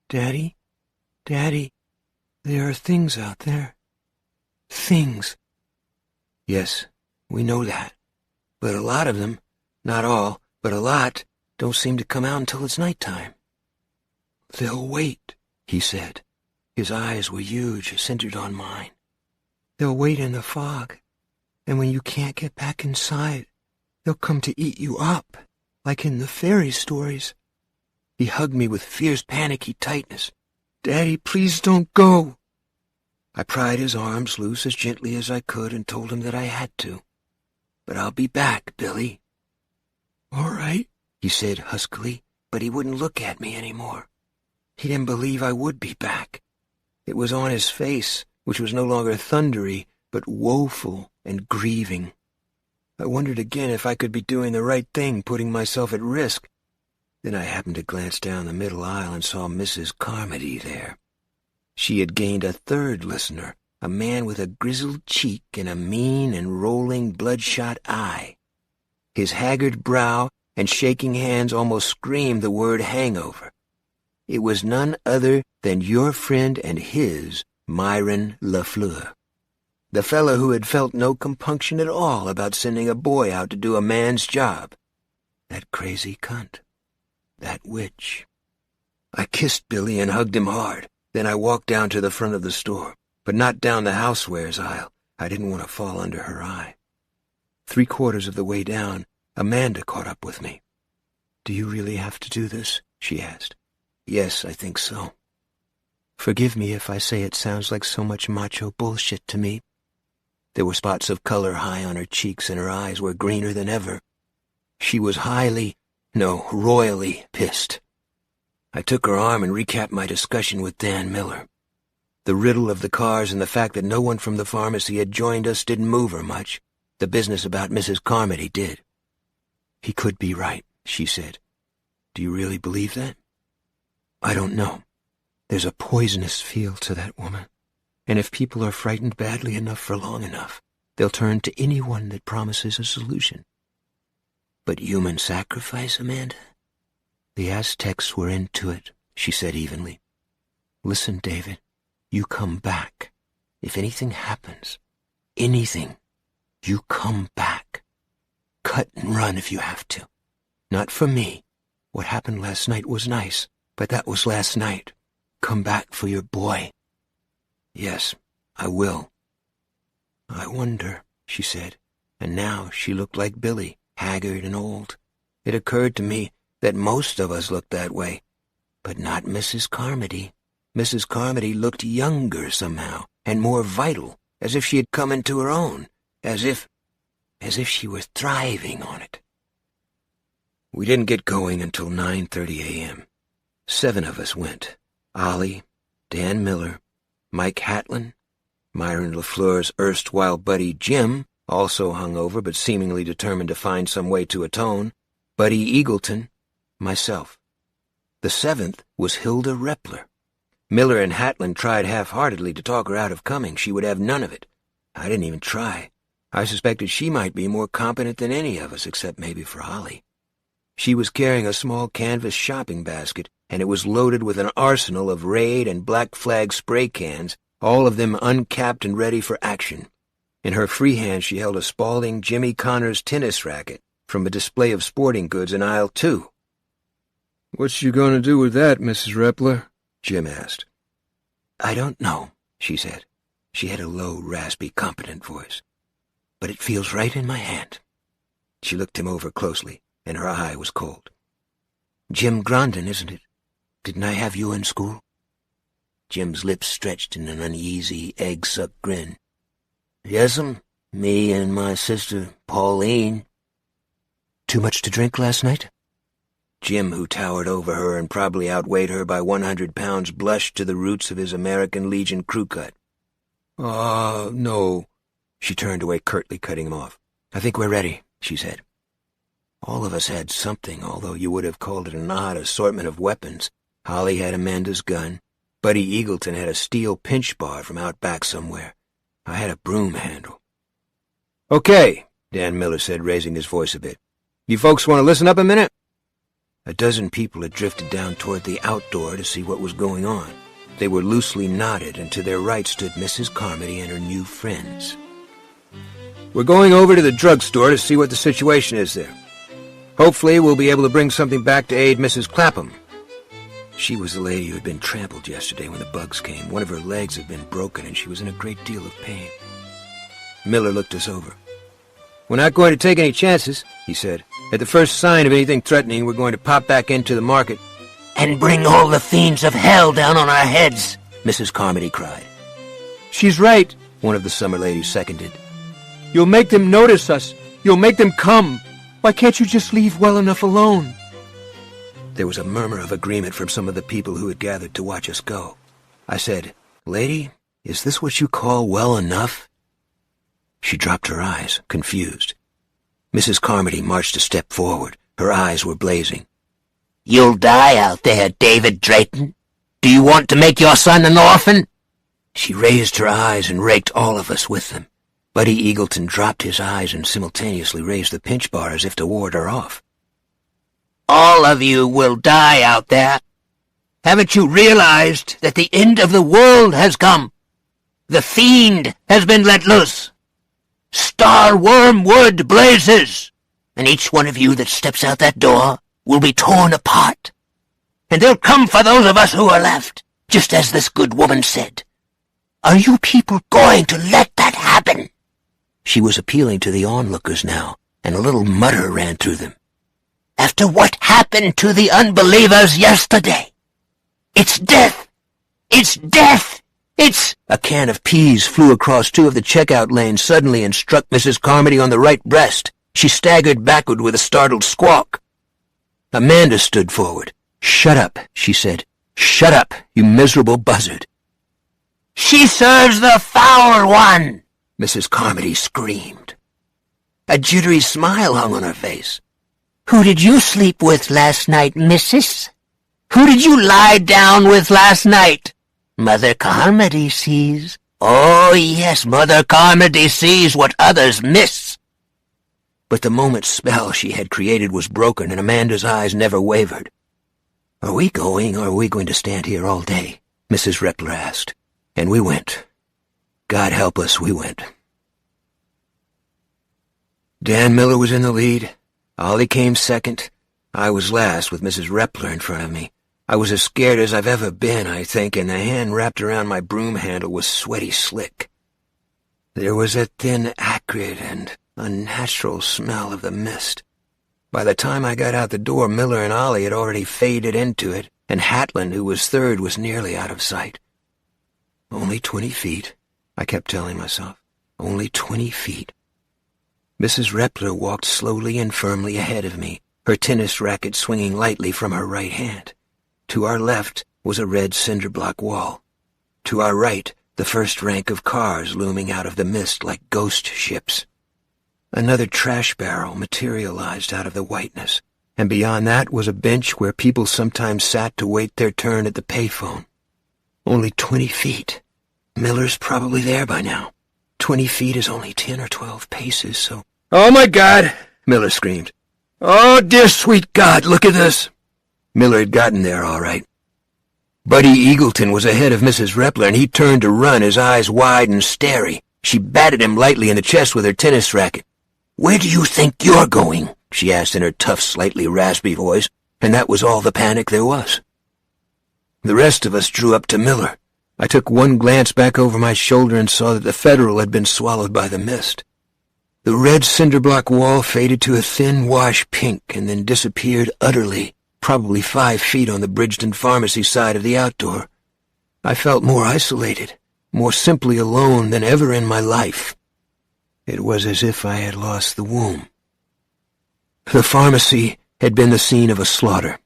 Daddy, there are things out there. Things." "Yes, we know that. But a lot of them, not all, but a lot, don't seem to come out until it's nighttime." "They'll wait," he said. His eyes were huge, centered on mine. "They'll wait in the fog, and when you can't get back inside, they'll come to eat you up, like in the fairy stories." He hugged me with fierce, panicky tightness. "Daddy, please don't go." I pried his arms loose as gently as I could and told him that I had to. "But I'll be back, Billy." "All right," he said huskily, but he wouldn't look at me anymore. He didn't believe I would be back. It was on his face, which was no longer thundery, but woeful and grieving. I wondered again if I could be doing the right thing, putting myself at risk. Then I happened to glance down the middle aisle and saw Mrs. Carmody there. She had gained a third listener, a man with a grizzled cheek and a mean and rolling bloodshot eye. His haggard brow and shaking hands almost screamed the word hangover. It was none other than your friend and his, Myron Lafleur, the fellow who had felt no compunction at all about sending a boy out to do a man's job. That crazy cunt. That witch. I kissed Billy and hugged him hard. Then I walked down to the front of the store, but not down the housewares aisle. I didn't want to fall under her eye. 3/4 of the way down, Amanda caught up with me. "Do you really have to do this?" she asked. "Yes, I think so." Forgive me if I say it sounds like so much macho bullshit to me. There were spots of color high on her cheeks and her eyes were greener than ever. She was royally pissed. I took her arm and recapped my discussion with Dan Miller. The riddle of the cars and the fact that no one from the pharmacy had joined us didn't move her much. The business about Mrs. Carmody did. "He could be right," she said. "Do you really believe that?" "I don't know. There's a poisonous feel to that woman, and if people are frightened badly enough for long enough, they'll turn to anyone that promises a solution." "But human sacrifice, Amanda?" "The Aztecs were into it," she said evenly. "Listen, David, you come back. If anything happens, anything, you come back. Cut and run if you have to. Not for me. What happened last night was nice, but that was last night. Come back for your boy." "Yes, I will." "I wonder," she said, and now she looked like Billy, haggard and old. It occurred to me that most of us looked that way, but not Mrs. Carmody. Mrs. Carmody looked younger somehow, and more vital, as if she had come into her own, as if she were thriving on it. We didn't get going until 9:30 a.m. 7 of us went. Ollie, Dan Miller, Mike Hatlin, Myron LaFleur's erstwhile buddy Jim, also hungover but seemingly determined to find some way to atone, Buddy Eagleton, myself. The 7th was Hilda Repler. Miller and Hatlin tried half-heartedly to talk her out of coming. She would have none of it. I didn't even try. I suspected she might be more competent than any of us, except maybe for Ollie. She was carrying a small canvas shopping basket, and it was loaded with an arsenal of Raid and Black Flag spray cans all of them uncapped and ready for action. In her free hand she held a Spalding Jimmy Connors tennis racket from a display of sporting goods in aisle 2. "What's you going to do with that, Mrs. Repler?" Jim asked. "I don't know," she said. She had a low, raspy, competent voice. "But it feels right in my hand." She looked him over closely, and her eye was cold. "Jim Grondin, isn't it? Didn't I have you in school?" Jim's lips stretched in an uneasy, egg-suck grin. "Yes'm, me and my sister, Pauline." "Too much to drink last night?" Jim, who towered over her and probably outweighed her by 100 pounds, blushed to the roots of his American Legion crew cut. No." She turned away curtly, cutting him off. "I think we're ready," she said. All of us had something, although you would have called it an odd assortment of weapons. Holly had Amanda's gun. Buddy Eagleton had a steel pinch bar from out back somewhere. I had a broom handle. "Okay," Dan Miller said, raising his voice a bit. "You folks want to listen up a minute?" A dozen people had drifted down toward the outdoor to see what was going on. They were loosely knotted, and to their right stood Mrs. Carmody and her new friends. "We're going over to the drugstore to see what the situation is there. Hopefully we'll be able to bring something back to aid Mrs. Clapham." She was the lady who had been trampled yesterday when the bugs came. One of her legs had been broken, and she was in a great deal of pain. Miller looked us over. "We're not going to take any chances," he said. "At the first sign of anything threatening, we're going to pop back into the market." "And bring all the fiends of hell down on our heads," Mrs. Carmody cried. She's right, one of the summer ladies seconded. "You'll make them notice us. You'll make them come. Why can't you just leave well enough alone?" There was a murmur of agreement from some of the people who had gathered to watch us go. I said, "Lady, is this what you call well enough?" She dropped her eyes, confused. Mrs. Carmody marched a step forward. Her eyes were blazing. "You'll die out there, David Drayton. Do you want to make your son an orphan?" She raised her eyes and raked all of us with them. Buddy Eagleton dropped his eyes and simultaneously raised the pinch bar as if to ward her off. "All of you will die out there. Haven't you realized that the end of the world has come? The fiend has been let loose. Star Wormwood blazes, and each one of you that steps out that door will be torn apart. And they'll come for those of us who are left, just as this good woman said. Are you people going to let that happen?" She was appealing to the onlookers now, and a little mutter ran through them. "After what happened to the unbelievers yesterday? It's death! It's death! It's—" A can of peas flew across 2 of the checkout lanes suddenly and struck Mrs. Carmody on the right breast. She staggered backward with a startled squawk. Amanda stood forward. "Shut up," she said. "Shut up, you miserable buzzard." "She serves the foul one!" Mrs. Carmody screamed. A jittery smile hung on her face. "Who did you sleep with last night, missus? Who did you lie down with last night? Mother Carmody sees. Oh, yes, Mother Carmody sees what others miss." But the moment's spell she had created was broken, and Amanda's eyes never wavered. "Are we going, or are we going to stand here all day?" Mrs. Repler asked. And we went. God help us, we went. Dan Miller was in the lead. Ollie came second. I was last, with Mrs. Repler in front of me. I was as scared as I've ever been, I think, and the hand wrapped around my broom handle was sweaty slick. There was a thin, acrid, and unnatural smell of the mist. By the time I got out the door, Miller and Ollie had already faded into it, and Hatland, who was third, was nearly out of sight. Only 20 feet, I kept telling myself. Only 20 feet. Mrs. Repler walked slowly and firmly ahead of me, her tennis racket swinging lightly from her right hand. To our left was a red cinder-block wall. To our right, the first rank of cars looming out of the mist like ghost ships. Another trash barrel materialized out of the whiteness, and beyond that was a bench where people sometimes sat to wait their turn at the payphone. Only 20 feet. Miller's probably there by now. 20 feet is only 10 or 12 paces, so— "Oh, my God!" Miller screamed. "Oh, dear sweet God, look at this!" Miller had gotten there all right. Buddy Eagleton was ahead of Mrs. Repler, and he turned to run, his eyes wide and starey. She batted him lightly in the chest with her tennis racket. "Where do you think you're going?" she asked in her tough, slightly raspy voice, and that was all the panic there was. The rest of us drew up to Miller. I took one glance back over my shoulder and saw that the Federal had been swallowed by the mist. The red cinder-block wall faded to a thin wash pink and then disappeared utterly, probably 5 feet on the Bridgeton Pharmacy side of the outdoor. I felt more isolated, more simply alone than ever in my life. It was as if I had lost the womb. The pharmacy had been the scene of a slaughter.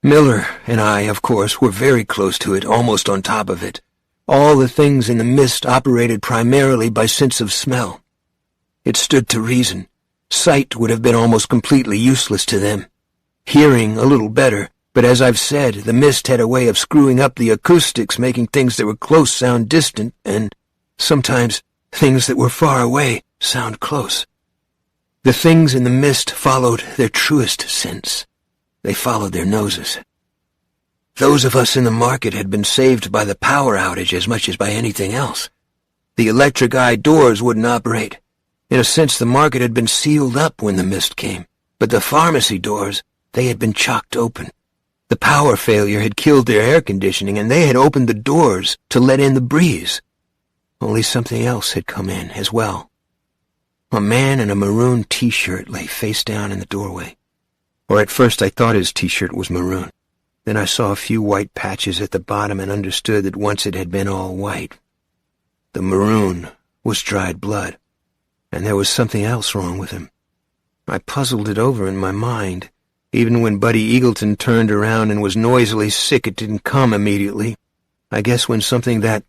Miller and I, of course, were very close to it, almost on top of it. All the things in the mist operated primarily by sense of smell. It stood to reason. Sight would have been almost completely useless to them. Hearing a little better, but as I've said, the mist had a way of screwing up the acoustics, making things that were close sound distant, and sometimes things that were far away sound close. The things in the mist followed their truest sense. They followed their noses. Those of us in the market had been saved by the power outage as much as by anything else. The electric eye doors wouldn't operate. In a sense, the market had been sealed up when the mist came, but the pharmacy doors, they had been chocked open. The power failure had killed their air conditioning, and they had opened the doors to let in the breeze. Only something else had come in as well. A man in a maroon T-shirt lay face down in the doorway. Or at first I thought his T-shirt was maroon. Then I saw a few white patches at the bottom and understood that once it had been all white. The maroon was dried blood, and there was something else wrong with him. I puzzled it over in my mind. Even when Buddy Eagleton turned around and was noisily sick, it didn't come immediately. I guess when something that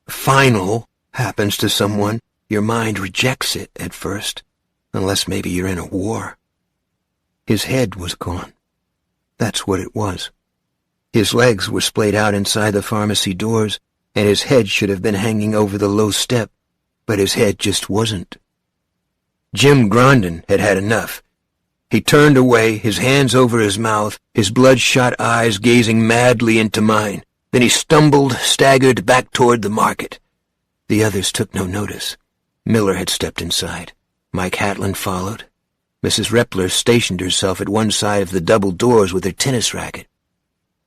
final happens to someone, your mind rejects it at first, unless maybe you're in a war. His head was gone. That's what it was. His legs were splayed out inside the pharmacy doors, and his head should have been hanging over the low step, but his head just wasn't. Jim Grondin had had enough. He turned away, his hands over his mouth, his bloodshot eyes gazing madly into mine. Then he stumbled, staggered back toward the market. The others took no notice. Miller had stepped inside. Mike Hatland followed. Mrs. Repler stationed herself at one side of the double doors with her tennis racket.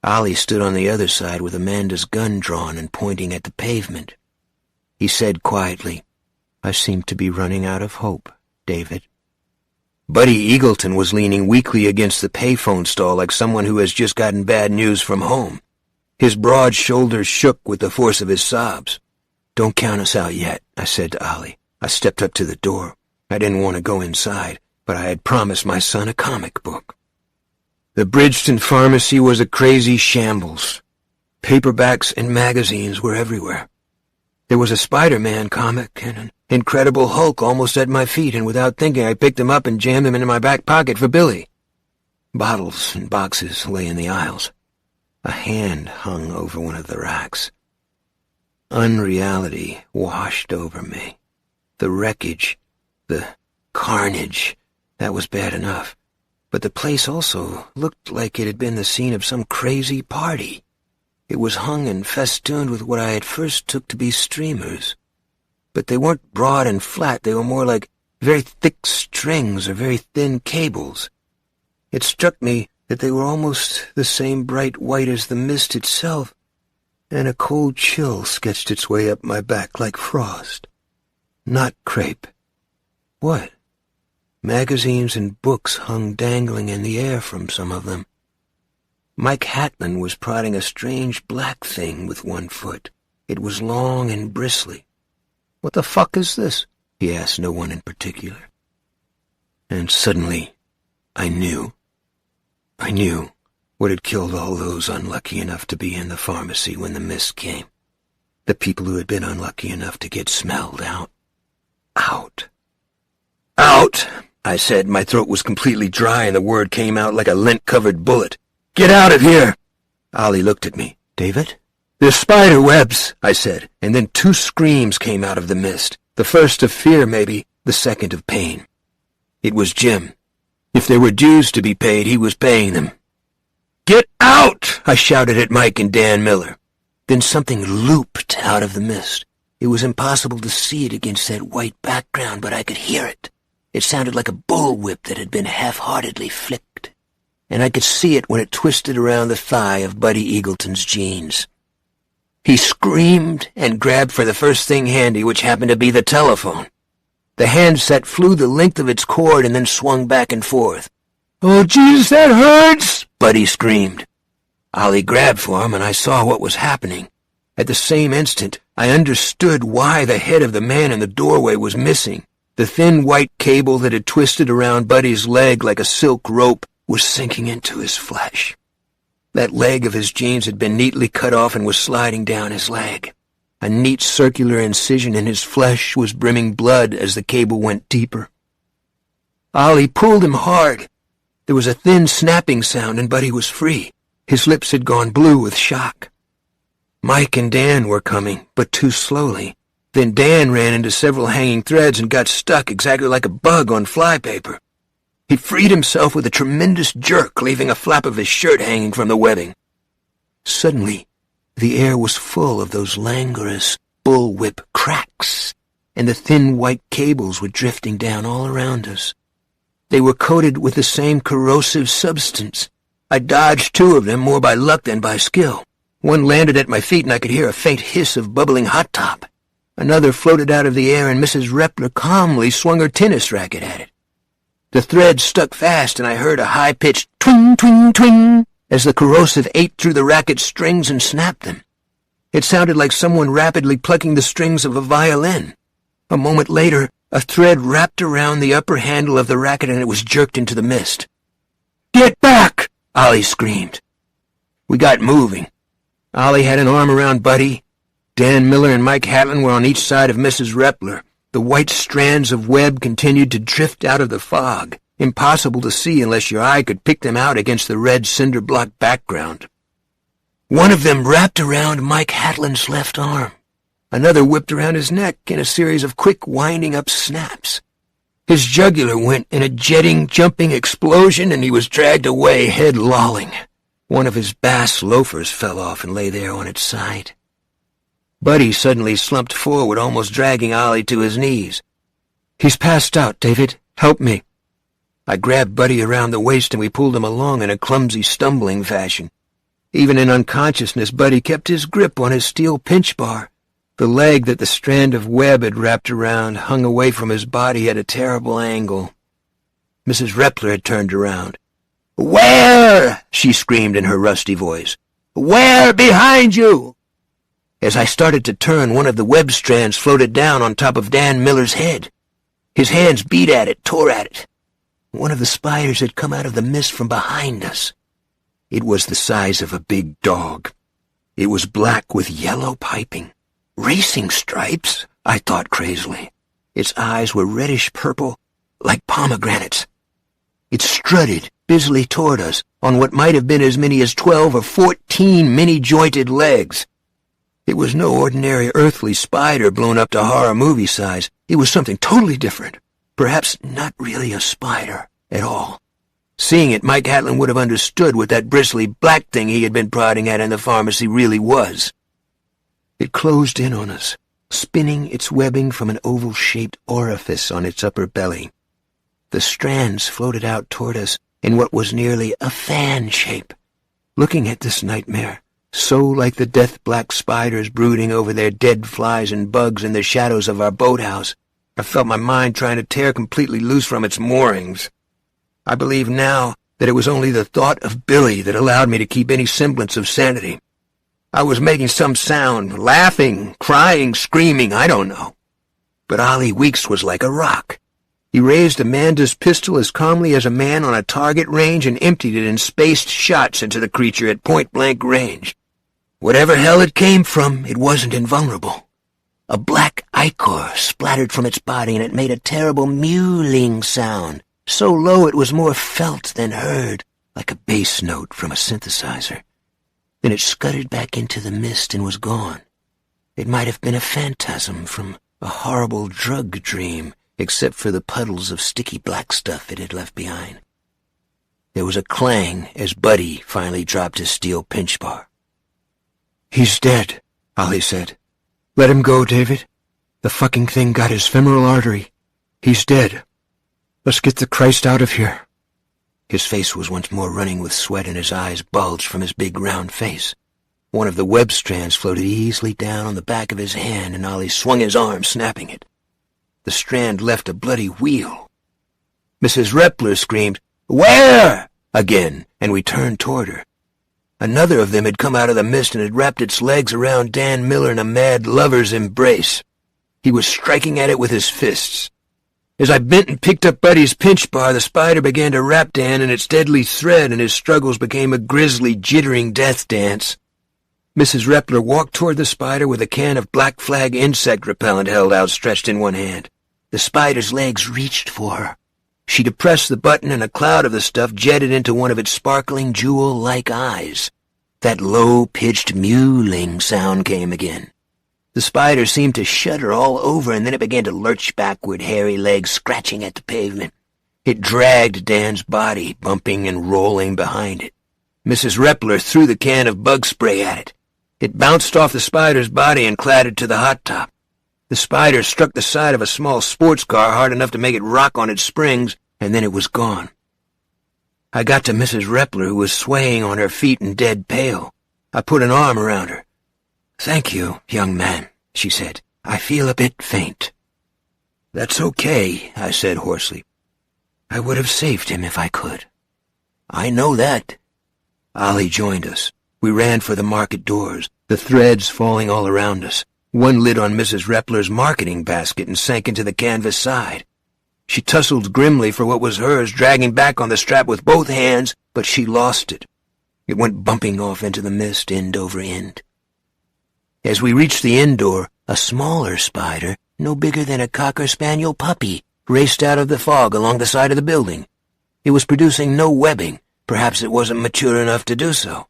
Ollie stood on the other side with Amanda's gun drawn and pointing at the pavement. He said quietly, "I seem to be running out of hope, David." Buddy Eagleton was leaning weakly against the payphone stall like someone who has just gotten bad news from home. His broad shoulders shook with the force of his sobs. "Don't count us out yet," I said to Ollie. I stepped up to the door. I didn't want to go inside, but I had promised my son a comic book. The Bridgeton Pharmacy was a crazy shambles. Paperbacks and magazines were everywhere. There was a Spider-Man comic and an Incredible Hulk almost at my feet, and without thinking I picked them up and jammed them into my back pocket for Billy. Bottles and boxes lay in the aisles. A hand hung over one of the racks. Unreality washed over me. The wreckage, the carnage, that was bad enough. But the place also looked like it had been the scene of some crazy party. It was hung and festooned with what I at first took to be streamers. But they weren't broad and flat, they were more like very thick strings or very thin cables. It struck me that they were almost the same bright white as the mist itself, and a cold chill sketched its way up my back like frost. Not crepe. What? Magazines and books hung dangling in the air from some of them. Mike Hatland was prodding a strange black thing with one foot. It was long and bristly. "What the fuck is this?" he asked no one in particular. And suddenly, I knew. I knew what had killed all those unlucky enough to be in the pharmacy when the mist came. The people who had been unlucky enough to get smelled out. Out. "Out!" I said. My throat was completely dry and the word came out like a lint-covered bullet. "Get out of here!" Ollie looked at me. "David?" "The spider webs," I said, and then 2 screams came out of the mist. The first of fear, maybe, the second of pain. It was Jim. If there were dues to be paid, he was paying them. "Get out!" I shouted at Mike and Dan Miller. Then something looped out of the mist. It was impossible to see it against that white background, but I could hear it. It sounded like a bullwhip that had been half-heartedly flicked, and I could see it when it twisted around the thigh of Buddy Eagleton's jeans. He screamed and grabbed for the first thing handy, which happened to be the telephone. The handset flew the length of its cord and then swung back and forth. "Oh, Jesus, that hurts!" Buddy screamed. Ollie grabbed for him, and I saw what was happening. At the same instant, I understood why the head of the man in the doorway was missing. The thin white cable that had twisted around Buddy's leg like a silk rope was sinking into his flesh. That leg of his jeans had been neatly cut off and was sliding down his leg. A neat circular incision in his flesh was brimming blood as the cable went deeper. Ollie pulled him hard. There was a thin snapping sound, and Buddy was free. His lips had gone blue with shock. Mike and Dan were coming, but too slowly. Then Dan ran into several hanging threads and got stuck exactly like a bug on flypaper. He freed himself with a tremendous jerk, leaving a flap of his shirt hanging from the webbing. Suddenly, the air was full of those languorous bullwhip cracks, and the thin white cables were drifting down all around us. They were coated with the same corrosive substance. I dodged two of them more by luck than by skill. One landed at my feet, and I could hear a faint hiss of bubbling hot top. Another floated out of the air, and Mrs. Repler calmly swung her tennis racket at it. The thread stuck fast, and I heard a high-pitched twing, twing, twing as the corrosive ate through the racket's strings and snapped them. It sounded like someone rapidly plucking the strings of a violin. A moment later, a thread wrapped around the upper handle of the racket, and it was jerked into the mist. "Get back!" Ollie screamed. We got moving. Ollie had an arm around Buddy. Dan Miller and Mike Hatlin were on each side of Mrs. Repler. The white strands of web continued to drift out of the fog, impossible to see unless your eye could pick them out against the red cinder-block background. One of them wrapped around Mike Hatlin's left arm. Another whipped around his neck in a series of quick winding-up snaps. His jugular went in a jetting, jumping explosion, and he was dragged away, head lolling. One of his bass loafers fell off and lay there on its side. Buddy suddenly slumped forward, almost dragging Ollie to his knees. "He's passed out, David. Help me." I grabbed Buddy around the waist, and we pulled him along in a clumsy, stumbling fashion. Even in unconsciousness, Buddy kept his grip on his steel pinch bar. The leg that the strand of web had wrapped around hung away from his body at a terrible angle. Mrs. Repler had turned around. "Where?" she screamed in her rusty voice. "Where behind you?" As I started to turn, one of the web strands floated down on top of Dan Miller's head. His hands beat at it, tore at it. One of the spiders had come out of the mist from behind us. It was the size of a big dog. It was black with yellow piping. Racing stripes, I thought crazily. Its eyes were reddish-purple, like pomegranates. It strutted busily toward us on what might have been as many as 12 or 14 many-jointed legs. It was no ordinary earthly spider blown up to horror movie size. It was something totally different. Perhaps not really a spider at all. Seeing it, Mike Hatlin would have understood what that bristly black thing he had been prodding at in the pharmacy really was. It closed in on us, spinning its webbing from an oval-shaped orifice on its upper belly. The strands floated out toward us in what was nearly a fan shape. Looking at this nightmare, so like the death-black spiders brooding over their dead flies and bugs in the shadows of our boathouse, I felt my mind trying to tear completely loose from its moorings. I believe now that it was only the thought of Billy that allowed me to keep any semblance of sanity. I was making some sound, laughing, crying, screaming, I don't know. But Ollie Weeks was like a rock. He raised Amanda's pistol as calmly as a man on a target range and emptied it in spaced shots into the creature at point-blank range. Whatever hell it came from, it wasn't invulnerable. A black ichor splattered from its body, and it made a terrible mewling sound, so low it was more felt than heard, like a bass note from a synthesizer. Then it scuttered back into the mist and was gone. It might have been a phantasm from a horrible drug dream, except for the puddles of sticky black stuff it had left behind. There was a clang as Buddy finally dropped his steel pinch bar. "He's dead," Ollie said. "Let him go, David. The fucking thing got his femoral artery. He's dead. Let's get the Christ out of here." His face was once more running with sweat and his eyes bulged from his big round face. One of the web strands floated easily down on the back of his hand and Ollie swung his arm, snapping it. The strand left a bloody wheal. Mrs. Repler screamed, "Where?" again, and we turned toward her. Another of them had come out of the mist and had wrapped its legs around Dan Miller in a mad lover's embrace. He was striking at it with his fists. As I bent and picked up Buddy's pinch bar, the spider began to wrap Dan in its deadly thread, and his struggles became a grisly, jittering death dance. Mrs. Repler walked toward the spider with a can of Black Flag insect repellent held outstretched in one hand. The spider's legs reached for her. She depressed the button and a cloud of the stuff jetted into one of its sparkling jewel-like eyes. That low-pitched mewling sound came again. The spider seemed to shudder all over, and then it began to lurch backward, hairy legs scratching at the pavement. It dragged Dan's body, bumping and rolling behind it. Mrs. Repler threw the can of bug spray at it. It bounced off the spider's body and clattered to the hot top. The spider struck the side of a small sports car hard enough to make it rock on its springs, and then it was gone. I got to Mrs. Repler, who was swaying on her feet and dead pale. I put an arm around her. "Thank you, young man," she said. "I feel a bit faint." "That's okay," I said hoarsely. "I would have saved him if I could." "I know that." Ollie joined us. We ran for the market doors, the threads falling all around us. One lit on Mrs. Repler's marketing basket and sank into the canvas side. She tussled grimly for what was hers, dragging back on the strap with both hands, but she lost it. It went bumping off into the mist, end over end. As we reached the inn door, a smaller spider, no bigger than a Cocker Spaniel puppy, raced out of the fog along the side of the building. It was producing no webbing. Perhaps it wasn't mature enough to do so.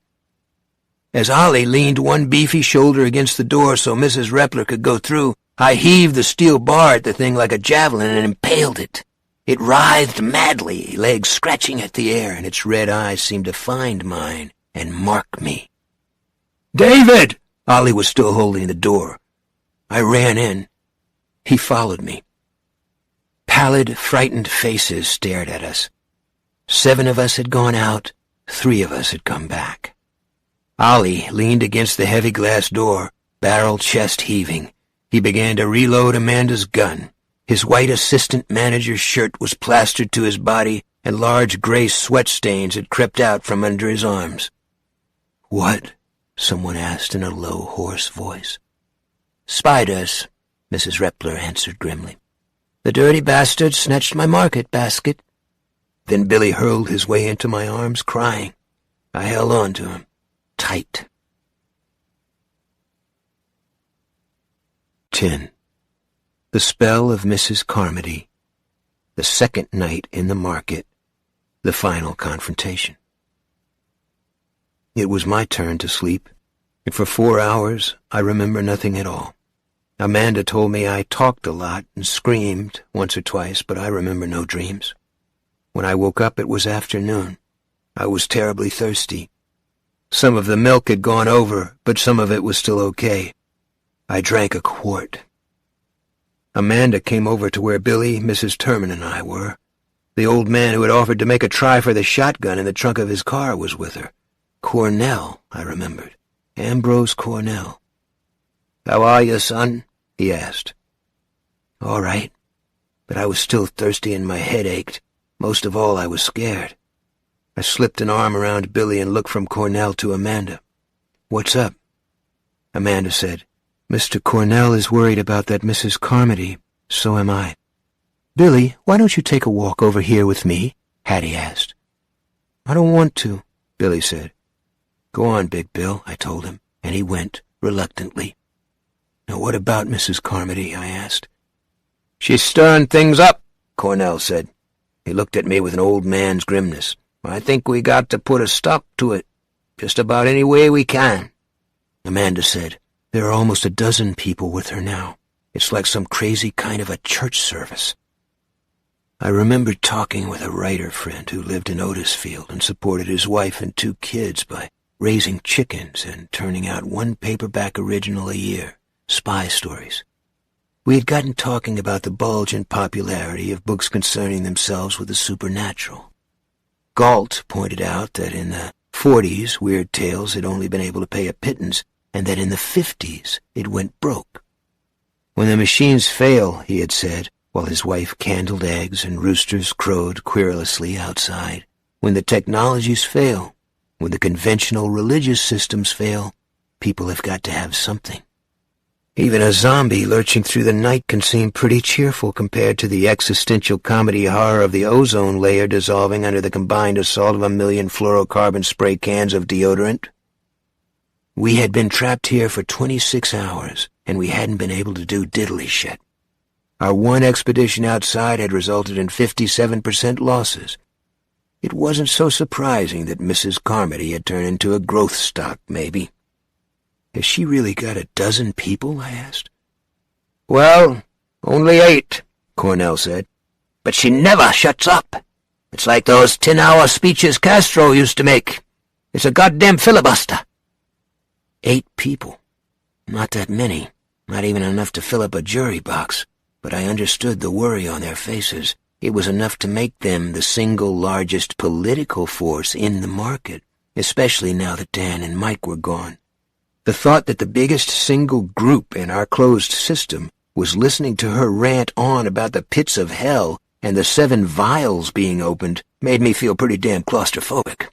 As Ollie leaned one beefy shoulder against the door so Mrs. Repler could go through, I heaved the steel bar at the thing like a javelin and impaled it. It writhed madly, legs scratching at the air, and its red eyes seemed to find mine and mark me. "David!" Ollie was still holding the door. I ran in. He followed me. Pallid, frightened faces stared at us. 7 of us had gone out, 3 of us had come back. Ollie leaned against the heavy glass door, barrel chest heaving. He began to reload Amanda's gun. His white assistant manager's shirt was plastered to his body, and large gray sweat stains had crept out from under his arms. "What?" someone asked in a low, hoarse voice. "Spiders," Mrs. Repler answered grimly. "The dirty bastard snatched my market basket." Then Billy hurled his way into my arms, crying. I held on to him, tight. 10. The spell of Mrs. Carmody. The second night in the market. The final confrontation. It was my turn to sleep, and for 4 hours I remember nothing at all. Amanda told me I talked a lot and screamed once or twice, but I remember no dreams. When I woke up, it was afternoon. I was terribly thirsty. Some of the milk had gone over, but some of it was still okay. I drank a quart. Amanda came over to where Billy, Mrs. Terman, and I were. The old man who had offered to make a try for the shotgun in the trunk of his car was with her. Cornell, I remembered. Ambrose Cornell. "How are you, son?" he asked. "All right," but I was still thirsty and my head ached. Most of all, I was scared. I slipped an arm around Billy and looked from Cornell to Amanda. "What's up?" Amanda said, "Mr. Cornell is worried about that Mrs. Carmody. So am I." "Billy, why don't you take a walk over here with me?" Hattie asked. "I don't want to," Billy said. "Go on, Big Bill," I told him, and he went, reluctantly. "Now what about Mrs. Carmody?" I asked. "She's stirring things up," Cornell said. He looked at me with an old man's grimness. "I think we got to put a stop to it, just about any way we can." Amanda said, "There are almost a dozen people with her now. It's like some crazy kind of a church service." I remembered talking with a writer friend who lived in Otisfield and supported his wife and 2 kids by raising chickens and turning out 1 paperback original a year, spy stories. We had gotten talking about the bulge in popularity of books concerning themselves with the supernatural. Galt pointed out that in the 40s, Weird Tales had only been able to pay a pittance, and that in the 50s it went broke. When the machines fail, he had said, while his wife candled eggs and roosters crowed querulously outside, when the technologies fail, when the conventional religious systems fail, people have got to have something. Even a zombie lurching through the night can seem pretty cheerful compared to the existential comedy horror of the ozone layer dissolving under the combined assault of 1 million fluorocarbon spray cans of deodorant. We had been trapped here for 26 hours, and we hadn't been able to do diddly shit. Our 1 expedition outside had resulted in 57% losses. It wasn't so surprising that Mrs. Carmody had turned into a growth stock, maybe. Has she really got a dozen people? I asked. Well, only 8, Cornell said. But she never shuts up. It's like those 10-hour speeches Castro used to make. It's a goddamn filibuster. 8 people. Not that many. Not even enough to fill up a jury box. But I understood the worry on their faces. It was enough to make them the single largest political force in the market, especially now that Dan and Mike were gone. The thought that the biggest single group in our closed system was listening to her rant on about the pits of hell and the 7 vials being opened made me feel pretty damn claustrophobic.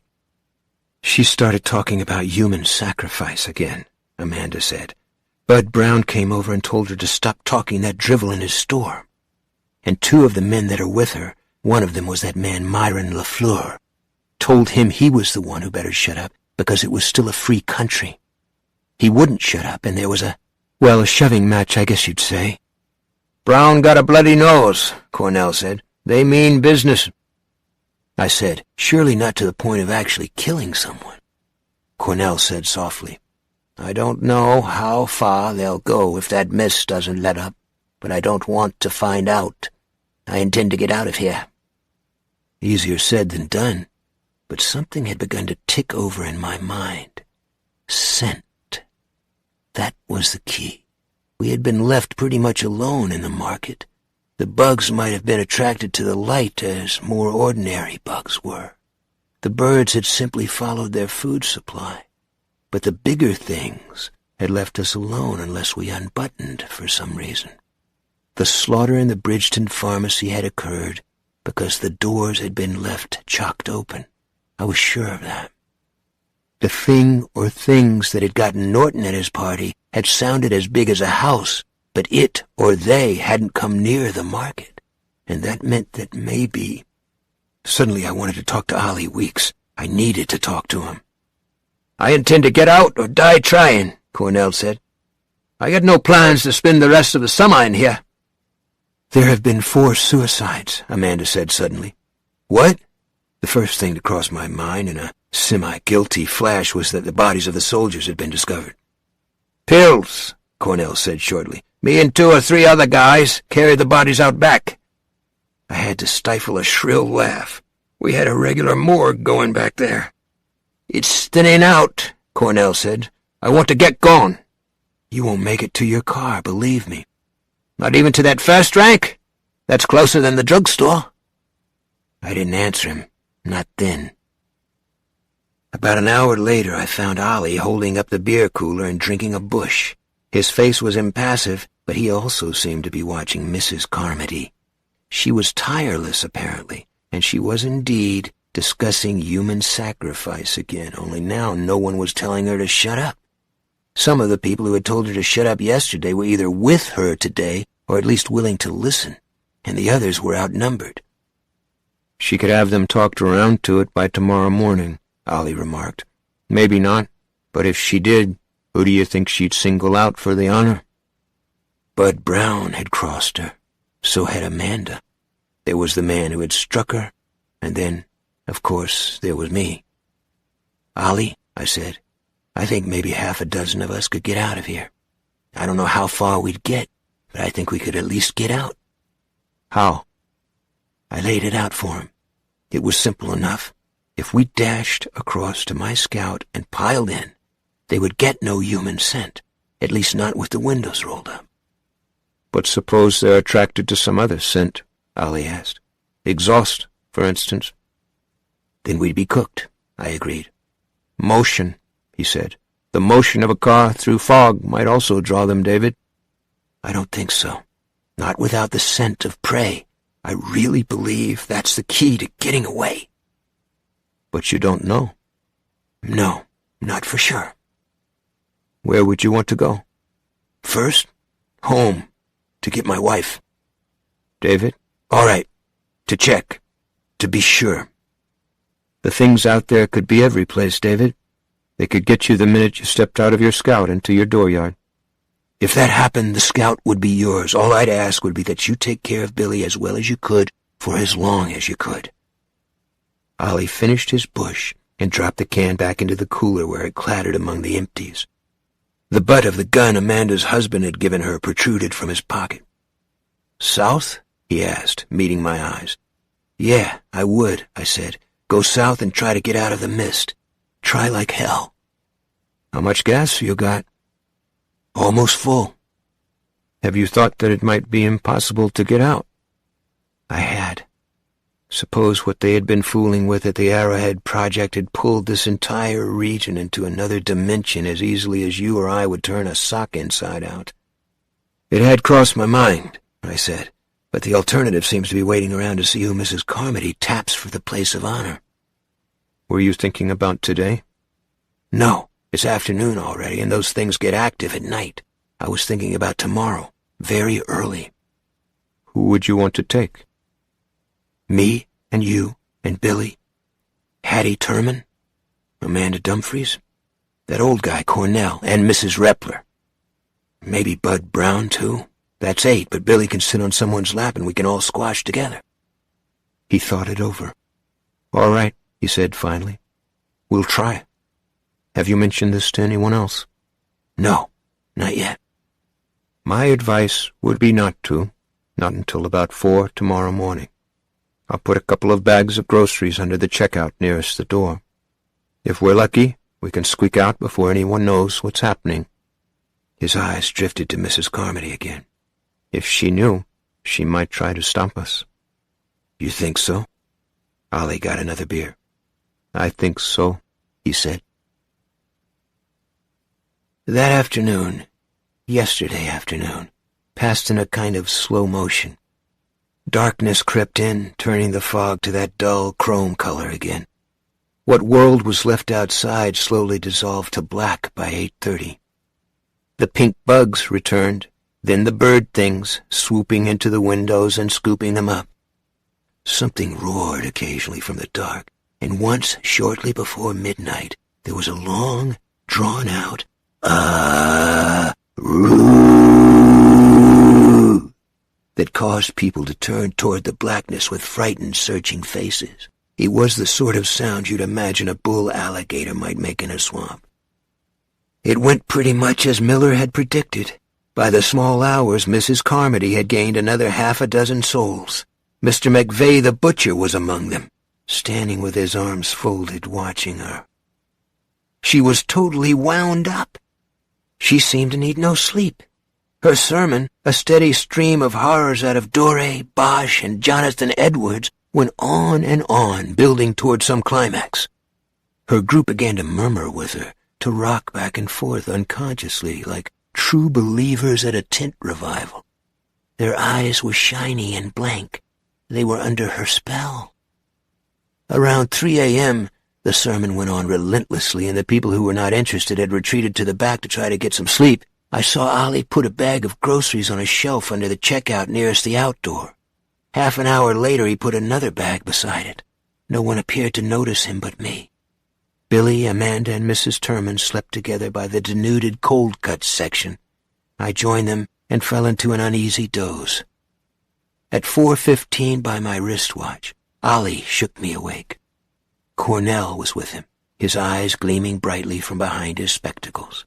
She started talking about human sacrifice again, Amanda said. Bud Brown came over and told her to stop talking that drivel in his store. And 2 of the men that are with her, one of them was that man Myron LaFleur, told him he was the one who better shut up because it was still a free country. He wouldn't shut up, and there was a shoving match, I guess you'd say. Brown got a bloody nose, Cornell said. They mean business. I said, surely not to the point of actually killing someone. Cornell said softly, I don't know how far they'll go if that mist doesn't let up, but I don't want to find out. I intend to get out of here. Easier said than done, but something had begun to tick over in my mind. Scent. That was the key. We had been left pretty much alone in the market. The bugs might have been attracted to the light as more ordinary bugs were. The birds had simply followed their food supply. But the bigger things had left us alone unless we unbuttoned for some reason. The slaughter in the Bridgeton pharmacy had occurred because the doors had been left chocked open. I was sure of that. The thing or things that had gotten Norton at his party had sounded as big as a house, but it or they hadn't come near the market, and that meant that maybe... Suddenly I wanted to talk to Ollie Weeks. I needed to talk to him. I intend to get out or die trying, Cornell said. I got no plans to spend the rest of the summer in here. There have been 4 suicides, Amanda said suddenly. What? The first thing to cross my mind in a semi-guilty flash was that the bodies of the soldiers had been discovered. Pills, Cornell said shortly. Me and 2 or 3 other guys carried the bodies out back. I had to stifle a shrill laugh. We had a regular morgue going back there. It's thinning out, Cornell said. I want to get gone. You won't make it to your car, believe me. Not even to that first rank? That's closer than the drugstore. I didn't answer him. Not then. About an hour later, I found Ollie holding up the beer cooler and drinking a bush. His face was impassive, but he also seemed to be watching Mrs. Carmody. She was tireless, apparently, and she was indeed discussing human sacrifice again, only now no one was telling her to shut up. Some of the people who had told her to shut up yesterday were either with her today or at least willing to listen, and the others were outnumbered. She could have them talked around to it by tomorrow morning, Ollie remarked. Maybe not, but if she did, who do you think she'd single out for the honor? Bud Brown had crossed her. So had Amanda. There was the man who had struck her, and then, of course, there was me. Ollie, I said, I think maybe half a dozen of us could get out of here. I don't know how far we'd get, but I think we could at least get out. How? I laid it out for him. It was simple enough. If we dashed across to my scout and piled in, they would get no human scent, at least not with the windows rolled up. But suppose they're attracted to some other scent, Ollie asked. Exhaust, for instance. Then we'd be cooked, I agreed. Motion, he said. The motion of a car through fog might also draw them, David. I don't think so. Not without the scent of prey. I really believe that's the key to getting away. But you don't know. No, not for sure. Where would you want to go? First, home, to get my wife. David? All right, to check, to be sure. The things out there could be every place, David. They could get you the minute you stepped out of your scout into your dooryard. If that happened, the scout would be yours. All I'd ask would be that you take care of Billy as well as you could for as long as you could. Ollie finished his bush and dropped the can back into the cooler where it clattered among the empties. The butt of the gun Amanda's husband had given her protruded from his pocket. South? He asked, meeting my eyes. Yeah, I would, I said. Go south and try to get out of the mist. Try like hell. How much gas you got? Almost full. Have you thought that it might be impossible to get out? I had. Suppose what they had been fooling with at the Arrowhead Project had pulled this entire region into another dimension as easily as you or I would turn a sock inside out. It had crossed my mind, I said, but the alternative seems to be waiting around to see who Mrs. Carmody taps for the place of honor. Were you thinking about today? No, it's afternoon already, and those things get active at night. I was thinking about tomorrow, very early. Who would you want to take? Me and you and Billy, Hattie Turman, Amanda Dumfries, that old guy Cornell, and Mrs. Repler. Maybe Bud Brown, too. That's 8, but Billy can sit on someone's lap and we can all squash together. He thought it over. All right, he said finally. We'll try. Have you mentioned this to anyone else? No, not yet. My advice would be not to, not until about 4 tomorrow morning. I'll put a couple of bags of groceries under the checkout nearest the door. If we're lucky, we can squeak out before anyone knows what's happening. His eyes drifted to Mrs. Carmody again. If she knew, she might try to stop us. You think so? Ollie got another beer. I think so, he said. That afternoon, yesterday afternoon, passed in a kind of slow motion. Darkness crept in, turning the fog to that dull chrome color again. What world was left outside slowly dissolved to black by 8:30. The pink bugs returned, then the bird things, swooping into the windows and scooping them up. Something roared occasionally from the dark, and once, shortly before midnight, there was a long, drawn-out, "ah-roo" that caused people to turn toward the blackness with frightened, searching faces. It was the sort of sound you'd imagine a bull alligator might make in a swamp. It went pretty much as Miller had predicted. By the small hours, Mrs. Carmody had gained another 6 souls. Mr. McVeigh the butcher was among them, standing with his arms folded, watching her. She was totally wound up. She seemed to need no sleep. Her sermon, a steady stream of horrors out of Doré, Bosch, and Jonathan Edwards, went on, building toward some climax. Her group began to murmur with her, to rock back and forth unconsciously, like true believers at a tent revival. Their eyes were shiny and blank. They were under her spell. Around 3 a.m., the sermon went on relentlessly, and the people who were not interested had retreated to the back to try to get some sleep. I saw Ollie put a bag of groceries on a shelf under the checkout nearest the outdoor. Half an hour later, he put another bag beside it. No one appeared to notice him but me. Billy, Amanda, and Mrs. Turman slept together by the denuded cold cuts section. I joined them and fell into an uneasy doze. At 4:15 by my wristwatch, Ollie shook me awake. Cornell was with him, his eyes gleaming brightly from behind his spectacles.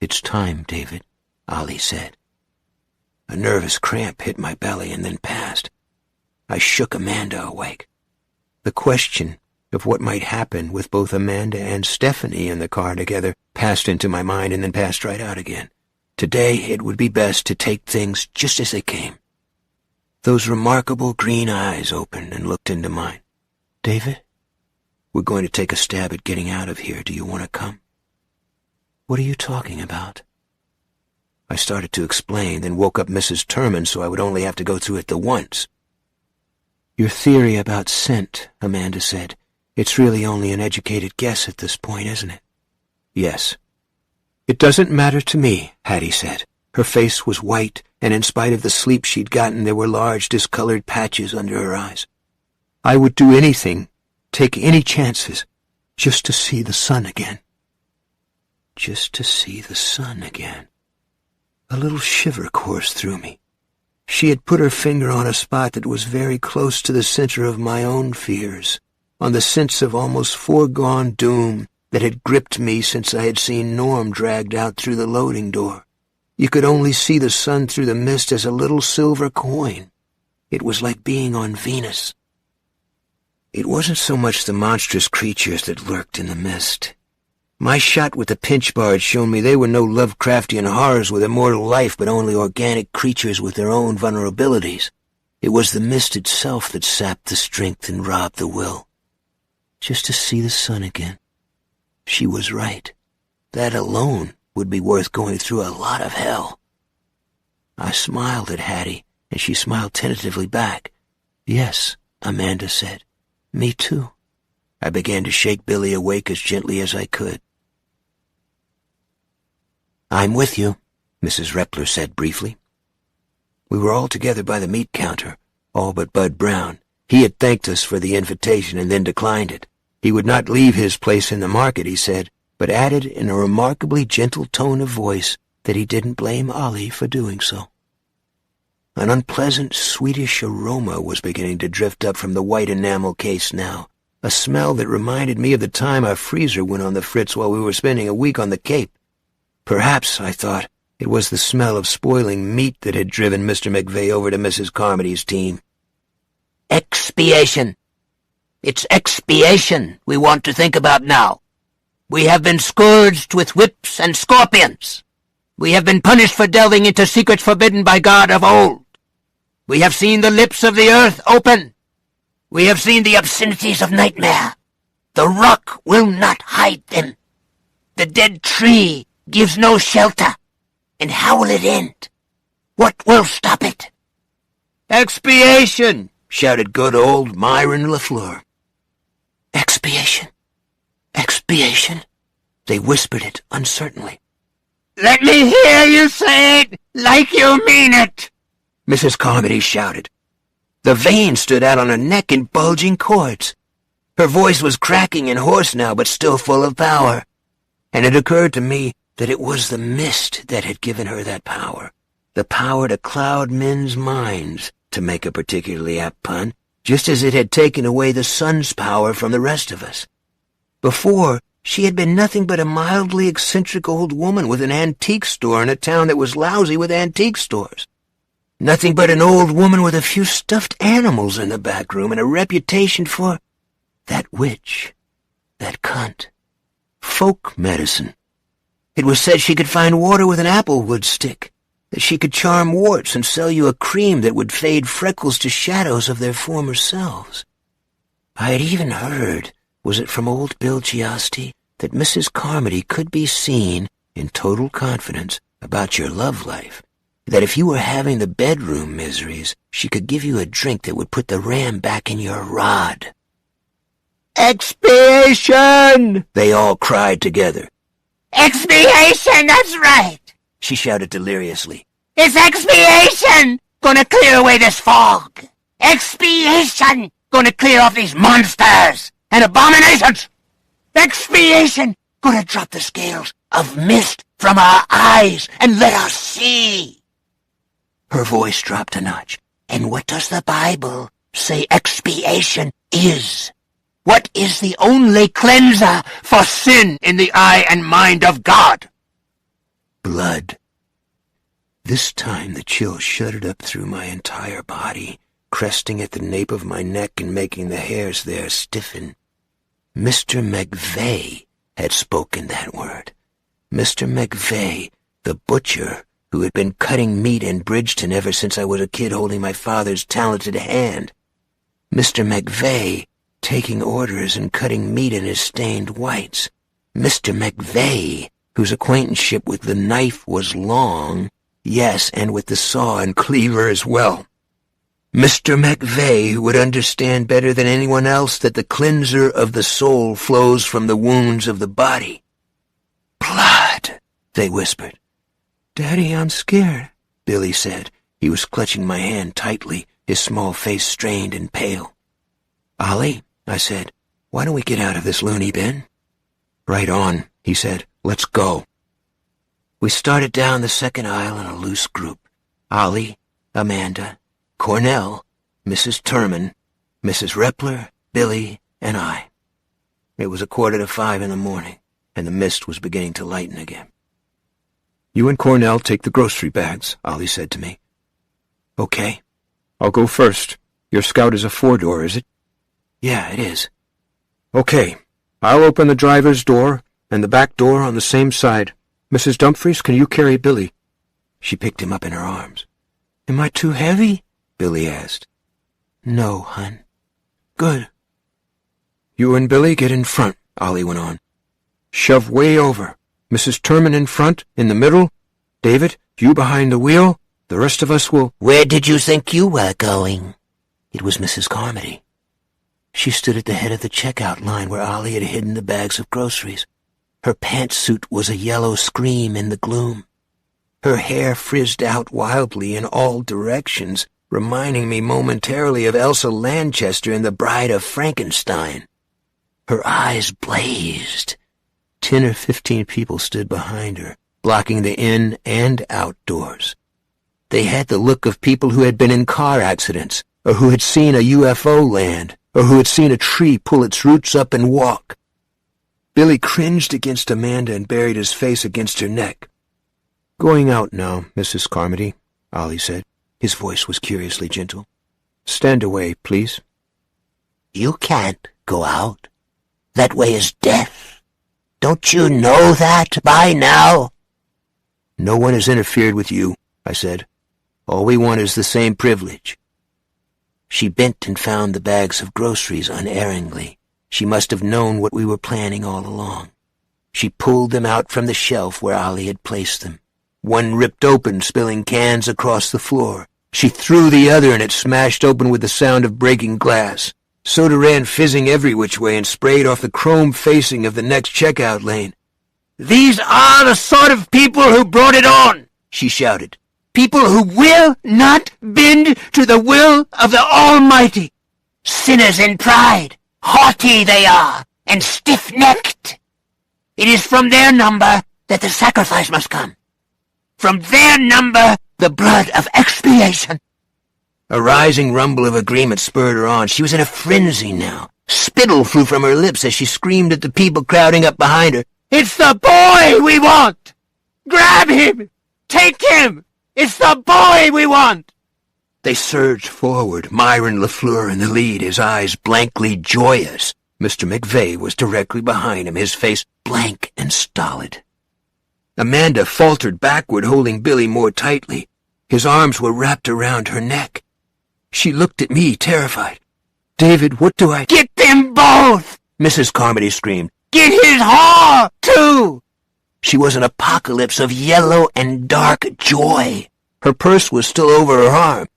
"It's time, David," Ollie said. A nervous cramp hit my belly and then passed. I shook Amanda awake. The question of what might happen with both Amanda and Stephanie in the car together passed into my mind and then passed right out again. Today it would be best to take things just as they came. Those remarkable green eyes opened and looked into mine. "David, we're going to take a stab at getting out of here. Do you want to come?" "What are you talking about?" I started to explain, then woke up Mrs. Turman so I would only have to go through it the once. "Your theory about scent," Amanda said. "It's really only an educated guess at this point, isn't it?" "Yes." "It doesn't matter to me," Hattie said. Her face was white, and in spite of the sleep she'd gotten, there were large discolored patches under her eyes. "I would do anything, take any chances, just to see the sun again." Just to see the sun again. A little shiver coursed through me. She had put her finger on a spot that was very close to the center of my own fears, on the sense of almost foregone doom that had gripped me since I had seen Norm dragged out through the loading door. You could only see the sun through the mist as a little silver coin. It was like being on Venus. It wasn't so much the monstrous creatures that lurked in the mist. My shot with the pinch bar had shown me they were no Lovecraftian horrors with immortal life, but only organic creatures with their own vulnerabilities. It was the mist itself that sapped the strength and robbed the will. Just to see the sun again. She was right. That alone would be worth going through a lot of hell. I smiled at Hattie, and she smiled tentatively back. "Yes," Amanda said. "Me too." I began to shake Billy awake as gently as I could. "I'm with you," Mrs. Repler said briefly. We were all together by the meat counter, all but Bud Brown. He had thanked us for the invitation and then declined it. He would not leave his place in the market, he said, but added in a remarkably gentle tone of voice that he didn't blame Ollie for doing so. An unpleasant, sweetish aroma was beginning to drift up from the white enamel case now, a smell that reminded me of the time our freezer went on the fritz while we were spending a week on the Cape. Perhaps, I thought, it was the smell of spoiling meat that had driven Mr. McVeigh over to Mrs. Carmody's team. "Expiation. It's expiation we want to think about now. We have been scourged with whips and scorpions. We have been punished for delving into secrets forbidden by God of old. We have seen the lips of the earth open. We have seen the obscenities of nightmare. The rock will not hide them. The dead tree gives no shelter. And how will it end? What will stop it?" "Expiation!" shouted good old Myron LaFleur. "Expiation! Expiation!" They whispered it uncertainly. "Let me hear you say it like you mean it!" Mrs. Carmody shouted. The veins stood out on her neck in bulging cords. Her voice was cracking and hoarse now, but still full of power. And it occurred to me that it was the mist that had given her that power. The power to cloud men's minds, to make a particularly apt pun, just as it had taken away the sun's power from the rest of us. Before, she had been nothing but a mildly eccentric old woman with an antique store in a town that was lousy with antique stores. Nothing but an old woman with a few stuffed animals in the back room and a reputation for that witch, that cunt. Folk medicine. It was said she could find water with an applewood stick, that she could charm warts and sell you a cream that would fade freckles to shadows of their former selves. I had even heard, was it from old Bill Giasti, that Mrs. Carmody could be seen, in total confidence, about your love life, that if you were having the bedroom miseries, she could give you a drink that would put the ram back in your rod. "Expiation!" they all cried together. "Expiation, that's right!" she shouted deliriously. "It's expiation! Gonna clear away this fog! Expiation! Gonna clear off these monsters and abominations! Expiation! Gonna drop the scales of mist from our eyes and let us see!" Her voice dropped a notch. "And what does the Bible say expiation is? What is the only cleanser for sin in the eye and mind of God?" Blood. This time the chill shuddered up through my entire body, cresting at the nape of my neck and making the hairs there stiffen. Mr. McVeigh had spoken that word. Mr. McVeigh, the butcher, who had been cutting meat in Bridgeton ever since I was a kid holding my father's talented hand. Mr. McVeigh, taking orders and cutting meat in his stained whites. Mr. McVeigh, whose acquaintanceship with the knife was long, yes, and with the saw and cleaver as well. Mr. McVeigh, who would understand better than anyone else that the cleanser of the soul flows from the wounds of the body. "Blood," they whispered. "Daddy, I'm scared," Billy said. He was clutching my hand tightly, his small face strained and pale. "Ollie," I said, "why don't we get out of this loony bin?" "Right on," he said. "Let's go." We started down the second aisle in a loose group. Ollie, Amanda, Cornell, Mrs. Turman, Mrs. Repler, Billy, and I. It was 4:45 in the morning, and the mist was beginning to lighten again. "You and Cornell take the grocery bags," Ollie said to me. "Okay. I'll go first. Your Scout is a 4-door, is it?" "Yeah, it is." "Okay. I'll open the driver's door and the back door on the same side. Mrs. Dumfries, can you carry Billy?" She picked him up in her arms. "Am I too heavy?" Billy asked. "No, hun." "Good." "You and Billy get in front," Ollie went on. "Shove way over. Mrs. Turman in front, in the middle. David, you behind the wheel. The rest of us will—" "Where did you think you were going?" It was Mrs. Carmody. She stood at the head of the checkout line where Ollie had hidden the bags of groceries. Her pantsuit was a yellow scream in the gloom. Her hair frizzed out wildly in all directions, reminding me momentarily of Elsa Lanchester in The Bride of Frankenstein. Her eyes blazed. 10 or 15 people stood behind her, blocking the in and out doors. They had the look of people who had been in car accidents, or who had seen a UFO land, or who had seen a tree pull its roots up and walk. Billy cringed against Amanda and buried his face against her neck. "Going out now, Mrs. Carmody," Ollie said. His voice was curiously gentle. "Stand away, please." "You can't go out. That way is death. Don't you know that by now?" "No one has interfered with you," I said. "All we want is the same privilege." She bent and found the bags of groceries unerringly. She must have known what we were planning all along. She pulled them out from the shelf where Ollie had placed them. One ripped open, spilling cans across the floor. She threw the other, and it smashed open with the sound of breaking glass. Soda ran fizzing every which way and sprayed off the chrome facing of the next checkout lane. "These are the sort of people who brought it on," she shouted. "People who will not bend to the will of the Almighty. Sinners in pride. Haughty they are, and stiff-necked. It is from their number That the sacrifice must come. From their number, The blood of expiation." A rising rumble of agreement spurred her on. She was in a frenzy now. Spittle flew from her lips as she screamed at the people crowding up behind her. "It's the boy we want! Grab him! Take him! It's the boy we want!" They surged forward, Myron LaFleur in the lead, his eyes blankly joyous. Mr. McVeigh was directly behind him, his face blank and stolid. Amanda faltered backward, holding Billy more tightly. His arms were wrapped around her neck. She looked at me, terrified. "David, what do I—" "Get them both!" Mrs. Carmody screamed. "Get his haw, too!" She was an apocalypse of yellow and dark joy. Her purse was still over her arm.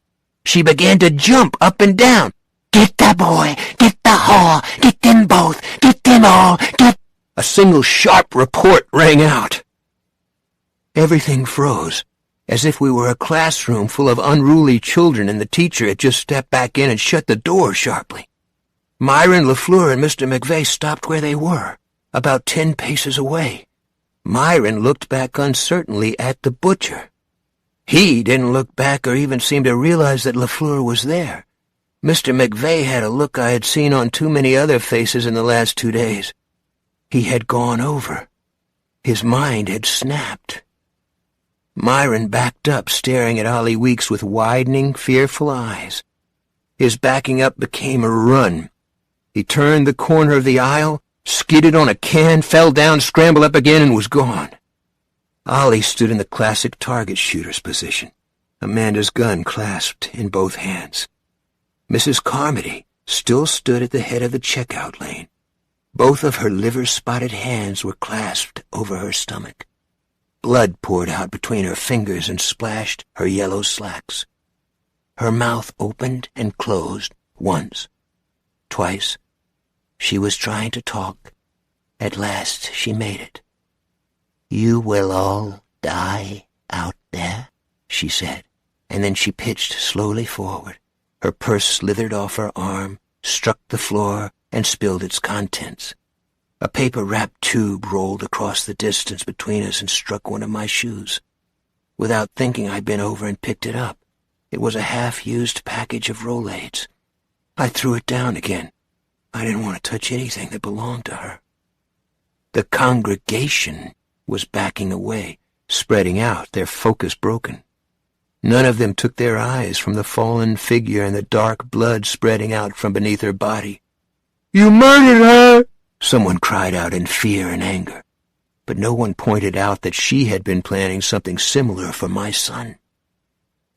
She began to jump up and down. "Get the boy! Get the haw! Get them both! Get them all! Get—" A single sharp report rang out. Everything froze, as if we were a classroom full of unruly children and the teacher had just stepped back in and shut the door sharply. Myron LaFleur and Mr. McVeigh stopped where they were, about 10 paces away. Myron looked back uncertainly at the butcher. He didn't look back or even seem to realize that LaFleur was there. Mr. McVeigh had a look I had seen on too many other faces in the last 2 days. He had gone over. His mind had snapped. Myron backed up, staring at Ollie Weeks with widening, fearful eyes. His backing up became a run. He turned the corner of the aisle, skidded on a can, fell down, scrambled up again, and was gone. Ollie stood in the classic target shooter's position, Amanda's gun clasped in both hands. Mrs. Carmody still stood at the head of the checkout lane. Both of her liver-spotted hands were clasped over her stomach. Blood poured out between her fingers and splashed her yellow slacks. Her mouth opened and closed once, twice. She was trying to talk. At last she made it. "You will all die out there," she said, and then she pitched slowly forward. Her purse slithered off her arm, struck the floor, and spilled its contents. A paper-wrapped tube rolled across the distance between us and struck one of my shoes. Without thinking, I bent over and picked it up. It was a half-used package of Rolaids. I threw it down again. I didn't want to touch anything that belonged to her. The congregation was backing away, spreading out, their focus broken. None of them took their eyes from the fallen figure and the dark blood spreading out from beneath her body. "You murdered her!" someone cried out in fear and anger. But no one pointed out that she had been planning something similar for my son.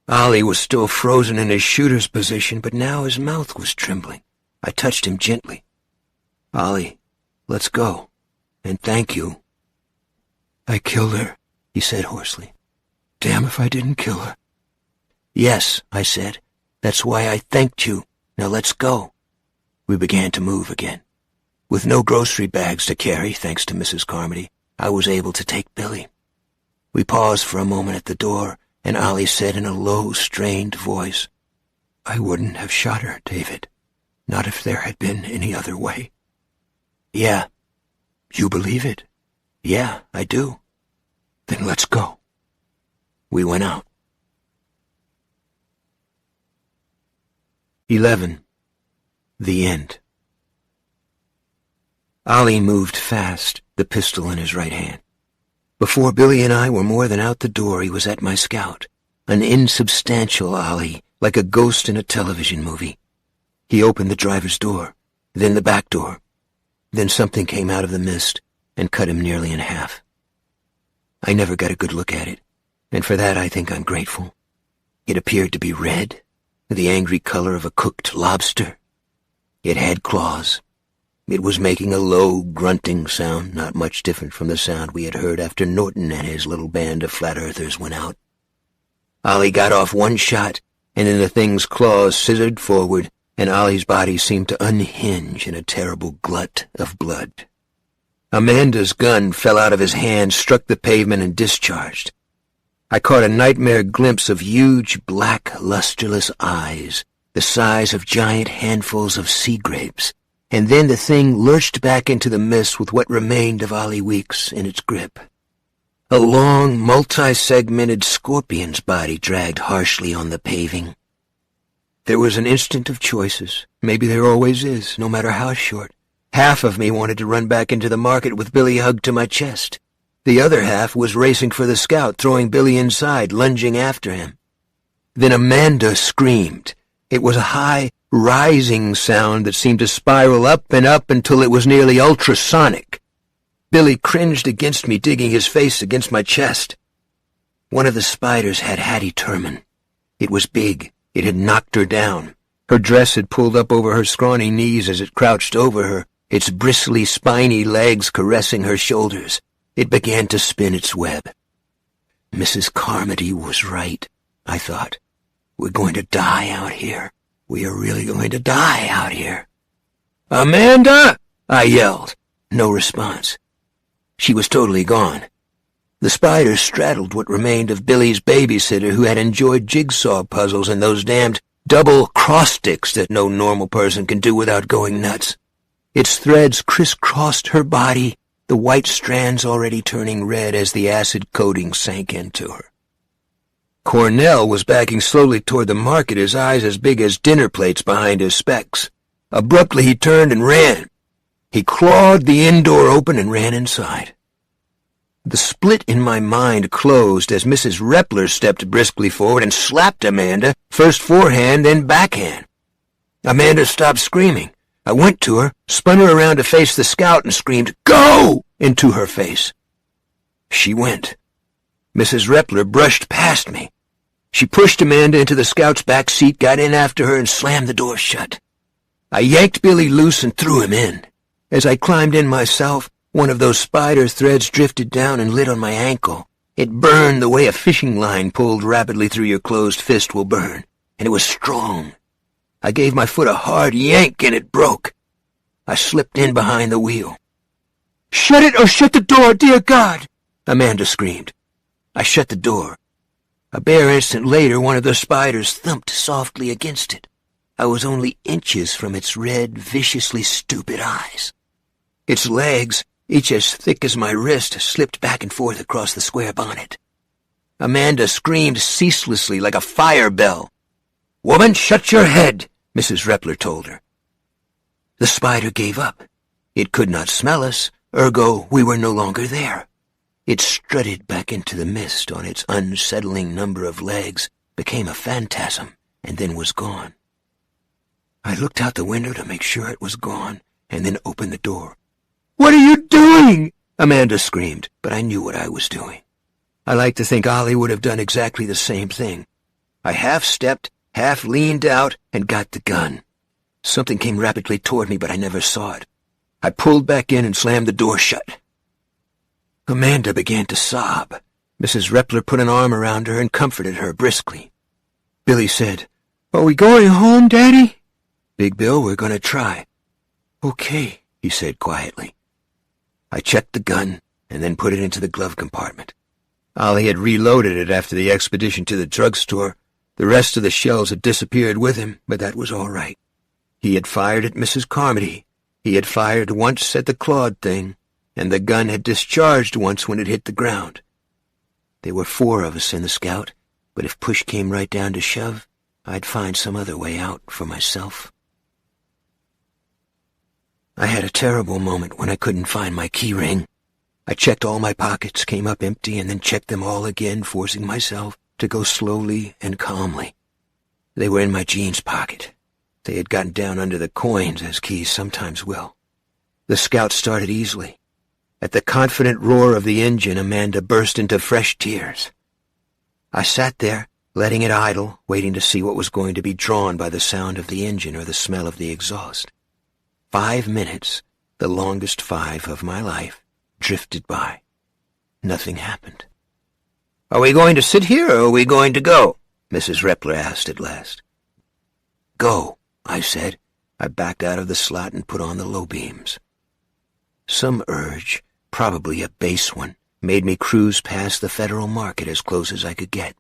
Ollie was still frozen in his shooter's position, but now his mouth was trembling. I touched him gently. "Ollie, let's go. And thank you." "I killed her," he said hoarsely. "Damn if I didn't kill her." "Yes," I said. "That's why I thanked you. Now let's go." We began to move again. With no grocery bags to carry, thanks to Mrs. Carmody, I was able to take Billy. We paused for a moment at the door, and Ollie said in a low, strained voice, "I wouldn't have shot her, David. Not if there had been any other way." "Yeah." "You believe it?" "Yeah, I do." "Then let's go." We went out. 11. The End. Ollie moved fast, the pistol in his right hand. Before Billy and I were more than out the door, he was at my scout, an insubstantial Ollie, like a ghost in a television movie. He opened the driver's door, then the back door. Then something came out of the mist and cut him nearly in half. I never got a good look at it, and for that I think I'm grateful. It appeared to be red, the angry color of a cooked lobster. It had claws. It was making a low, grunting sound, not much different from the sound we had heard after Norton and his little band of flat-earthers went out. Ollie got off one shot, and then the thing's claws scissored forward, and Ollie's body seemed to unhinge in a terrible glut of blood. Amanda's gun fell out of his hand, struck the pavement, and discharged. I caught a nightmare glimpse of huge, black, lusterless eyes, the size of giant handfuls of sea grapes, and then the thing lurched back into the mist with what remained of Ollie Weeks in its grip. A long, multi-segmented scorpion's body dragged harshly on the paving. There was an instant of choices. Maybe there always is, no matter how short. Half of me wanted to run back into the market with Billy hugged to my chest. The other half was racing for the scout, throwing Billy inside, lunging after him. Then Amanda screamed. It was a high, rising sound that seemed to spiral up and up until it was nearly ultrasonic. Billy cringed against me, digging his face against my chest. One of the spiders had Hattie Turman. It was big. It had knocked her down. Her dress had pulled up over her scrawny knees as it crouched over her, its bristly, spiny legs caressing her shoulders. It began to spin its web. Mrs. Carmody was right, I thought. We're going to die out here. We are really going to die out here. "Amanda!" I yelled. No response. She was totally gone. The spider straddled what remained of Billy's babysitter, who had enjoyed jigsaw puzzles and those damned double cross-sticks that no normal person can do without going nuts. Its threads crisscrossed her body, the white strands already turning red as the acid coating sank into her. Cornell was backing slowly toward the market, his eyes as big as dinner plates behind his specs. Abruptly he turned and ran. He clawed the inn door open and ran inside. The split in my mind closed as Mrs. Repler stepped briskly forward and slapped Amanda, first forehand, then backhand. Amanda stopped screaming. I went to her, spun her around to face the scout, and screamed, "Go!" into her face. She went. Mrs. Repler brushed past me. She pushed Amanda into the scout's back seat, got in after her, and slammed the door shut. I yanked Billy loose and threw him in. As I climbed in myself, one of those spider threads drifted down and lit on my ankle. It burned the way a fishing line pulled rapidly through your closed fist will burn, and it was strong. I gave my foot a hard yank, and it broke. I slipped in behind the wheel. "Shut it or shut the door, dear God!" Amanda screamed. I shut the door. A bare instant later, one of the spiders thumped softly against it. I was only inches from its red, viciously stupid eyes. Its legs, each as thick as my wrist, slipped back and forth across the square bonnet. Amanda screamed ceaselessly like a fire bell. "Woman, shut your head," Mrs. Repler told her. The spider gave up. It could not smell us, ergo we were no longer there. It strutted back into the mist on its unsettling number of legs, became a phantasm, and then was gone. I looked out the window to make sure it was gone, and then opened the door. "What are you doing?" Amanda screamed, but I knew what I was doing. I like to think Ollie would have done exactly the same thing. I half-stepped, half-leaned out, and got the gun. Something came rapidly toward me, but I never saw it. I pulled back in and slammed the door shut. Amanda began to sob. Mrs. Repler put an arm around her and comforted her briskly. Billy said, "Are we going home, Daddy?" "Big Bill, we're going to try." "Okay," he said quietly. I checked the gun and then put it into the glove compartment. Ollie had reloaded it after the expedition to the drugstore. The rest of the shells had disappeared with him, but that was all right. He had fired at Mrs. Carmody. He had fired once at the clawed thing, and the gun had discharged once when it hit the ground. There were 4 of us in the Scout, but if push came right down to shove, I'd find some other way out for myself. I had a terrible moment when I couldn't find my key ring. I checked all my pockets, came up empty, and then checked them all again, forcing myself to go slowly and calmly. They were in my jeans pocket. They had gotten down under the coins, as keys sometimes will. The Scout started easily. At the confident roar of the engine, Amanda burst into fresh tears. I sat there, letting it idle, waiting to see what was going to be drawn by the sound of the engine or the smell of the exhaust. 5 minutes, the longest 5 of my life, drifted by. Nothing happened. "Are we going to sit here, or are we going to go?" Mrs. Repler asked at last. "Go," I said. I backed out of the slot and put on the low beams. Some urge, probably a base one, made me cruise past the Federal Market as close as I could get.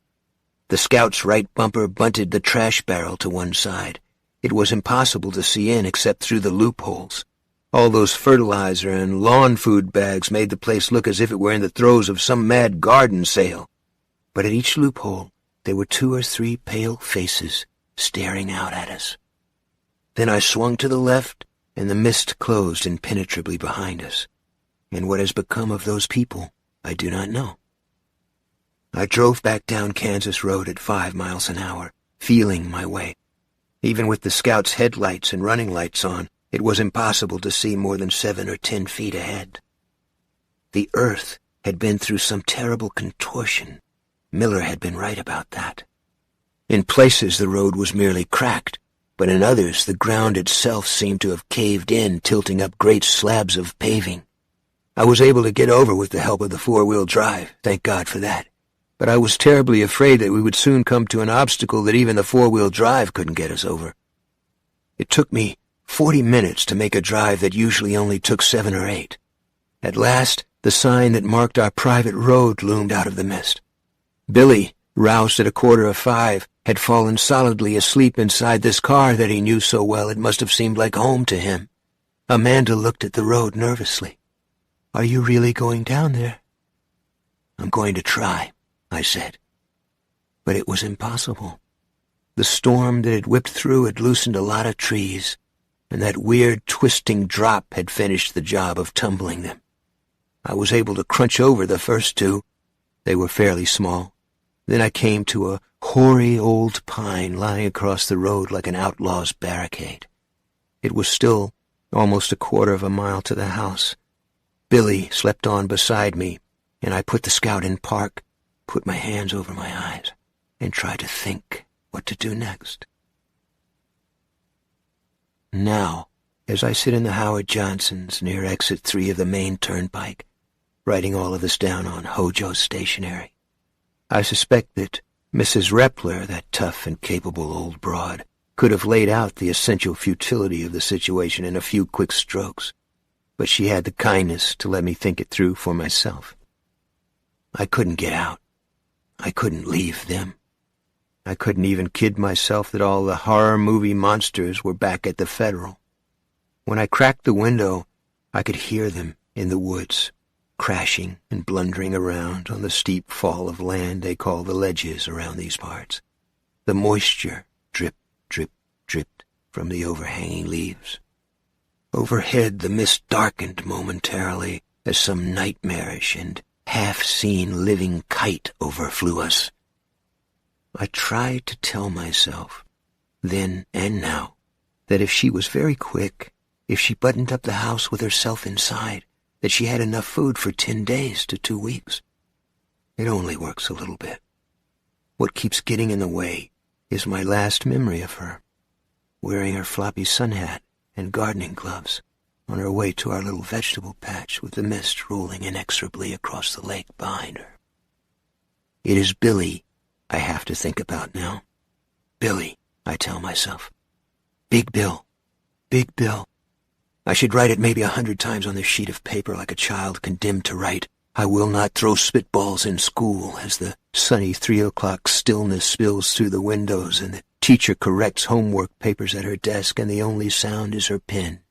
The Scout's right bumper bunted the trash barrel to one side. It was impossible to see in except through the loopholes. All those fertilizer and lawn food bags made the place look as if it were in the throes of some mad garden sale. But at each loophole there were 2 or 3 pale faces staring out at us. Then I swung to the left, and the mist closed impenetrably behind us. And what has become of those people, I do not know. I drove back down Kansas Road at 5 miles an hour, feeling my way. Even with the Scout's headlights and running lights on, it was impossible to see more than 7 or 10 feet ahead. The earth had been through some terrible contortion. Miller had been right about that. In places the road was merely cracked, but in others the ground itself seemed to have caved in, tilting up great slabs of paving. I was able to get over with the help of the 4-wheel drive, thank God for that. But I was terribly afraid that we would soon come to an obstacle that even the 4-wheel drive couldn't get us over. It took me 40 minutes to make a drive that usually only took 7 or 8. At last, the sign that marked our private road loomed out of the mist. Billy, roused at 4:45, had fallen solidly asleep inside this car that he knew so well it must have seemed like home to him. Amanda looked at the road nervously. "Are you really going down there?" "I'm going to try," I said. But it was impossible. The storm that had whipped through had loosened a lot of trees, and that weird twisting drop had finished the job of tumbling them. I was able to crunch over the first 2. They were fairly small. Then I came to a hoary old pine lying across the road like an outlaw's barricade. It was still almost a quarter of a mile to the house. Billy slept on beside me, and I put the Scout in park, put my hands over my eyes, and tried to think what to do next. Now, as I sit in the Howard Johnson's near exit 3 of the main turnpike, writing all of this down on Hojo's stationery, I suspect that Mrs. Repler, that tough and capable old broad, could have laid out the essential futility of the situation in a few quick strokes, but she had the kindness to let me think it through for myself. I couldn't get out. I couldn't leave them. I couldn't even kid myself that all the horror movie monsters were back at the Federal. When I cracked the window, I could hear them in the woods, crashing and blundering around on the steep fall of land they call the ledges around these parts. The moisture drip, drip, dripped from the overhanging leaves. Overhead the mist darkened momentarily as some nightmarish and half-seen living kite overflew us. I tried to tell myself, then and now, that if she was very quick, if she buttoned up the house with herself inside, that she had enough food for 10 days to 2 weeks. It only works a little bit. What keeps getting in the way is my last memory of her, wearing her floppy sun hat and gardening gloves on her way to our little vegetable patch with the mist rolling inexorably across the lake behind her. It is Billy I have to think about now. Billy, I tell myself. Big Bill. Big Bill. I should write it maybe 100 times on this sheet of paper like a child condemned to write, "I will not throw spitballs in school," as the sunny 3 o'clock stillness spills through the windows and the teacher corrects homework papers at her desk and the only sound is her pen,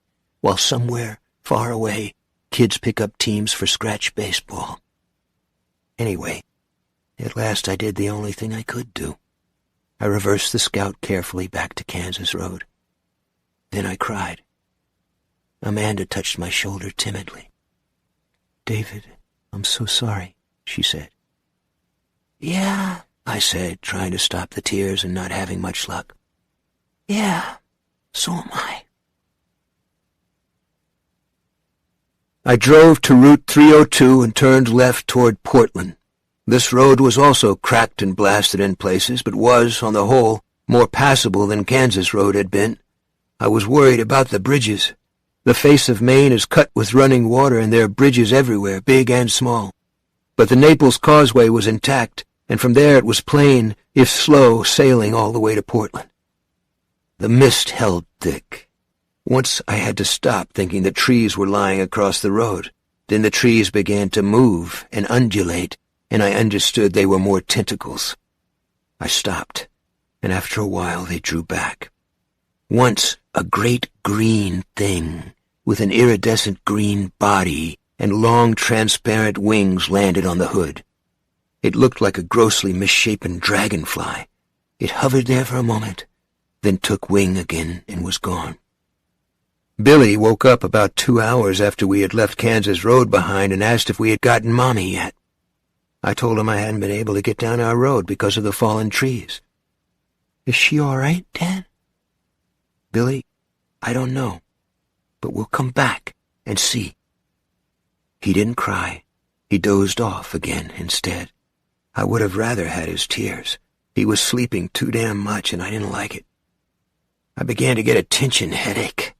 while somewhere, far away, kids pick up teams for scratch baseball. Anyway, at last I did the only thing I could do. I reversed the Scout carefully back to Kansas Road. Then I cried. Amanda touched my shoulder timidly. "David, I'm so sorry," she said. "Yeah," I said, trying to stop the tears and not having much luck. "Yeah, so am I." I drove to Route 302 and turned left toward Portland. This road was also cracked and blasted in places, but was, on the whole, more passable than Kansas Road had been. I was worried about the bridges. The face of Maine is cut with running water, and there are bridges everywhere, big and small. But the Naples Causeway was intact, and from there it was plain, if slow, sailing all the way to Portland. The mist held thick. Once I had to stop, thinking that trees were lying across the road. Then the trees began to move and undulate, and I understood they were more tentacles. I stopped, and after a while they drew back. Once a great green thing, with an iridescent green body and long transparent wings, landed on the hood. It looked like a grossly misshapen dragonfly. It hovered there for a moment, then took wing again and was gone. Billy woke up about 2 hours after we had left Kansas Road behind and asked if we had gotten Mommy yet. I told him I hadn't been able to get down our road because of the fallen trees. "Is she all right, Dad?" "Billy, I don't know, but we'll come back and see." He didn't cry. He dozed off again instead. I would have rather had his tears. He was sleeping too damn much, and I didn't like it. I began to get a tension headache.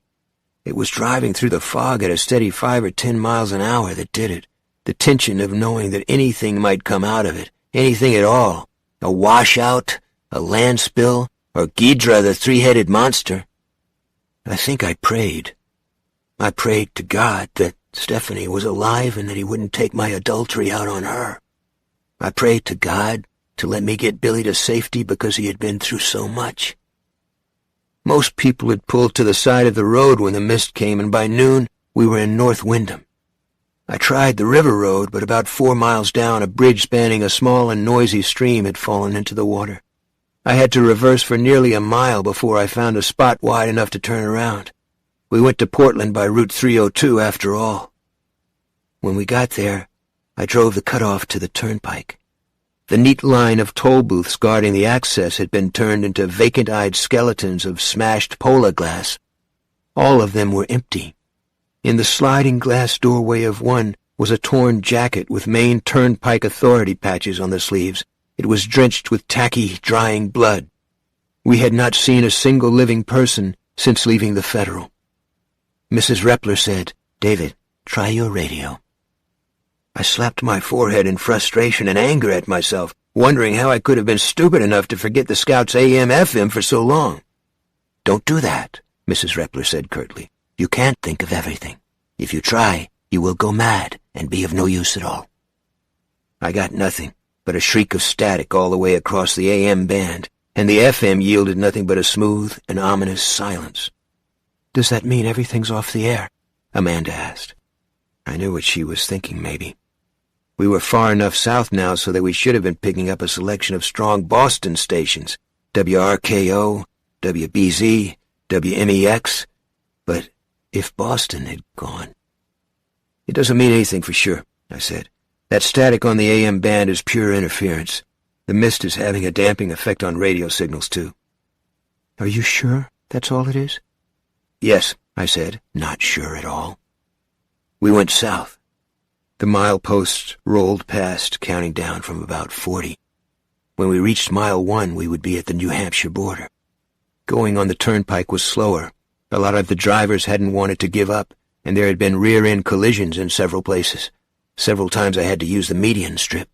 It was driving through the fog at a steady 5 or 10 miles an hour that did it. The tension of knowing that anything might come out of it, anything at all, a washout, a land spill, or Ghidra the 3-headed monster. I think I prayed. I prayed to God that Stephanie was alive and that he wouldn't take my adultery out on her. I prayed to God to let me get Billy to safety because he had been through so much. Most people had pulled to the side of the road when the mist came, and by noon we were in North Windham. I tried the river road, but about 4 miles down, a bridge spanning a small and noisy stream had fallen into the water. I had to reverse for nearly a mile before I found a spot wide enough to turn around. We went to Portland by Route 302 after all. When we got there, I drove the cutoff to the turnpike. The neat line of toll booths guarding the access had been turned into vacant-eyed skeletons of smashed Pola glass. All of them were empty. In the sliding glass doorway of one was a torn jacket with Maine Turnpike Authority patches on the sleeves. It was drenched with tacky, drying blood. We had not seen a single living person since leaving the Federal. Mrs. Repler said, "David, try your radio." I slapped my forehead in frustration and anger at myself, wondering how I could have been stupid enough to forget the Scouts' AM/FM for so long. "Don't do that," Mrs. Repler said curtly. "You can't think of everything. If you try, you will go mad and be of no use at all." I got nothing but a shriek of static all the way across the AM band, and the FM yielded nothing but a smooth and ominous silence. "Does that mean everything's off the air?" Amanda asked. I knew what she was thinking, maybe. We were far enough south now so that we should have been picking up a selection of strong Boston stations, WRKO, WBZ, WMEX, but if Boston had gone... "It doesn't mean anything for sure," I said. "That static on the AM band is pure interference. The mist is having a damping effect on radio signals, too." "Are you sure that's all it is?" "Yes," I said, not sure at all. We went south. The mileposts rolled past, counting down from about 40. When we reached mile 1, we would be at the New Hampshire border. Going on the turnpike was slower. A lot of the drivers hadn't wanted to give up, and there had been rear-end collisions in several places. Several times I had to use the median strip.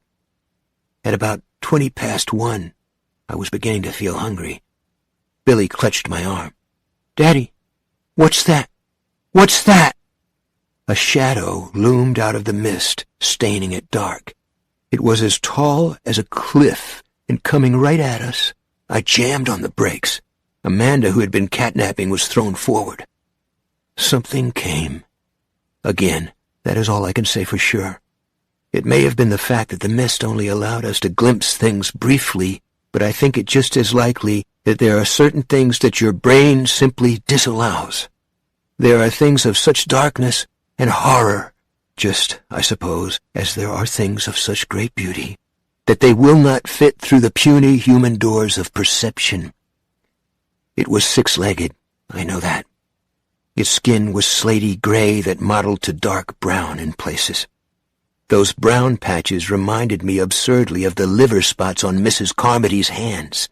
At about 20 past 1, I was beginning to feel hungry. Billy clutched my arm. "Daddy, what's that? What's that?" A shadow loomed out of the mist, staining it dark. It was as tall as a cliff, and coming right at us. I jammed on the brakes. Amanda, who had been catnapping, was thrown forward. Something came. Again, that is all I can say for sure. It may have been the fact that the mist only allowed us to glimpse things briefly, but I think it just as likely that there are certain things that your brain simply disallows. There are things of such darkness and horror, just, I suppose, as there are things of such great beauty, that they will not fit through the puny human doors of perception. It was six-legged, I know that. Its skin was slaty gray that mottled to dark brown in places. Those brown patches reminded me absurdly of the liver spots on Mrs. Carmody's hands.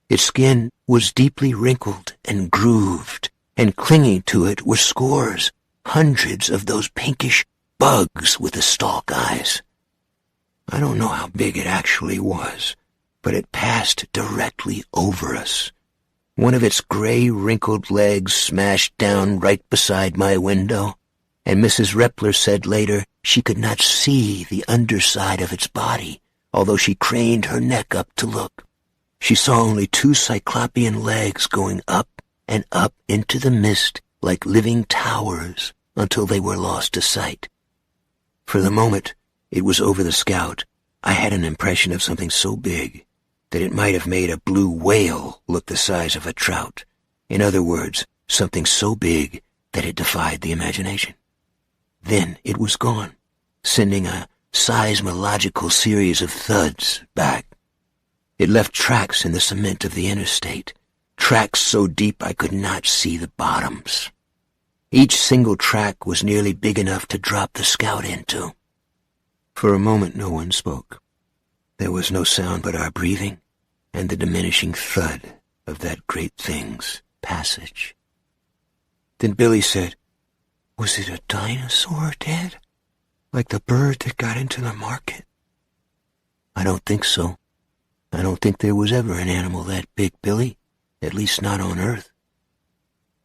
Its skin was deeply wrinkled and grooved, and clinging to it were scores, hundreds of those pinkish bugs with the stalk eyes. I don't know how big it actually was, but it passed directly over us. One of its gray, wrinkled legs smashed down right beside my window, and Mrs. Repler said later she could not see the underside of its body, although she craned her neck up to look. She saw only 2 cyclopean legs going up and up into the mist like living towers until they were lost to sight. For the moment it was over the Scout, I had an impression of something so big that it might have made a blue whale look the size of a trout. In other words, something so big that it defied the imagination. Then it was gone, sending a seismological series of thuds back. It left tracks in the cement of the interstate, tracks so deep I could not see the bottoms. Each single track was nearly big enough to drop the Scout into. For a moment no one spoke. There was no sound but our breathing and the diminishing thud of that great thing's passage. Then Billy said, "Was it a dinosaur, Dad? Like the bird that got into the market?" "I don't think so. I don't think there was ever an animal that big, Billy, at least not on Earth."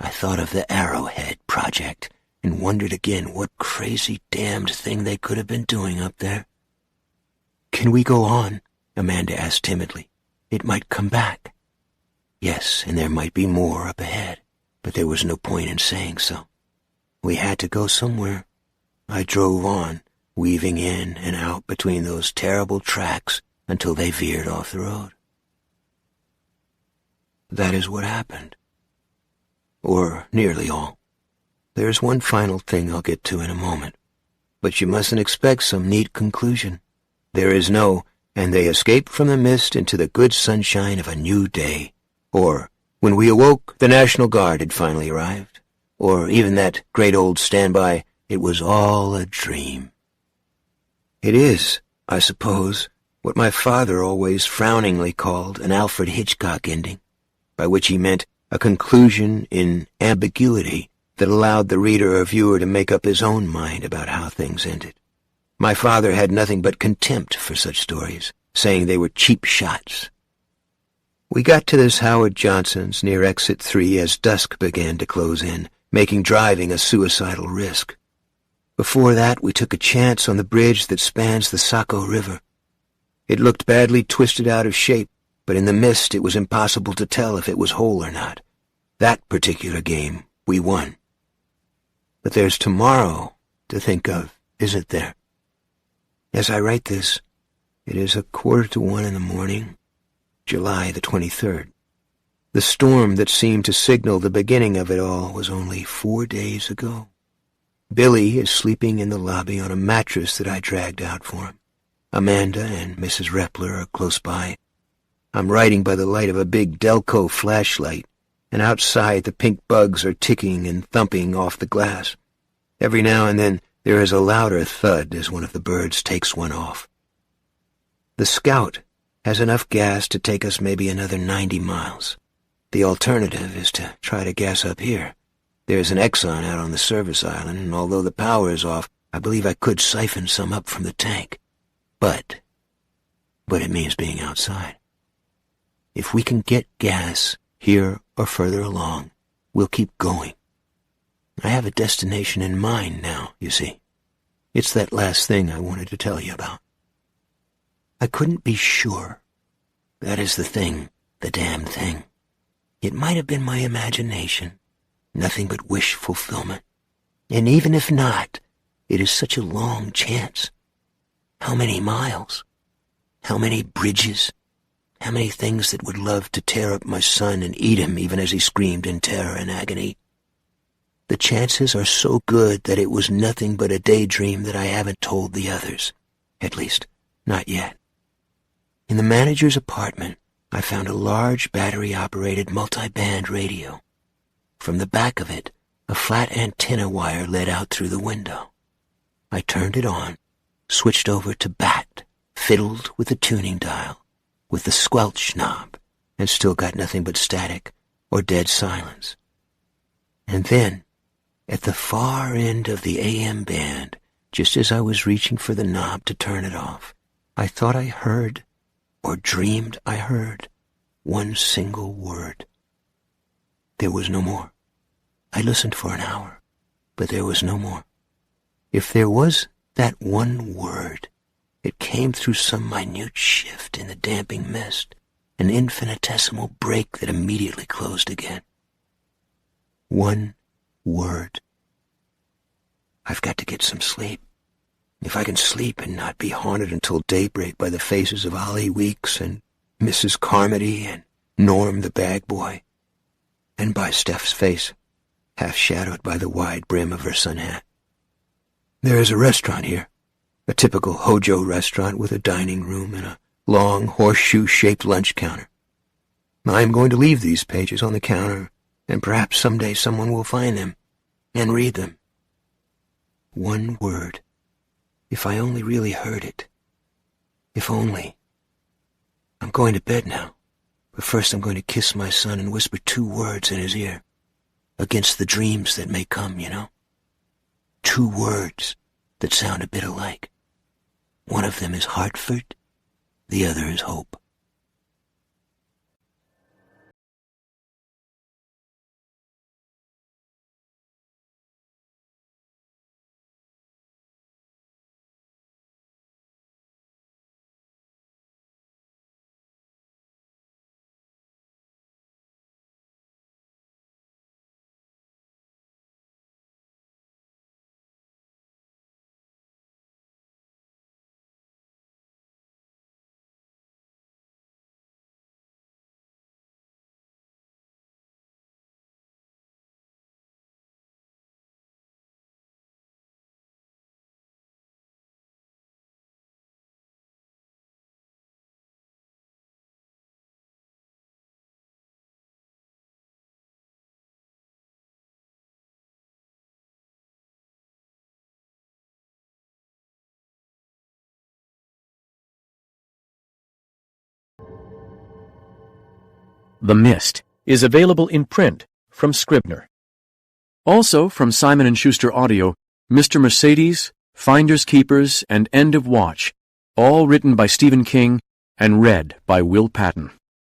I thought of the Arrowhead Project and wondered again what crazy damned thing they could have been doing up there. "Can we go on?" Amanda asked timidly. "It might come back." Yes, and there might be more up ahead, but there was no point in saying so. We had to go somewhere. I drove on, weaving in and out between those terrible tracks until they veered off the road. That is what happened. Or nearly all. There's one final thing I'll get to in a moment, but you mustn't expect some neat conclusion. There is no, and they escaped from the mist into the good sunshine of a new day. Or, when we awoke, the National Guard had finally arrived. Or even that great old standby, "It was all a dream." It is, I suppose, what my father always frowningly called an Alfred Hitchcock ending, by which he meant a conclusion in ambiguity that allowed the reader or viewer to make up his own mind about how things ended. My father had nothing but contempt for such stories, saying they were cheap shots. We got to this Howard Johnson's near Exit 3 as dusk began to close in, making driving a suicidal risk. Before that, we took a chance on the bridge that spans the Saco River. It looked badly twisted out of shape, but in the mist it was impossible to tell if it was whole or not. That particular game we won. But there's tomorrow to think of, isn't there? As I write this, it is 1:45 in the morning, July the 23rd. The storm that seemed to signal the beginning of it all was only 4 days ago. Billy is sleeping in the lobby on a mattress that I dragged out for him. Amanda and Mrs. Repler are close by. I'm writing by the light of a big Delco flashlight, and outside the pink bugs are ticking and thumping off the glass. Every now and then there is a louder thud as one of the birds takes one off. The Scout has enough gas to take us maybe another 90 miles. The alternative is to try to gas up here. There's an Exxon out on the service island, and although the power is off, I believe I could siphon some up from the tank. But it means being outside. If we can get gas here or further along, we'll keep going. I have a destination in mind now, you see. It's that last thing I wanted to tell you about. I couldn't be sure. That is the thing, the damn thing. It might have been my imagination, nothing but wish fulfillment. And even if not, it is such a long chance. How many miles? How many bridges? How many things that would love to tear up my son and eat him even as he screamed in terror and agony? The chances are so good that it was nothing but a daydream that I haven't told the others. At least, not yet. In the manager's apartment, I found a large battery-operated multi-band radio. From the back of it, a flat antenna wire led out through the window. I turned it on, switched over to bat, fiddled with the tuning dial, with the squelch knob, and still got nothing but static or dead silence. And then, at the far end of the AM band, just as I was reaching for the knob to turn it off, I thought I heard, or dreamed I heard, one single word. There was no more. I listened for an hour, but there was no more. If there was that one word, it came through some minute shift in the damping mist, an infinitesimal break that immediately closed again. One word. I've got to get some sleep. If I can sleep and not be haunted until daybreak by the faces of Ollie Weeks and Mrs. Carmody and Norm the bag boy, and by Steph's face, half shadowed by the wide brim of her sun hat. There is a restaurant here, a typical Hojo restaurant with a dining room and a long horseshoe-shaped lunch counter. I am going to leave these pages on the counter, and perhaps someday someone will find them and read them. One word. If I only really heard it. If only. I'm going to bed now, but first I'm going to kiss my son and whisper 2 words in his ear, against the dreams that may come, you know. 2 words that sound a bit alike. One of them is Hartford, the other is hope. The Mist, is available in print from Scribner. Also from Simon & Schuster Audio, Mr. Mercedes, Finders Keepers, and End of Watch, all written by Stephen King and read by Will Patton.